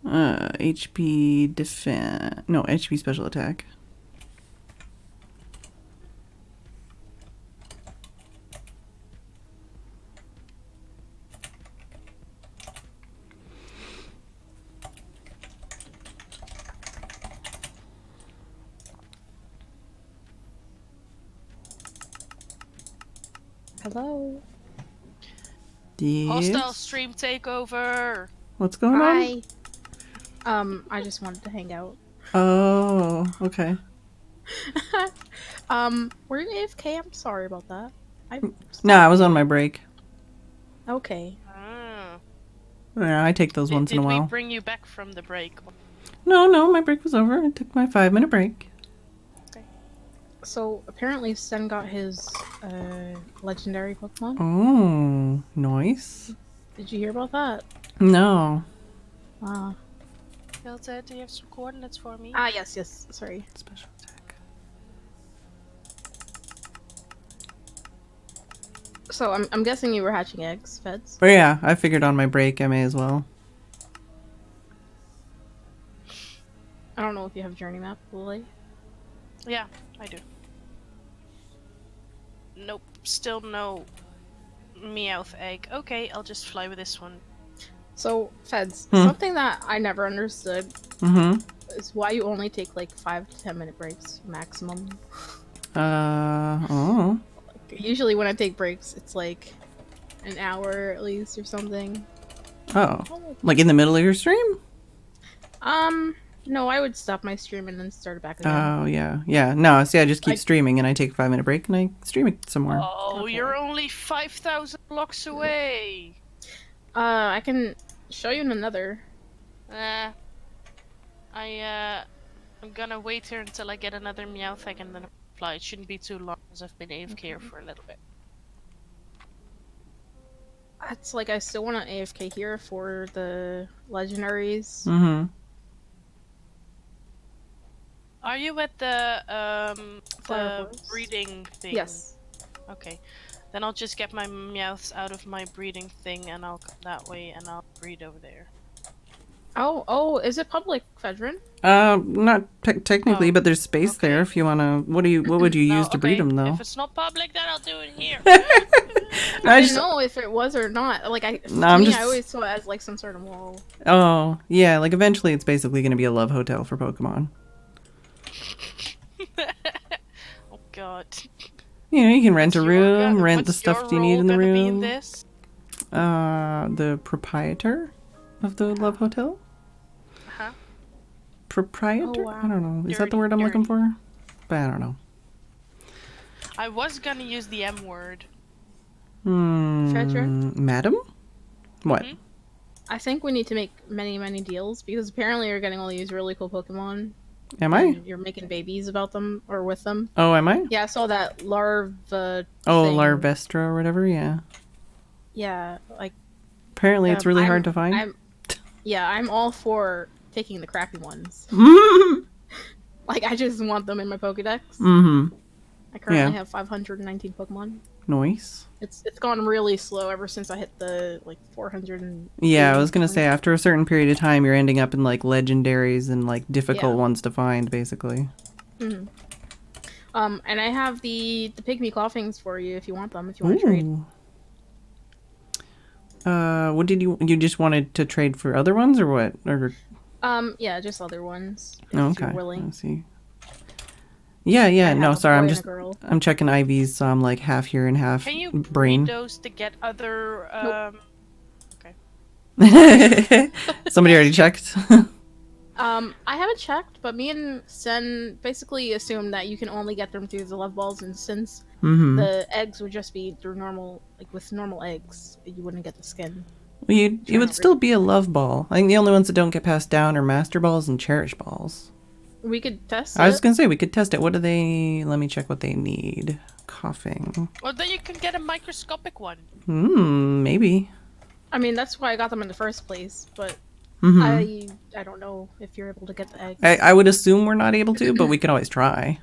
S1: HP defense. No, HP special attack.
S6: Hello.
S1: Yes.
S7: Hostile stream takeover.
S1: What's going on?
S6: Hi. I just wanted to hang out.
S1: Oh, okay.
S6: Were you AFK? I'm sorry about that.
S1: No, I was on my break.
S6: Okay.
S7: Ah.
S1: Yeah, I take those once in a
S7: Did we
S1: while.
S7: bring you back from the break?
S1: No, my break was over. I took my 5-minute break.
S6: So apparently Sen got his legendary Pokemon.
S1: Oh, nice.
S6: Did you hear about that?
S1: No.
S6: Ah.
S7: Hilda, do you have some coordinates for me?
S6: Yes. Sorry.
S1: Special attack.
S6: So I'm guessing you were hatching eggs, Feds.
S1: But yeah, I figured on my break I may as well.
S6: I don't know if you have journey map, Lily.
S7: Yeah, I do. Nope, still no Meowth egg. Okay, I'll just fly with this one.
S6: So Feds, something that I never understood is why you only take like 5 to 10 minute breaks maximum.
S1: Oh.
S6: Usually when I take breaks, it's like an hour at least or something.
S1: Oh. Like in the middle of your stream?
S6: No, I would stop my stream and then start it back again.
S1: Oh, yeah. Yeah. No, see, I just keep streaming and I take a 5-minute break and I stream it some more.
S7: Oh,
S6: Okay.
S7: you're only 5,000 blocks away.
S6: I can show you in another.
S7: I'm gonna wait here until I get another Meowth egg and then fly. It shouldn't be too long because I've been AFK for a little bit.
S6: It's like I still want to AFK here for the legendaries.
S1: Mm-hmm.
S7: Are you at the
S6: Flower Forest?
S7: breeding thing?
S6: Yes.
S7: Okay. Then I'll just get my Meowths out of my breeding thing and I'll come that way and I'll breed over there.
S6: Oh, is it public, Phedran?
S1: Not technically,
S7: Oh,
S1: but there's space
S7: okay.
S1: there if you wanna. What would you use
S7: No,
S1: to breed
S7: okay,
S1: them though?
S7: If it's not public, then I'll do it here.
S6: I didn't know if it was or not. Like I always saw it as like some sort of wall.
S1: Oh, yeah. Like eventually, it's basically gonna be a love hotel for Pokemon.
S7: Oh God.
S1: You know, you can rent a
S7: What's your-
S1: room, rent the
S7: what's your
S1: stuff you need
S7: role
S1: in the
S7: gonna be in
S1: room.
S7: this?
S1: The proprietor of the love hotel.
S7: Huh?
S1: Proprietor?
S6: Oh, wow.
S1: I don't know. Is that the word I'm looking for? But I don't know.
S7: I was gonna use the M word.
S6: Phedran?
S1: Madam? What?
S7: Mhm.
S6: I think we need to make many deals because apparently you're getting all these really cool Pokemon.
S1: Am I?
S6: and You're making babies about them or with them.
S1: Oh, am I?
S6: Yeah, I saw that larva.
S1: Oh,
S6: thing.
S1: Larvestra or whatever. Yeah.
S6: Yeah, like
S1: Apparently, it's really hard
S6: I'm-
S1: to find.
S6: I'm all for taking the crappy ones. Like I just want them in my Pokedex.
S1: Mm-hmm.
S6: I currently
S1: Yeah.
S6: have 519 Pokemon.
S1: Nice.
S6: It's gone really slow ever since I hit the like 400.
S1: Yeah, I was gonna say after a certain period of time, you're ending up in like legendaries and like difficult
S6: Yeah.
S1: ones to find, basically.
S6: And I have the pygmy clawfings for you if you want them. If you want to trade.
S1: Ooh. What did you just wanted to trade for other ones or what? Or
S6: Yeah, just other ones. If
S1: okay,
S6: you're willing.
S1: let's see. Yeah.
S6: I have
S1: No,
S6: a
S1: sorry.
S6: boy
S1: I'm
S6: and a
S1: just
S6: girl.
S1: I'm checking IVs, so I'm like half here and half
S7: Can you
S1: brain.
S7: breed those to get other
S1: Somebody already checked.
S6: I haven't checked, but me and Sen basically assumed that you can only get them through the love balls, and since
S1: Mm-hmm.
S6: the eggs would just be through normal, like with normal eggs, you wouldn't get the skin.
S1: Well, it would still be a love ball. I think the only ones that don't get passed down are master balls and cherish balls.
S6: We could test
S1: I was
S6: it.
S1: gonna say we could test it. What do they? Let me check what they need. Coughing.
S7: Well, then you can get a microscopic one.
S1: Maybe.
S6: I mean, that's why I got them in the first place, but I don't know if you're able to get the eggs.
S1: I would assume we're not able to, but we can always try.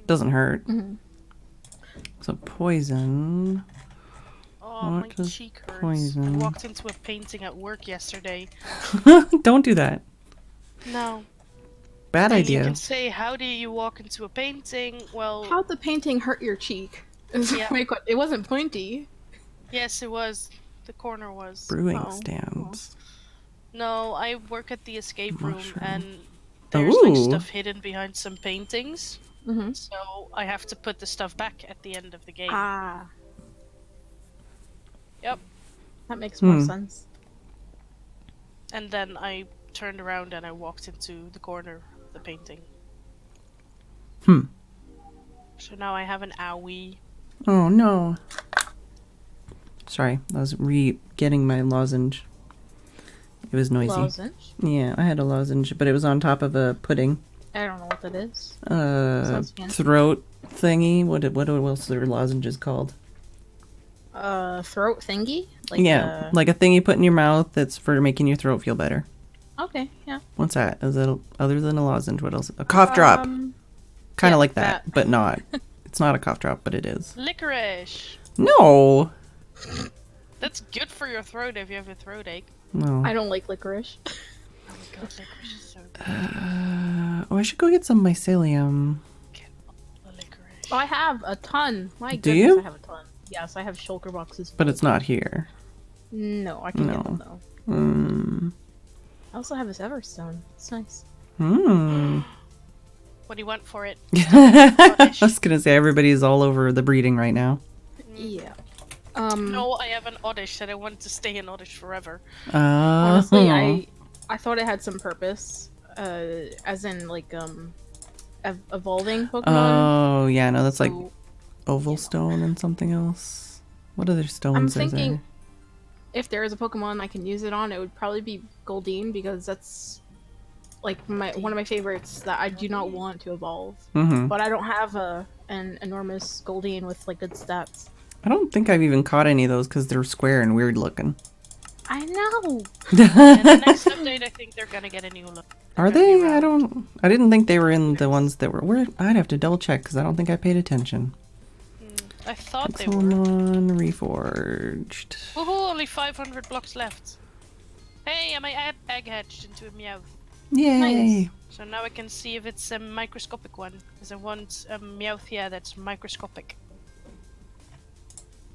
S1: Doesn't hurt. So poison.
S7: Oh, my
S1: What does
S7: cheek hurts.
S1: poison?
S7: I walked into a painting at work yesterday.
S1: Don't do that.
S7: No.
S1: Bad
S7: And
S1: idea.
S7: you can say, how do you walk into a painting? Well,
S6: How'd the painting hurt your cheek?
S7: Yeah.
S6: Wait, what? It wasn't pointy.
S7: yes, it was. The corner was.
S1: Brewing
S6: Oh.
S1: stands.
S7: No, I work at the escape room,
S1: Mushroom.
S7: and there's like
S1: Ooh.
S7: stuff hidden behind some paintings.
S6: Mm-hmm.
S7: So I have to put the stuff back at the end of the game.
S6: Ah.
S7: Yep.
S6: That makes more sense.
S7: And then I turned around and I walked into the corner of the painting. So now I have an owie.
S1: Oh no. Sorry, I was getting my lozenge. It was noisy.
S6: Lozenge?
S1: Yeah, I had a lozenge, but it was on top of a pudding.
S6: I don't know what that is. Sounds fancy.
S1: Throat thingy. What else are lozenges called?
S6: Throat thingy?
S1: Yeah, like a thing you put in your mouth that's for making your throat feel better.
S6: Okay, yeah.
S1: What's that? Is that other than a lozenge? What else? A cough drop. Kind of
S6: yeah,
S1: like that,
S6: that.
S1: but not. It's not a cough drop, but it is.
S7: Licorice!
S1: No.
S7: That's good for your throat if you have a throat ache.
S1: No.
S6: I don't like licorice.
S7: Oh my god, licorice is so good.
S1: Oh, I should go get some mycelium.
S7: Get the licorice.
S6: Oh, I have a ton. My
S1: Do
S6: goodness,
S1: you?
S6: I have a ton. Yes, I have shulker boxes.
S1: But it's not here.
S6: No, I can get
S1: No.
S6: them though. I also have this Everstone. It's nice.
S7: What do you want for it?
S1: I was gonna say everybody's all over the breeding right now.
S6: Yeah.
S7: No, I have an Oddish that I want to stay an Oddish forever.
S6: Honestly, I thought it had some purpose. As in like evolving Pokemon.
S1: Oh yeah, no, that's like
S6: So,
S1: oval stone and something else. What other
S6: I'm
S1: stones is
S6: thinking
S1: there?
S6: if there is a Pokemon I can use it on, it would probably be Goldeen because that's like one of my favorites that I do not want to evolve. But I don't have an enormous Goldeen with like good stats.
S1: I don't think I've even caught any of those because they're square and weird looking.
S6: I know.
S7: And the next update, I think they're gonna get a new look.
S1: Are they? I didn't think they were in the ones that were. I'd have to double check because I don't think I paid attention.
S7: I thought they were.
S1: Pokemon Reforged.
S7: Woohoo, only 500 blocks left. Hey, am I egg hatched into a Meowth?
S1: Yay!
S6: Nice.
S7: So now I can see if it's a microscopic one. Because I want a Meowth, yeah, that's microscopic.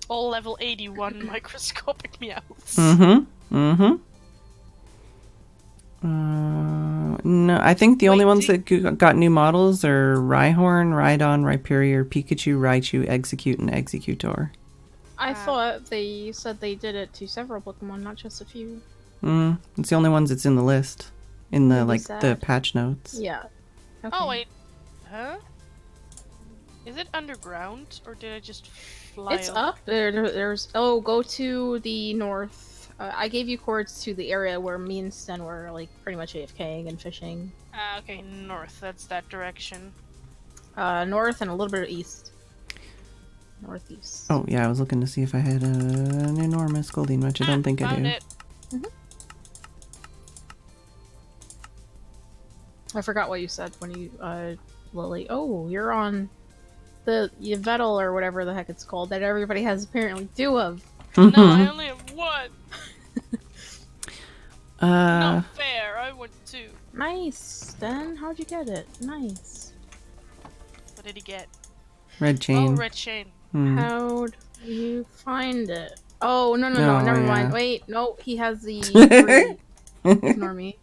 S7: All level 81 microscopic Meowths.
S1: No, I think the only
S7: Wait,
S1: ones that got new models are Rhyhorn, Rhydon, Rhyperior, Pikachu, Raichu, Execute, and Executor.
S6: I thought they said they did it to several Pokemon, not just a few.
S1: It's the only ones that's in the list. In the,
S6: Maybe
S1: the
S6: sad.
S1: patch notes.
S6: Yeah. Okay.
S7: Oh, wait. Huh? Is it underground? Or did I just fly
S6: It's up. There's. Oh, go to the north. I gave you cords to the area where me and Sten were like pretty much AFKing and fishing.
S7: Okay, north. That's that direction.
S6: North and a little bit of east. Northeast.
S1: Oh, yeah, I was looking to see if I had an enormous Goldeen, which I don't think I
S7: found
S1: do.
S7: it.
S6: I forgot what you said when you, Lily. Oh, you're on the Yveltal or whatever the heck it's called that everybody has apparently two of.
S7: No, I only have one.
S1: Uh,
S7: Not fair. I want two.
S6: Nice, Sten. How'd you get it? Nice.
S7: What did he get?
S1: Red chain.
S7: Oh, red chain.
S6: How'd you find it? Oh, no,
S1: Oh,
S6: never
S1: yeah.
S6: mind. Wait, no, he has the three. Ignore me.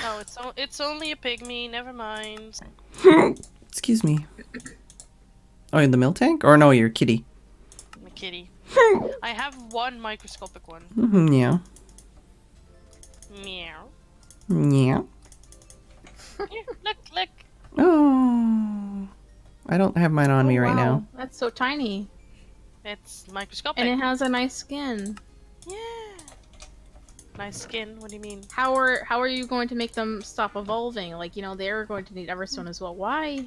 S7: No, it's only a pygmy. Never mind.
S1: Excuse me. Oh, in the milk tank? Or no, your kitty.
S7: I'm a kitty. I have one microscopic one.
S1: Yeah.
S7: Meow.
S1: Yeah.
S7: Here, look.
S1: Oh. I don't have mine on me right
S6: wow.
S1: now.
S6: That's so tiny.
S7: It's microscopic.
S6: And it has a nice skin.
S7: Yeah. nice skin. What do you mean?
S6: How are you going to make them stop evolving? Like, you know, they're going to need Everstone as well. Why?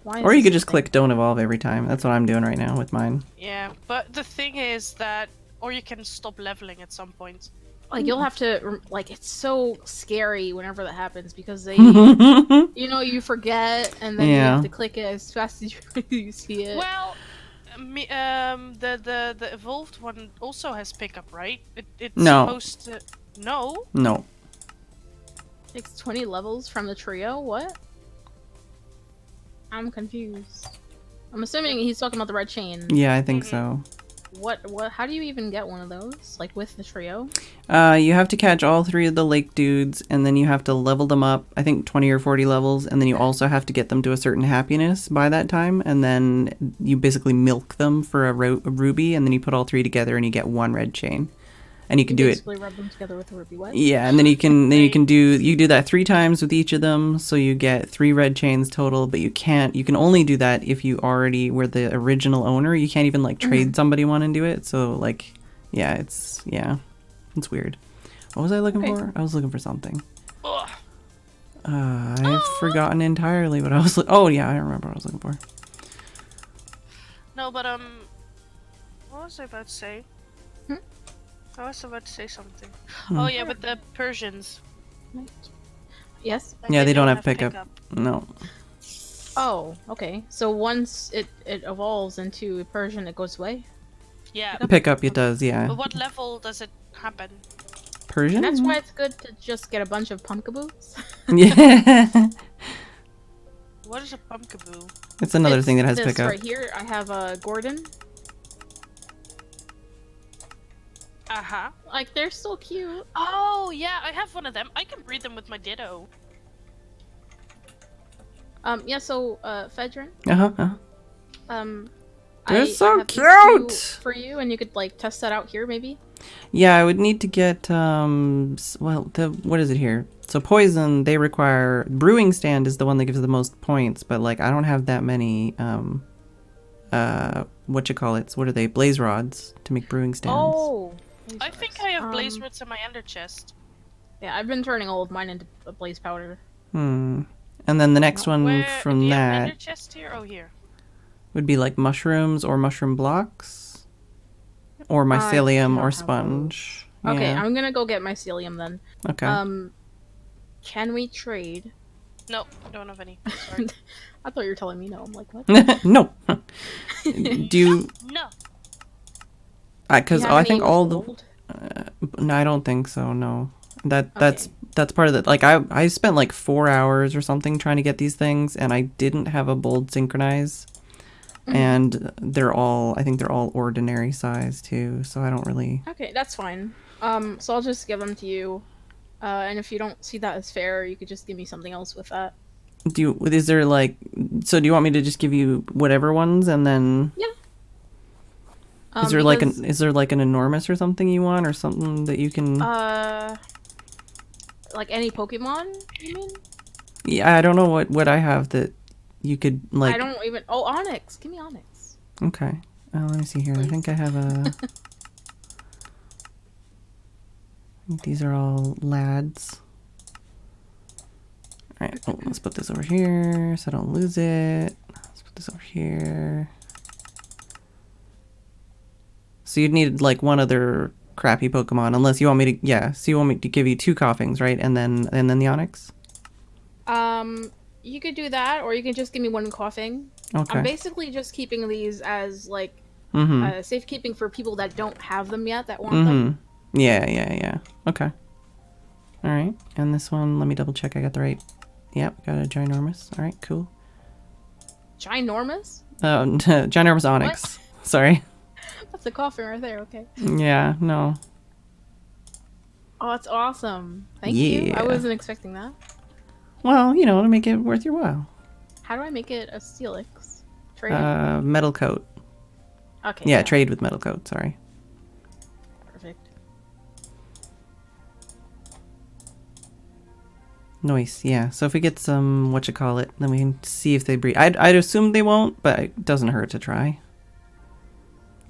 S6: Why?
S1: Or
S6: is
S1: you
S6: this
S1: could
S6: a
S1: just
S6: thing?
S1: click don't evolve every time. That's what I'm doing right now with mine.
S7: Yeah, but the thing is that, or you can stop leveling at some point.
S6: Like, you'll have to, like, it's so scary whenever that happens because they, you know, you forget and then you
S1: Yeah.
S6: have to click it as fast as you see it.
S7: Well, the evolved one also has pickup, right? It's
S1: No.
S7: supposed to. No.
S1: No.
S6: Takes 20 levels from the trio? What? I'm confused. I'm assuming he's talking about the red chain.
S1: Yeah, I think so.
S6: What, how do you even get one of those? Like, with the trio?
S1: You have to catch all 3 of the lake dudes, and then you have to level them up, I think 20 or 40 levels, and then you also have to get them to a certain happiness by that time, and then you basically milk them for a ruby, and then you put all 3 together and you get 1 red chain. And you can do it.
S6: Basically rub them together with a ruby. What?
S1: Yeah, and then you can do that 3 times with each of them, so you get 3 red chains total, but you can only do that if you already were the original owner. You can't even like trade somebody one and do it. So like, it's weird. What was I looking for? I was looking for something.
S7: Ugh.
S1: I've forgotten entirely what I was oh yeah, I remember what I was looking for.
S7: No, but what was I about to say? I was about to say something. Oh yeah, but the Persians.
S6: Yes?
S7: Like,
S1: Yeah, they don't have pickup. No.
S6: Oh, okay. So once it evolves into a Persian, it goes away?
S7: Yeah.
S1: Pickup it does, yeah.
S7: But what level does it happen?
S1: Persian?
S6: And that's why it's good to just get a bunch of pumpkaboos.
S1: Yeah.
S7: What is a pumpkaboo?
S1: It's another thing that has
S6: this
S1: pickup.
S6: right here, I have a Gordon.
S7: Uh-huh.
S6: Like, they're so cute.
S7: Oh, yeah, I have one of them. I can breed them with my Ditto.
S6: Yeah, so, Phedran,
S1: They're
S6: I
S1: so
S6: have these
S1: cute!
S6: 2 for you, and you could, like, test that out here, maybe?
S1: Yeah, I would need to get, what is it here? So poison, they require, brewing stand is the one that gives the most points, but like, I don't have that many, what are they, blaze rods to make brewing stands.
S6: Oh!
S7: I think I have blaze roots in my ender chest.
S6: Yeah, I've been turning all of mine into a blaze powder.
S1: And then the next one
S7: Where,
S1: from
S7: do you have an
S1: that
S7: ender chest here? Oh, here.
S1: would be like mushrooms or mushroom blocks, or
S6: I
S1: mycelium
S6: cannot
S1: or
S6: have
S1: sponge.
S6: Okay,
S1: Yeah.
S6: I'm gonna go get mycelium then.
S1: Okay.
S6: Can we trade?
S7: No, I don't have any. Sorry.
S6: I thought you were telling me no. I'm like, what?
S1: No. Do you?
S7: No.
S1: Because
S6: Do you have
S1: I think
S6: any
S1: all the.
S6: gold?
S1: No, I don't think so. No, that's part of it. Like I spent like 4 hours or something trying to get these things, and I didn't have a bold synchronize, and I think they're all ordinary size too. So I don't really.
S6: Okay, that's fine. So I'll just give them to you. And if you don't see that as fair, you could just give me something else with that.
S1: Is there like, so do you want me to just give you whatever ones and then?
S6: Yeah.
S1: Is there like an enormous or something you want, or something that you can?
S6: Like any Pokemon, you mean?
S1: Yeah, I don't know what I have that you could like.
S6: I don't even. Oh, Onyx. Give me Onyx.
S1: Okay. Let me see here. I think I have a. I think these are all lads. All right. Oh, let's put this over here so I don't lose it. Let's put this over here. So you'd need like one other crappy Pokemon, unless you want me to. Yeah. So you want me to give you 2 coughings, right? And then the Onyx.
S6: You could do that, or you can just give me 1 coughing.
S1: Okay.
S6: I'm basically just keeping these as like safekeeping for people that don't have them yet that want them.
S1: Yeah. Okay. All right. And this one, let me double check I got the right. Yep, got a ginormous. All right, cool.
S6: Ginormous?
S1: Ginormous Onyx. Sorry.
S6: That's a coughing right there. Okay.
S1: Yeah, no.
S6: Oh, that's awesome. Thank you. I wasn't expecting that.
S1: Well, to make it worth your while.
S6: How do I make it a Steelix? Trade?
S1: Metal coat.
S6: Okay.
S1: Yeah, trade with metal coat, sorry.
S6: Perfect.
S1: Nice, yeah. So if we get some, then we can see if they breed. I'd assume they won't, but it doesn't hurt to try.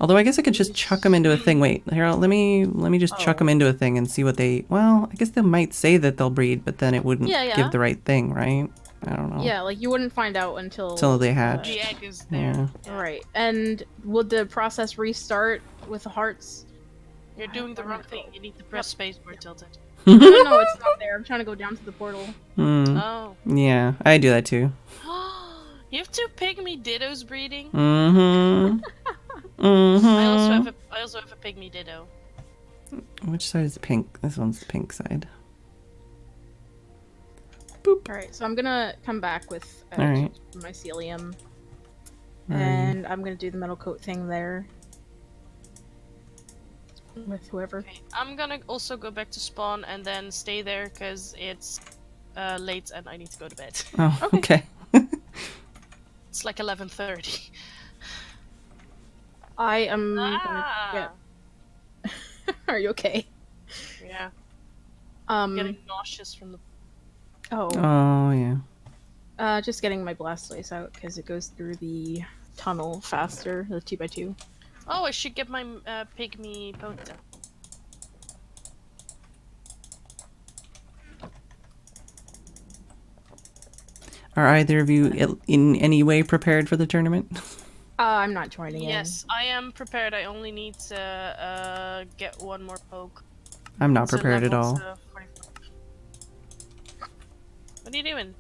S1: Although I guess I could just chuck them into a thing. Wait, here, let me just chuck them into a thing and see what they. Well, I guess they might say that they'll breed, but then it wouldn't give the right thing, right? I don't know.
S6: Yeah, like you wouldn't find out until
S1: they hatch.
S7: The egg is there.
S1: Yeah.
S6: Right. And would the process restart with the hearts?
S7: You're doing the wrong thing. You need to press space where tilted.
S6: No, it's not there. I'm trying to go down to the portal.
S7: Oh.
S1: Yeah, I do that too.
S7: You have two pygmy dittos breeding.
S1: Mm-hmm.
S7: I also have a pygmy ditto.
S1: Which side is pink? This one's the pink side.
S6: Alright, so I'm gonna come back with
S1: Alright.
S6: mycelium. And I'm gonna do the metal coat thing there. With whoever.
S7: Okay. I'm gonna also go back to spawn and then stay there because it's late and I need to go to bed.
S1: Oh, okay.
S7: It's like 11:30.
S6: I am gonna get... Are you okay?
S7: Yeah. I'm getting nauseous from the...
S1: Oh, yeah.
S6: Just getting my Blastoise out because it goes through the tunnel faster, the 2x2.
S7: Oh, I should get my pygmy Pota.
S1: Are either of you in any way prepared for the tournament?
S6: I'm not joining in.
S7: Yes, I am prepared. I only need to get one more poke.
S1: I'm not prepared at all.
S7: What are you doing?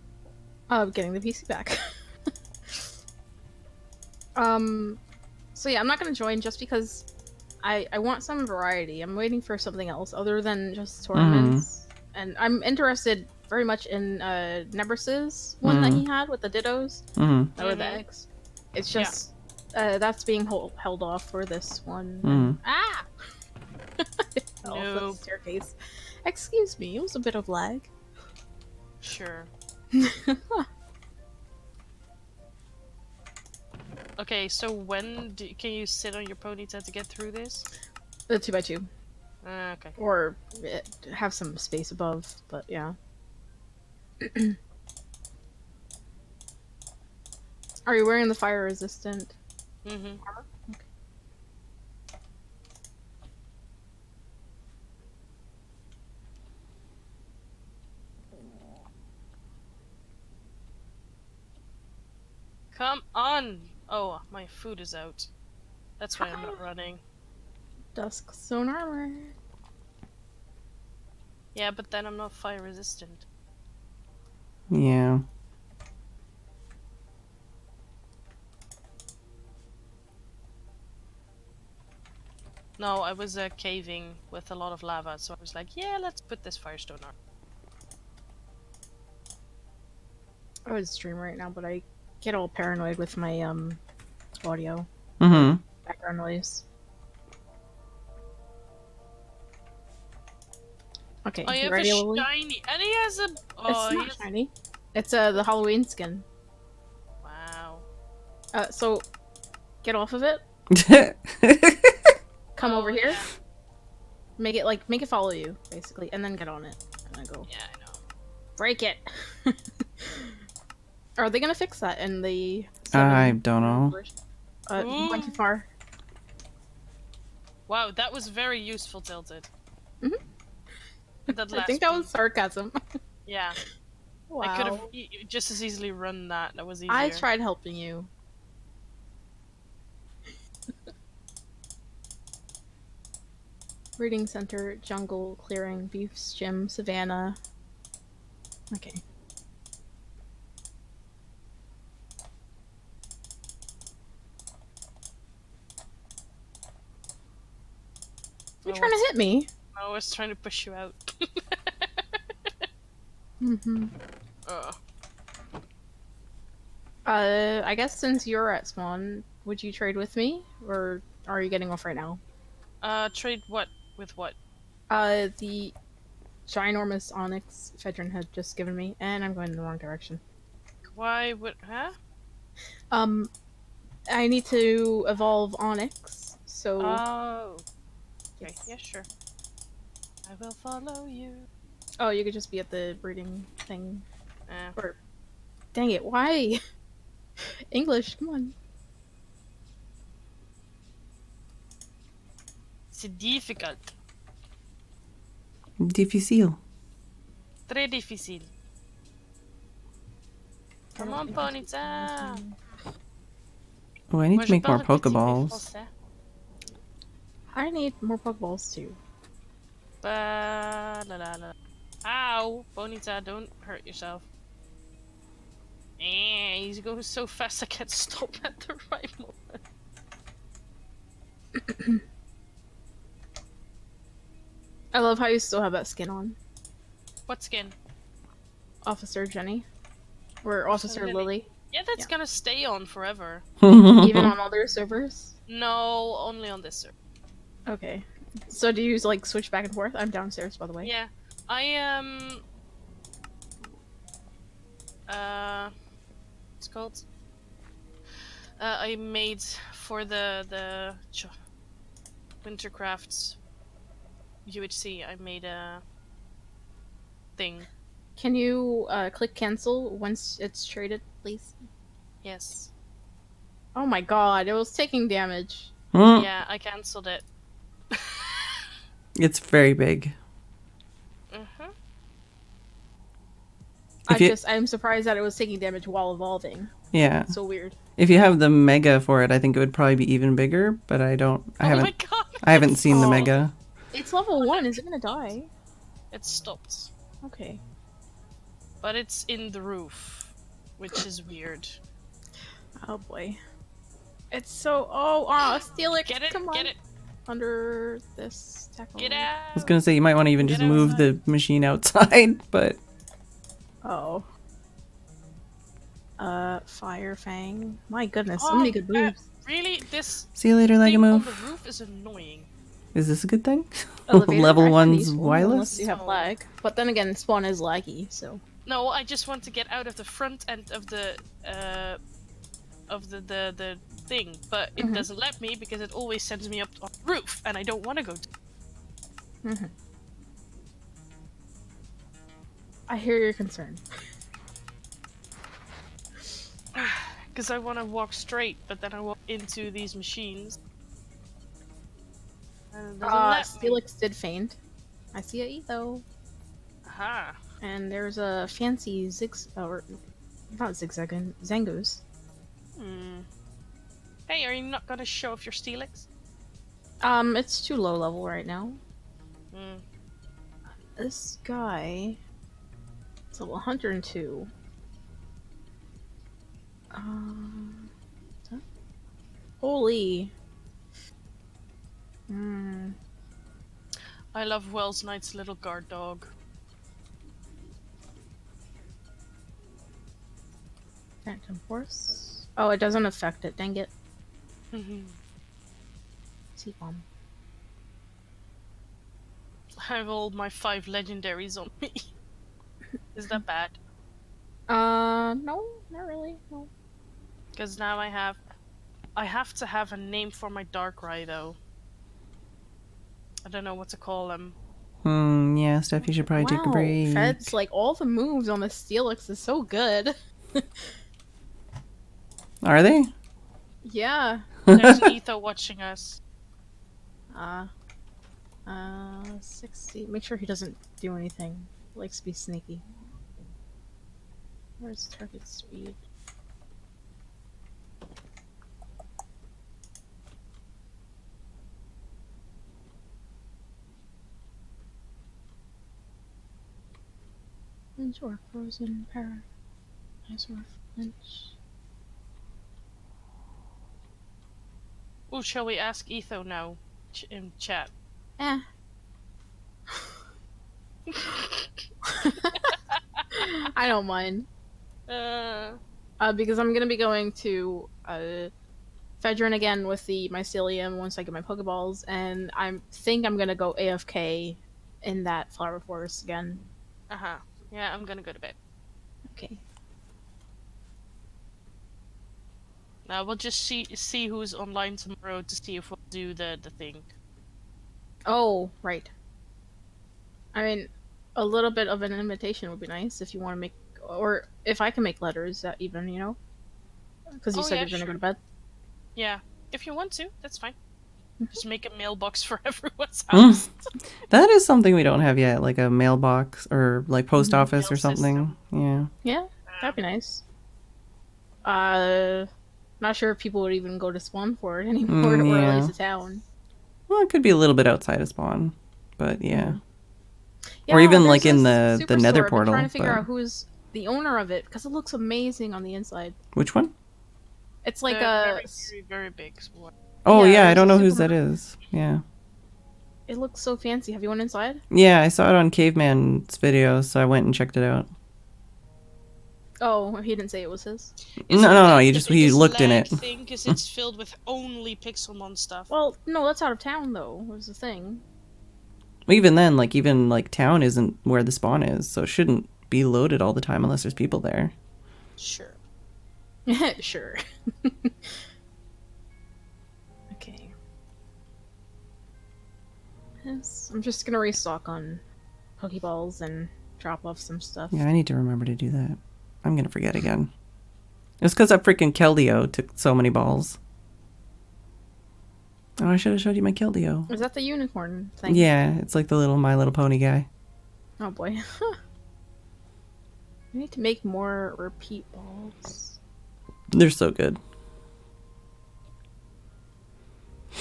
S6: Getting the PC back. So yeah, I'm not gonna join just because I want some variety. I'm waiting for something else other than just tournaments. And I'm interested very much in Nebras's one that he had with the dittos. Or the eggs. It's just that's being held off for this one. Ah! The staircase. Excuse me, it was a bit of lag.
S7: Sure. Okay, so when can you sit on your ponytail to get through this?
S6: The 2x2.
S7: Okay.
S6: Or have some space above, but yeah. Are you wearing the fire resistant armor? Okay.
S7: Come on! Oh, my food is out. That's why I'm not running.
S6: Dusk Zone armor.
S7: Yeah, but then I'm not fire resistant.
S1: Yeah.
S7: No, I was caving with a lot of lava, so I was like, yeah, let's put this firestone on.
S6: I would stream right now, but I get all paranoid with my audio. Background noise. Okay,
S7: Oh, you have
S6: ready,
S7: a
S6: Lily?
S7: shiny, and he has a. Oh,
S6: It's not shiny. It's the Halloween skin.
S7: Wow.
S6: So get off of it. Come over here.
S7: Yeah.
S6: Make it follow you, basically, and then get on it. And then go.
S7: Yeah, I know.
S6: Break it. Are they gonna fix that in the?
S1: I don't know.
S6: You went too far.
S7: Wow, that was very useful, Tilted. That
S6: I think that was sarcasm.
S7: Yeah.
S6: Wow.
S7: I could have just as easily run that. That was easier.
S6: I tried helping you. Breeding center, jungle, clearing, beefs, gym, savannah. Okay. You're trying to hit me.
S7: I was trying to push you out.
S6: I guess since you're at spawn, would you trade with me, or are you getting off right now?
S7: Trade what with what?
S6: The ginormous onyx Phedran had just given me, and I'm going in the wrong direction.
S7: Why would? Huh?
S6: I need to evolve onyx, so.
S7: Oh. Okay.
S6: Yes.
S7: Yeah, sure. I will follow you.
S6: Oh, you could just be at the breeding thing. Or, dang it, why? English, come on.
S7: C'est difficult.
S1: Difficile.
S7: Très difficile. Come on, Ponyta.
S1: Oh, I need
S7: Moi,
S1: to
S7: je
S1: make more
S7: parle un petit peu
S1: Pokeballs.
S7: français.
S6: I need more Pokeballs too.
S7: La, la, la. Ow! Ponyta, don't hurt yourself. He's going so fast I can't stop at the right moment.
S6: I love how you still have that skin on.
S7: What skin?
S6: Officer Jenny. Or Officer Lily.
S7: Yeah, that's gonna stay on forever.
S6: Even on other servers?
S7: No, only on this server.
S6: Okay. So do you like switch back and forth? I'm downstairs, by the way.
S7: Yeah, I what's it called? I made for the Wintercrafts UHC. I made a thing.
S6: Can you click cancel once it's traded, please?
S7: Yes.
S6: Oh my god, it was taking damage.
S7: Yeah, I cancelled it.
S1: It's very big.
S7: Mhm.
S6: I'm surprised that it was taking damage while evolving.
S1: Yeah.
S6: So weird.
S1: If you have the mega for it, I think it would probably be even bigger, but I haven't
S7: my god!
S1: I haven't seen the mega.
S6: It's level 1, is it gonna die?
S7: It stopped.
S6: Okay.
S7: But it's in the roof, which is weird.
S6: Oh boy. It's so steal it!
S7: Get it,
S6: Come on.
S7: get it,
S6: Under this tackle.
S7: get
S1: I was
S7: out!
S1: gonna say you might want to even just
S7: Get
S1: move the machine outside, but
S6: Oh. Fire Fang. My goodness, so many good moves.
S7: Really? This
S1: see you later,
S7: thing on
S1: Legamove.
S7: the roof is annoying.
S1: Is this a good thing?
S6: Elevator
S1: Level
S6: actually
S1: 1's
S6: useful,
S1: wireless?
S6: Unless you have lag. But then again, spawn is laggy, so.
S7: No, I just want to get out of the front end of the thing, but it doesn't let me because it always sends me up on the roof, and I don't want to go.
S6: I hear your concern.
S7: Because I want to walk straight, but then I walk into these machines. And it doesn't let me.
S6: Steelix did faint. I see a Etho.
S7: Aha.
S6: And there's a fancy not zigzagging, Zangoose.
S7: Hey, are you not gonna show off your Steelix?
S6: It's too low level right now. This guy... It's level 102. Holy.
S7: I love Wells Knight's little guard dog.
S6: Phantom Force. Oh, it doesn't affect it, dang it. T-bomb.
S7: I have all my 5 legendaries on me. Is that bad?
S6: No, not really, no.
S7: Because now I have to have a name for my Darkrai though. I don't know what to call him.
S1: Yeah, Steph, you should probably take a break.
S6: Fed's, like, all the moves on the Steelix is so good.
S1: Are they?
S6: Yeah.
S7: There's an Etho watching us.
S6: 60. Make sure he doesn't do anything. He likes to be sneaky. Where's target speed? Or frozen para. Flinch.
S7: Oh, shall we ask Etho now in chat?
S6: I don't mind. Because I'm gonna be going to Phedran again with the mycelium once I get my Pokeballs, and I think I'm gonna go AFK in that flower forest again.
S7: Yeah, I'm gonna go to bed.
S6: Okay.
S7: Now we'll just see who's online tomorrow to see if we'll do the thing.
S6: Oh, right. I mean, a little bit of an invitation would be nice if you want to make, or if I can make letters, that even, you know? Because you said you're gonna go to bed.
S7: Yeah, if you want to, that's fine. Just make a mailbox for everyone's house.
S1: That is something we don't have yet, like a mailbox or like post office
S7: Mail
S1: or something. Yeah.
S6: Yeah, that'd be nice. Not sure if people would even go to spawn for it anymore, or at
S1: yeah.
S6: least a town.
S1: Well, it could be a little bit outside of spawn, but yeah.
S6: Yeah,
S1: Or even
S6: there's
S1: like in
S6: this
S1: the Nether
S6: superstore. I've been
S1: portal.
S6: trying to figure
S1: but-
S6: out who's the owner of it because it looks amazing on the inside.
S1: Which one?
S6: It's like
S7: The
S6: a.
S7: very, very big one.
S1: Oh
S6: Yeah,
S1: yeah, I
S6: there's
S1: don't
S6: a
S1: know whose that
S6: supermarket.
S1: is. Yeah.
S6: It looks so fancy. Have you went inside?
S1: Yeah, I saw it on Caveman's video, so I went and checked it out.
S6: Oh, he didn't say it was his.
S1: No, he looked in it.
S7: Because it's filled with only Pixelmon stuff.
S6: Well, no, that's out of town though. Was the thing.
S1: Even then, even town isn't where the spawn is, so it shouldn't be loaded all the time unless there's people there.
S7: Sure.
S6: Sure. Okay. Yes, I'm just gonna restock on Pokeballs and drop off some stuff.
S1: Yeah, I need to remember to do that. I'm gonna forget again. It's because that freaking Keldeo took so many balls. Oh, I should have showed you my Keldeo.
S6: Is that the unicorn thing?
S1: Yeah, it's like the little My Little Pony guy.
S6: Oh boy. I need to make more repeat balls.
S1: They're so good.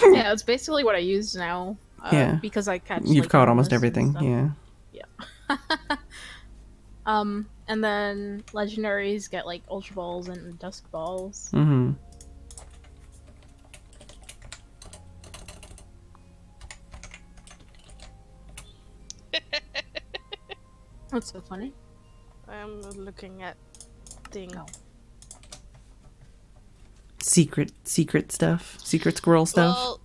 S6: Yeah, it's basically what I use now.
S1: Yeah.
S6: Because I catch.
S1: You've
S6: like,
S1: caught almost
S6: Nimbus and
S1: everything,
S6: stuff.
S1: yeah.
S6: And then legendaries get like Ultra Balls and Dusk Balls.
S1: Mm-hmm.
S6: What's so funny?
S7: I'm looking at thing.
S6: Oh.
S1: Secret stuff. Secret squirrel stuff.
S7: Well,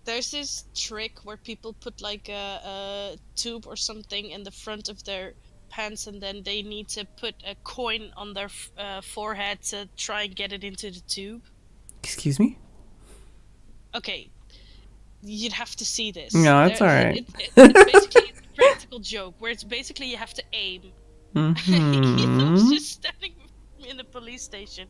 S7: there's this trick where people put like a tube or something in the front of their pants, and then they need to put a coin on their forehead to try and get it into the tube.
S1: Excuse me?
S7: Okay, you'd have to see this.
S1: No, it's alright.
S7: It's basically a practical joke where it's basically you have to aim.
S1: Mm-hmm.
S7: Ethan's just standing in the police station.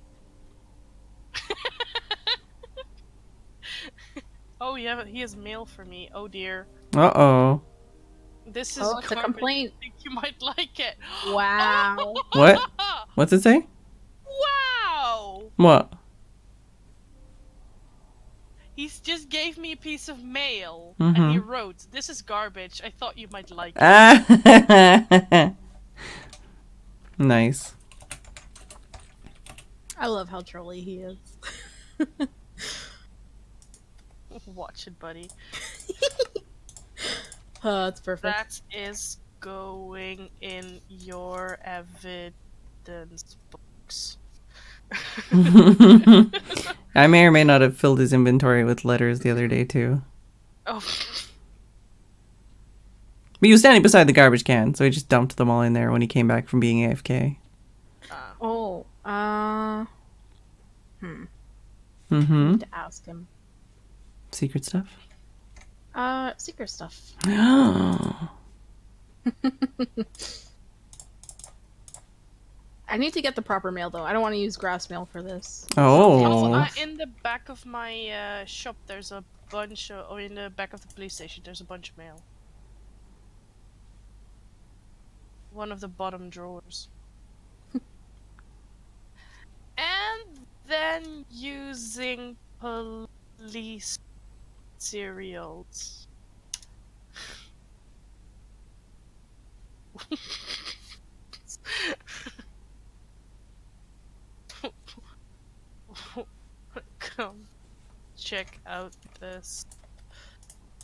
S7: Oh yeah, he has mail for me. Oh dear.
S1: Uh-oh.
S7: This is
S6: Oh, it's a
S7: garbage.
S6: complaint.
S7: I think you might like it.
S6: Wow.
S1: What? What's it say?
S7: Wow!
S1: What?
S7: He's just gave me a piece of mail, and he
S1: Mm-hmm.
S7: wrote, "This is garbage. I thought you might like it."
S1: Ah. Nice.
S6: I love how trolly he is.
S7: Watch it, buddy.
S6: It's perfect.
S7: That is going in your evidence box.
S1: I may or may not have filled his inventory with letters the other day too.
S7: Oh.
S1: But he was standing beside the garbage can, so he just dumped them all in there when he came back from being AFK.
S6: Oh,
S1: Mm-hmm.
S6: to ask him.
S1: Secret stuff?
S6: Secret stuff. I need to get the proper mail though. I don't want to use grass mail for this.
S1: Oh.
S7: In the back of my shop, there's a bunch of, or in the back of the police station, there's a bunch of mail. One of the bottom drawers. And then using police cereals. Come check out this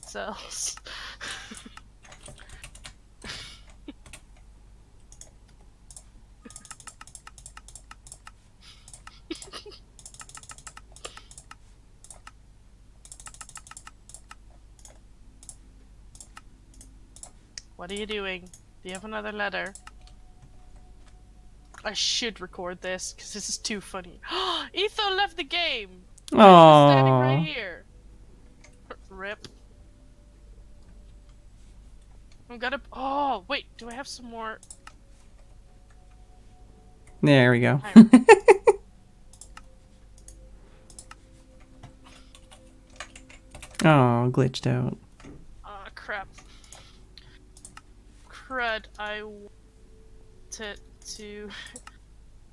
S7: cells. What are you doing? Do you have another letter? I should record this because this is too funny. Etho left the game. He's standing right
S1: Aww.
S7: here. Rip. I'm gonna. Oh wait, do I have some more?
S1: There we go. Oh, glitched out.
S7: Ah, crap. Crud, I wanted to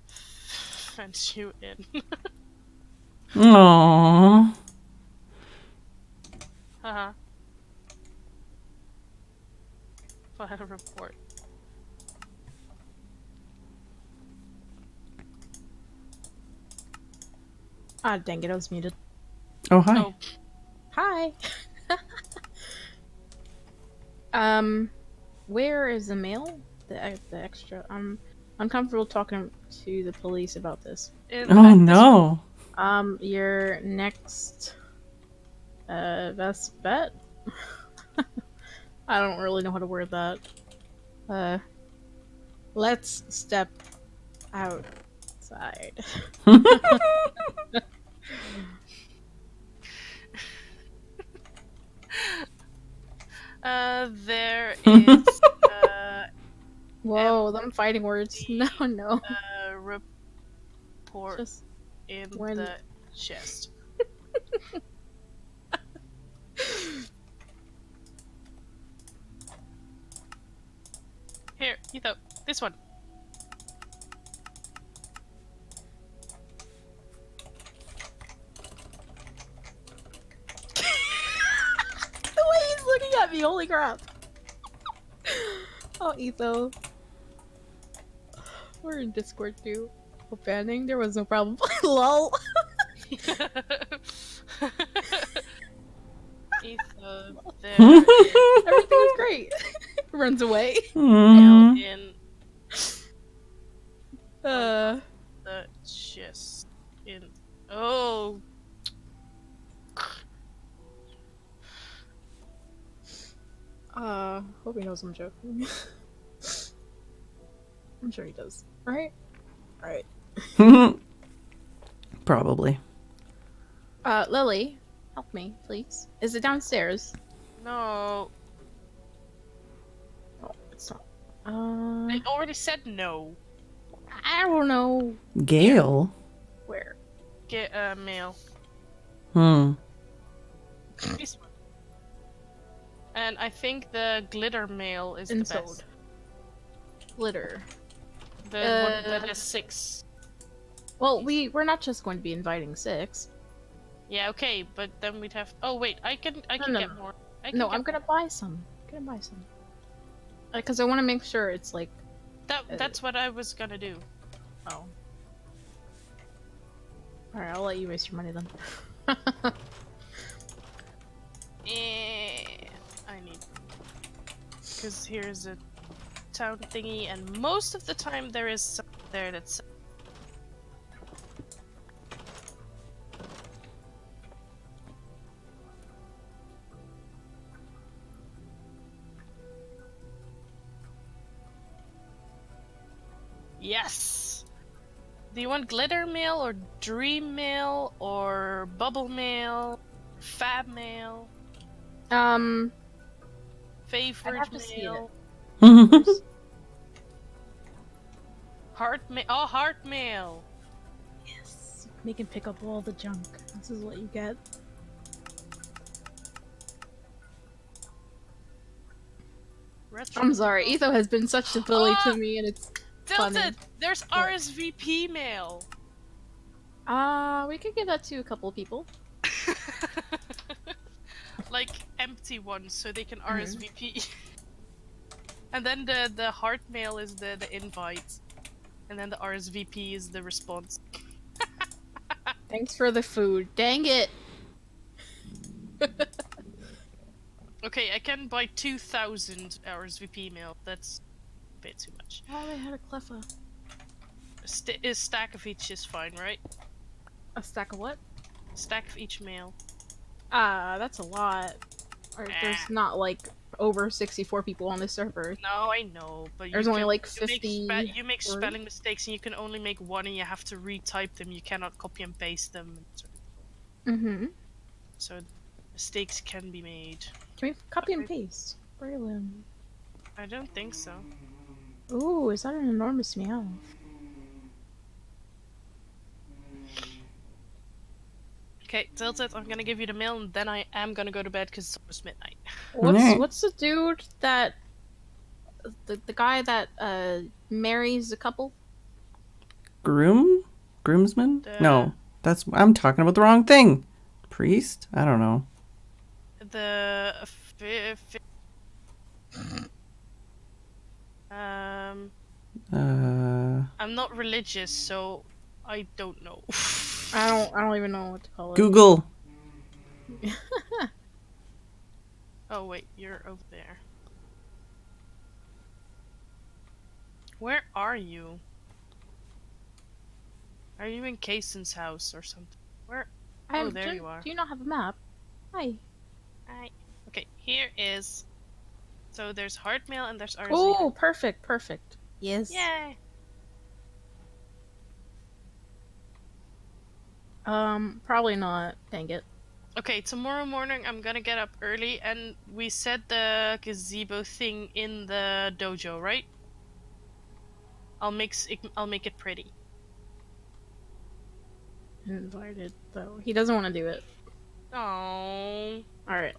S7: fence you in.
S1: Aww.
S7: Haha. File report.
S6: Ah, dang it, I was muted.
S1: Oh, hi.
S7: Oh,
S6: Hi. Where is the mail? The extra. I'm uncomfortable talking to the police about this.
S1: Oh, no.
S6: Your next best bet? I don't really know how to word that. Let's step outside.
S7: There is
S6: Whoa, them fighting words. No, no.
S7: a report
S6: Just
S7: in
S6: when-
S7: the chest. Here, Etho, this one.
S6: The way he's looking at me, holy crap. Oh, Etho. We're in Discord too. Oh, banning? There was no problem. LOL.
S7: Etho, there is
S6: Everything is great. Runs away.
S1: Mm.
S7: in
S6: Uh,
S7: the chest. In oh,
S6: hope he knows I'm joking. I'm sure he does. Right? Alright.
S1: Probably.
S6: Lily, help me, please. Is it downstairs?
S7: no.
S6: Oh, it's not.
S7: I already said no.
S6: I don't know
S1: Gale?
S6: where.
S7: Get a mail. This one. And I think the glitter mail is the
S6: Inside.
S7: best.
S6: Glitter.
S7: The one that has 6.
S6: Well, we're not just going to be inviting 6.
S7: Yeah, okay, but then we'd have. Oh wait, I can
S6: no,
S7: get
S6: no.
S7: more. I can
S6: No,
S7: get
S6: I'm gonna buy some. Because I want to make sure it's like.
S7: That's what I was gonna do.
S6: Oh. Alright, I'll let you waste your money then.
S7: I need. Because here's a town thingy, and most of the time there is something there that's. Yes! Do you want glitter mail or dream mail or bubble mail? Fab mail? Favorite
S6: have to see
S7: mail?
S1: Mm.
S7: Heart mail? Oh, heart mail!
S6: Yes. Make him pick up all the junk. This is what you get.
S7: Retro
S6: I'm sorry,
S7: mail.
S6: Etho has been such a bully
S7: Ah!
S6: to me, and it's
S7: Tilted!
S6: funny.
S7: There's RSVP mail!
S6: we could give that to a couple of people.
S7: Like empty ones, so they can RSVP. And then the heart mail is the invite. And then the RSVP is the response.
S6: Thanks for the food. Dang it!
S7: Okay, I can buy 2,000 RSVP mail. That's a bit too much.
S6: Oh, they had a cleffa.
S7: A stack of each is fine, right?
S6: A stack of what?
S7: Stack of each mail.
S6: That's a lot. Or there's not like over 64 people on this server.
S7: No, I know, but
S6: There's only like
S7: you make
S6: 50.
S7: you make spelling mistakes, and you can only make one, and you have to retype them. You cannot copy and paste them.
S6: Mm-hmm.
S7: So mistakes can be made.
S6: Can we copy and paste? Braylon.
S7: I don't think so.
S6: Ooh, is that an enormous meow?
S7: Okay, Tilted, I'm gonna give you the mail, and then I am gonna go to bed because it's almost midnight.
S1: Alright.
S6: What's the dude that the guy that marries a couple?
S1: Groomsman? No, I'm talking about the wrong thing. Priest? I don't know.
S7: The I'm not religious, so I don't know.
S6: I don't even know what to call it.
S1: Google.
S7: Oh wait, you're over there. Where are you? Are you in Kaysen's house or something? Where? Oh, there you are.
S6: Do you not have a map? Hi.
S7: Okay, here is. So there's Hardmail and there's RZ.
S6: Oh, perfect. Yes.
S7: Yay!
S6: Probably not. Dang it.
S7: Okay, tomorrow morning I'm gonna get up early, and we set the gazebo thing in the dojo, right? I'll make it pretty.
S6: Invited though. He doesn't want to do it.
S7: Oh.
S6: All right.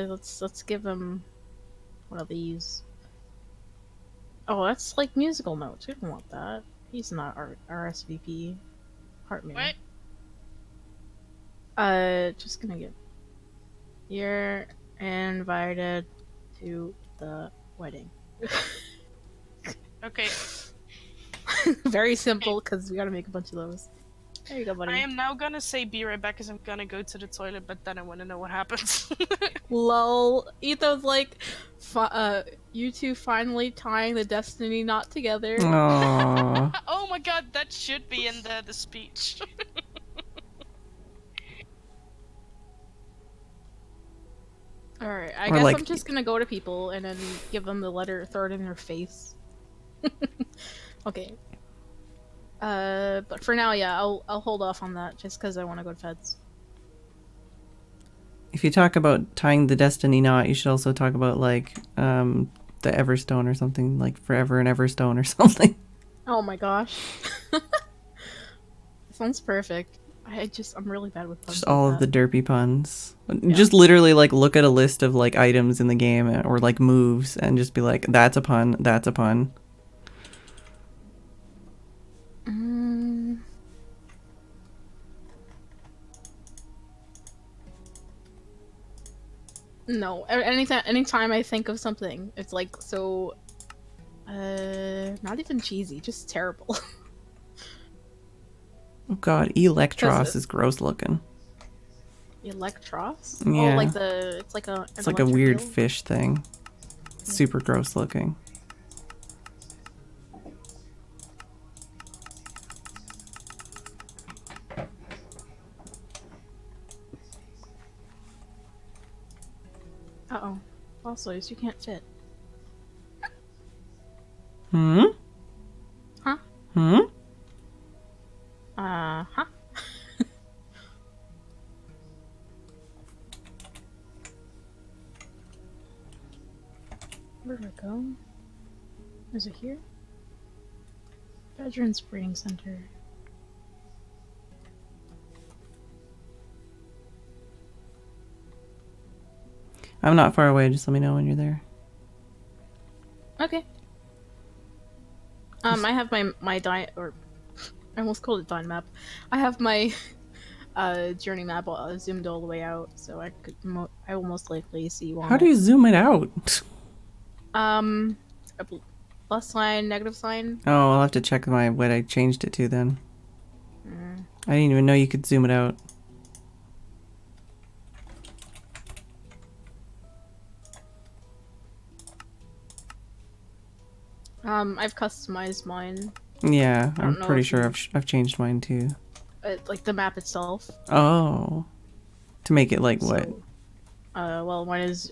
S6: Let's give him one of these. Oh, that's like musical notes. We don't want that. He's not RSVP. Heartmail.
S7: What?
S6: Just gonna get. You're invited to the wedding.
S7: Okay.
S6: Very simple, because we gotta make a bunch of those. There you go, buddy.
S7: I am now gonna say be right back because I'm gonna go to the toilet, but then I want to know what happens.
S6: Lol. Ethan's like, you two finally tying the destiny knot together.
S1: Aww.
S7: Oh my god, that should be in the speech.
S6: Alright, I guess I'm just gonna go to people and then give them the letter, throw it in their face. Okay. But for now, yeah, I'll hold off on that just because I want to go to Feds.
S1: If you talk about tying the destiny knot, you should also talk about like the Everstone or something, like Forever and Everstone or something.
S6: Oh my gosh. Sounds perfect. I'm really bad with puns.
S1: Just all of the derpy puns. Yeah. Just literally like look at a list of like items in the game or like moves and just be like, that's a pun, that's a pun.
S6: No, anytime I think of something, it's like so, not even cheesy, just terrible.
S1: Oh god, Electros is gross looking.
S6: Electros?
S1: Yeah.
S6: Oh, like it's like
S1: a weird
S6: wheel?
S1: fish thing. Super gross looking.
S6: Uh-oh. Also, you can't fit.
S1: Hmm?
S6: Huh?
S1: Hmm?
S6: Huh? Where did it go? Is it here? Phedran Breeding Center.
S1: I'm not far away, just let me know when you're there.
S6: Okay. I have my I almost called it Dine map. I have my journey map zoomed all the way out, so I will most likely see you on
S1: How do you zoom it out?
S6: A plus sign, negative sign.
S1: Oh, I'll have to check what I changed it to then. I didn't even know you could zoom it out.
S6: I've customized mine.
S1: Yeah, I'm pretty sure I've changed mine too.
S6: Like the map itself.
S1: Oh. To make it like what?
S6: Well, mine is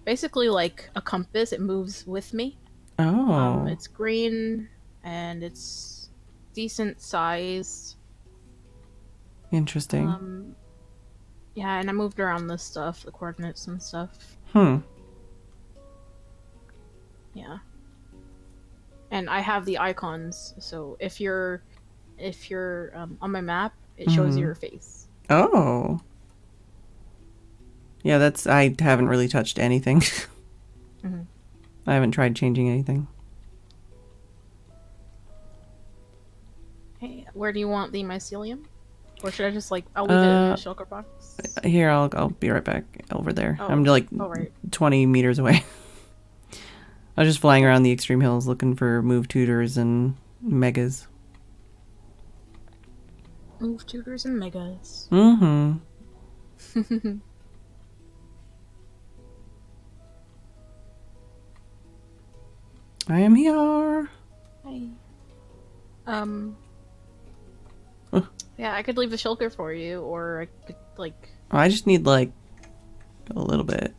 S6: basically like a compass. It moves with me.
S1: Oh.
S6: It's green and it's decent sized.
S1: Interesting.
S6: Yeah, and I moved around this stuff, the coordinates and stuff. Yeah. And I have the icons, so if you're on my map, it shows your face.
S1: Oh. Yeah, that's... I haven't really touched anything. I haven't tried changing anything.
S6: Hey, where do you want the mycelium? Or should I just like I'll leave it in the shulker box?
S1: Here, I'll be right back over there.
S6: Oh,
S1: I'm like
S6: right.
S1: 20 meters away. I was just flying around the extreme hills looking for move tutors and megas.
S6: Move tutors and megas.
S1: Mm-hmm. I am here.
S6: Hi. Yeah, I could leave the shulker for you, or I could like.
S1: I just need like a little bit.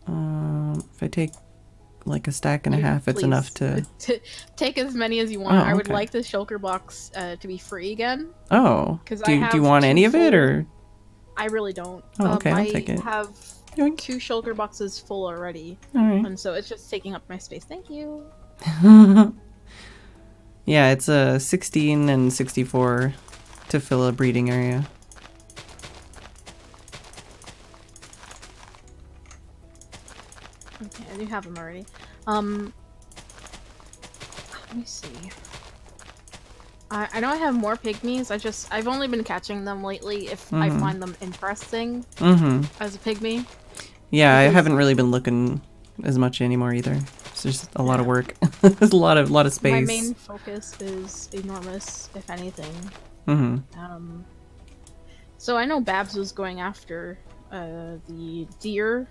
S1: If I take like a stack and a half, it's
S6: Please,
S1: enough to
S6: take as many as you want.
S1: Oh,
S6: I would
S1: okay.
S6: like the shulker box to be free again.
S1: Oh.
S6: 'Cause
S1: Do
S6: I
S1: you
S6: have
S1: want any
S6: two
S1: of it
S6: full-
S1: or?
S6: I really don't.
S1: Oh, okay, I'll take it.
S6: I have
S1: Yoink.
S6: 2 shulker boxes full already,
S1: All right.
S6: and so it's just taking up my space. Thank you.
S1: Yeah, it's a 16 and 64 to fill a breeding area.
S6: Okay, I do have them already. Let me see. I know I have more pygmies. I've only been catching them lately if I find them interesting as a pygmy.
S1: Yeah, I
S6: Because-
S1: haven't really been looking as much anymore either. It's just a lot of work. There's a lot of space.
S6: My main focus is enormous, if anything. So I know Babs was going after the deer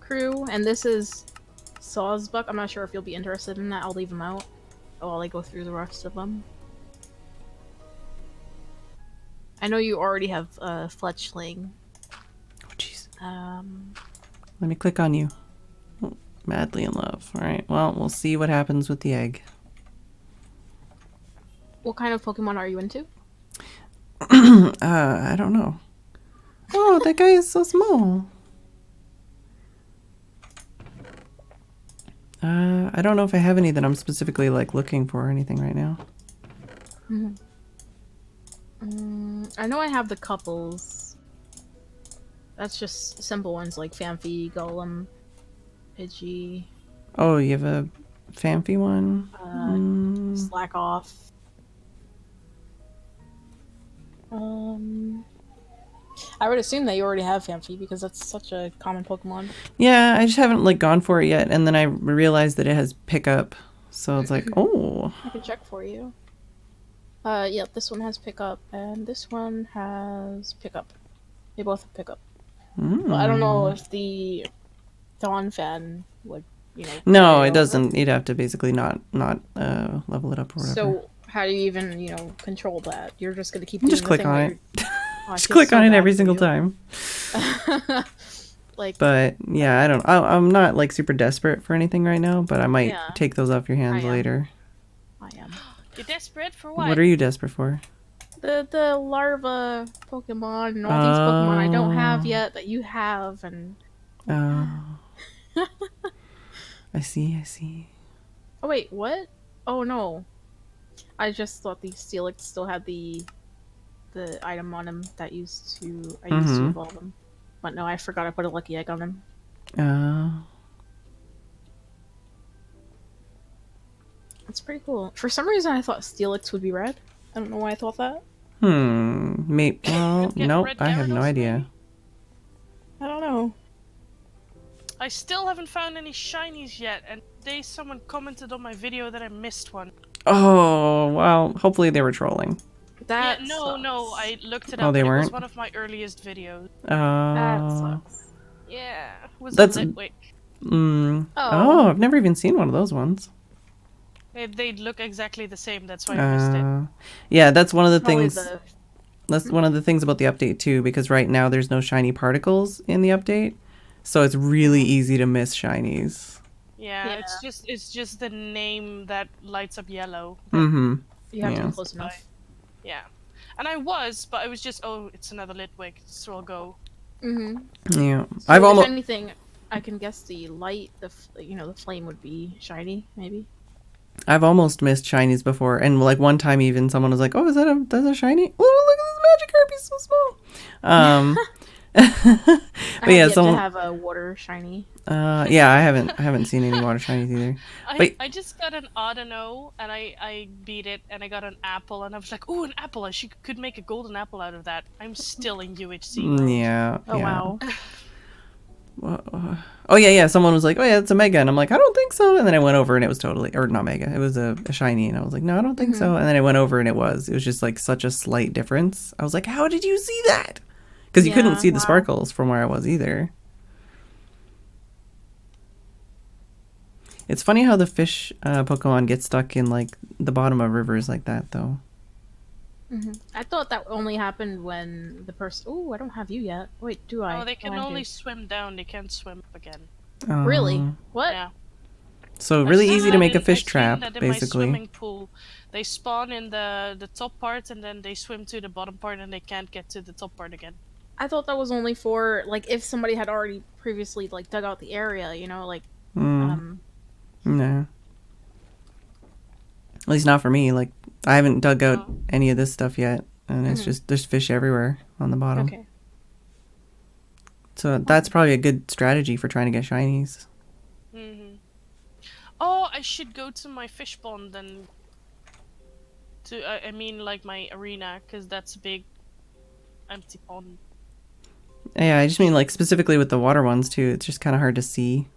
S6: crew, and this is Sawsbuck. I'm not sure if you'll be interested in that. I'll leave them out while I go through the rest of them. I know you already have Fletchling.
S1: Oh, jeez.
S6: Let
S1: me click on you. Oh, madly in love. All right. Well, we'll see what happens with the egg.
S6: What kind of Pokemon are you into?
S1: I don't know. Oh, that guy is so small. I don't know if I have any that I'm specifically like looking for or anything right now.
S6: I know I have the couples. That's just simple ones like Phanpy, Golem, Pidgey.
S1: Oh, you have a Phanpy one?
S6: Slack Off. I would assume that you already have Phanpy because that's such a common Pokemon.
S1: Yeah, I just haven't like gone for it yet, and then I realized that it has pickup, so it's like, oh.
S6: I can check for you. Yeah, this one has pickup, and this one has pickup. They both have pickup. But I don't know if the Dawn fan would,
S1: No,
S6: carry
S1: it
S6: over.
S1: doesn't. You'd have to basically not level it up or whatever.
S6: So how do you even, control that? You're just gonna keep doing
S1: just
S6: the
S1: click
S6: thing
S1: on
S6: where
S1: it.
S6: you're- Oh, I
S1: Just
S6: feel
S1: click
S6: so
S1: on it
S6: bad
S1: every
S6: for
S1: single
S6: you.
S1: time.
S6: Like,
S1: But yeah, I'm not like super desperate for anything right now, but I might
S6: Yeah.
S1: take those off your hands
S6: I am.
S1: later.
S6: I am.
S7: You're desperate for what?
S1: What are you desperate for?
S6: The larva Pokemon and all these Pokemon I don't have yet that you have, and
S1: Oh. I see.
S6: oh wait, what? Oh no, I just thought the Steelix still had the item on him that I used to evolve him, but no, I forgot I put a lucky egg on him. That's pretty cool. For some reason, I thought Steelix would be red. I don't know why I thought that.
S1: Maybe. Well,
S7: Get
S1: nope.
S7: red
S1: I have no
S7: Gyarados,
S1: idea.
S7: maybe?
S6: I don't know.
S7: I still haven't found any shinies yet, and today someone commented on my video that I missed one.
S1: Oh, well, hopefully they were trolling.
S6: That
S7: Yeah, no,
S6: sucks.
S7: I looked it
S1: Oh,
S7: up.
S1: they
S7: and It was
S1: weren't?
S7: one of my earliest videos.
S6: That sucks.
S7: Yeah, it was
S1: That's-
S7: wait.
S1: Oh, I've never even seen one of those ones.
S7: They look exactly the same. That's why I missed it.
S1: Yeah, that's one of the
S6: Probably
S1: things. That's one of the things about the update too, because right now there's no shiny particles in the update, so it's really easy to miss shinies.
S7: Yeah, it's just the name that lights up yellow.
S1: Mm-hmm.
S6: You have to
S1: Yeah.
S6: be close enough.
S7: Yeah, and I was, but I was just it's another Litwick, so I'll go.
S6: Mm-hmm.
S1: Yeah,
S6: So
S1: I've almost.
S6: If anything, I can guess the light, the flame would be shiny, maybe.
S1: I've almost missed shinies before, and like one time even someone was like, "Oh, that's a shiny? Oh, look at this magic harpy, so small."
S6: I
S1: But yeah,
S6: have yet
S1: someone.
S6: to have a water shiny.
S1: Yeah, I haven't seen any water shinies either.
S7: I just got an Audino and I beat it and I got an apple and I was like, oh, an apple! She could make a golden apple out of that. I'm still in UHC mode.
S1: Yeah.
S6: Oh
S1: yeah.
S6: wow.
S1: Oh yeah. Someone was like, "Oh yeah, it's a mega," and I'm like, "I don't think so." And then I went over and it was totally, or not mega. It was a shiny, and I was like, "No, I don't think so." And then I went over and it was just like such a slight difference. I was like, "How did you see that?" Because you couldn't see the sparkles from where I was either. It's funny how the fish Pokemon get stuck in like the bottom of rivers like that, though.
S6: I thought that only happened when the person. Oh, I don't have you yet. Wait, do I?
S7: Oh, they can
S6: I
S7: only
S6: do.
S7: swim down. They can't swim up again.
S6: Really? What?
S7: Yeah.
S1: So really easy to make a fish
S7: I've seen
S1: trap,
S7: that in
S1: basically.
S7: my swimming pool. They spawn in the top part and then they swim to the bottom part and they can't get to the top part again.
S6: I thought that was only for like if somebody had already previously like dug out the area, you know, like
S1: No. At least not for me. Like, I haven't dug out any of this stuff yet, and it's just there's fish everywhere on the bottom.
S6: Okay.
S1: So that's probably a good strategy for trying to get shinies.
S7: Oh, I should go to my fish pond and I mean like my arena, because that's a big empty pond.
S1: Yeah, I just mean like specifically with the water ones too. It's just kind of hard to see.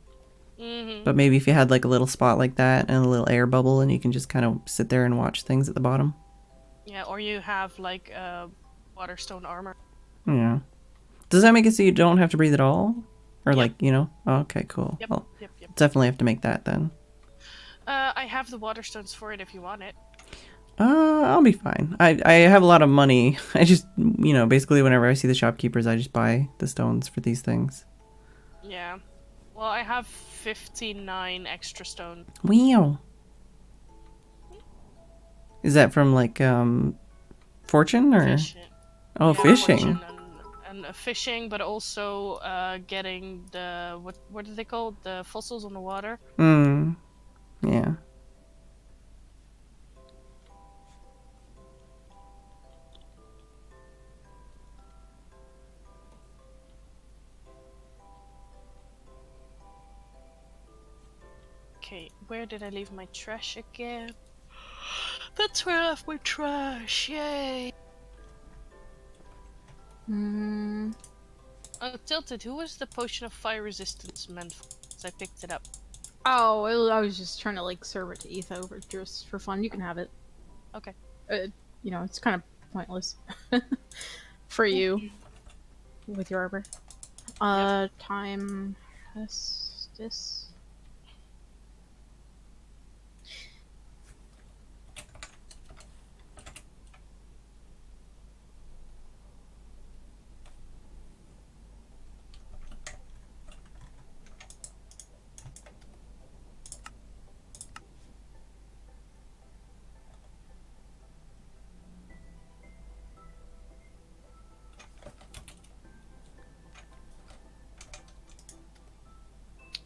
S1: But maybe if you had like a little spot like that and a little air bubble, and you can just kind of sit there and watch things at the bottom.
S7: Yeah, or you have like water stone armor.
S1: Yeah. Does that make it so you don't have to breathe at all? Or
S7: Yep.
S1: like, you know? Oh, okay, cool.
S7: Yep,
S1: Well,
S7: yep.
S1: definitely have to make that then.
S7: I have the water stones for it if you want it.
S1: I'll be fine. I have a lot of money. I just, basically whenever I see the shopkeepers, I just buy the stones for these things.
S7: Yeah. Well, I have 59 extra stone.
S1: Wow. Is that from like fortune or?
S7: Fishing.
S1: Oh,
S7: Yeah,
S1: fishing.
S7: fortune and fishing, but also getting the what do they call it? The fossils on the water.
S1: Yeah.
S7: Okay, where did I leave my trash again? That's where I left my trash. Yay! Oh, Tilted, who was the potion of fire resistance meant for? 'Cause I picked it up.
S6: Oh, I was just trying to like serve it to Etho over just for fun. You can have it.
S7: Okay.
S6: It's kind of pointless for you with your arbor. Time has this.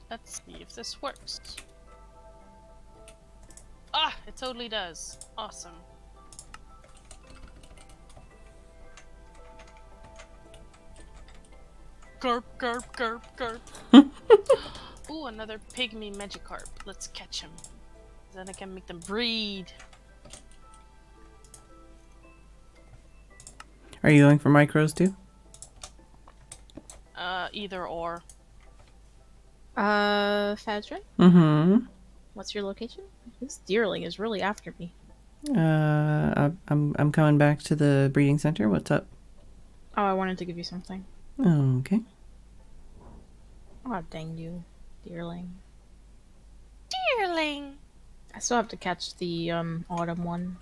S7: Let's see if this works. Ah, it totally does. Awesome. Garp, garp, garp, garp. Ooh, another pygmy Magikarp. Let's catch him. Then I can make them breed.
S1: Are you going for micros too?
S7: Either or.
S6: Phedran? What's your location? This deerling is really after me.
S1: I'm coming back to the breeding center. What's up?
S6: Oh, I wanted to give you something.
S1: Okay.
S6: Oh, dang you, deerling.
S7: Deerling!
S6: I still have to catch the autumn one.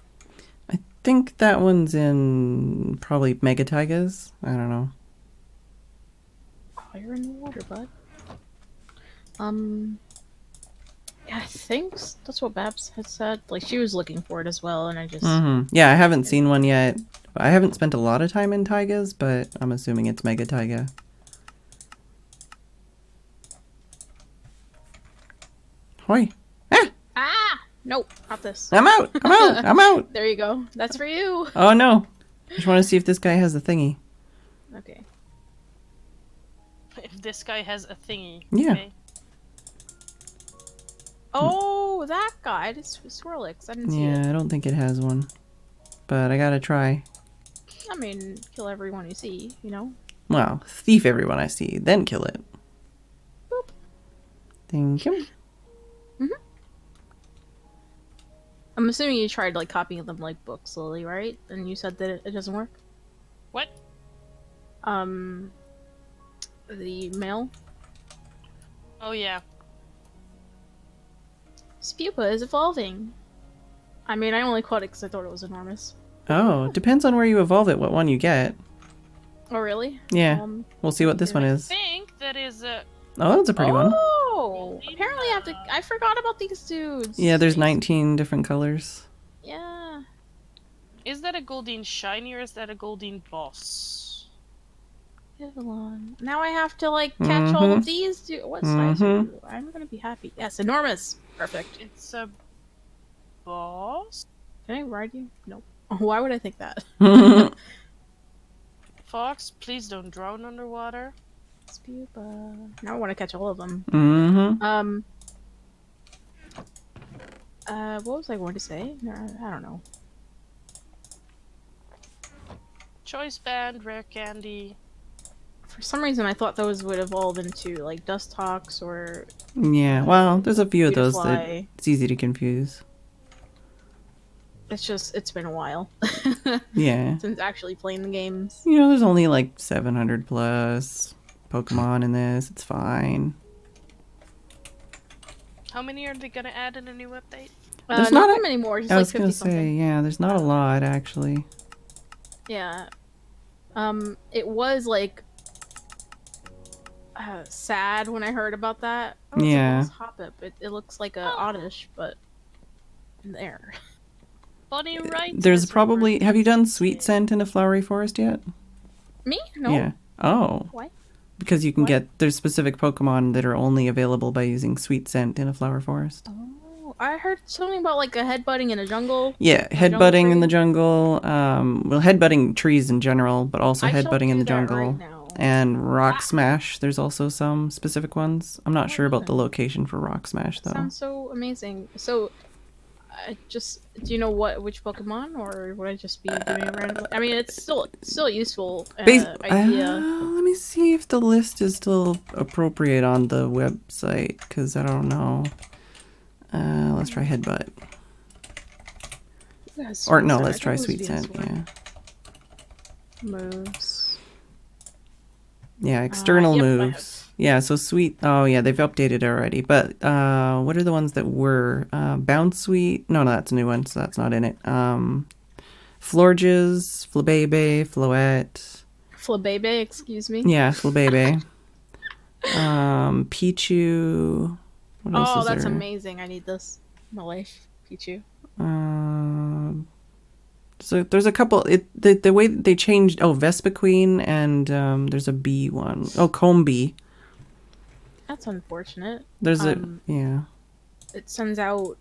S1: I think that one's in probably Mega Taigas. I don't know.
S6: Oh, you're in the water, bud. Yeah, I think that's what Babs had said. Like, she was looking for it as well, and I just...
S1: Yeah, I haven't seen one yet. I haven't spent a lot of time in Taigas, but I'm assuming it's Mega Taiga. Hoi! Ah!
S6: Ah! Nope, not this.
S1: I'm out. I'm out. I'm out.
S6: There you go. That's for you.
S1: Oh no. I just want to see if this guy has a thingy.
S6: Okay.
S7: If this guy has a thingy.
S1: Yeah.
S7: Okay.
S6: Oh, that guy. It's Swirlix. I didn't see it.
S1: Yeah, I don't think it has one. But I gotta try.
S6: I mean, kill everyone you see, you know?
S1: Well, thief everyone I see, then kill it.
S6: Boop.
S1: Thank you.
S6: I'm assuming you tried, like, copying them like books slowly, right? And you said that it doesn't work?
S7: What?
S6: The mail?
S7: Oh yeah.
S6: Spupa is evolving. I mean, I only caught it because I thought it was enormous.
S1: Oh, depends on where you evolve it, what one you get.
S6: Oh, really?
S1: Yeah. We'll see what this one
S7: I
S1: is.
S7: think that is a.
S1: Oh, that's a pretty one.
S6: Oh! Apparently I have to... I forgot about these dudes.
S1: Yeah, there's 19 different colors.
S6: Yeah.
S7: Is that a Goldeen shiny or is that a Goldeen boss?
S6: Vivillon. Now I have to, like, catch all of these dudes. What size are you? I'm gonna be happy. Yes, enormous. Perfect.
S7: It's a boss?
S6: Can I ride you? Nope. Why would I think that?
S7: Fox, please don't drown underwater.
S6: Spupa. Now I want to catch all of them. What was I going to say? No, I don't know.
S7: Choice band, rare candy.
S6: For some reason, I thought those would evolve into, like, Dust Hawks or...
S1: Yeah, well, there's a few of those that
S6: Beautifly.
S1: it's easy to confuse.
S6: It's just, it's been a while.
S1: Yeah.
S6: Since actually playing the games.
S1: You know, there's only like 700 plus Pokemon in this. It's fine.
S7: How many are they gonna add in a new update?
S1: There's
S6: not
S1: not
S6: that many more, just
S1: I
S6: like
S1: was
S6: 50
S1: gonna
S6: something.
S1: say, yeah, there's not a lot actually.
S6: Yeah. It was, like, sad when I heard about that. Oh,
S1: Yeah.
S6: It's a Hoppip. It looks like a Oddish, but there.
S7: Bunny right?
S1: There's probably. Have you done Sweet Scent in a Flowery Forest yet?
S6: Me? No.
S1: Yeah. Oh.
S6: Why?
S1: Because you can
S6: What?
S1: get there's specific Pokemon that are only available by using Sweet Scent in a Flower Forest.
S6: Oh, I heard something about, like, a headbutting in a jungle.
S1: Yeah,
S6: jungle
S1: headbutting in
S6: tree?
S1: the jungle. Well, headbutting trees in general, but also
S6: I shall
S1: headbutting in
S6: do
S1: the
S6: that
S1: jungle.
S6: right now.
S1: And Rock Smash. There's also some specific ones. I'm not sure about the location for Rock Smash though.
S6: Sounds so amazing. So, do you know which Pokemon, or would I just be doing it randomly? I mean, it's still a useful idea.
S1: Let me see if the list is still appropriate on the website, because I don't know. Let's try Headbutt.
S6: Yeah,
S1: Or no,
S6: Scent.
S1: let's
S6: I
S1: try
S6: thought it
S1: Sweet
S6: was
S1: Scent,
S6: Venusaur.
S1: yeah.
S6: Moves.
S1: Yeah, external
S6: yep, I
S1: moves. Yeah, so Sweet... Oh, yeah, they've updated already. But what are the ones that were? Bounce Sweet? No, that's a new one, so that's not in it. Florges, Flabebe, Floette.
S6: Flabebe, excuse me.
S1: Yeah, Flabebe. Pichu. What else
S6: Oh,
S1: is
S6: that's
S1: there?
S6: amazing. I need this in my life. Pichu.
S1: So there's a couple. The way that they changed. Oh, Vespiquen, and there's a bee one. Oh, Combi.
S6: That's unfortunate.
S1: There's yeah.
S6: It sends out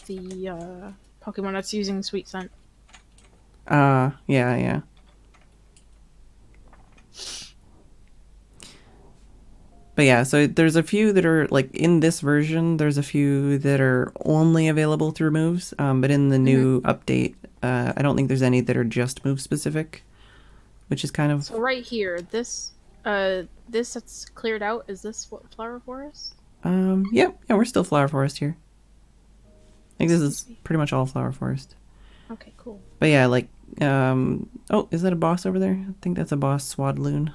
S6: the Pokemon that's using Sweet Scent.
S1: Yeah. But yeah, so there's a few that are, like, in this version, there's a few that are only available through moves. But in the new update, I don't think there's any that are just move specific, which is kind of...
S6: So right here, this that's cleared out, is this what, Flower Forest?
S1: Yeah, we're still Flower Forest here. I think this is pretty much all Flower Forest.
S6: Okay, cool.
S1: But yeah, like, oh, is that a boss over there? I think that's a boss, Swadloon.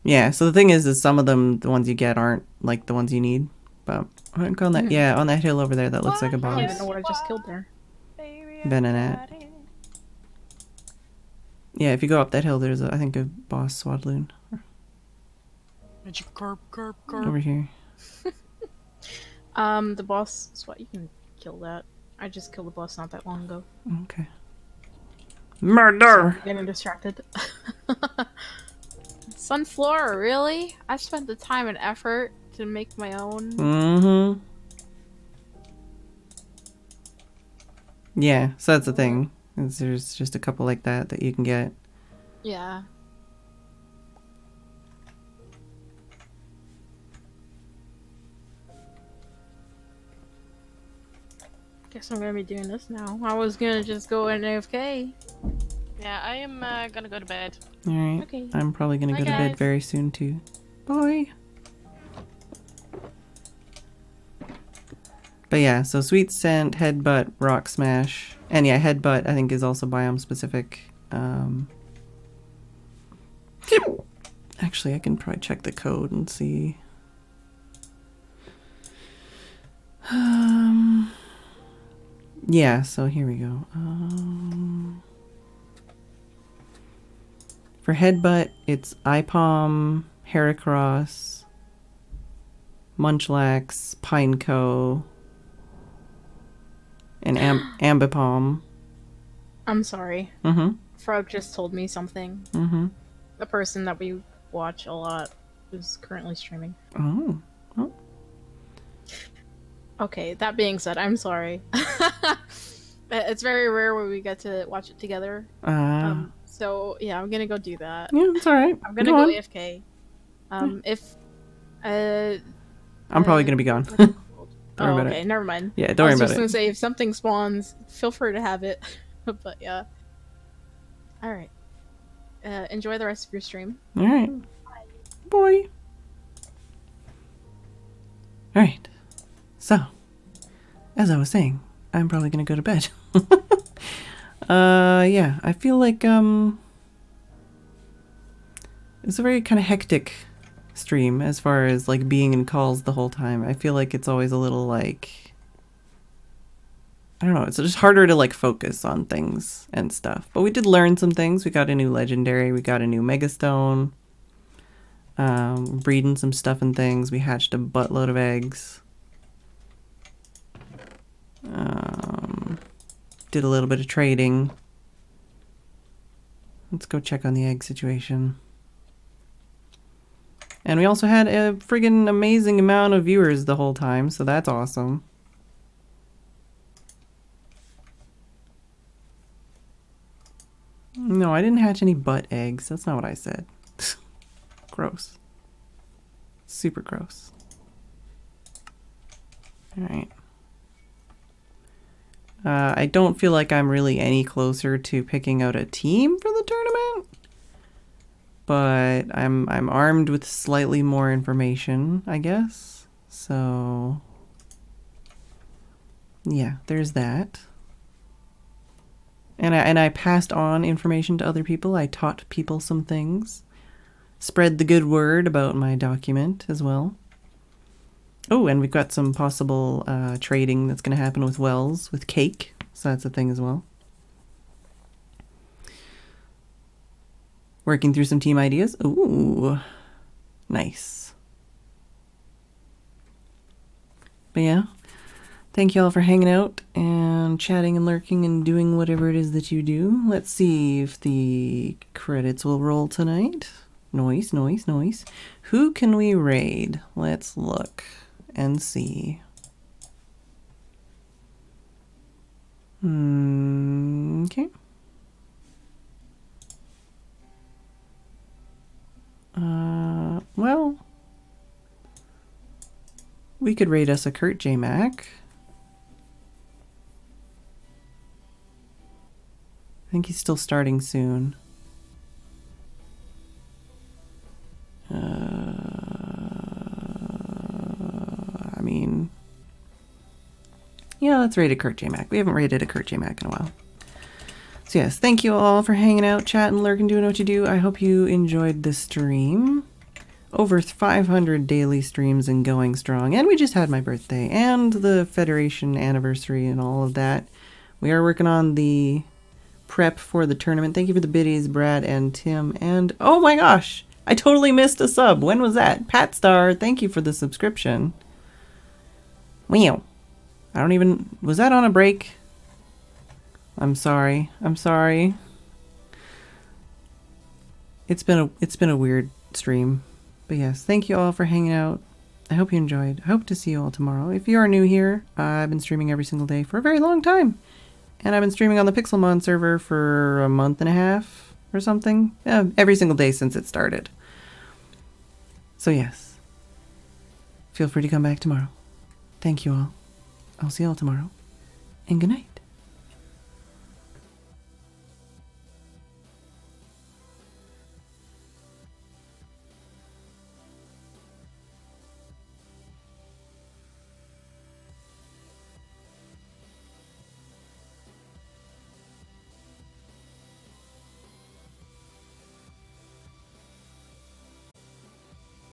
S1: Yeah, so the thing is some of them, the ones you get, aren't, like, the ones you need. But, on that, yeah, on that hill over there, that looks like a
S6: I don't even
S1: boss.
S6: know what I just killed there.
S1: Venonat. Yeah, if you go up that hill, there's, I think, a boss, Swadloon. Over here.
S6: The boss SWAT, you can kill that. I just killed the boss not that long ago.
S1: Okay. Murder!
S6: Getting distracted. Sunflora, really? I spent the time and effort to make my own.
S1: Mm-hmm. Yeah, so that's the thing. Is there's just a couple like that you can get.
S6: Yeah. Guess I'm gonna be doing this now. I was gonna just go in AFK.
S7: Yeah, I am gonna go to bed.
S1: All right.
S6: Okay.
S1: I'm probably gonna
S6: Bye,
S1: go to bed
S6: guys.
S1: very soon too. Bye. But yeah, so Sweet Scent, Headbutt, Rock Smash, and yeah, Headbutt I think is also biome specific. Actually, I can probably check the code and see. Yeah, so here we go. For Headbutt, it's IPOM, Heracross, Munchlax, Pineco, and Ambipom.
S6: I'm sorry.
S1: Mm-hmm.
S6: Frog just told me something.
S1: Mm-hmm.
S6: The person that we watch a lot is currently streaming.
S1: Oh. Oh.
S6: Okay, that being said, I'm sorry. It's very rare when we get to watch it together. So yeah, I'm gonna go do that.
S1: Yeah, it's alright.
S6: I'm gonna go AFK. If
S1: I'm probably gonna be gone. Don't worry about
S6: okay,
S1: it.
S6: never mind.
S1: Yeah, don't worry
S6: I was
S1: about
S6: just
S1: it.
S6: gonna say, if something spawns, feel free to have it. But yeah. Alright. Enjoy the rest of your stream.
S1: Alright. Boy. Alright. So, as I was saying, I'm probably gonna go to bed. Yeah, I feel like, it's a very kind of hectic stream as far as, like, being in calls the whole time. I feel like it's always a little, like, I don't know, it's just harder to, like, focus on things and stuff. But we did learn some things. We got a new legendary, we got a new megastone, breeding some stuff and things. We hatched a buttload of eggs. Did a little bit of trading. Let's go check on the egg situation. And we also had a friggin' amazing amount of viewers the whole time, so that's awesome. No, I didn't hatch any butt eggs. That's not what I said. Gross. Super gross. Alright. I don't feel like I'm really any closer to picking out a team for the tournament. But I'm armed with slightly more information, I guess. So yeah, there's that. And I passed on information to other people. I taught people some things. Spread the good word about my document as well. Oh, and we've got some possible trading that's going to happen with Wells, with Cake. So that's a thing as well. Working through some team ideas. Ooh, nice. But yeah, thank you all for hanging out and chatting and lurking and doing whatever it is that you do. Let's see if the credits will roll tonight. Noise, noise, noise. Who can we raid? Let's look and see. Okay. Well, we could raid us a Kurt J. Mac. I think he's still starting soon. I mean, yeah, let's raid a Kurt J. Mac. We haven't raided a Kurt J. Mac in a while. So yes, thank you all for hanging out, chatting, lurking, doing what you do. I hope you enjoyed the stream. Over 500 daily streams and going strong. And we just had my birthday and the Federation anniversary and all of that. We are working on the prep for the tournament. Thank you for the biddies, Brad and Tim. And oh my gosh, I totally missed a sub. When was that? Pat Star, thank you for the subscription. Wow. I don't even... Was that on a break? I'm sorry. I'm sorry. It's been a weird stream. But yes, thank you all for hanging out. I hope you enjoyed. I hope to see you all tomorrow. If you are new here, I've been streaming every single day for a very long time. And I've been streaming on the Pixelmon server for a month and a half or something. Yeah, every single day since it started. So yes, feel free to come back tomorrow. Thank you all. I'll see you all tomorrow. And good night.